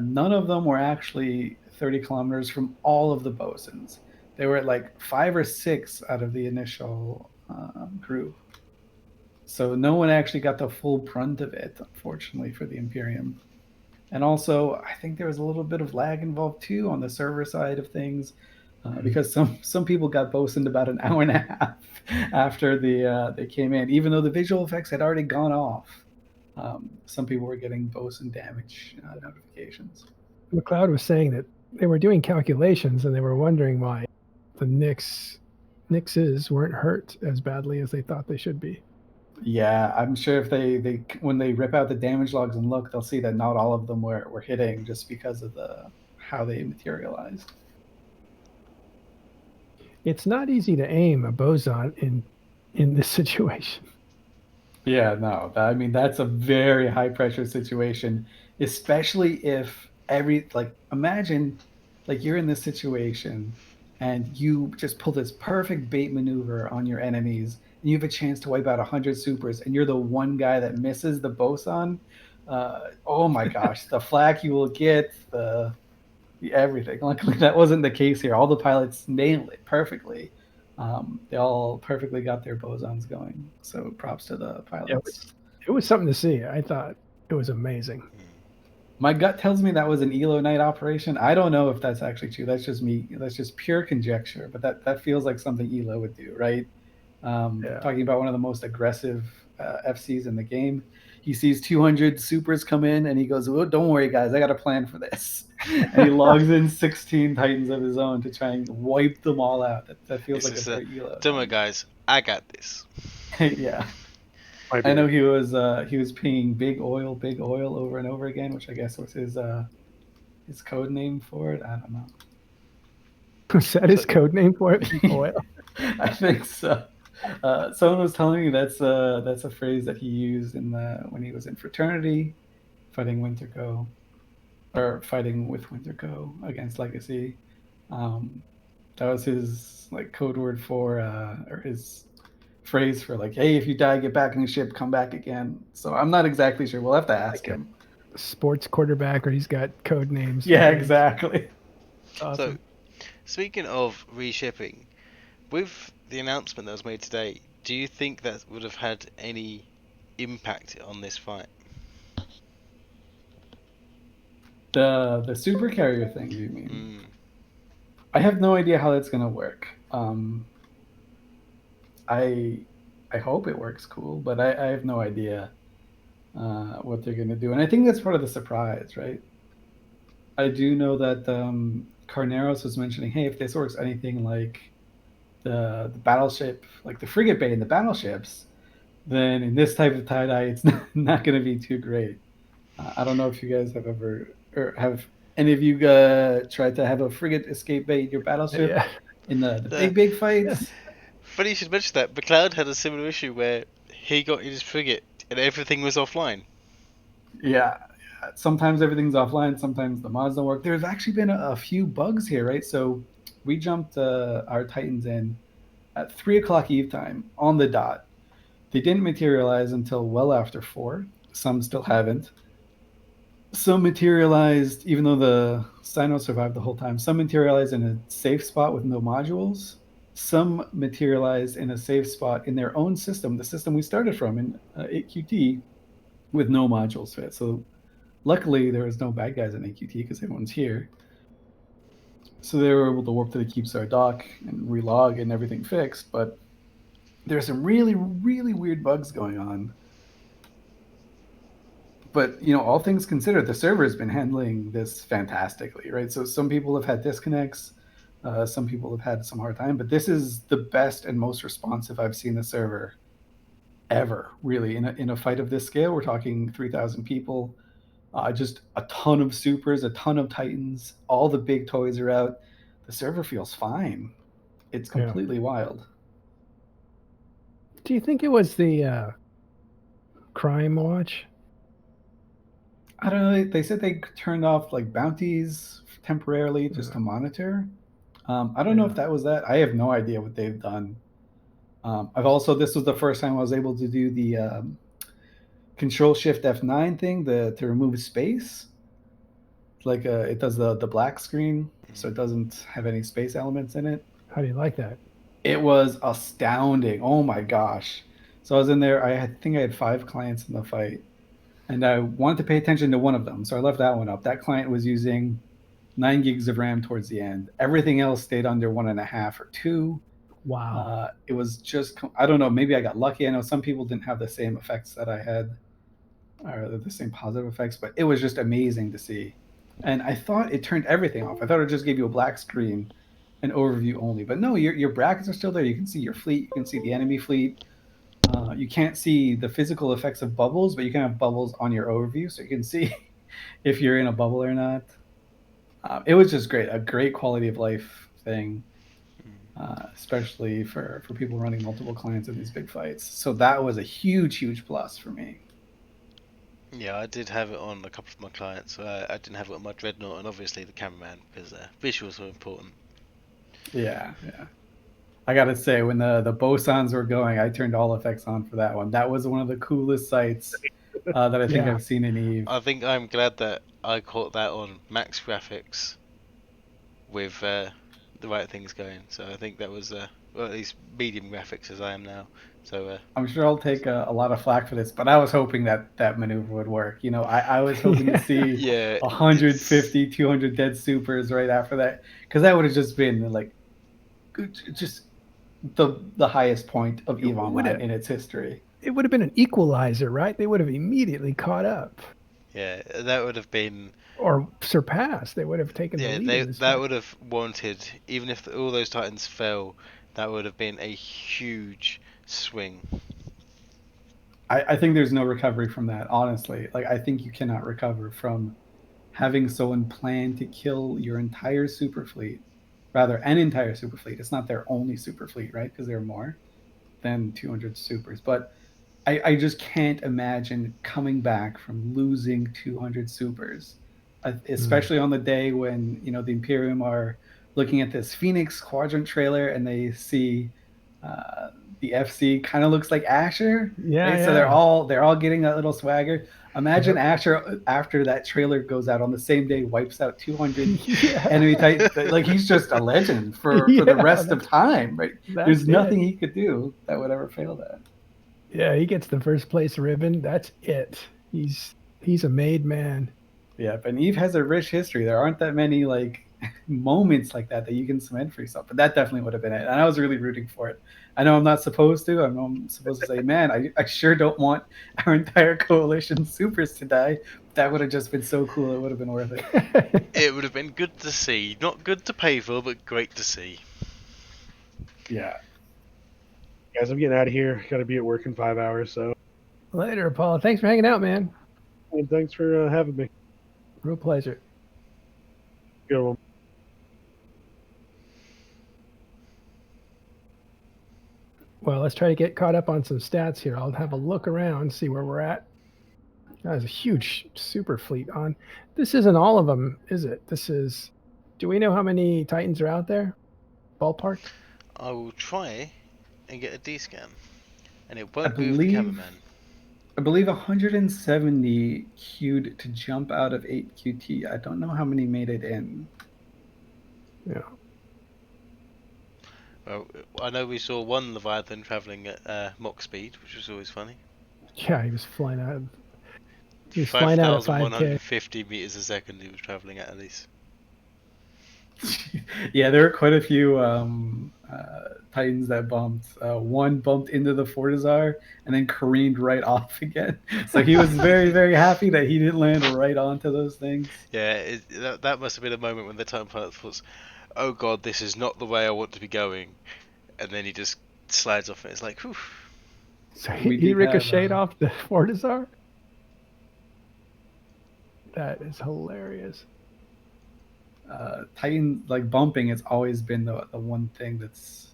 none of them were actually 30 kilometers from all of the Bosons. They were at like 5 or 6 out of the initial group. So no one actually got the full brunt of it, unfortunately, for the Imperium. And also, I think there was a little bit of lag involved too on the server side of things, because some people got Bosoned about an hour and a half after they came in, even though the visual effects had already gone off. Some people were getting Boson damage notifications. McLeod was saying that they were doing calculations and they were wondering why the Nixes weren't hurt as badly as they thought they should be. Yeah, I'm sure if they when they rip out the damage logs and look, they'll see that not all of them were hitting just because of how they materialized. It's not easy to aim a boson in this situation. Yeah, no, I mean that's a very high pressure situation, especially if imagine like you're in this situation and you just pull this perfect bait maneuver on your enemies and you have a chance to wipe out 100 supers and you're the one guy that misses the boson. Oh my gosh, the flak you will get, the everything. Luckily that wasn't the case here. All the pilots nailed it perfectly. They all perfectly got their bosons going. So props to the pilots. It was something to see. I thought it was amazing. My gut tells me that was an Elo night operation. I don't know if that's actually true. That's just me. That's just pure conjecture. But that feels like something Elo would do, right? Talking about one of the most aggressive FCs in the game. He sees 200 supers come in and he goes, "Oh, don't worry, guys. I got a plan for this." And he logs in 16 Titans of his own to try and wipe them all out. That feels like a very Elo. Don't worry, guys. I got this. Yeah. I know he was pinging big oil over and over again, which I guess was his code name for it. I don't know. Was that his code name for it? Big oil. I think so. Someone was telling me that's a phrase that he used when he was in fraternity, fighting Wintergo, or fighting with Wintergo against Legacy. That was his code word for or his phrase for hey, if you die, get back in the ship, come back again. So I'm not exactly sure. We'll have to ask him. Sports quarterback, or he's got code names. Yeah, exactly. Awesome. So, speaking of reshipping, with the announcement that was made today, do you think that would have had any impact on this fight? The supercarrier thing, you mean? I have no idea how that's gonna work. I hope it works cool, but I have no idea what they're gonna do, and I think that's part of the surprise, right? I do know that Carneros was mentioning, hey, if this works anything like the battleship, like the frigate bay and the battleships, then in this type of tie-dye, it's not going to be too great. I don't know if you guys have ever, or have any of you tried to have a frigate escape bay in your battleship in the big fights. Funny you should mention that. McLeod had a similar issue where he got in his frigate and everything was offline. Yeah. Sometimes everything's offline. Sometimes the mods don't work. There's actually been a few bugs here, right? So we jumped our Titans in at 3 o'clock Eve time on the dot. They didn't materialize until well after 4. Some still haven't. Some materialized, even though the Sino survived the whole time. Some materialized in a safe spot with no modules. Some materialized in a safe spot in their own system, the system we started from in 8QT, with no modules fit. So luckily, there was no bad guys in 8QT because everyone's here. So they were able to warp to the Keepstar dock and relog and everything fixed. But there's some really, really weird bugs going on. But all things considered, the server has been handling this fantastically, right? So some people have had disconnects, some people have had some hard time, but this is the best and most responsive I've seen the server ever. Really, in a fight of this scale, we're talking 3,000 people, just a ton of supers, a ton of titans, all the big toys are out. The server feels fine. It's completely wild. Do you think it was the crime watch? I don't know. They said they turned off like bounties temporarily just to monitor. I don't know if that was that. I have no idea what they've done. This was the first time I was able to do the Control Shift F9 thing to remove space. Like it does the black screen, so it doesn't have any space elements in it. How do you like that? It was astounding. Oh my gosh. So I was in there. I think I had 5 clients in the fight, and I wanted to pay attention to one of them. So I left that one up. That client was using 9 gigs of RAM towards the end. Everything else stayed under 1.5 or 2. Wow. It was just, I don't know, maybe I got lucky. I know some people didn't have the same effects that I had, or the same positive effects, but it was just amazing to see. And I thought it turned everything off. I thought it just gave you a black screen, an overview only. But no, your brackets are still there. You can see your fleet. You can see the enemy fleet. You can't see the physical effects of bubbles, but you can have bubbles on your overview, so you can see if you're in a bubble or not. It was just great, a great quality of life thing, especially for people running multiple clients in these big fights. So that was a huge, huge plus for me. Yeah, I did have it on a couple of my clients. I didn't have it on my Dreadnought, and obviously the cameraman, because visuals are important. Yeah. I gotta say, when the bosons were going, I turned all effects on for that one. That was one of the coolest sights that I think I've seen in Eve. I think I'm glad that I caught that on max graphics with the right things going. So I think that was, well, at least medium graphics as I am now. So I'm sure I'll take a lot of flack for this, but I was hoping that maneuver would work. I was hoping to see 150, 200 dead supers right after that, because that would have just been like just the highest point of EVE Online in its history. It would have been an equalizer, right? They would have immediately caught up. Yeah, that would have been... Or surpassed. They would have taken the lead. That would have warranted, even if all those Titans fell, that would have been a huge swing. I think there's no recovery from that, honestly. Like, I think you cannot recover from having someone plan to kill your entire super fleet. Rather, an entire super fleet. It's not their only super fleet, right? Because there are more than 200 supers. But I just can't imagine coming back from losing 200 supers, especially on the day when the Imperium are looking at this Phoenix Quadrant trailer and they see the FC kind of looks like Asher. Yeah, right? So they're all getting that little swagger. Imagine Asher after that trailer goes out on the same day, wipes out 200 enemy Titans. Like, he's just a legend for the rest of time, right? There's nothing he could do that would ever fail that. Yeah, he gets the first place ribbon. That's it. He's a made man. Yeah, but Eve has a rich history. There aren't that many like moments like that you can cement for yourself. But that definitely would have been it. And I was really rooting for it. I know I'm not supposed to. I know I'm supposed to say, man, I sure don't want our entire coalition supers to die. That would have just been so cool. It would have been worth it. It would have been good to see. Not good to pay for, but great to see. Yeah. Guys, I'm getting out of here. Got to be at work in 5 hours, so. Later, Paul. Thanks for hanging out, man. And thanks for having me. Real pleasure. Good one. Well, let's try to get caught up on some stats here. I'll have a look around, see where we're at. That is a huge super fleet on. This isn't all of them, is it? This is. Do we know how many Titans are out there? Ballpark? I will try and get a D scan, and it I won't be with the cameraman. believe 170 queued to jump out of 8QT. I don't know how many made it in. Yeah. Well, I know we saw one Leviathan travelling at Mach speed, which was always funny. Yeah, he was flying out. He was flying out at 5K. 5,150 meters a second. He was travelling at least. Yeah, there were quite a few Titans that bumped. One bumped into the Fortizar and then careened right off again. So he was very, very happy that he didn't land right onto those things. Yeah, that must have been a moment when the Titan pilot thought, "Oh God, this is not the way I want to be going," and then he just slides off, and it's like, "Whew." So he ricocheted off the Fortizar? That is hilarious. Titan, like bumping, has always been the one thing that's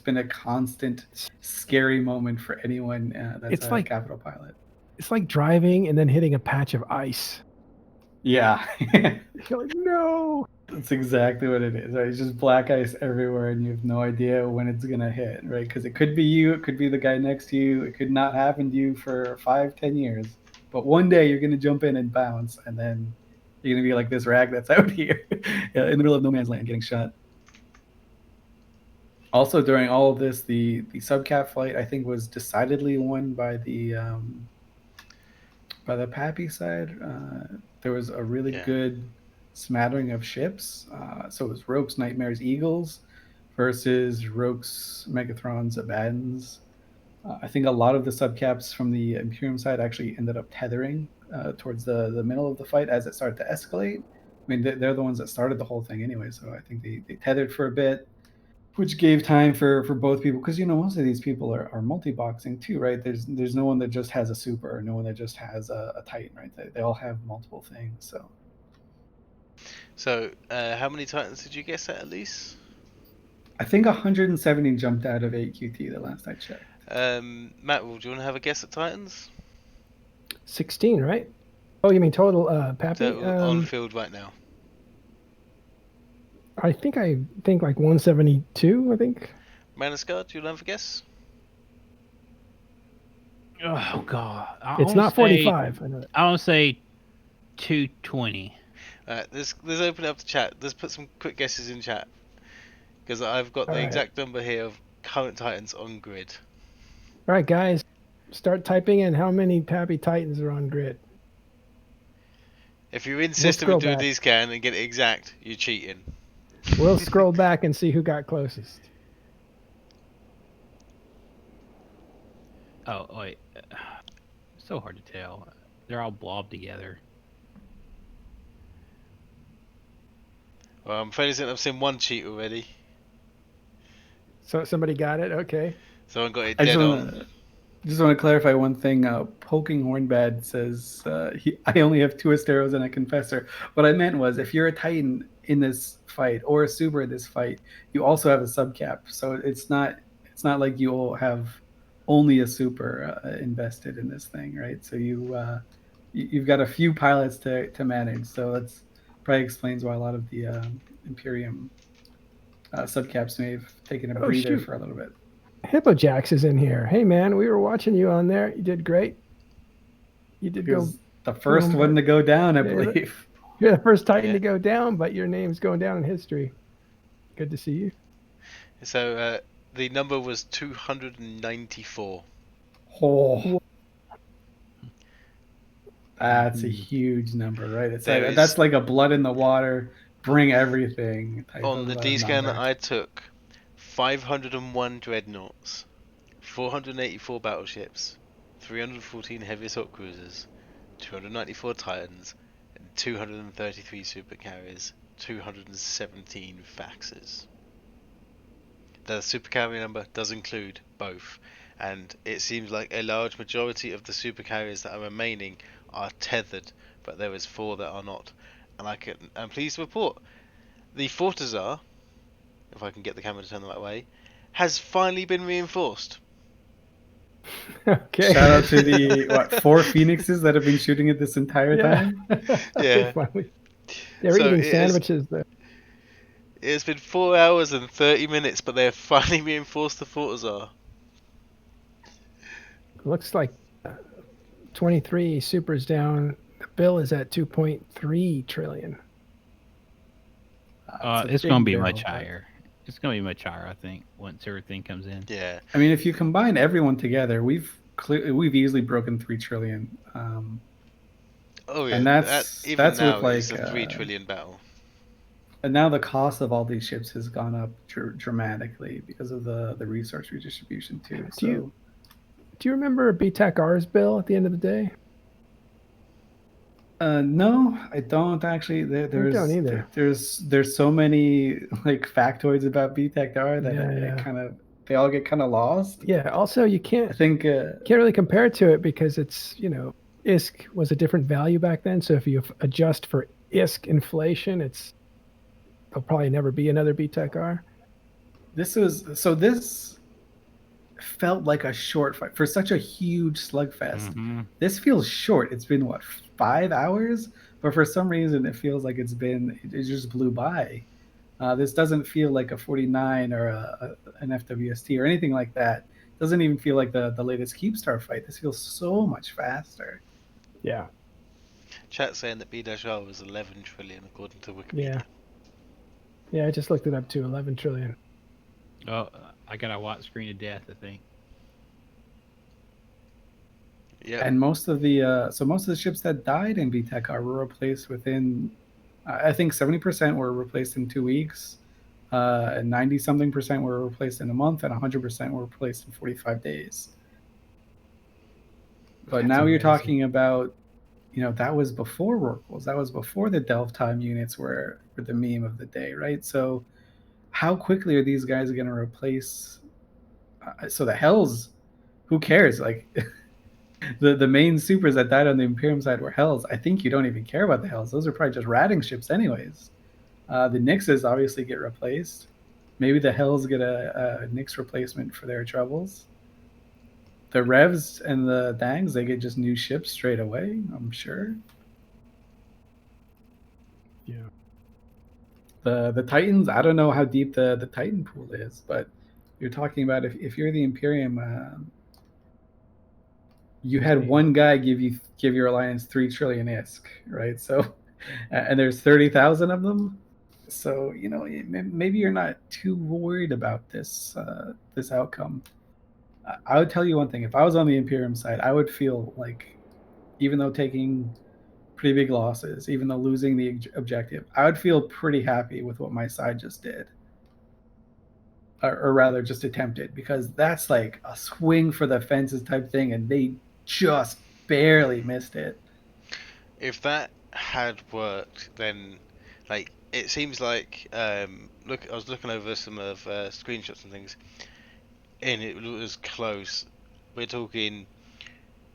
been a constant scary moment for anyone that's It's a like capital pilot. It's like driving and then hitting a patch of ice. Yeah. You're like, no. That's exactly what it is, right? It's just black ice everywhere, and you have no idea when it's gonna hit, right? Because it could be you, it could be the guy next to you, it could not happen to you for 5-10 years, but one day you're gonna jump in and bounce, and then you're gonna be like this rag that's out here in the middle of no man's land, getting shot. Also, during all of this, the subcap flight, I think, was decidedly won by the PAPI side. There was a really good smattering of ships. So it was Roke's Nightmares Eagles versus Roke's Megathrons Abaddons. I think a lot of the subcaps from the Imperium side actually ended up tethering towards the middle of the fight as it started to escalate. I mean, they're the ones that started the whole thing anyway, so I think they tethered for a bit, which gave time for both people, because most of these people are multi-boxing too, right? There's no one that just has a super, or no one that just has a Titan, right? They all have multiple things. So how many Titans did you guess at least? I think 170 jumped out of 8QT the last I checked. Matt, do you want to have a guess at Titans? 16, right? Oh, you mean total PAPI? Total on field right now. I think like 172, I think. Manascar, do you want to have a guess? Oh God! It's not 45. I know that. I want to say 220. Let's open up the chat. Let's put some quick guesses in chat, because I've got the exact number here of current Titans on grid. All right, guys, start typing in how many PAPI Titans are on grid. If you're in system and do a D-scan and get it exact, you're cheating. We'll scroll back and see who got closest. Oh wait, so hard to tell. They're all blobbed together. Well, I'm afraid I've seen one cheat already. So somebody got it? Okay. Someone got it dead on. Just want to clarify one thing. Poking Hornbad says, I only have 2 Asteros and a Confessor. What I meant was, if you're a Titan in this fight or a Super in this fight, you also have a subcap. So it's not like you all have only a Super invested in this thing, right? So you've got a few pilots to manage. So that's probably explains why a lot of the Imperium subcaps may have taken a breather for a little bit. Hippojax is in here. Hey man, we were watching you on there. You did great. You did go the first one to go down, I believe. You're the first Titan to go down, but your name's going down in history. Good to see you. So the number was 294. Oh, that's a huge number, right? That's like a blood in the water, bring everything type on the D-scan that I took. 501 dreadnoughts, 484 battleships, 314 heavy assault cruisers, 294 Titans, and 233 supercarriers, 217 faxes. The supercarrier number does include both, and it seems like a large majority of the supercarriers that are remaining are tethered, but there is 4 that are not. And I'm pleased to report the Fortizar, if I can get the camera to turn the right way, has finally been reinforced. Okay. Shout out to the 4 phoenixes that have been shooting it this entire time. Yeah. They were So eating it is- sandwiches there. It's been 4 hours and 30 minutes, but they've finally reinforced the Fortizar. Looks like 23 supers down. The bill is at 2.3 trillion. It's going to be much higher. It's going to be much higher, I think, once everything comes in. Yeah. I mean, if you combine everyone together, we've easily broken 3 trillion. Oh yeah, and that's now with like it's a 3 trillion battle. And now the cost of all these ships has gone up dramatically because of the resource redistribution too. Do you remember BTAC-R's bill at the end of the day? No, I don't actually. I don't either. There's so many like factoids about BTAC-R that they all get kind of lost. Yeah. Also, you can't. I think can't really compare it to it because it's ISK was a different value back then. So if you adjust for ISK inflation, there'll probably never be another BTAC-R. This felt like a short fight for such a huge slugfest. Mm-hmm. This feels short. It's been what, 5 hours, but for some reason it feels like it just blew by. This doesn't feel like a 49 or an FWST or anything like that. It doesn't even feel like the latest Keepstar fight. This feels so much faster. Yeah. Chat saying that B-R was 11 trillion according to Wikipedia. Yeah, I just looked it up to 11 trillion. Oh, I got a Watt screen of death, I think. Yeah. And most of the ships that died in BTAC-R were replaced within, I think 70% were replaced in 2 weeks, and 90-something% were replaced in a month, and 100% were replaced in 45 days. But now you're talking about, that was before Rorquals. That was before the Delve time units were the meme of the day, right? So how quickly are these guys going to replace? So the Hells, who cares? Like the main supers that died on the Imperium side were Hells. I think you don't even care about the Hells. Those are probably just ratting ships anyways. The Nixes obviously get replaced. Maybe the Hells get a Nix replacement for their troubles. The Revs and the Dangs, they get just new ships straight away, I'm sure. Yeah. The Titans, I don't know how deep the Titan pool is, but you're talking about if you're the Imperium, you had one guy give your alliance 3 trillion ISK, right? So, and there's 30,000 of them. So maybe you're not too worried about this outcome. I would tell you one thing: if I was on the Imperium side, I would feel like, even though taking pretty big losses, even though losing the objective, I would feel pretty happy with what my side just did. Or rather just attempted, because that's like a swing for the fences type thing, and they just barely missed it. If that had worked, then it seems like I was looking over some of screenshots and things, and it was close. We're talking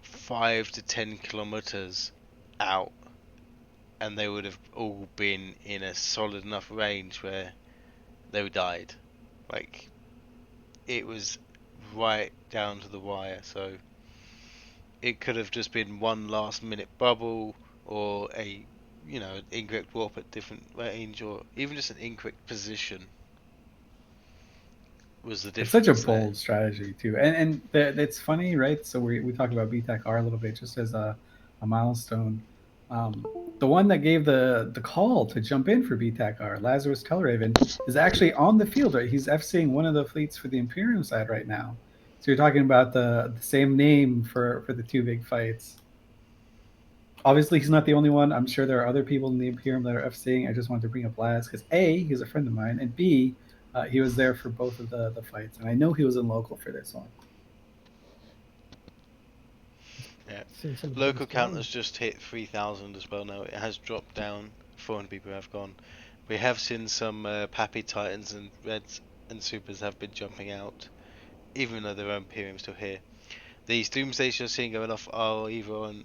5 to 10 kilometers out, and they would have all been in a solid enough range where they died. Like, it was right down to the wire. So it could have just been one last minute bubble, or an incorrect warp at different range, or even just an incorrect position was the difference. It's such a bold strategy too, and it's funny, right? So we talked about BTAC-R a little bit just as a milestone. The one that gave the call to jump in for BTAC-R, Lazarus Telraven, is actually on the field, right? He's FCing one of the fleets for the Imperium side right now. So you're talking about the same name for the 2 big fights. Obviously, he's not the only one. I'm sure there are other people in the Imperium that are FCing. I just wanted to bring up Laz because A, he's a friend of mine, and B, he was there for both of the fights, and I know he was in local for this one. Yeah, local count has just hit 3,000 as well now. It has dropped down. 400 people have gone. We have seen some PAPI Titans and Reds and Supers have been jumping out, even though their own Imperium's still here. These Doomsdays you're seeing going off are either on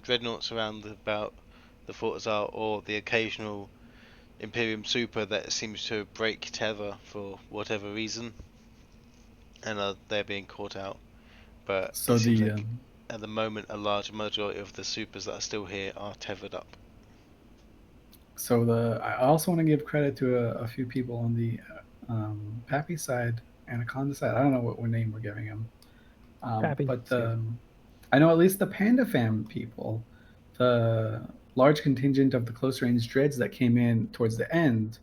Dreadnoughts around about the Fortizar, or the occasional Imperium Super that seems to break tether for whatever reason, and they're being caught out. but So it seems the like at the moment a large majority of the supers that are still here are tethered up. I also want to give credit to a few people on the PAPI side, Anaconda side. I don't know what name we're giving them, PAPI, but it's good. I know at least the Panda Fam people, the large contingent of the close range dreads that came in towards the end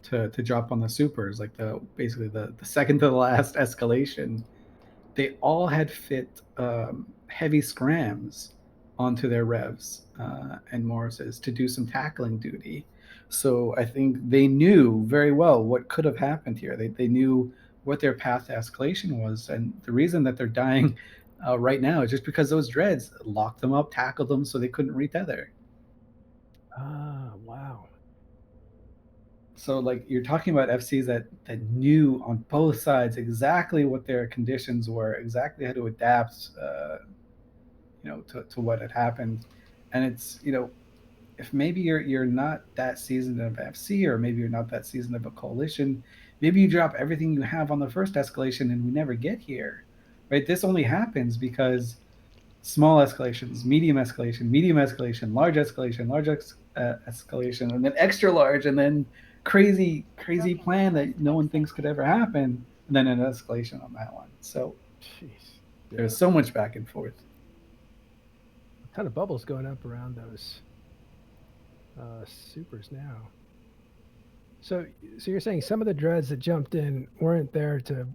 to drop on the supers, like basically the second to the last escalation, they all had fit heavy scrams onto their revs and Morrises to do some tackling duty. So I think they knew very well what could have happened here. They knew what their path to escalation was, and the reason that they're dying right now is just because those dreads locked them up, tackled them, so they couldn't retether. Ah, wow. So like you're talking about FCs that knew on both sides exactly what their conditions were, exactly how to adapt, to what had happened. And it's, if maybe you're not that seasoned of FC, or maybe you're not that seasoned of a coalition, maybe you drop everything you have on the first escalation and we never get here, right? This only happens because small escalations, medium escalation, large escalation, escalation, and then extra large, and then crazy plan that no one thinks could ever happen, and then an escalation on that one. So Jeez. Yeah. there's so much back and forth. A ton of bubbles going up around those supers now. So you're saying some of the dreads that jumped in weren't there to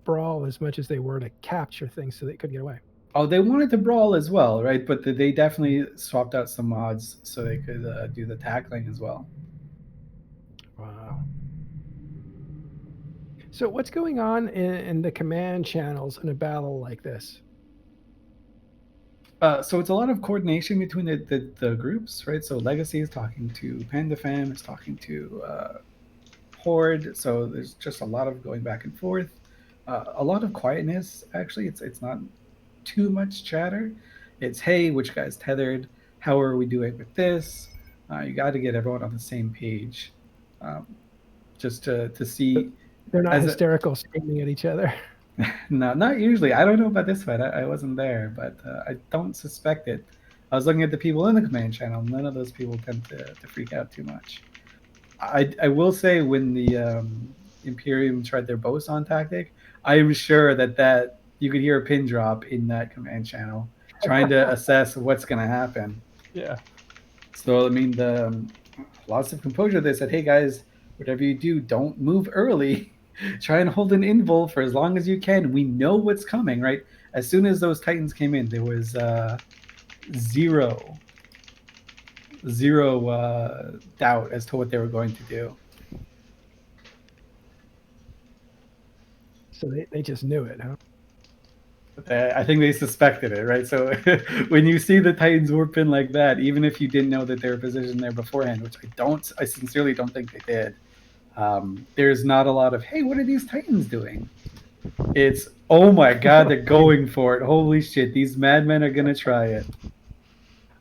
brawl as much as they were to capture things so they couldn't get away. Oh, they wanted to brawl as well, right? But they definitely swapped out some mods so they could do the tackling as well. Wow. So what's going on in the command channels in a battle like this? So it's a lot of coordination between the groups, right? So Legacy is talking to Panda Fam, is talking to Horde. So there's just a lot of going back and forth. A lot of quietness, actually. It's not too much chatter. It's, hey, which guy's tethered? How are we doing with this? You got to get everyone on the same page, just to see. They're not hysterical, screaming at each other. No, not usually. I don't know about this fight. I wasn't there, but I don't suspect it. I was looking at the people in the command channel. None of those people tend to freak out too much. I will say when the Imperium tried their Boson tactic, I am sure that you could hear a pin drop in that command channel, trying to assess what's going to happen. Yeah. So I mean, lots of composure. They said, "Hey guys, whatever you do, don't move early. Try and hold an invul for as long as you can. We know what's coming, right?" As soon as those Titans came in, there was zero doubt as to what they were going to do. So they just knew it, huh? I think they suspected it, right? So when you see the Titans warp in like that, even if you didn't know that they were positioned there beforehand, which I sincerely don't think they did, there's not a lot of, hey, what are these Titans doing? It's, oh my god, they're going for it. Holy shit, these madmen are going to try it.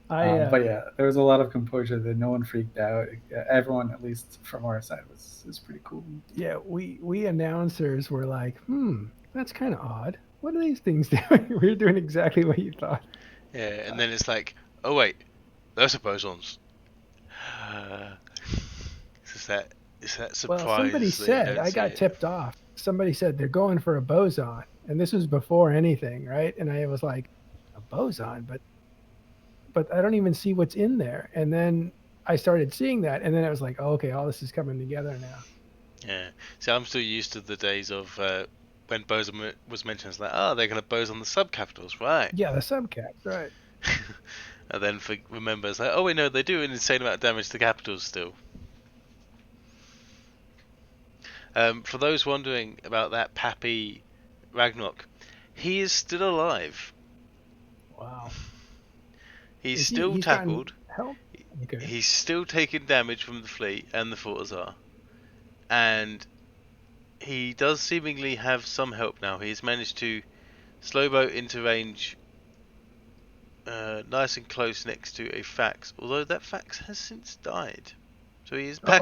But yeah, there was a lot of composure that no one freaked out. Everyone, at least from our side, was pretty cool. Yeah, we announcers were like, that's kind of odd. What are these things doing? We're doing exactly what you thought. Yeah, and then it's like, oh wait, those are bosons. Is that surprise? Well, somebody said, I got tipped off. Somebody said they're going for a boson, and this was before anything, right? And I was like, a boson, but I don't even see what's in there. And then I started seeing that, and then I was like, oh, okay, all this is coming together now. Yeah. So I'm still used to the days of when boson was mentioned. It's like, oh, they're going to boson the subcapitals, right? Yeah, the subcaps, right. And then remember, it's like, oh, wait, no, they do an insane amount of damage to the capitals still. For those wondering about that PAPI Ragnarok, he is still alive. Wow. He's still tackled. Help? Okay. He's still taking damage from the fleet and the Fortizar. And he does seemingly have some help now. He's managed to slow boat into range nice and close next to a fax. Although that fax has since died. So he is back.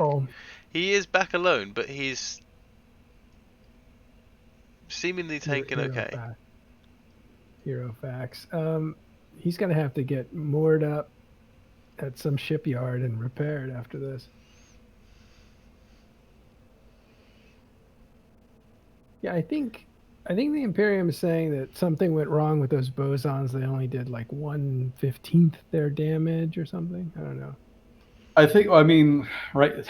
He is back alone, but he's seemingly taken okay. Hero Fax. He's gonna have to get moored up at some shipyard and repaired after this. Yeah, I think the Imperium is saying that something went wrong with those bosons. They only did like 1/15 their damage or something. I don't know. I think, I mean, right.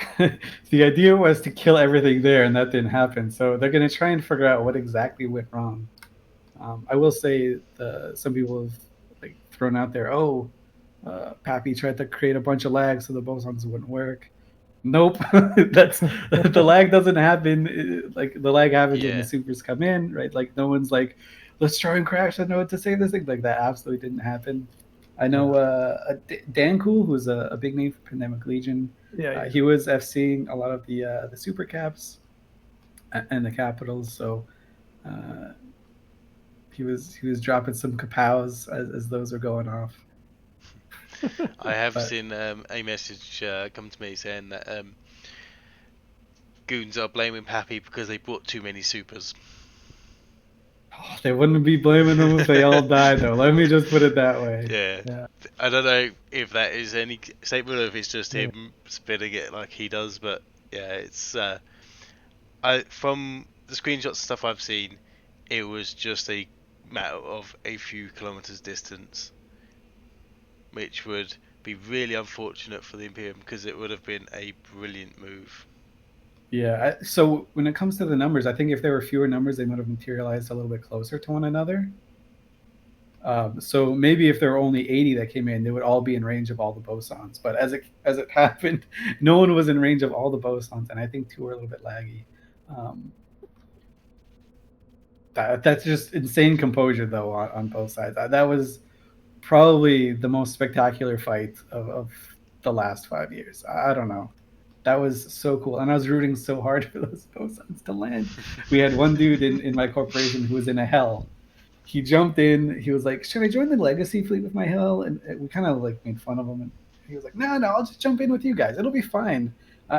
The idea was to kill everything there, and that didn't happen. So they're going to try and figure out what exactly went wrong. I will say some people have like thrown out there, PAPI tried to create a bunch of lag so the bosons wouldn't work. Nope, that's the lag doesn't happen. Like the lag happens when the supers come in, right? Like no one's like, let's try and crash the node to save this thing. Like that absolutely didn't happen. I know Dan Cool, who's a big name for Pandemic Legion. He was FCing a lot of the super caps and the capitals, so he was dropping some kapows as those are going off. I have seen a message come to me saying that goons are blaming PAPI because they bought too many supers. Oh, they wouldn't be blaming them if they all died, though. Let me just put it that way. Yeah. I don't know if that is any statement or if it's just him spinning it like he does, but yeah, it's from the screenshots stuff I've seen, it was just a matter of a few kilometers distance, which would be really unfortunate for the Imperium because it would have been a brilliant move. Yeah, so when it comes to the numbers, I think if there were fewer numbers, they might have materialized a little bit closer to one another. So maybe if there were only 80 that came in, they would all be in range of all the bosons. But as it happened, no one was in range of all the bosons, and I think two were a little bit laggy. That's just insane composure, though, on both sides. That was probably the most spectacular fight of the last 5 years. I don't know. That was so cool. And I was rooting so hard for those bosons to land. We had one dude in my corporation who was in a hell. He jumped in. He was like, should I join the legacy fleet with my hell? And we kind of like made fun of him. And he was like, no, I'll just jump in with you guys. It'll be fine.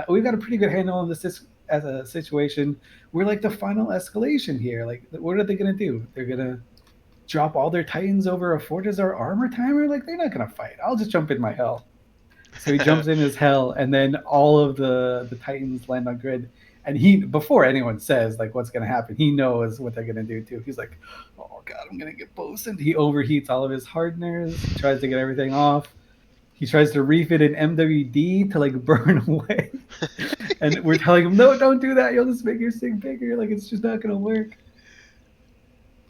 We've got a pretty good handle on this as a situation. We're like the final escalation here. Like, what are they going to do? They're going to drop all their Titans over a fortress or armor timer? Like, they're not going to fight. I'll just jump in my hell. So he jumps in his hell, and then all of the Titans land on grid. And he, before anyone says like what's gonna happen, he knows what they're gonna do too. He's like, "Oh God, I'm gonna get Boson." He overheats all of his hardeners, tries to get everything off. He tries to refit an MWD to like burn away, and we're telling him, "No, don't do that. You'll just make your thing bigger. Like it's just not gonna work."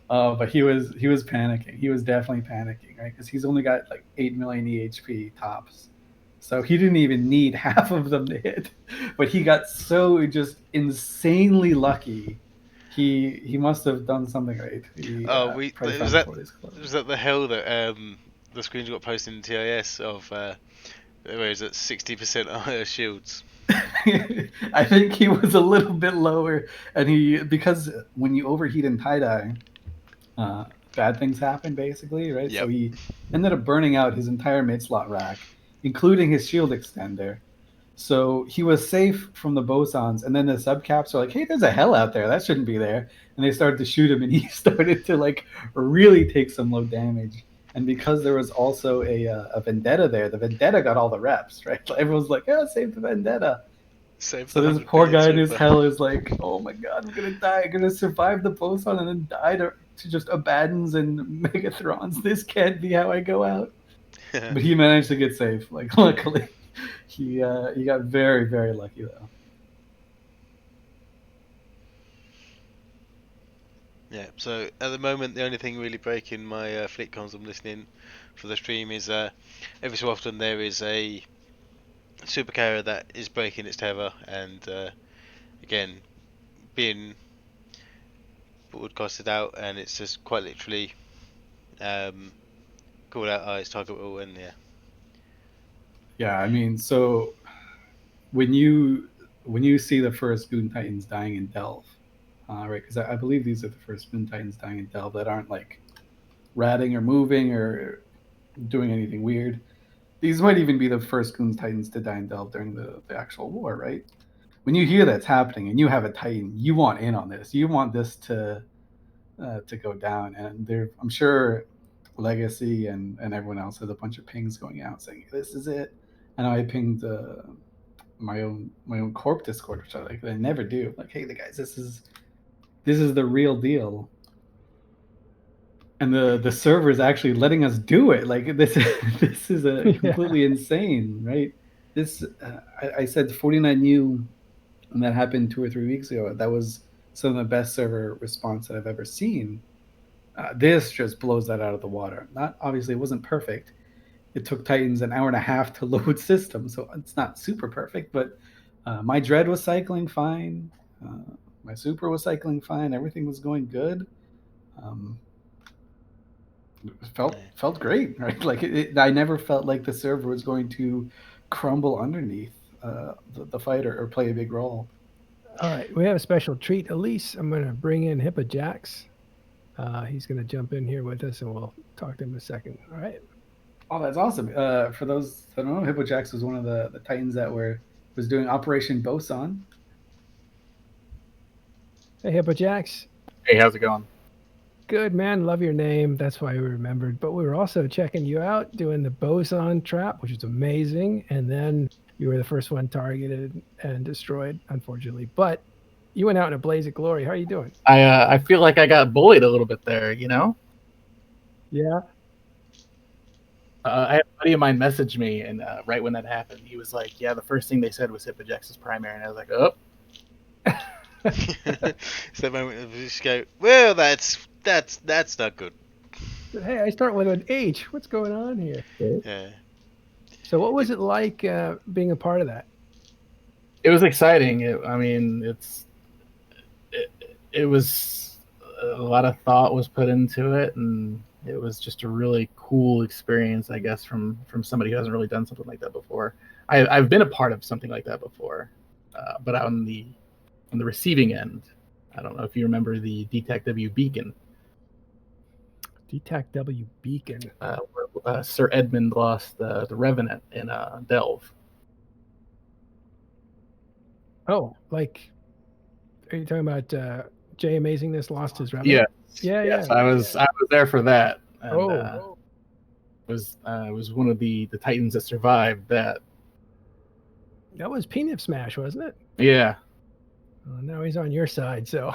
But he was panicking. He was definitely panicking, right? Because he's only got like 8 million EHP tops. So he didn't even need half of them to hit, but he got so just insanely lucky. He must have done something right. Was that the hell that the screen got posted in TIS of where is it 60% higher shields? I think he was a little bit lower, and because when you overheat in tie-dye, bad things happen basically, right? Yep. So he ended up burning out his entire mid-slot rack, including his shield extender. So he was safe from the bosons, and then the subcaps are like, hey, there's a hell out there. That shouldn't be there. And they started to shoot him, and he started to like really take some low damage. And because there was also a Vendetta there, the Vendetta got all the reps, right? Everyone's like, yeah, save the Vendetta. So this poor guy in his hell is like, oh my God, I'm going to die. I'm going to survive the boson and then die to just Abaddons and Megathrons. This can't be how I go out. But he managed to get safe. Like, luckily, he got very, very lucky though. Yeah. So at the moment, the only thing really breaking my fleet comms I'm listening for the stream is every so often there is a supercarrier that is breaking its tether and again being broadcasted out, and it's just quite literally called out its target rule, and yeah, I mean, so when you see the first Goon Titans dying in Delve, right? Because I believe these are the first Goon Titans dying in Delve that aren't like ratting or moving or doing anything weird. These might even be the first Goon Titans to die in Delve during the actual war, right? When you hear that's happening and you have a Titan, you want in on this. You want this to to go down, and I'm sure Legacy and everyone else has a bunch of pings going out saying this is it. I know I pinged my own corp Discord, which I never do. Like, hey, the guys, this is the real deal, and the server is actually letting us do it. Like this is a completely insane, right? This I said 49U, and that happened 2 or 3 weeks ago. That was some of the best server response that I've ever seen. This just blows that out of the water. Not obviously, it wasn't perfect. It took Titans an hour and a half to load system, so it's not super perfect. But my dread was cycling fine. My super was cycling fine. Everything was going good. It felt great, right? Like I never felt like the server was going to crumble underneath the fighter or play a big role. All right, we have a special treat. Elise, I'm going to bring in Hippojax. He's going to jump in here with us, and we'll talk to him in a second. All right. Oh, that's awesome. For those that don't know, Hippojax was one of the Titans that was doing Operation Boson. Hey, Hippojax. Hey, how's it going? Good, man. Love your name. That's why we remembered. But we were also checking you out doing the Boson Trap, which is amazing. And then you were the first one targeted and destroyed, unfortunately. But you went out in a blaze of glory. How are you doing? I feel like I got bullied a little bit there, you know? Yeah. I had a buddy of mine message me, and right when that happened, he was like, "Yeah, the first thing they said was Hippojax's primary," and I was like, "Oh." It's that moment of just go, well, that's not good. Hey, I start with an H. What's going on here? Yeah. So what was it like being a part of that? It was exciting. It was a lot of thought was put into it, and it was just a really cool experience, I guess, from somebody who hasn't really done something like that before. I've been a part of something like that before, but on the receiving end, I don't know if you remember the DTAC-W beacon. DTAC-W beacon. Where Sir Edmund lost the Revenant in Delve. Oh, like, are you talking about Jay Amazingness lost his Revenant? Yes, I was there for that. And, was one of the Titans that survived that. That was Peanut Smash, wasn't it? Yeah. Well, now he's on your side, so.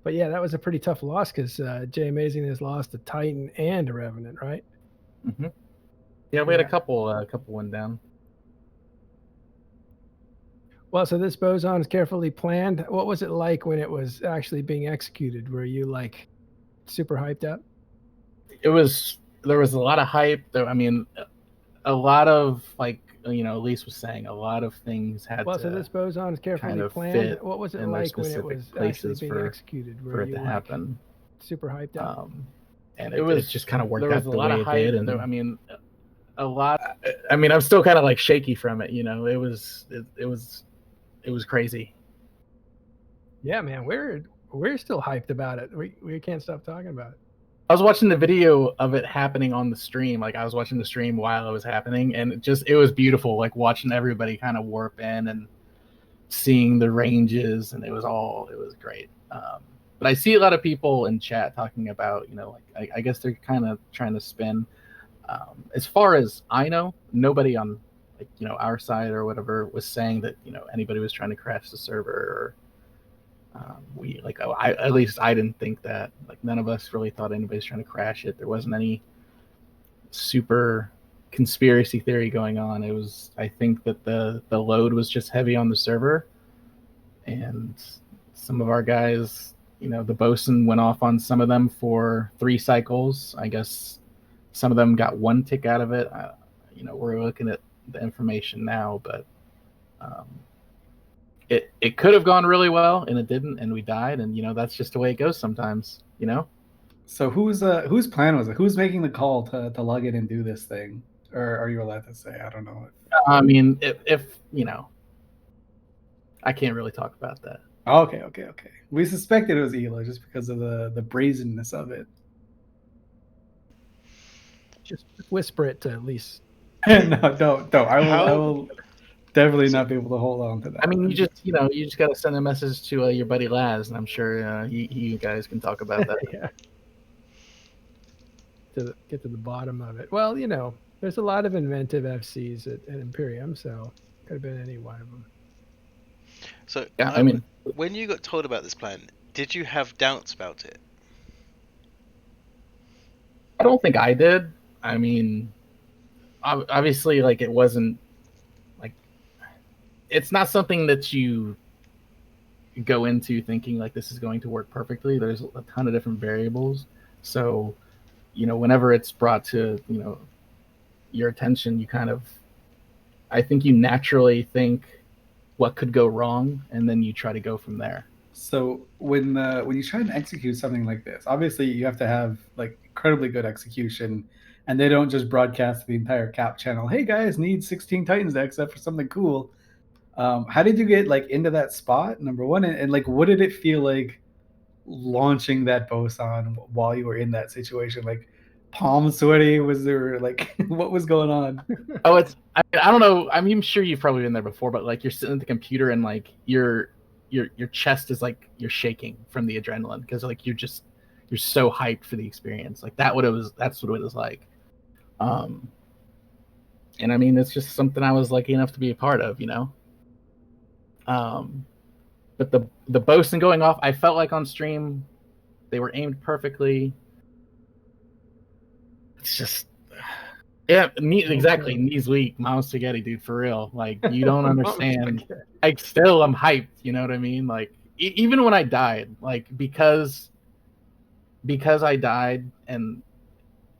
But yeah, that was a pretty tough loss because Jay Amazingness lost a Titan and a Revenant, right? Mm-hmm. Yeah, we had a couple went down. Well, so this boson is carefully planned. What was it like when it was actually being executed? Were you like super hyped up? There was a lot of hype. I mean, a lot of, like, you know, Elise was saying, a lot of things had well, to. So this boson is carefully kind of planned. What was it like when it was actually being executed? For it to happen. Super hyped up. And it just kind of worked out the way it did. And I mean, a lot. I mean, I'm still kind of like shaky from it. You know, it was crazy. Yeah, man, we're still hyped about it. We can't stop talking about it. I was watching the video of it happening on the stream. Like, I was watching the stream while it was happening, and it was beautiful. Like, watching everybody kind of warp in and seeing the ranges, and it was great. But I see a lot of people in chat talking about, you know, like, I guess they're kind of trying to spin. As far as I know, nobody on, like, you know, our side or whatever was saying that, you know, anybody was trying to crash the server, or at least I didn't think that. Like, none of us really thought anybody's trying to crash it. There wasn't any super conspiracy theory going on. It was, I think that the load was just heavy on the server, and some of our guys, you know, the bosun went off on some of them for 3 cycles. I guess some of them got 1 tick out of it. You know, we're looking at the information now, but it could have gone really well, and it didn't, and we died, and, you know, that's just the way it goes sometimes, you know. So whose plan was it? Who's making the call to log in and do this thing? Or are you allowed to say? I don't know. I mean, if you know, I can't really talk about that. Okay. We suspected it was Elo just because of the brazenness of it. Just whisper it to at least. No, don't. I will definitely not be able to hold on to that. I mean, you just got to send a message to your buddy Laz, and I'm sure you guys can talk about that. Yeah. Get to the bottom of it. Well, there's a lot of inventive FCs at Imperium, so could have been any one of them. So, yeah, I mean, when you got told about this plan, did you have doubts about it? I don't think I did. I mean, obviously, like, it wasn't like, it's not something that you go into thinking like this is going to work perfectly. There's a ton of different variables. So, whenever it's brought to, your attention, you kind of, I think you naturally think what could go wrong, and then you try to go from there. So when you try and execute something like this, obviously you have to have like incredibly good execution, and they don't just broadcast to the entire cap channel, "Hey guys, need 16 Titans decks up for something cool." How did you get like into that spot, number one, and like what did it feel like launching that boson while you were in that situation? Like palm sweaty? Was there like what was going on? Oh, I don't know. I'm sure you've probably been there before, but like you're sitting at the computer and like your chest is like you're shaking from the adrenaline because like you're so hyped for the experience. Like that's what it was like. And I mean, it's just something I was lucky enough to be a part of, But the boson going off, I felt like on stream, they were aimed perfectly. It's just, yeah, exactly. Knees weak, mouth spaghetti, dude, for real. Like, you don't understand. I'm hyped. You know what I mean? Like, even when I died, like because I died, and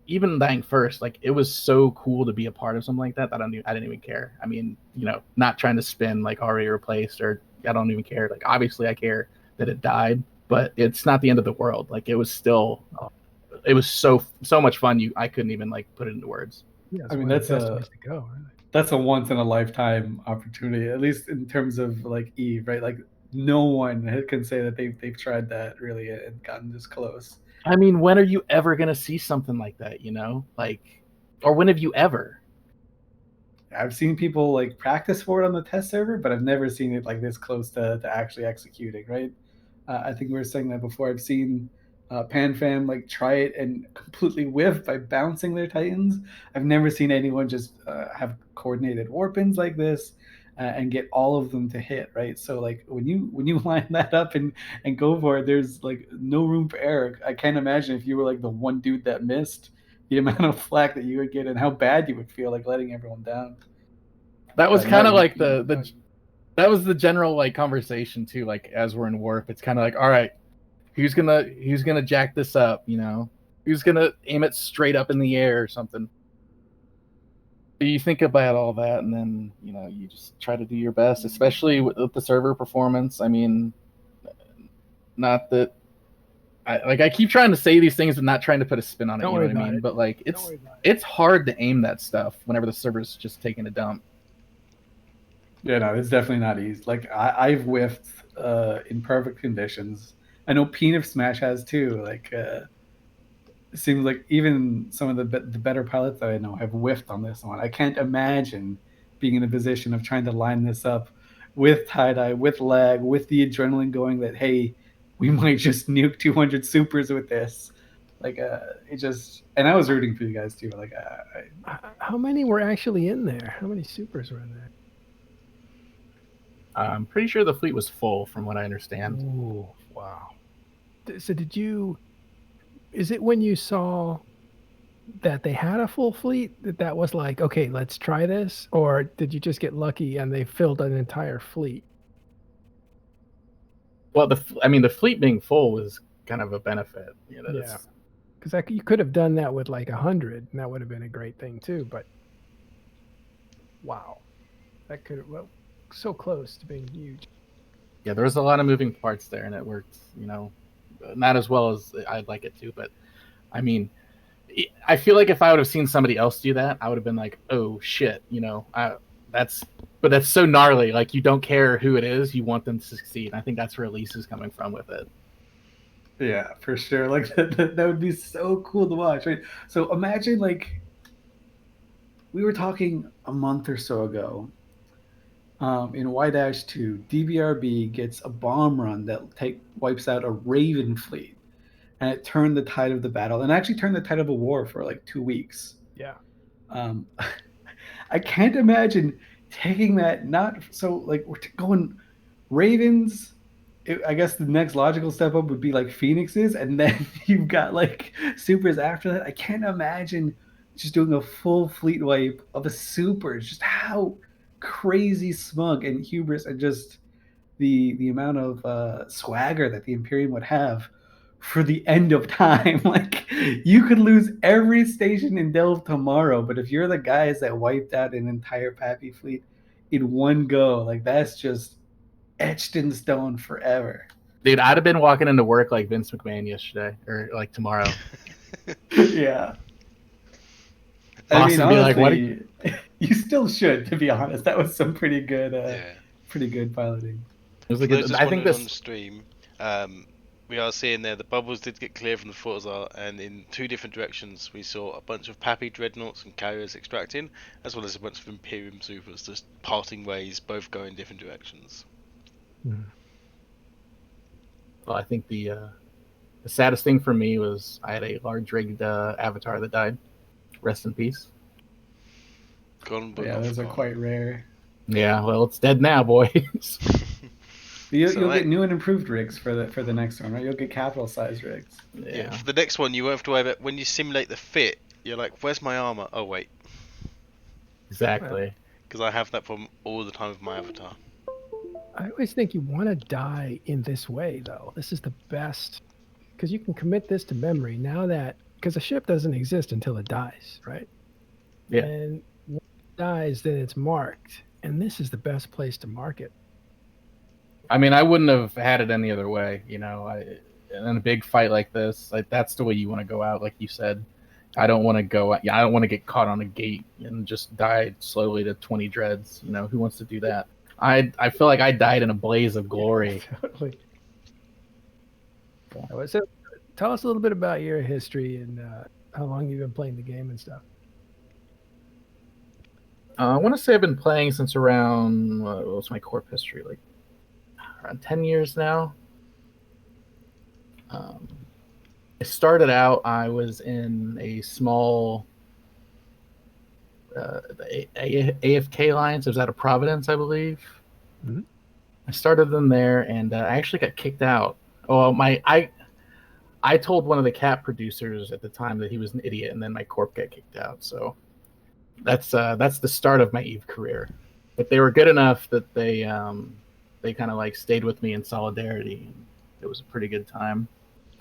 even dying first, like it was so cool to be a part of something like that. I didn't even care. I mean, not trying to spin like already replaced, or I don't even care. Like, obviously I care that it died, but it's not the end of the world. Like, it was still, it was so much fun. I couldn't even like put it into words. Yeah, I mean, that's a once in a lifetime opportunity, at least in terms of like Eve, right? Like, no one can say that they've tried that really and gotten this close. I mean, when are you ever going to see something like that, Like, or when have you ever? I've seen people like practice for it on the test server, but I've never seen it like this close to actually executing, right? I think we were saying that before. I've seen PanFam like try it and completely whiff by bouncing their Titans. I've never seen anyone just have coordinated warpins like this and get all of them to hit, right? So like when you line that up and go for it, there's like no room for error. I can't imagine if you were like the one dude that missed, the amount of flack that you would get and how bad you would feel like letting everyone down. That was kind of like that was the general like conversation too. Like, as we're in warp, it's kind of like, all right, who's gonna jack this up? Who's gonna aim it straight up in the air or something? You think about all that, and then you just try to do your best, especially with the server performance. I mean, not that I keep trying to say these things and not trying to put a spin on it. You know what I mean? But like, it's hard to aim that stuff whenever the server's just taking a dump. Yeah, no, it's definitely not easy. Like I've whiffed in perfect conditions. I know Peanut Smash has too. Like it seems like even some of the better pilots that I know have whiffed on this one. I can't imagine being in a position of trying to line this up with tie-dye, with lag, with the adrenaline going that, hey, we might just nuke 200 supers with this. Like it just, and I was rooting for you guys too. Like how many were actually in there? How many supers were in there? I'm pretty sure the fleet was full, from what I understand. Ooh, wow. So is it when you saw that they had a full fleet that was like, okay, let's try this? Or did you just get lucky and they filled an entire fleet? Well, the fleet being full was kind of a benefit. Yeah. Because you could have done that with like 100, and that would have been a great thing too. But wow, that could have, well, so close to being huge. Yeah, there was a lot of moving parts there, and it worked, not as well as I'd like it to. But I mean, I feel like if I would have seen somebody else do that, I would have been like, oh shit, that's so gnarly. Like, you don't care who it is, you want them to succeed. I think that's where Elise is coming from with it. Yeah, for sure. Like that would be so cool to watch, right? So imagine, like, we were talking a month or so ago, in Y-2, DBRB gets a bomb run that wipes out a Raven fleet, and it turned the tide of the battle, and actually turned the tide of a war for like 2 weeks. Yeah. I can't imagine taking that. Not so like we're going Ravens. I guess the next logical step up would be like Phoenixes, and then you've got like supers after that. I can't imagine just doing a full fleet wipe of a super. Just how crazy smug and hubris, and just the amount of swagger that the Imperium would have for the end of time. Like, you could lose every station in Delve tomorrow, but if you're the guys that wiped out an entire PAPI fleet in one go, like, that's just etched in stone forever. Dude, I'd have been walking into work like Vince McMahon yesterday, or like tomorrow. Yeah. I mean, honestly, you still should, to be honest. That was some pretty good piloting. It was like I think this on stream. We are seeing there the bubbles did get clear from the Fortizar, and in 2 different directions we saw a bunch of PAPI dreadnoughts and carriers extracting, as well as a bunch of Imperium supers just parting ways, both going different directions. Well, I think the saddest thing for me was I had a large rigged avatar that died. Rest in peace. Gone, but yeah, those are quite rare. Yeah, well, it's dead now, boys. You'll get new and improved rigs for the next one, right? You'll get capital size rigs. Yeah. For the next one, you won't have to worry about when you simulate the fit. You're like, "Where's my armor?" Oh wait. Exactly. Because I have that problem all the time with my avatar. I always think you want to die in this way, though. This is the best, because you can commit this to memory now that, because a ship doesn't exist until it dies, right? Yeah. And when it dies, then it's marked, and this is the best place to mark it. I mean, I wouldn't have had it any other way, you know. In a big fight like this, like, that's the way you want to go out, like you said. I don't want to go. I don't want to get caught on a gate and just die slowly to 20 dreads. You know, who wants to do that? I feel like I died in a blaze of glory. Yeah, totally. So, tell us a little bit about your history and how long you've been playing the game and stuff. I want to say I've been playing since around, what's my corp history, like around 10 years now. I started out, I was in a small AFK Alliance. It was out of Providence, I believe. Mm-hmm. I started them there, and I actually got kicked out. Oh, I told one of the cap producers at the time that he was an idiot, and then my corp got kicked out. So that's the start of my EVE career. But they were good enough that they kind of like stayed with me in solidarity. It was a pretty good time.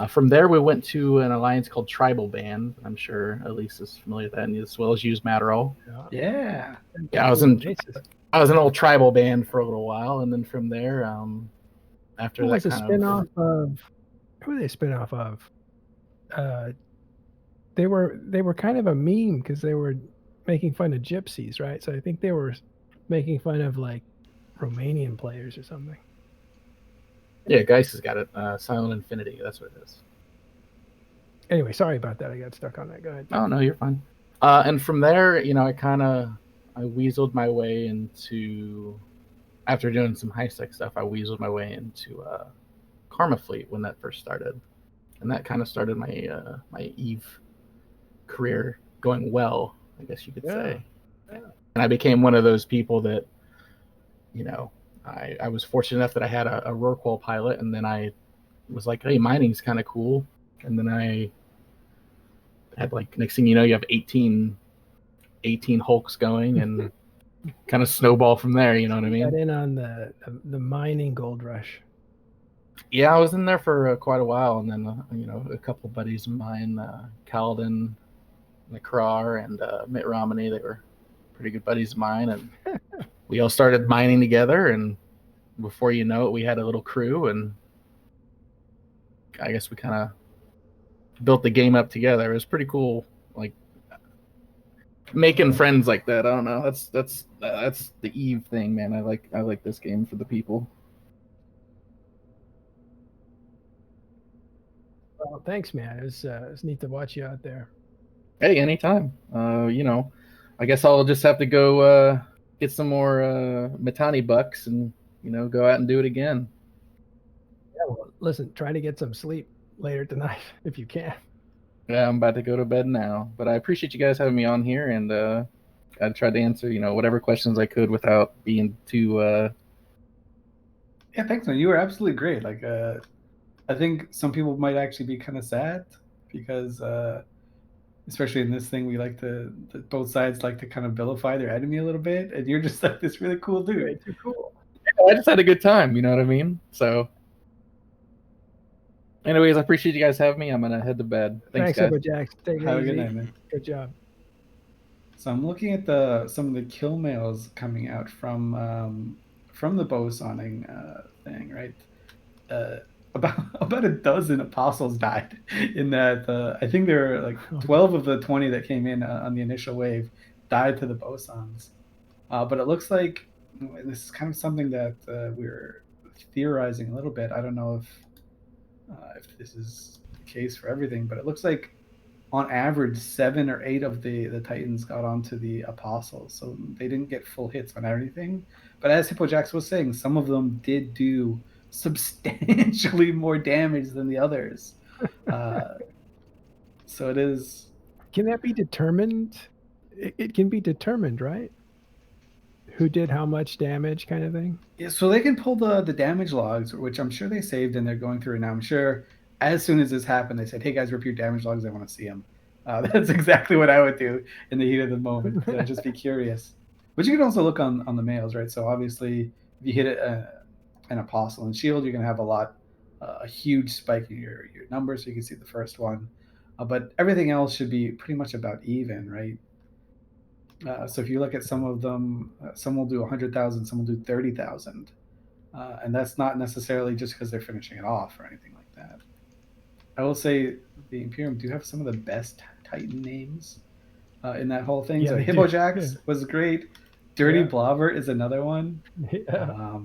From there, we went to an alliance called Tribal Band. I'm sure Elise is familiar with that, and as well as Use Matterall. Yeah. Yeah, I was an old Tribal Band for a little while, and then from there, after Who that was a spin-off of? Who were they spin-off of? They were kind of a meme because they were making fun of gypsies, right? So I think they were making fun of like Romanian players or something. Yeah, Geist has got it. Silent Infinity, that's what it is. Anyway, sorry about that. I got stuck on that. Go ahead. Oh, no, you're fine. And from there, you know, I weaseled my way into, after doing some high-tech stuff, I weaseled my way into Karma Fleet when that first started. And that kind of started my my EVE career going well, I guess you could say. Yeah. And I became one of those people that, you know, I was fortunate enough that I had a Rorqual pilot, and then I was like, hey, mining's kind of cool. And then I had, like, next thing you know, you have 18 Hulks going, and kind of snowball from there, you know what I mean? Got in on the mining gold rush. Yeah, I was in there for quite a while, and then, you know, a couple buddies of mine, Kaladin, Nakrar, and Mitt Romney, they were pretty good buddies of mine, and we all started mining together, and before you know it, we had a little crew, and I guess we kind of built the game up together. It was pretty cool, like, making friends like that. I don't know. That's the EVE thing, man. I like this game for the people. Well, thanks, man. It was neat to watch you out there. Hey, anytime. You know, I guess I'll just have to go get some more Matani bucks and go out and do it again. Yeah, well, listen, try to get some sleep later tonight if you can. Yeah, I'm about to go to bed now, but I appreciate you guys having me on here, and I tried to answer whatever questions I could without being too. Yeah, thanks, man. You were absolutely great. Like, I think some people might actually be kind of sad because, especially in this thing, we like both sides like to kind of vilify their enemy a little bit, and you're just like this really cool dude. Way too cool. I just had a good time, you know what I mean? So, anyways, I appreciate you guys having me. I'm gonna head to bed. Thanks guys. Hippojax. Take it Have a easy. good night, man. Good job. So I'm looking at some of the kill mails coming out from the bosoning thing, right? About a dozen apostles died in that. I think there were like 12 of the 20 that came in on the initial wave died to the bosons. But it looks like this is kind of something that we're theorizing a little bit. I don't know if this is the case for everything, but it looks like on average 7 or 8 of the Titans got onto the apostles, so they didn't get full hits on everything. But as Hippojax was saying, some of them did do substantially more damage than the others. So it is. Can that be determined? It can be determined, right? Who did how much damage, kind of thing. Yeah, so they can pull the damage logs, which I'm sure they saved and they're going through it now. I'm sure as soon as this happened, they said, "Hey guys, rip your damage logs. I want to see them." That's exactly what I would do in the heat of the moment. Just be curious. But you can also look on the mails, right? So obviously, if you hit an apostle and shield, you're going to have a huge spike in your numbers, so you can see the first one. But everything else should be pretty much about even, right? So if you look at some of them, some will do 100,000, some will do 30,000, and that's not necessarily just because they're finishing it off or anything like that. I will say the Imperium do have some of the best Titan names in that whole thing. Yeah, so they do. Hippojax Yeah. was great. Dirty Yeah. Blobbert is another one. Yeah.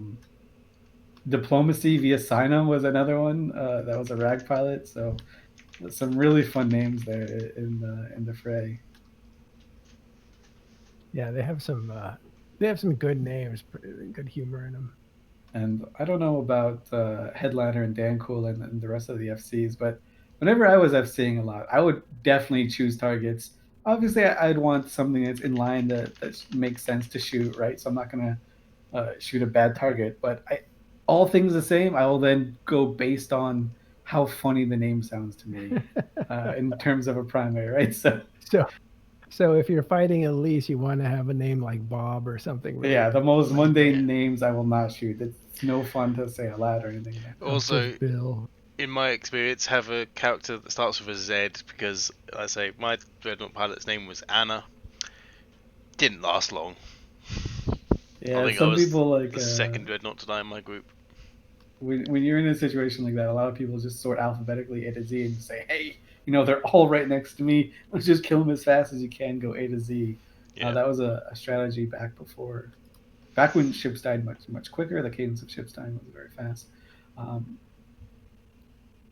Diplomacy via Sinum was another one. That was a rag pilot. So some really fun names there in the fray. Yeah, they have some good names, good humor in them. And I don't know about Headliner and Dancool and the rest of the FCs, but whenever I was FCing a lot, I would definitely choose targets. Obviously, I'd want something that's in line that makes sense to shoot, right? So I'm not going to shoot a bad target. But all things the same, I will then go based on how funny the name sounds to me in terms of a primary, right? So if you're fighting Elise, you want to have a name like Bob or something. Really, yeah, the most mundane names I will not shoot. It's no fun to say aloud or anything like that. Also, Bill. In my experience, have a character that starts with a Z, because I say my Dreadnought pilot's name was Anna. Didn't last long. Yeah, I think some I was people like the second Dreadnought to die in my group. When you're in a situation like that, a lot of people just sort alphabetically A to Z and say, "Hey, they're all right next to me. Let's just kill them as fast as you can. Go A to Z." Yeah. That was a strategy back when ships died much quicker. The cadence of ships dying was very fast.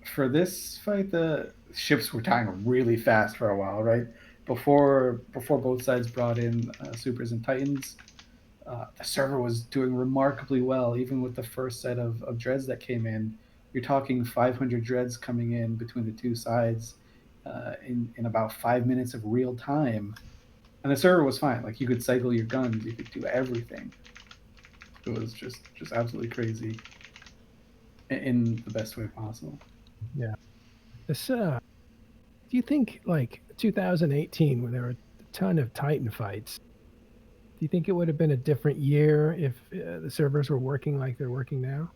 For this fight, the ships were dying really fast for a while, right? Before both sides brought in supers and titans. The server was doing remarkably well, even with the first set of dreads that came in. You're talking 500 dreads coming in between the two sides in about 5 minutes of real time. And the server was fine. Like, you could cycle your guns, you could do everything. It was just absolutely crazy in the best way possible. Yeah. This, do you think, like, 2018, when there were a ton of Titan fights, do you think it would have been a different year if the servers were working like they're working now?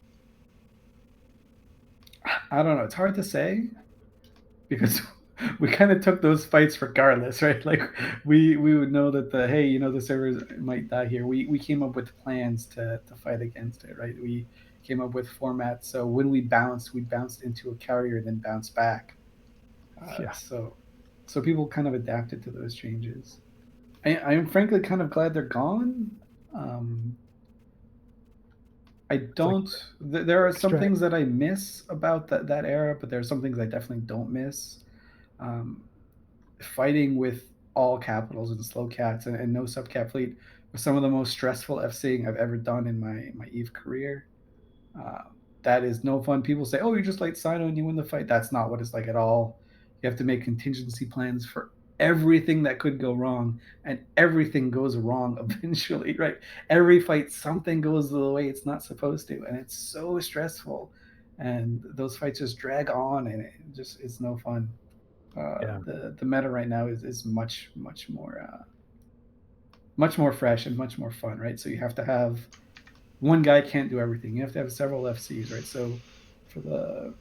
I don't know. It's hard to say because we kind of took those fights regardless, right? Like we would know that the servers might die here. We came up with plans to fight against it, right? We came up with formats. So when we bounced into a carrier, then bounced back. Yeah. So people kind of adapted to those changes. I am frankly kind of glad they're gone. I don't. There are some things that I miss about that era, but there are some things I definitely don't miss. Fighting with all capitals and slow cats and no subcap fleet was some of the most stressful FCing I've ever done in my EVE career. That is no fun. People say, "Oh, you just light Sino and you win the fight." That's not what it's like at all. You have to make contingency plans for everything that could go wrong, and everything goes wrong eventually, right? Every fight, something goes the way it's not supposed to, and it's so stressful. And those fights just drag on, and it's no fun. The meta right now is much more fresh and much more fun, right? So you have to have one guy can't do everything. You have to have several FCs, right? So for the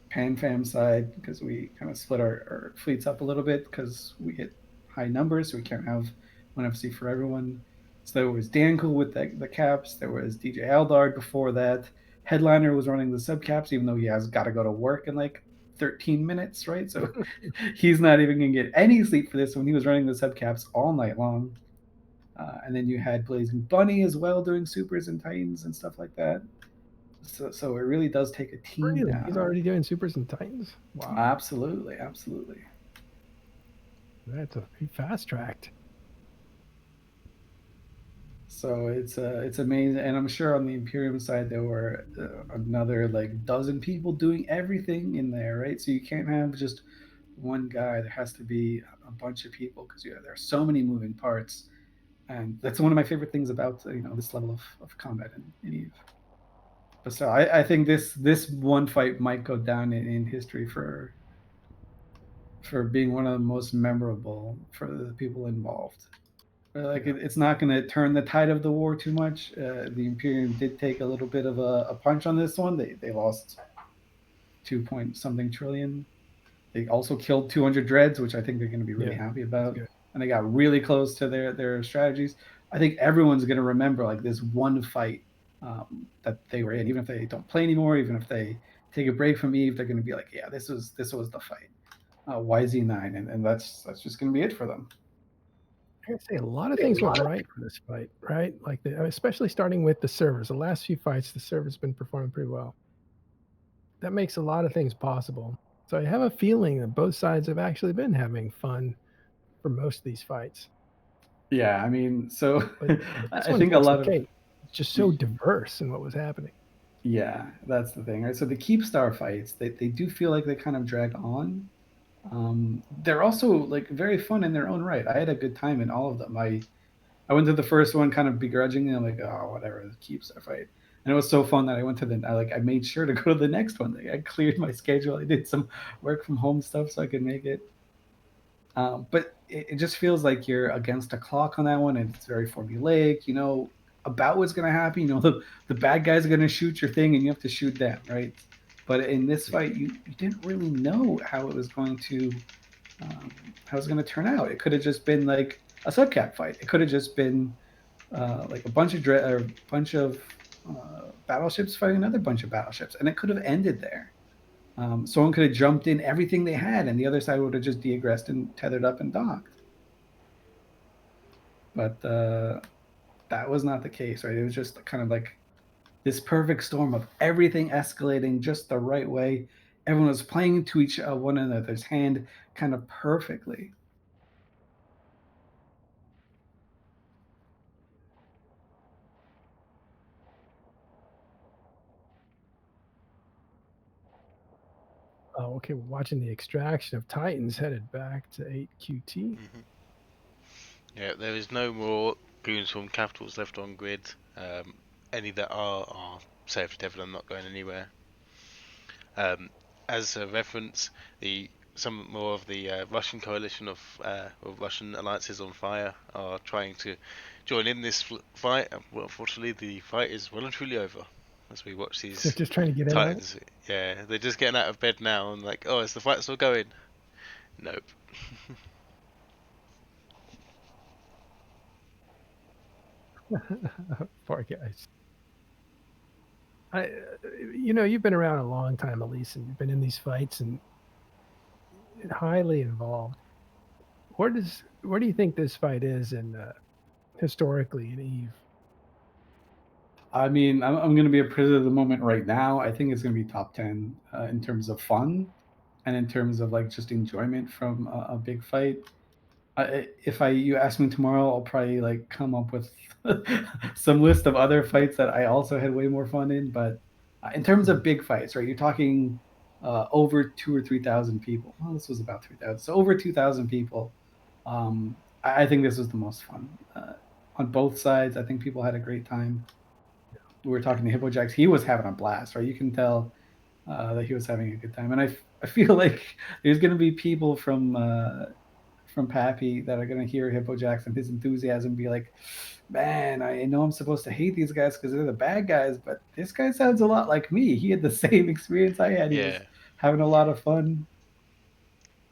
PanFam side, because we kind of split our fleets up a little bit because we hit high numbers, so we can't have one FC for everyone. So there was Dankel with the caps. There was DJ Aldard before that. Headliner was running the subcaps, even though he has got to go to work in like 13 minutes, right? So he's not even going to get any sleep for this when he was running the subcaps all night long. And then you had Blazing Bunny as well doing supers and titans and stuff like that. So it really does take a team. Really? Now. He's already doing supers and titans? Wow. Absolutely. That's a fast tracked. So it's amazing, and I'm sure on the Imperium side there were another like dozen people doing everything in there, right? So you can't have just one guy. There has to be a bunch of people because there are so many moving parts, and that's one of my favorite things about this level of combat in EVE. But so I think this one fight might go down in history for being one of the most memorable for the people involved. Like it's not going to turn the tide of the war too much. The Imperium did take a little bit of a punch on this one. They lost 2-point-something trillion. They also killed 200 dreads, which I think they're going to be really happy about. And they got really close to their strategies. I think everyone's going to remember like this one fight that they were in. Even if they don't play anymore, even if they take a break from EVE, they're going to be like, yeah, this was the fight. YZ9, and that's just going to be it for them. I gotta say, a lot of things went right for this fight, right? Like, especially starting with the servers. The last few fights, the servers been performing pretty well. That makes a lot of things possible. So I have a feeling that both sides have actually been having fun for most of these fights. Yeah, I mean, so I think a lot of it's just so diverse in what was happening. Yeah, that's the thing, right? So the Keepstar fights, they do feel like they kind of drag on. They're also like very fun in their own right. I had a good time in all of them. I went to the first one kind of begrudgingly. I'm like, oh, whatever, the Keepstar fight. And it was so fun that I went to I made sure to go to the next one. I cleared my schedule. I did some work from home stuff so I could make it. But it just feels like you're against a clock on that one, and it's very formulaic. You know about what's going to happen. You know the bad guys are going to shoot your thing, and you have to shoot them, right? But in this fight, you didn't really know how it was going to turn out. It could have just been like a subcap fight. It could have just been like a bunch of battleships fighting another bunch of battleships, and it could have ended there. Someone could have jumped in everything they had, and the other side would have just de-aggressed and tethered up and docked. But that was not the case, right? It was just kind of like this perfect storm of everything escalating just the right way. Everyone was playing into one another's hand kind of perfectly. Oh, okay. We're watching the extraction of Titans headed back to 8QT. Yeah, there is no more goons from capitals left on grid. Any that are safe devil and not going anywhere. As a reference, some more of the Russian coalition of Russian alliances on fire are trying to join in this fight. Well, unfortunately, the fight is well and truly over. As we watch these, they're just trying to get Titans. Out. Yeah, they're just getting out of bed now and like, oh, is the fight still going? Nope. Poor guys. You've been around a long time, Elise, and you've been in these fights and highly involved. Where do you think this fight is in historically in EVE? I mean, I'm going to be a prisoner of the moment right now. I think it's going to be top 10 in terms of fun and in terms of like just enjoyment from a big fight. If you ask me tomorrow, I'll probably like come up with some list of other fights that I also had way more fun in. But in terms of big fights, right? You're talking over 2 or 3 thousand people. Well, this was about 3,000, so over 2,000 people. I think this was the most fun on both sides. I think people had a great time. We were talking to Hippojax; he was having a blast, right? You can tell that he was having a good time, and I feel like there's going to be people from PAPI that are going to hear Hippojax and his enthusiasm and be like, man, I know I'm supposed to hate these guys because they're the bad guys, but this guy sounds a lot like me. He had the same experience I had. He was Yeah. having a lot of fun.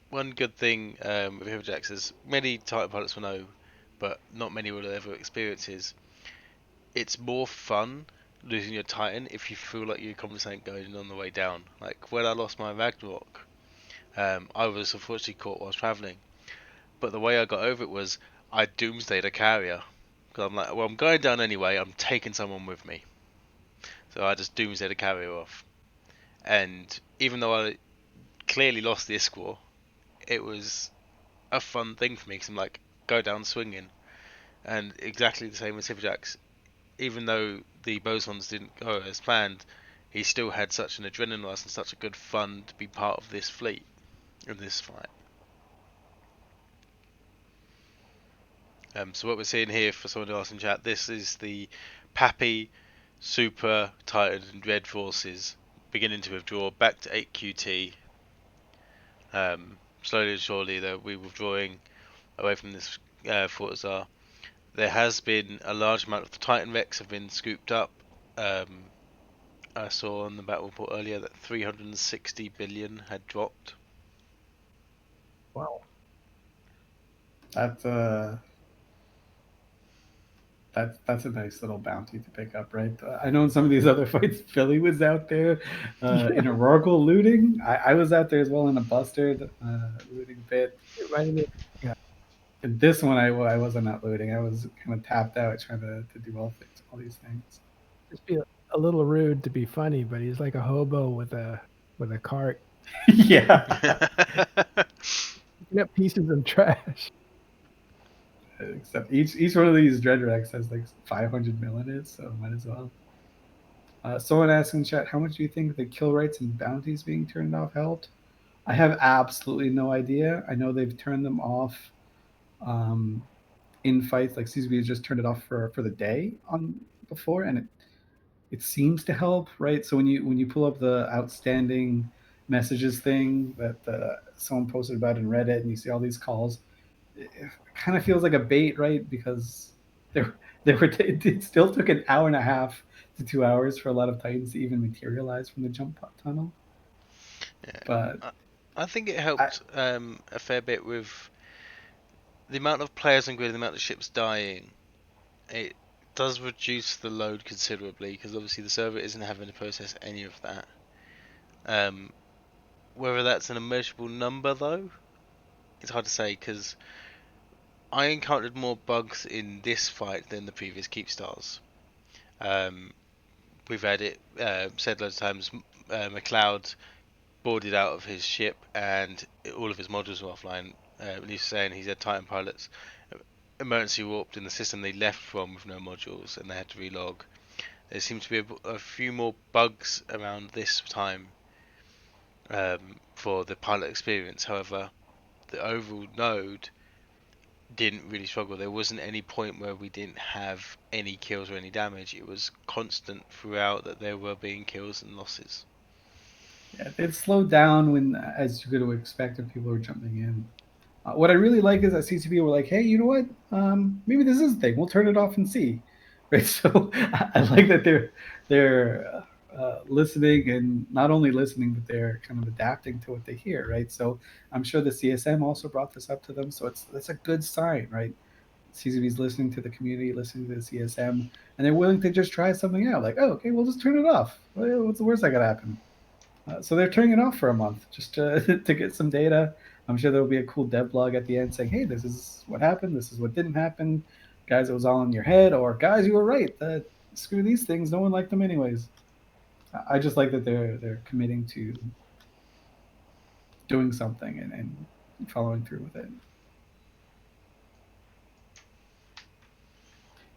One good thing with Hippojax is many Titan pilots will know, but not many will ever experience is it's more fun losing your Titan if you feel like you're compensating going on the way down. Like when I lost my Ragnarok, I was unfortunately caught while travelling. But the way I got over it was I doomsdayed a carrier. Because I'm like, well, I'm going down anyway, I'm taking someone with me. So I just doomsdayed a carrier off. And even though I clearly lost the escort, it was a fun thing for me because I'm like, go down swinging. And exactly the same with Hippojax. Even though the bosons didn't go as planned, he still had such an adrenaline rush and such a good fun to be part of this fleet in this fight. So what we're seeing here, for someone who asked in chat, this is the PAPI, Super, Titan and Red forces beginning to withdraw back to 8QT. Slowly and surely we're withdrawing away from this Fort Azar. There has been a large amount of the Titan wrecks have been scooped up. I saw on the battle report earlier that 360 billion had dropped. Wow. That's that's a nice little bounty to pick up, right? I know in some of these other fights, Philly was out there in a Rorgul looting. I was out there as well in a Bustard looting a bit. It reminded me. Yeah. In this one, I wasn't out looting. I was kind of tapped out trying to do all these things. Just be a little rude to be funny, but he's like a hobo with a cart. Yeah. Picking up pieces of trash. Except each one of these dread wrecks has like 500 mil in it, so might as well. Someone asked in chat, how much do you think the kill rates and bounties being turned off helped? I have absolutely no idea. I know they've turned them off in fights. Like CCB has just turned it off for the day on before, and it seems to help, right? So when you pull up the outstanding messages thing that someone posted about in Reddit, and you see all these calls, it kind of feels like a bait, right? Because it still took an hour and a half to 2 hours for a lot of Titans to even materialize from the jump tunnel. Yeah. But I think it helped a fair bit with the amount of players on grid, the amount of ships dying. It does reduce the load considerably because obviously the server isn't having to process any of that. Whether that's an immeasurable number though, it's hard to say because I encountered more bugs in this fight than the previous Keep Stars. We've had it said loads of times. McLeod boarded out of his ship and all of his modules were offline. He's saying he's had Titan pilots emergency warped in the system they left from with no modules and they had to relog. There seems to be a few more bugs around this time for the pilot experience. However, the overall node didn't really struggle. There wasn't any point where we didn't have any kills or any damage. It was constant throughout that there were being kills and losses. yeah, it slowed down when, as you could expect, if people were jumping in. What I really like is that CCP were like, hey, you know what? Maybe this is a thing. We'll turn it off and see. Right. So I like that they're listening, and not only listening, but they're kind of adapting to what they hear. Right. So I'm sure the CSM also brought this up to them. So that's a good sign, right? CCP's listening to the community, listening to the CSM, and they're willing to just try something out. Like, oh, okay, we'll just turn it off. What's the worst that could happen? So they're turning it off for a month just to get some data. I'm sure there'll be a cool dev blog at the end saying, hey, this is what happened. This is what didn't happen. Guys, it was all in your head. Or, guys, you were right. Screw these things. No one liked them anyways. I just like that they're committing to doing something and following through with it.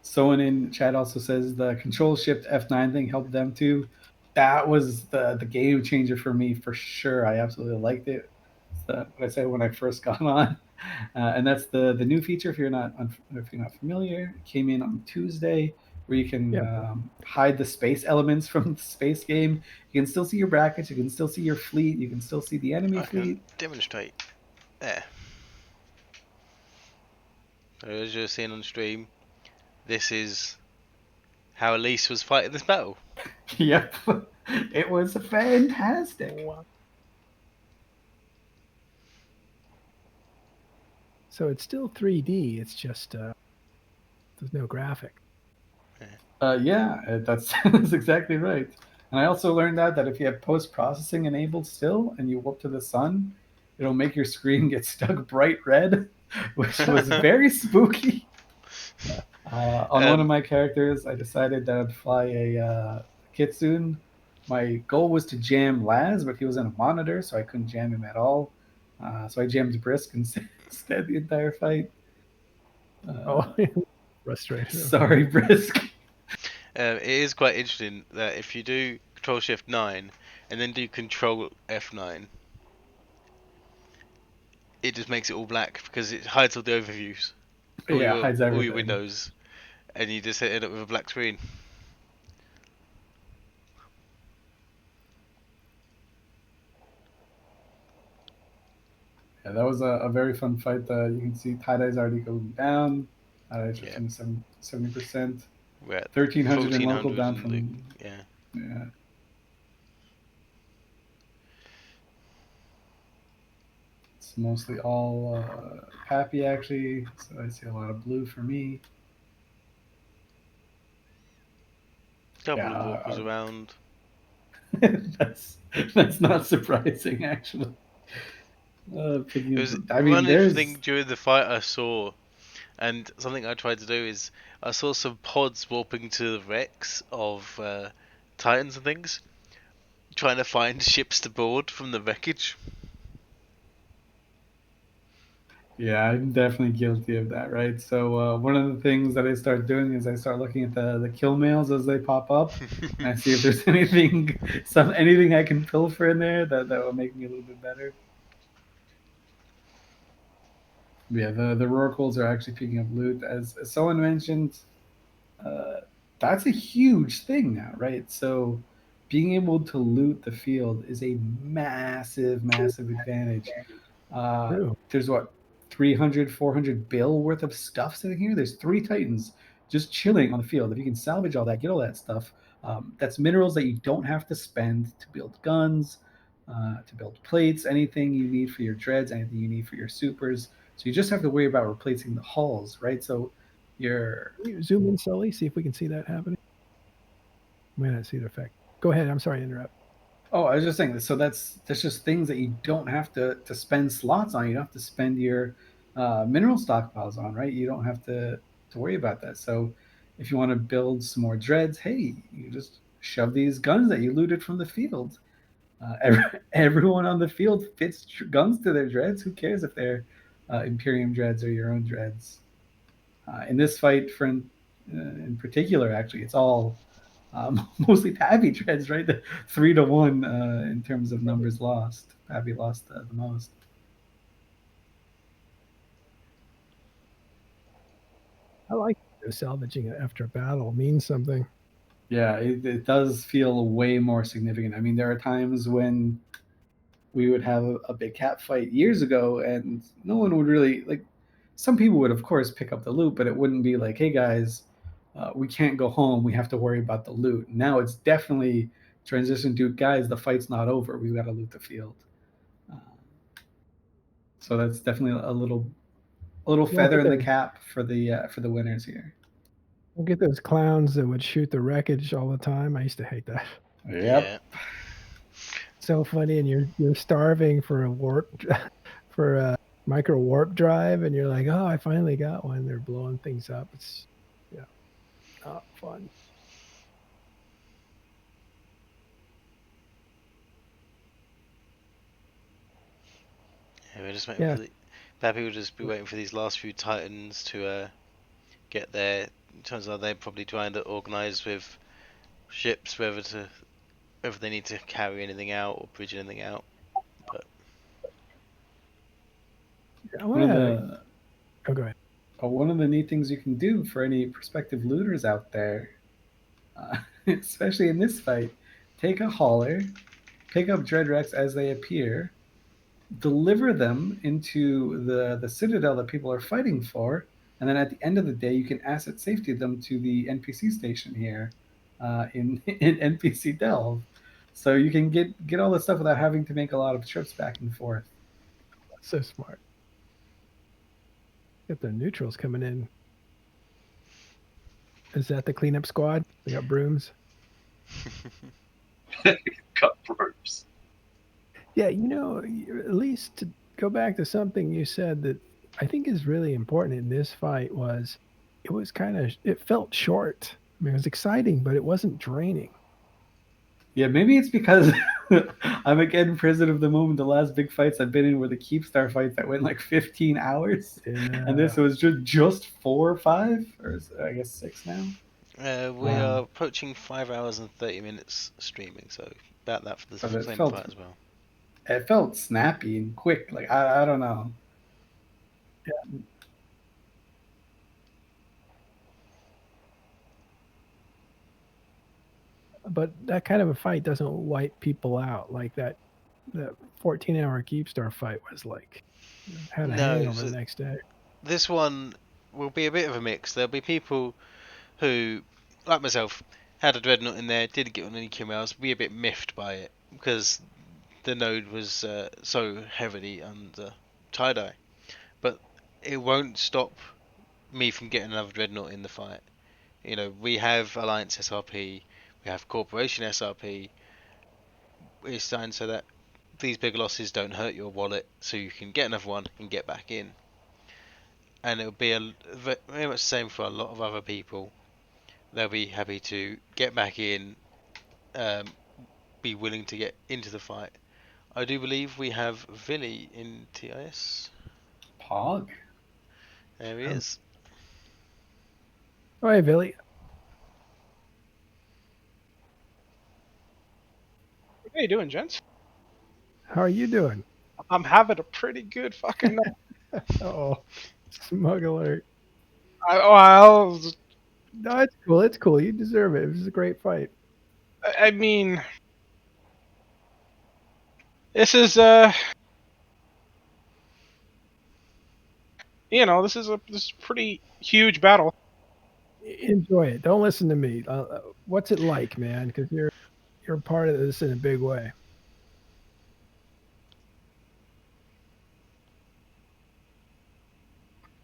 Someone in chat also says the control shift F9 thing helped them too. That was the game changer for me for sure. I absolutely liked it. What I said when I first got on, and that's the new feature. If you're not familiar, it came in on Tuesday, where you can hide the space elements from the space game. You can still see your brackets. You can still see your fleet. You can still see the enemy I can fleet. demonstrate. There. So as you're seeing on stream, this is how Elise was fighting this battle. Yep, it was fantastic. Wow. So it's still 3D. It's just there's no graphic. Yeah, that's that's exactly right. And I also learned out that if you have post-processing enabled still and you warp to the sun, it'll make your screen get stuck bright red, which was very spooky. On one of my characters, I decided that I'd fly a Kitsune. My goal was to jam Laz, but he was in a monitor, so I couldn't jam him at all. So I jammed Brisk instead the entire fight. Frustrating. Sorry, Brisk. It is quite interesting that if you do Control Shift 9 and then do Control F9, it just makes it all black because it hides all the overviews. Hides everything. All your windows, and you just end up with a black screen. Yeah, that was a very fun fight. You can see tie-dye's already going down. Tie-dye's just 70%. We're at 1,300 in local down from... Yeah. It's mostly all PAPI, actually. So I see a lot of blue for me. Couple of walkers around. that's not surprising, actually. It was one thing during the fight I saw, and something I tried to do is I saw some pods warping to the wrecks of Titans and things, trying to find ships to board from the wreckage. Yeah, I'm definitely guilty of that, right? So one of the things that I start doing is I start looking at the kill mails as they pop up, and I see if there's anything I can pilfer in there that will make me a little bit better. Yeah, the rorquals are actually picking up loot. As someone mentioned, that's a huge thing now, right? So being able to loot the field is a massive advantage. There's 300, 400 bill worth of stuff sitting here. There's 3 Titans just chilling on the field. If you can salvage all that, get all that stuff, that's minerals that you don't have to spend to build guns, to build plates, anything you need for your dreads, anything you need for your supers. So you just have to worry about replacing the hulls, right? So you're... Zoom in, Sully, see if we can see that happening. May not see the effect. Go ahead. I'm sorry to interrupt. Oh, I was just saying, so that's just things that you don't have to spend slots on. You don't have to spend your mineral stockpiles on, right? You don't have to worry about that. So if you want to build some more dreads, hey, you just shove these guns that you looted from the field. Everyone on the field fits guns to their dreads. Who cares if they're Imperium dreads or your own dreads? In this fight, in particular, actually, it's all mostly PAPI dreads, right? The 3-1 in terms of numbers lost. PAPI lost the most. I like salvaging it after a battle means something. Yeah, it does feel way more significant. I mean, there are times when we would have a big cat fight years ago, and no one would really like. Some people would, of course, pick up the loot, but it wouldn't be like, "Hey guys, we can't go home. We have to worry about the loot." Now it's definitely transitioned to, "Guys, the fight's not over. We've got to loot the field." So that's definitely a little feather in the cap for the winners here. We'll get those clowns that would shoot the wreckage all the time. I used to hate that. Yep. Yeah. So funny, and you're starving for a warp, for a micro warp drive, and you're like, oh, I finally got one. They're blowing things up. It's not fun. Yeah, we're just waiting for PAPI will just be waiting for these last few Titans to get their Turns out they're probably trying to organise with ships whether they need to carry anything out or bridge anything out. But I One want of to. the Oh, go ahead. one of the neat things you can do for any prospective looters out there, especially in this fight, take a hauler, pick up dreadwrecks as they appear, deliver them into the citadel that people are fighting for, and then at the end of the day, you can asset safety them to the NPC station here in NPC Delve. So you can get all this stuff without having to make a lot of trips back and forth. So smart. Got the neutrals coming in. Is that the cleanup squad? They got brooms. Cut brooms. Yeah, at least to go back to something you said that I think is really important in this fight was it felt short. I mean, it was exciting, but it wasn't draining. Yeah, maybe it's because I'm again prison of the moment. The last big fights I've been in were the Keepstar fights that went like 15 hours, and this was just 4 or 5, or I guess 6 now. we are approaching 5 hours and 30 minutes streaming, so about that for the same fight as well. It felt snappy and quick. Like I don't know. Yeah. But that kind of a fight doesn't wipe people out like that 14-hour Keepstar fight was like. Had a hangover the next day. This one will be a bit of a mix. There'll be people who, like myself, had a dreadnought in there, didn't get on any kill miles, be a bit miffed by it because the node was so heavily under tie-dye. But it won't stop me from getting another dreadnought in the fight. We have Alliance SRP, we have Corporation SRP. It's done so that these big losses don't hurt your wallet, so you can get another one and get back in. And it'll be very much the same for a lot of other people. They'll be happy to get back in, be willing to get into the fight. I do believe we have Villy in TIS. Pog. There he is. All right, Villy. How you doing, gents? How are you doing? I'm having a pretty good fucking night. Oh, smug alert. No, it's cool. It's cool. You deserve it. It was a great fight. I mean, this is this is a pretty huge battle. Enjoy it. Don't listen to me. What's it like, man? Because you're part of this in a big way.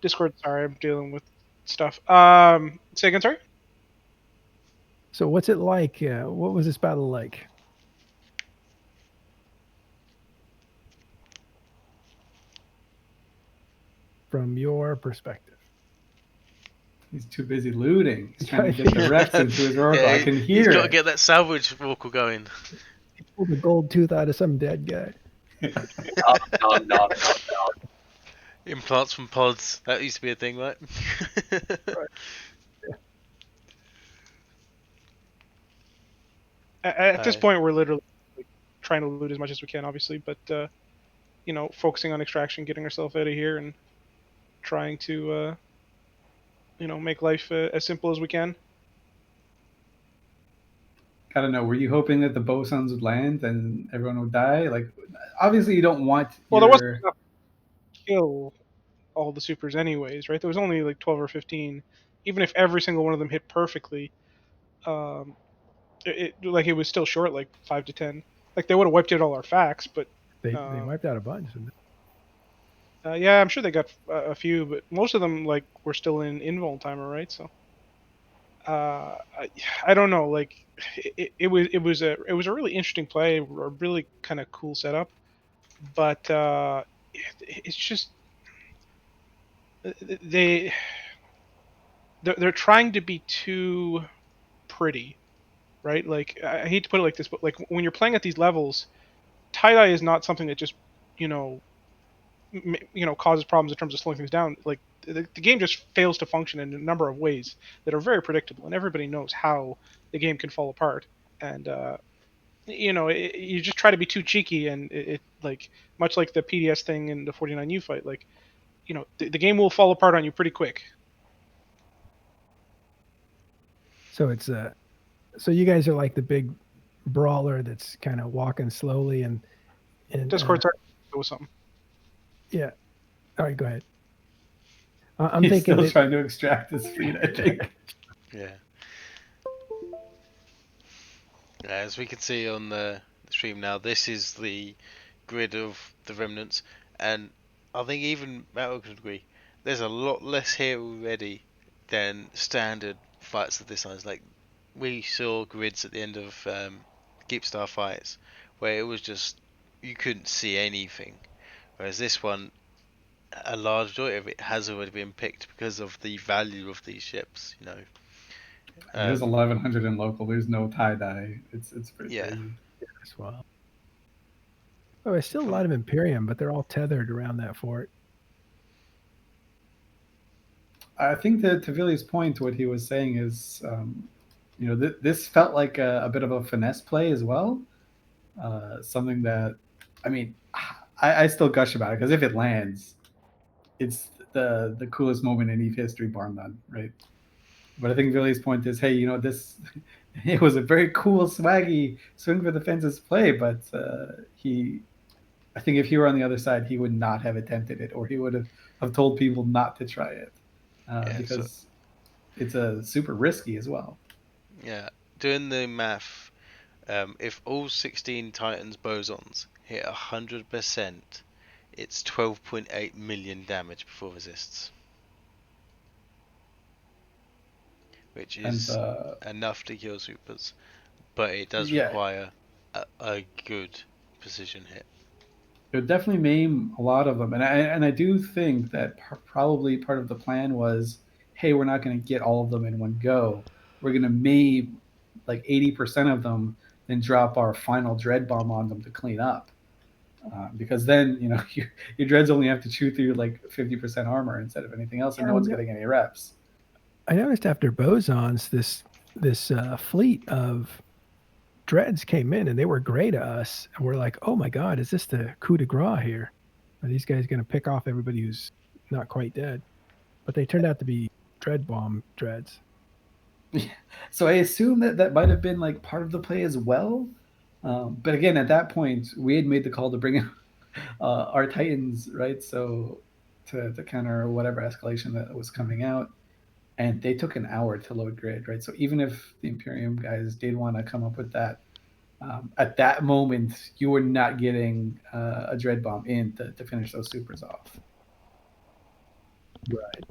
Discord, sorry, I'm dealing with stuff. Say again, sorry? So what's it like? What was this battle like? From your perspective. He's too busy looting. He's trying to get the reps into his oracle. I can hear He's got to it. get that salvage oracle going. He pulled a gold tooth out of some dead guy. No. Implants from pods. That used to be a thing, right? Right. At this point, we're literally trying to loot as much as we can, obviously, but focusing on extraction, getting ourselves out of here, and trying to make life as simple as we can. I don't know. Were you hoping that the bosons would land and everyone would die? Like, obviously, you don't want. Well, there wasn't enough to kill all the supers, anyways, right? There was only like 12 or 15. Even if every single one of them hit perfectly, it was still short, like 5 to 10. Like they would have wiped out all our facts, but they wiped out a bunch. Yeah, I'm sure they got a few, but most of them were still in invul timer, right? So I don't know. Like it was a really interesting play, a really kind of cool setup, but it's just they're trying to be too pretty, right? Like I hate to put it like this, but like when you're playing at these levels, tie-dye is not something that just causes problems in terms of slowing things down. Like the game just fails to function in a number of ways that are very predictable, and everybody knows how the game can fall apart. And you just try to be too cheeky, and it like much like the PDS thing in the 49U fight, like the game will fall apart on you pretty quick. So it's so you guys are like the big brawler that's kind of walking slowly and Discord's was something. Yeah. All right, go ahead. I'm He's thinking still trying to extract his fleet, I think. Yeah. As we can see on the stream now, this is the grid of the remnants, and I think even Metal could agree, there's a lot less here already than standard fights of this size. Like, we saw grids at the end of Geepstar fights where it was just, you couldn't see anything, whereas this one, a large majority of it has already been picked because of the value of these ships, There's 1100 in local. There's no tie-dye. It's pretty crazy. As well. Oh, there's still a lot of Imperium, but they're all tethered around that fort. I think that to Villy's point, what he was saying is, this felt like a bit of a finesse play as well. Something that, I still gush about it because if it lands, it's the coolest moment in EVE history, bar none, right? But I think Villy's point is, hey, this it was a very cool, swaggy swing for the fences play, but I think if he were on the other side, he would not have attempted it, or he would have told people not to try it, because it's a super risky as well. Yeah, doing the math, if all 16 Titans bosons hit 100%, it's 12.8 million damage before resists. Which is enough to kill supers, but it does require a good precision hit. It would definitely maim a lot of them, and I do think that probably part of the plan was, hey, we're not going to get all of them in one go. We're going to maim like 80% of them, then drop our final dread bomb on them to clean up, because then your dreads only have to chew through like 50% armor instead of anything else, and no one's getting any reps. I noticed after bosons, this fleet of dreads came in and they were gray to us, and we're like, oh my god, is this the coup de grace here? Are these guys going to pick off everybody who's not quite dead? But they turned out to be dread bomb dreads. So I assume that might have been like part of the play as well. But again, at that point, we had made the call to bring in our Titans, right? So to counter whatever escalation that was coming out. And they took an hour to load grid, right? So even if the Imperium guys did want to come up with that, at that moment, you were not getting a dread bomb in to finish those supers off. Right.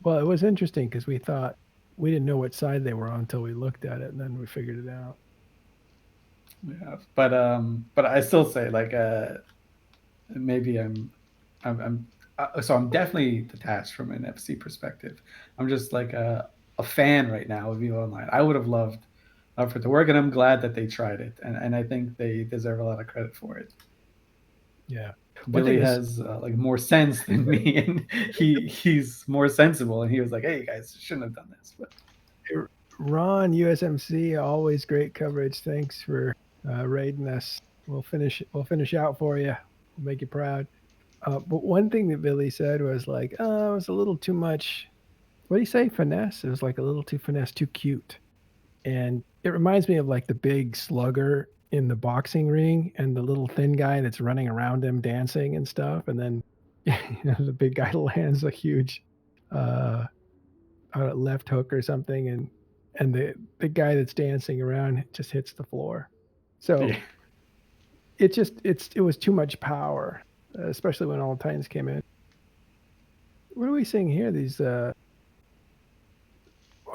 Well, it was interesting because we thought we didn't know what side they were on until we looked at it, and then we figured it out. Yeah, but I still say like maybe I'm so I'm definitely detached from an FC perspective. I'm just like a fan right now of EVE Online. I would have loved for it to work, and I'm glad that they tried it, and I think they deserve a lot of credit for it. Yeah, Billy has like more sense than me, and he's more sensible, and he was like, "Hey, you guys shouldn't have done this." But Ron, USMC, always great coverage. Thanks for raiding us. We'll finish out for you. We'll make you proud. But one thing that Billy said was like, oh, it was a little too much. What do you say? Finesse? It was like a little too finesse, too cute. And it reminds me of like the big slugger in the boxing ring and the little thin guy that's running around him dancing and stuff. And then the big guy lands a huge left hook or something. And the guy that's dancing around just hits the floor. So it was too much power. Especially when all the Titans came in. What are we seeing here? These what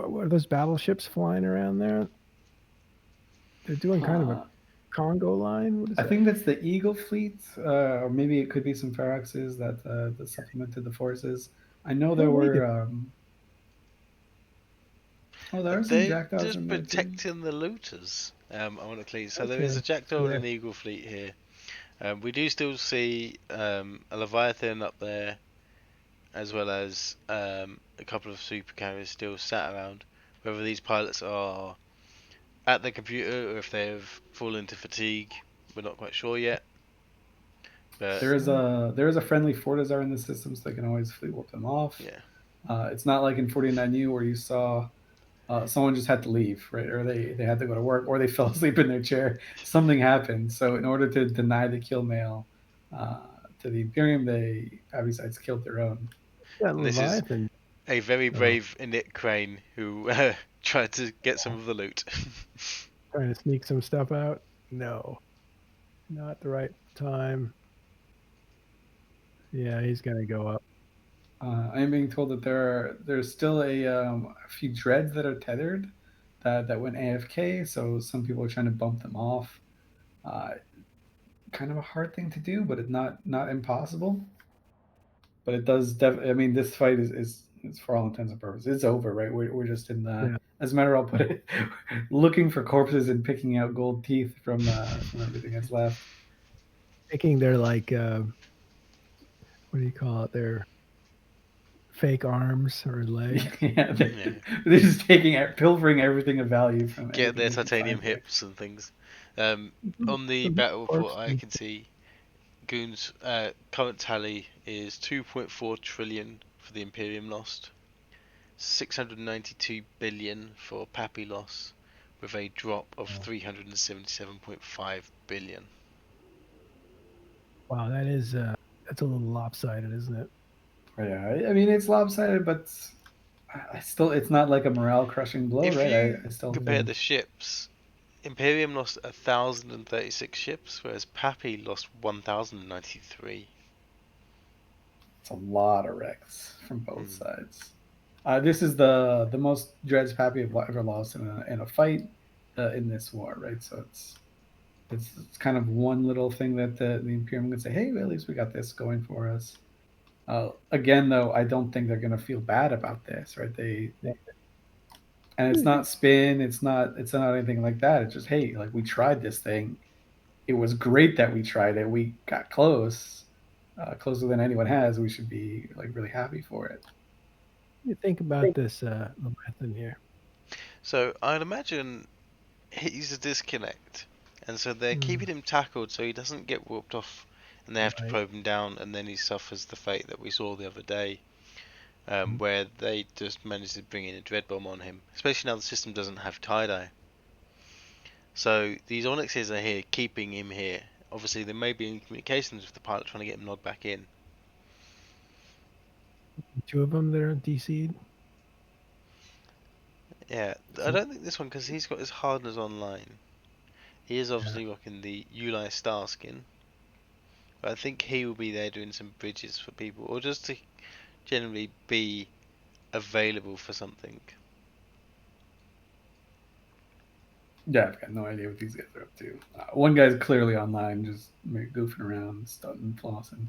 are those battleships flying around there? They're doing kind of a Congo line. What is that? I think that's the Eagle fleet, or maybe it could be some Feroxes that supplemented the forces. I know there were. There are some Jackdaws just in there protecting too. the looters. Ironically, so there is a Jackdaw and an Eagle fleet here. We do still see a Leviathan up there, as well as a couple of supercarriers still sat around. Whether these pilots are at the computer or if they've fallen into fatigue, we're not quite sure yet. But there is a friendly Fortizar in the system, so they can always fleet warp them off. yeah, It's not like in 49U where you saw someone just had to leave, right? Or they had to go to work, or they fell asleep in their chair. Something happened. So in order to deny the kill mail to the Imperium, PAPI sites killed their own. That this is Leviathan. a very brave Init Crane who tried to get some of the loot. Trying to sneak some stuff out? No. Not the right time. Yeah, he's going to go up. I am being told that there's still a few dreads that are tethered that went AFK, so some people are trying to bump them off. Kind of a hard thing to do, but it's not impossible. But it does. I mean, this fight is for all intents and purposes, it's over, right? We're just in the. Yeah. As a matter, I'll put it, looking for corpses and picking out gold teeth from everything that's left. Picking their like, what do you call it? Their fake arms or legs. Yeah, they're just pilfering everything of value from. Get their everything they can titanium find. hips and things. On the battle report, I can see Goon's current tally is 2.4 trillion for the Imperium lost, 692 billion for PAPI loss, with a drop of 377.5 billion. Wow, that's a little lopsided, isn't it? Yeah, I mean it's lopsided, but it's not like a morale crushing blow, If right? you I still compare think the ships, Imperium lost 1,036 ships, whereas PAPI lost 1,093. it's a lot of wrecks from both sides. This is the most dreads PAPI have ever lost in a fight in this war, right? So it's kind of one little thing that the Imperium can say, hey, at least we got this going for us. Again, though, I don't think they're going to feel bad about this, right? And it's not spin, it's not anything like that. It's just, hey, like we tried this thing. It was great that we tried it. We got closer than anyone has. We should be like really happy for it. What do you think about this Leviathan here? So I'd imagine he's a disconnect, and so they're keeping him tackled so he doesn't get warped off, and they have to probe him down, and then he suffers the fate that we saw the other day, where they just managed to bring in a dread bomb on him, especially now the system doesn't have tie-dye. So these Onyxes are here, keeping him here. Obviously, they may be in communications with the pilot trying to get him logged back in. Two of them that are DC'd. Yeah, I don't think this one, because he's got his hardeners online. He is obviously rocking the Uli Star skin. But I think he will be there doing some bridges for people, or just to generally be available for something. Yeah, I've got no idea what these guys are up to. One guy's clearly online, just goofing around, stunting, flossing.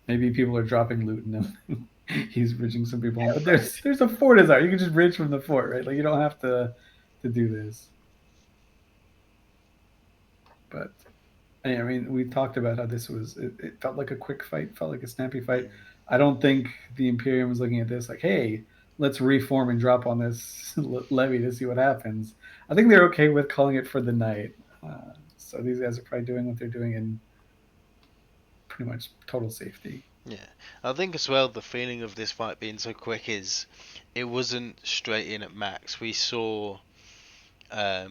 Maybe people are dropping loot in him. He's bridging some people on. But there's a Fortizar. You can just bridge from the fort, right? Like you don't have to do this. But I mean, we talked about how this was. It felt like a quick fight. Felt like a snappy fight. I don't think the Imperium was looking at this like, hey, let's reform and drop on this levy to see what happens. I think they're okay with calling it for the night. So these guys are probably doing what they're doing in pretty much total safety. Yeah, I think as well the feeling of this fight being so quick is it wasn't straight in at max. We saw the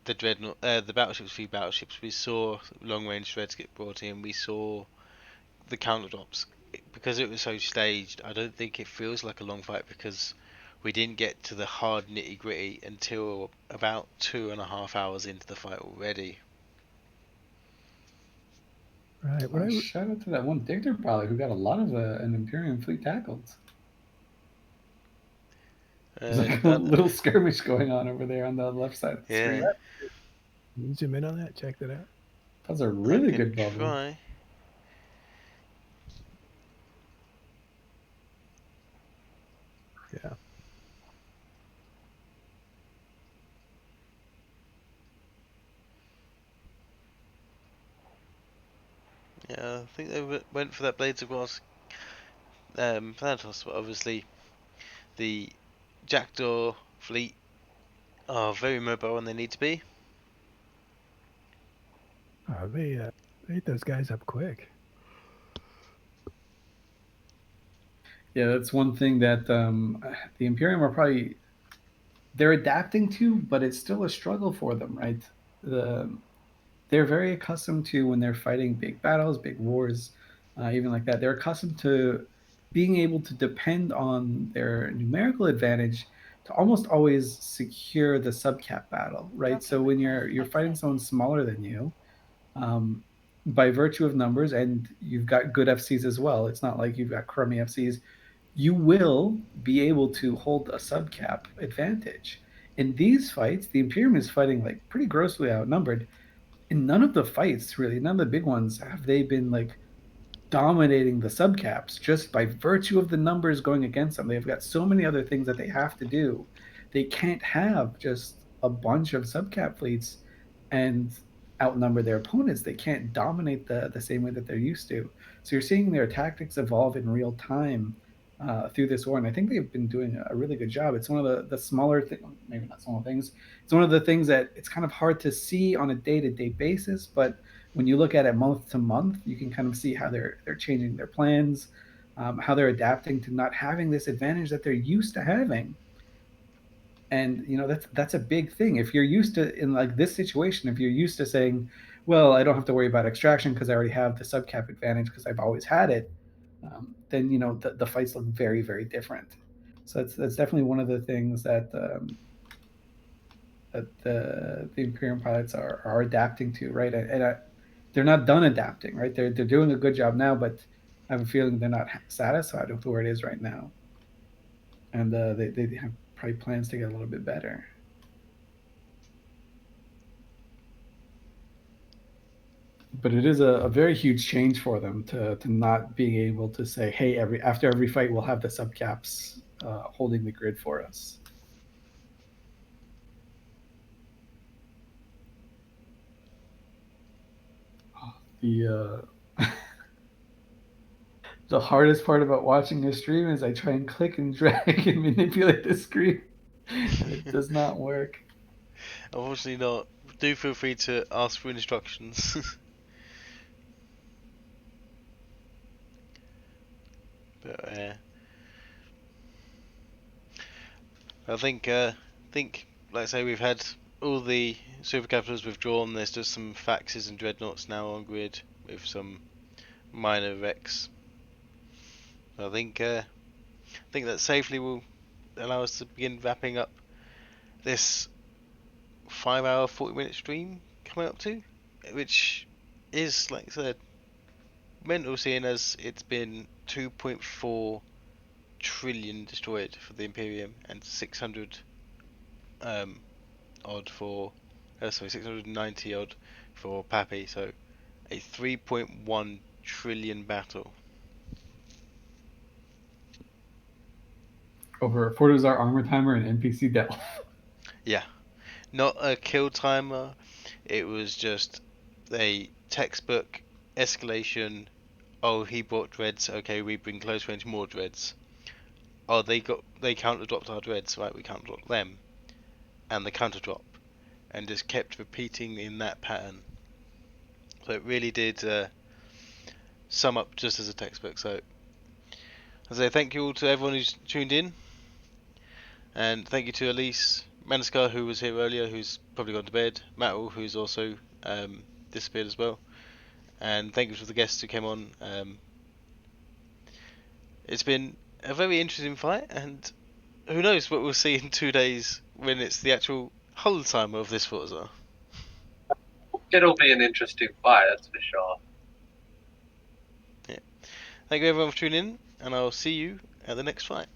dreadnought, the battleships v battleships. We saw long range dreads get brought in. We saw the counter drops. Because it was so staged, I don't think it feels like a long fight because we didn't get to the hard nitty gritty until about 2.5 hours into the fight already. Right. Shout out to that one Digger pilot who got a lot of an Imperium fleet tackled. There's like a little skirmish going on over there on the left side of the screen. Can you zoom in on that? Check that out. That's a really good bubble. Try. Yeah. Yeah, I think they went for that Blades of Grass Thanatos, but obviously the Jackdaw fleet are very mobile when they need to be. They ate those guys up quick. Yeah, that's one thing that the Imperium are probably they're adapting to, but it's still a struggle for them, right? They're very accustomed to when they're fighting big battles, big wars, even like that. They're accustomed to being able to depend on their numerical advantage to almost always secure the subcap battle, right? So when you're fighting someone smaller than you, um, by virtue of numbers, and you've got good FCs as well. It's not like you've got crummy FCs. You will be able to hold a subcap advantage. In these fights, the Imperium is fighting like pretty grossly outnumbered. In none of the fights, really, none of the big ones have they been like dominating the subcaps just by virtue of the numbers going against them. They've got so many other things that they have to do. They can't have just a bunch of subcap fleets and outnumber their opponents. They can't dominate the same way that they're used to. So you're seeing their tactics evolve in real time through this war, and I think they've been doing a really good job. It's one of the smaller things, maybe not small things. It's one of the things that it's kind of hard to see on a day-to-day basis, but when you look at it month to month, you can kind of see how they're changing their plans, how they're adapting to not having this advantage that they're used to having. And that's a big thing. If you're used to in like this situation, if you're used to saying, "Well, I don't have to worry about extraction because I already have the subcap advantage because I've always had it," then the fights look very, very different. So that's definitely one of the things that the Imperium pilots are adapting to, right? And they're not done adapting, right? They're doing a good job now, but I have a feeling they're not satisfied with where it is right now, and they have probably plans to get a little bit better. But it is a very huge change for them to not being able to say, hey, after every fight we'll have the subcaps holding the grid for us. The the hardest part about watching a stream is I try and click and drag and manipulate the screen. It does not work. Unfortunately not. Do feel free to ask for instructions. But I think like I say, we've had all the super capitals withdrawn. There's just some faxes and dreadnoughts now on grid with some minor wrecks. I think that safely will allow us to begin wrapping up this 5-hour 40-minute stream coming up to, which is, like I said, mental, seeing as it's been 2.4 trillion destroyed for the Imperium and 600 odd for 690 odd for PAPI, so a 3.1 trillion battle. Over Fortozar armor timer and NPC death. Yeah, not a kill timer. It was just a textbook escalation. Oh, he brought dreads. Okay, we bring close range more dreads. Oh, they counter dropped our dreads. Right, we counter dropped them, and the counter drop, and just kept repeating in that pattern. So it really did sum up just as a textbook. So I say thank you all to everyone who's tuned in, and thank you to Elise Manskar, who was here earlier, who's probably gone to bed, Mattel, who's also disappeared as well, and thank you to the guests who came on. It's been a very interesting fight, and who knows what we'll see in 2 days when it's the actual whole timer of this Forza. It'll be an interesting fight, that's for sure. Yeah. Thank you everyone for tuning in, and I'll see you at the next fight.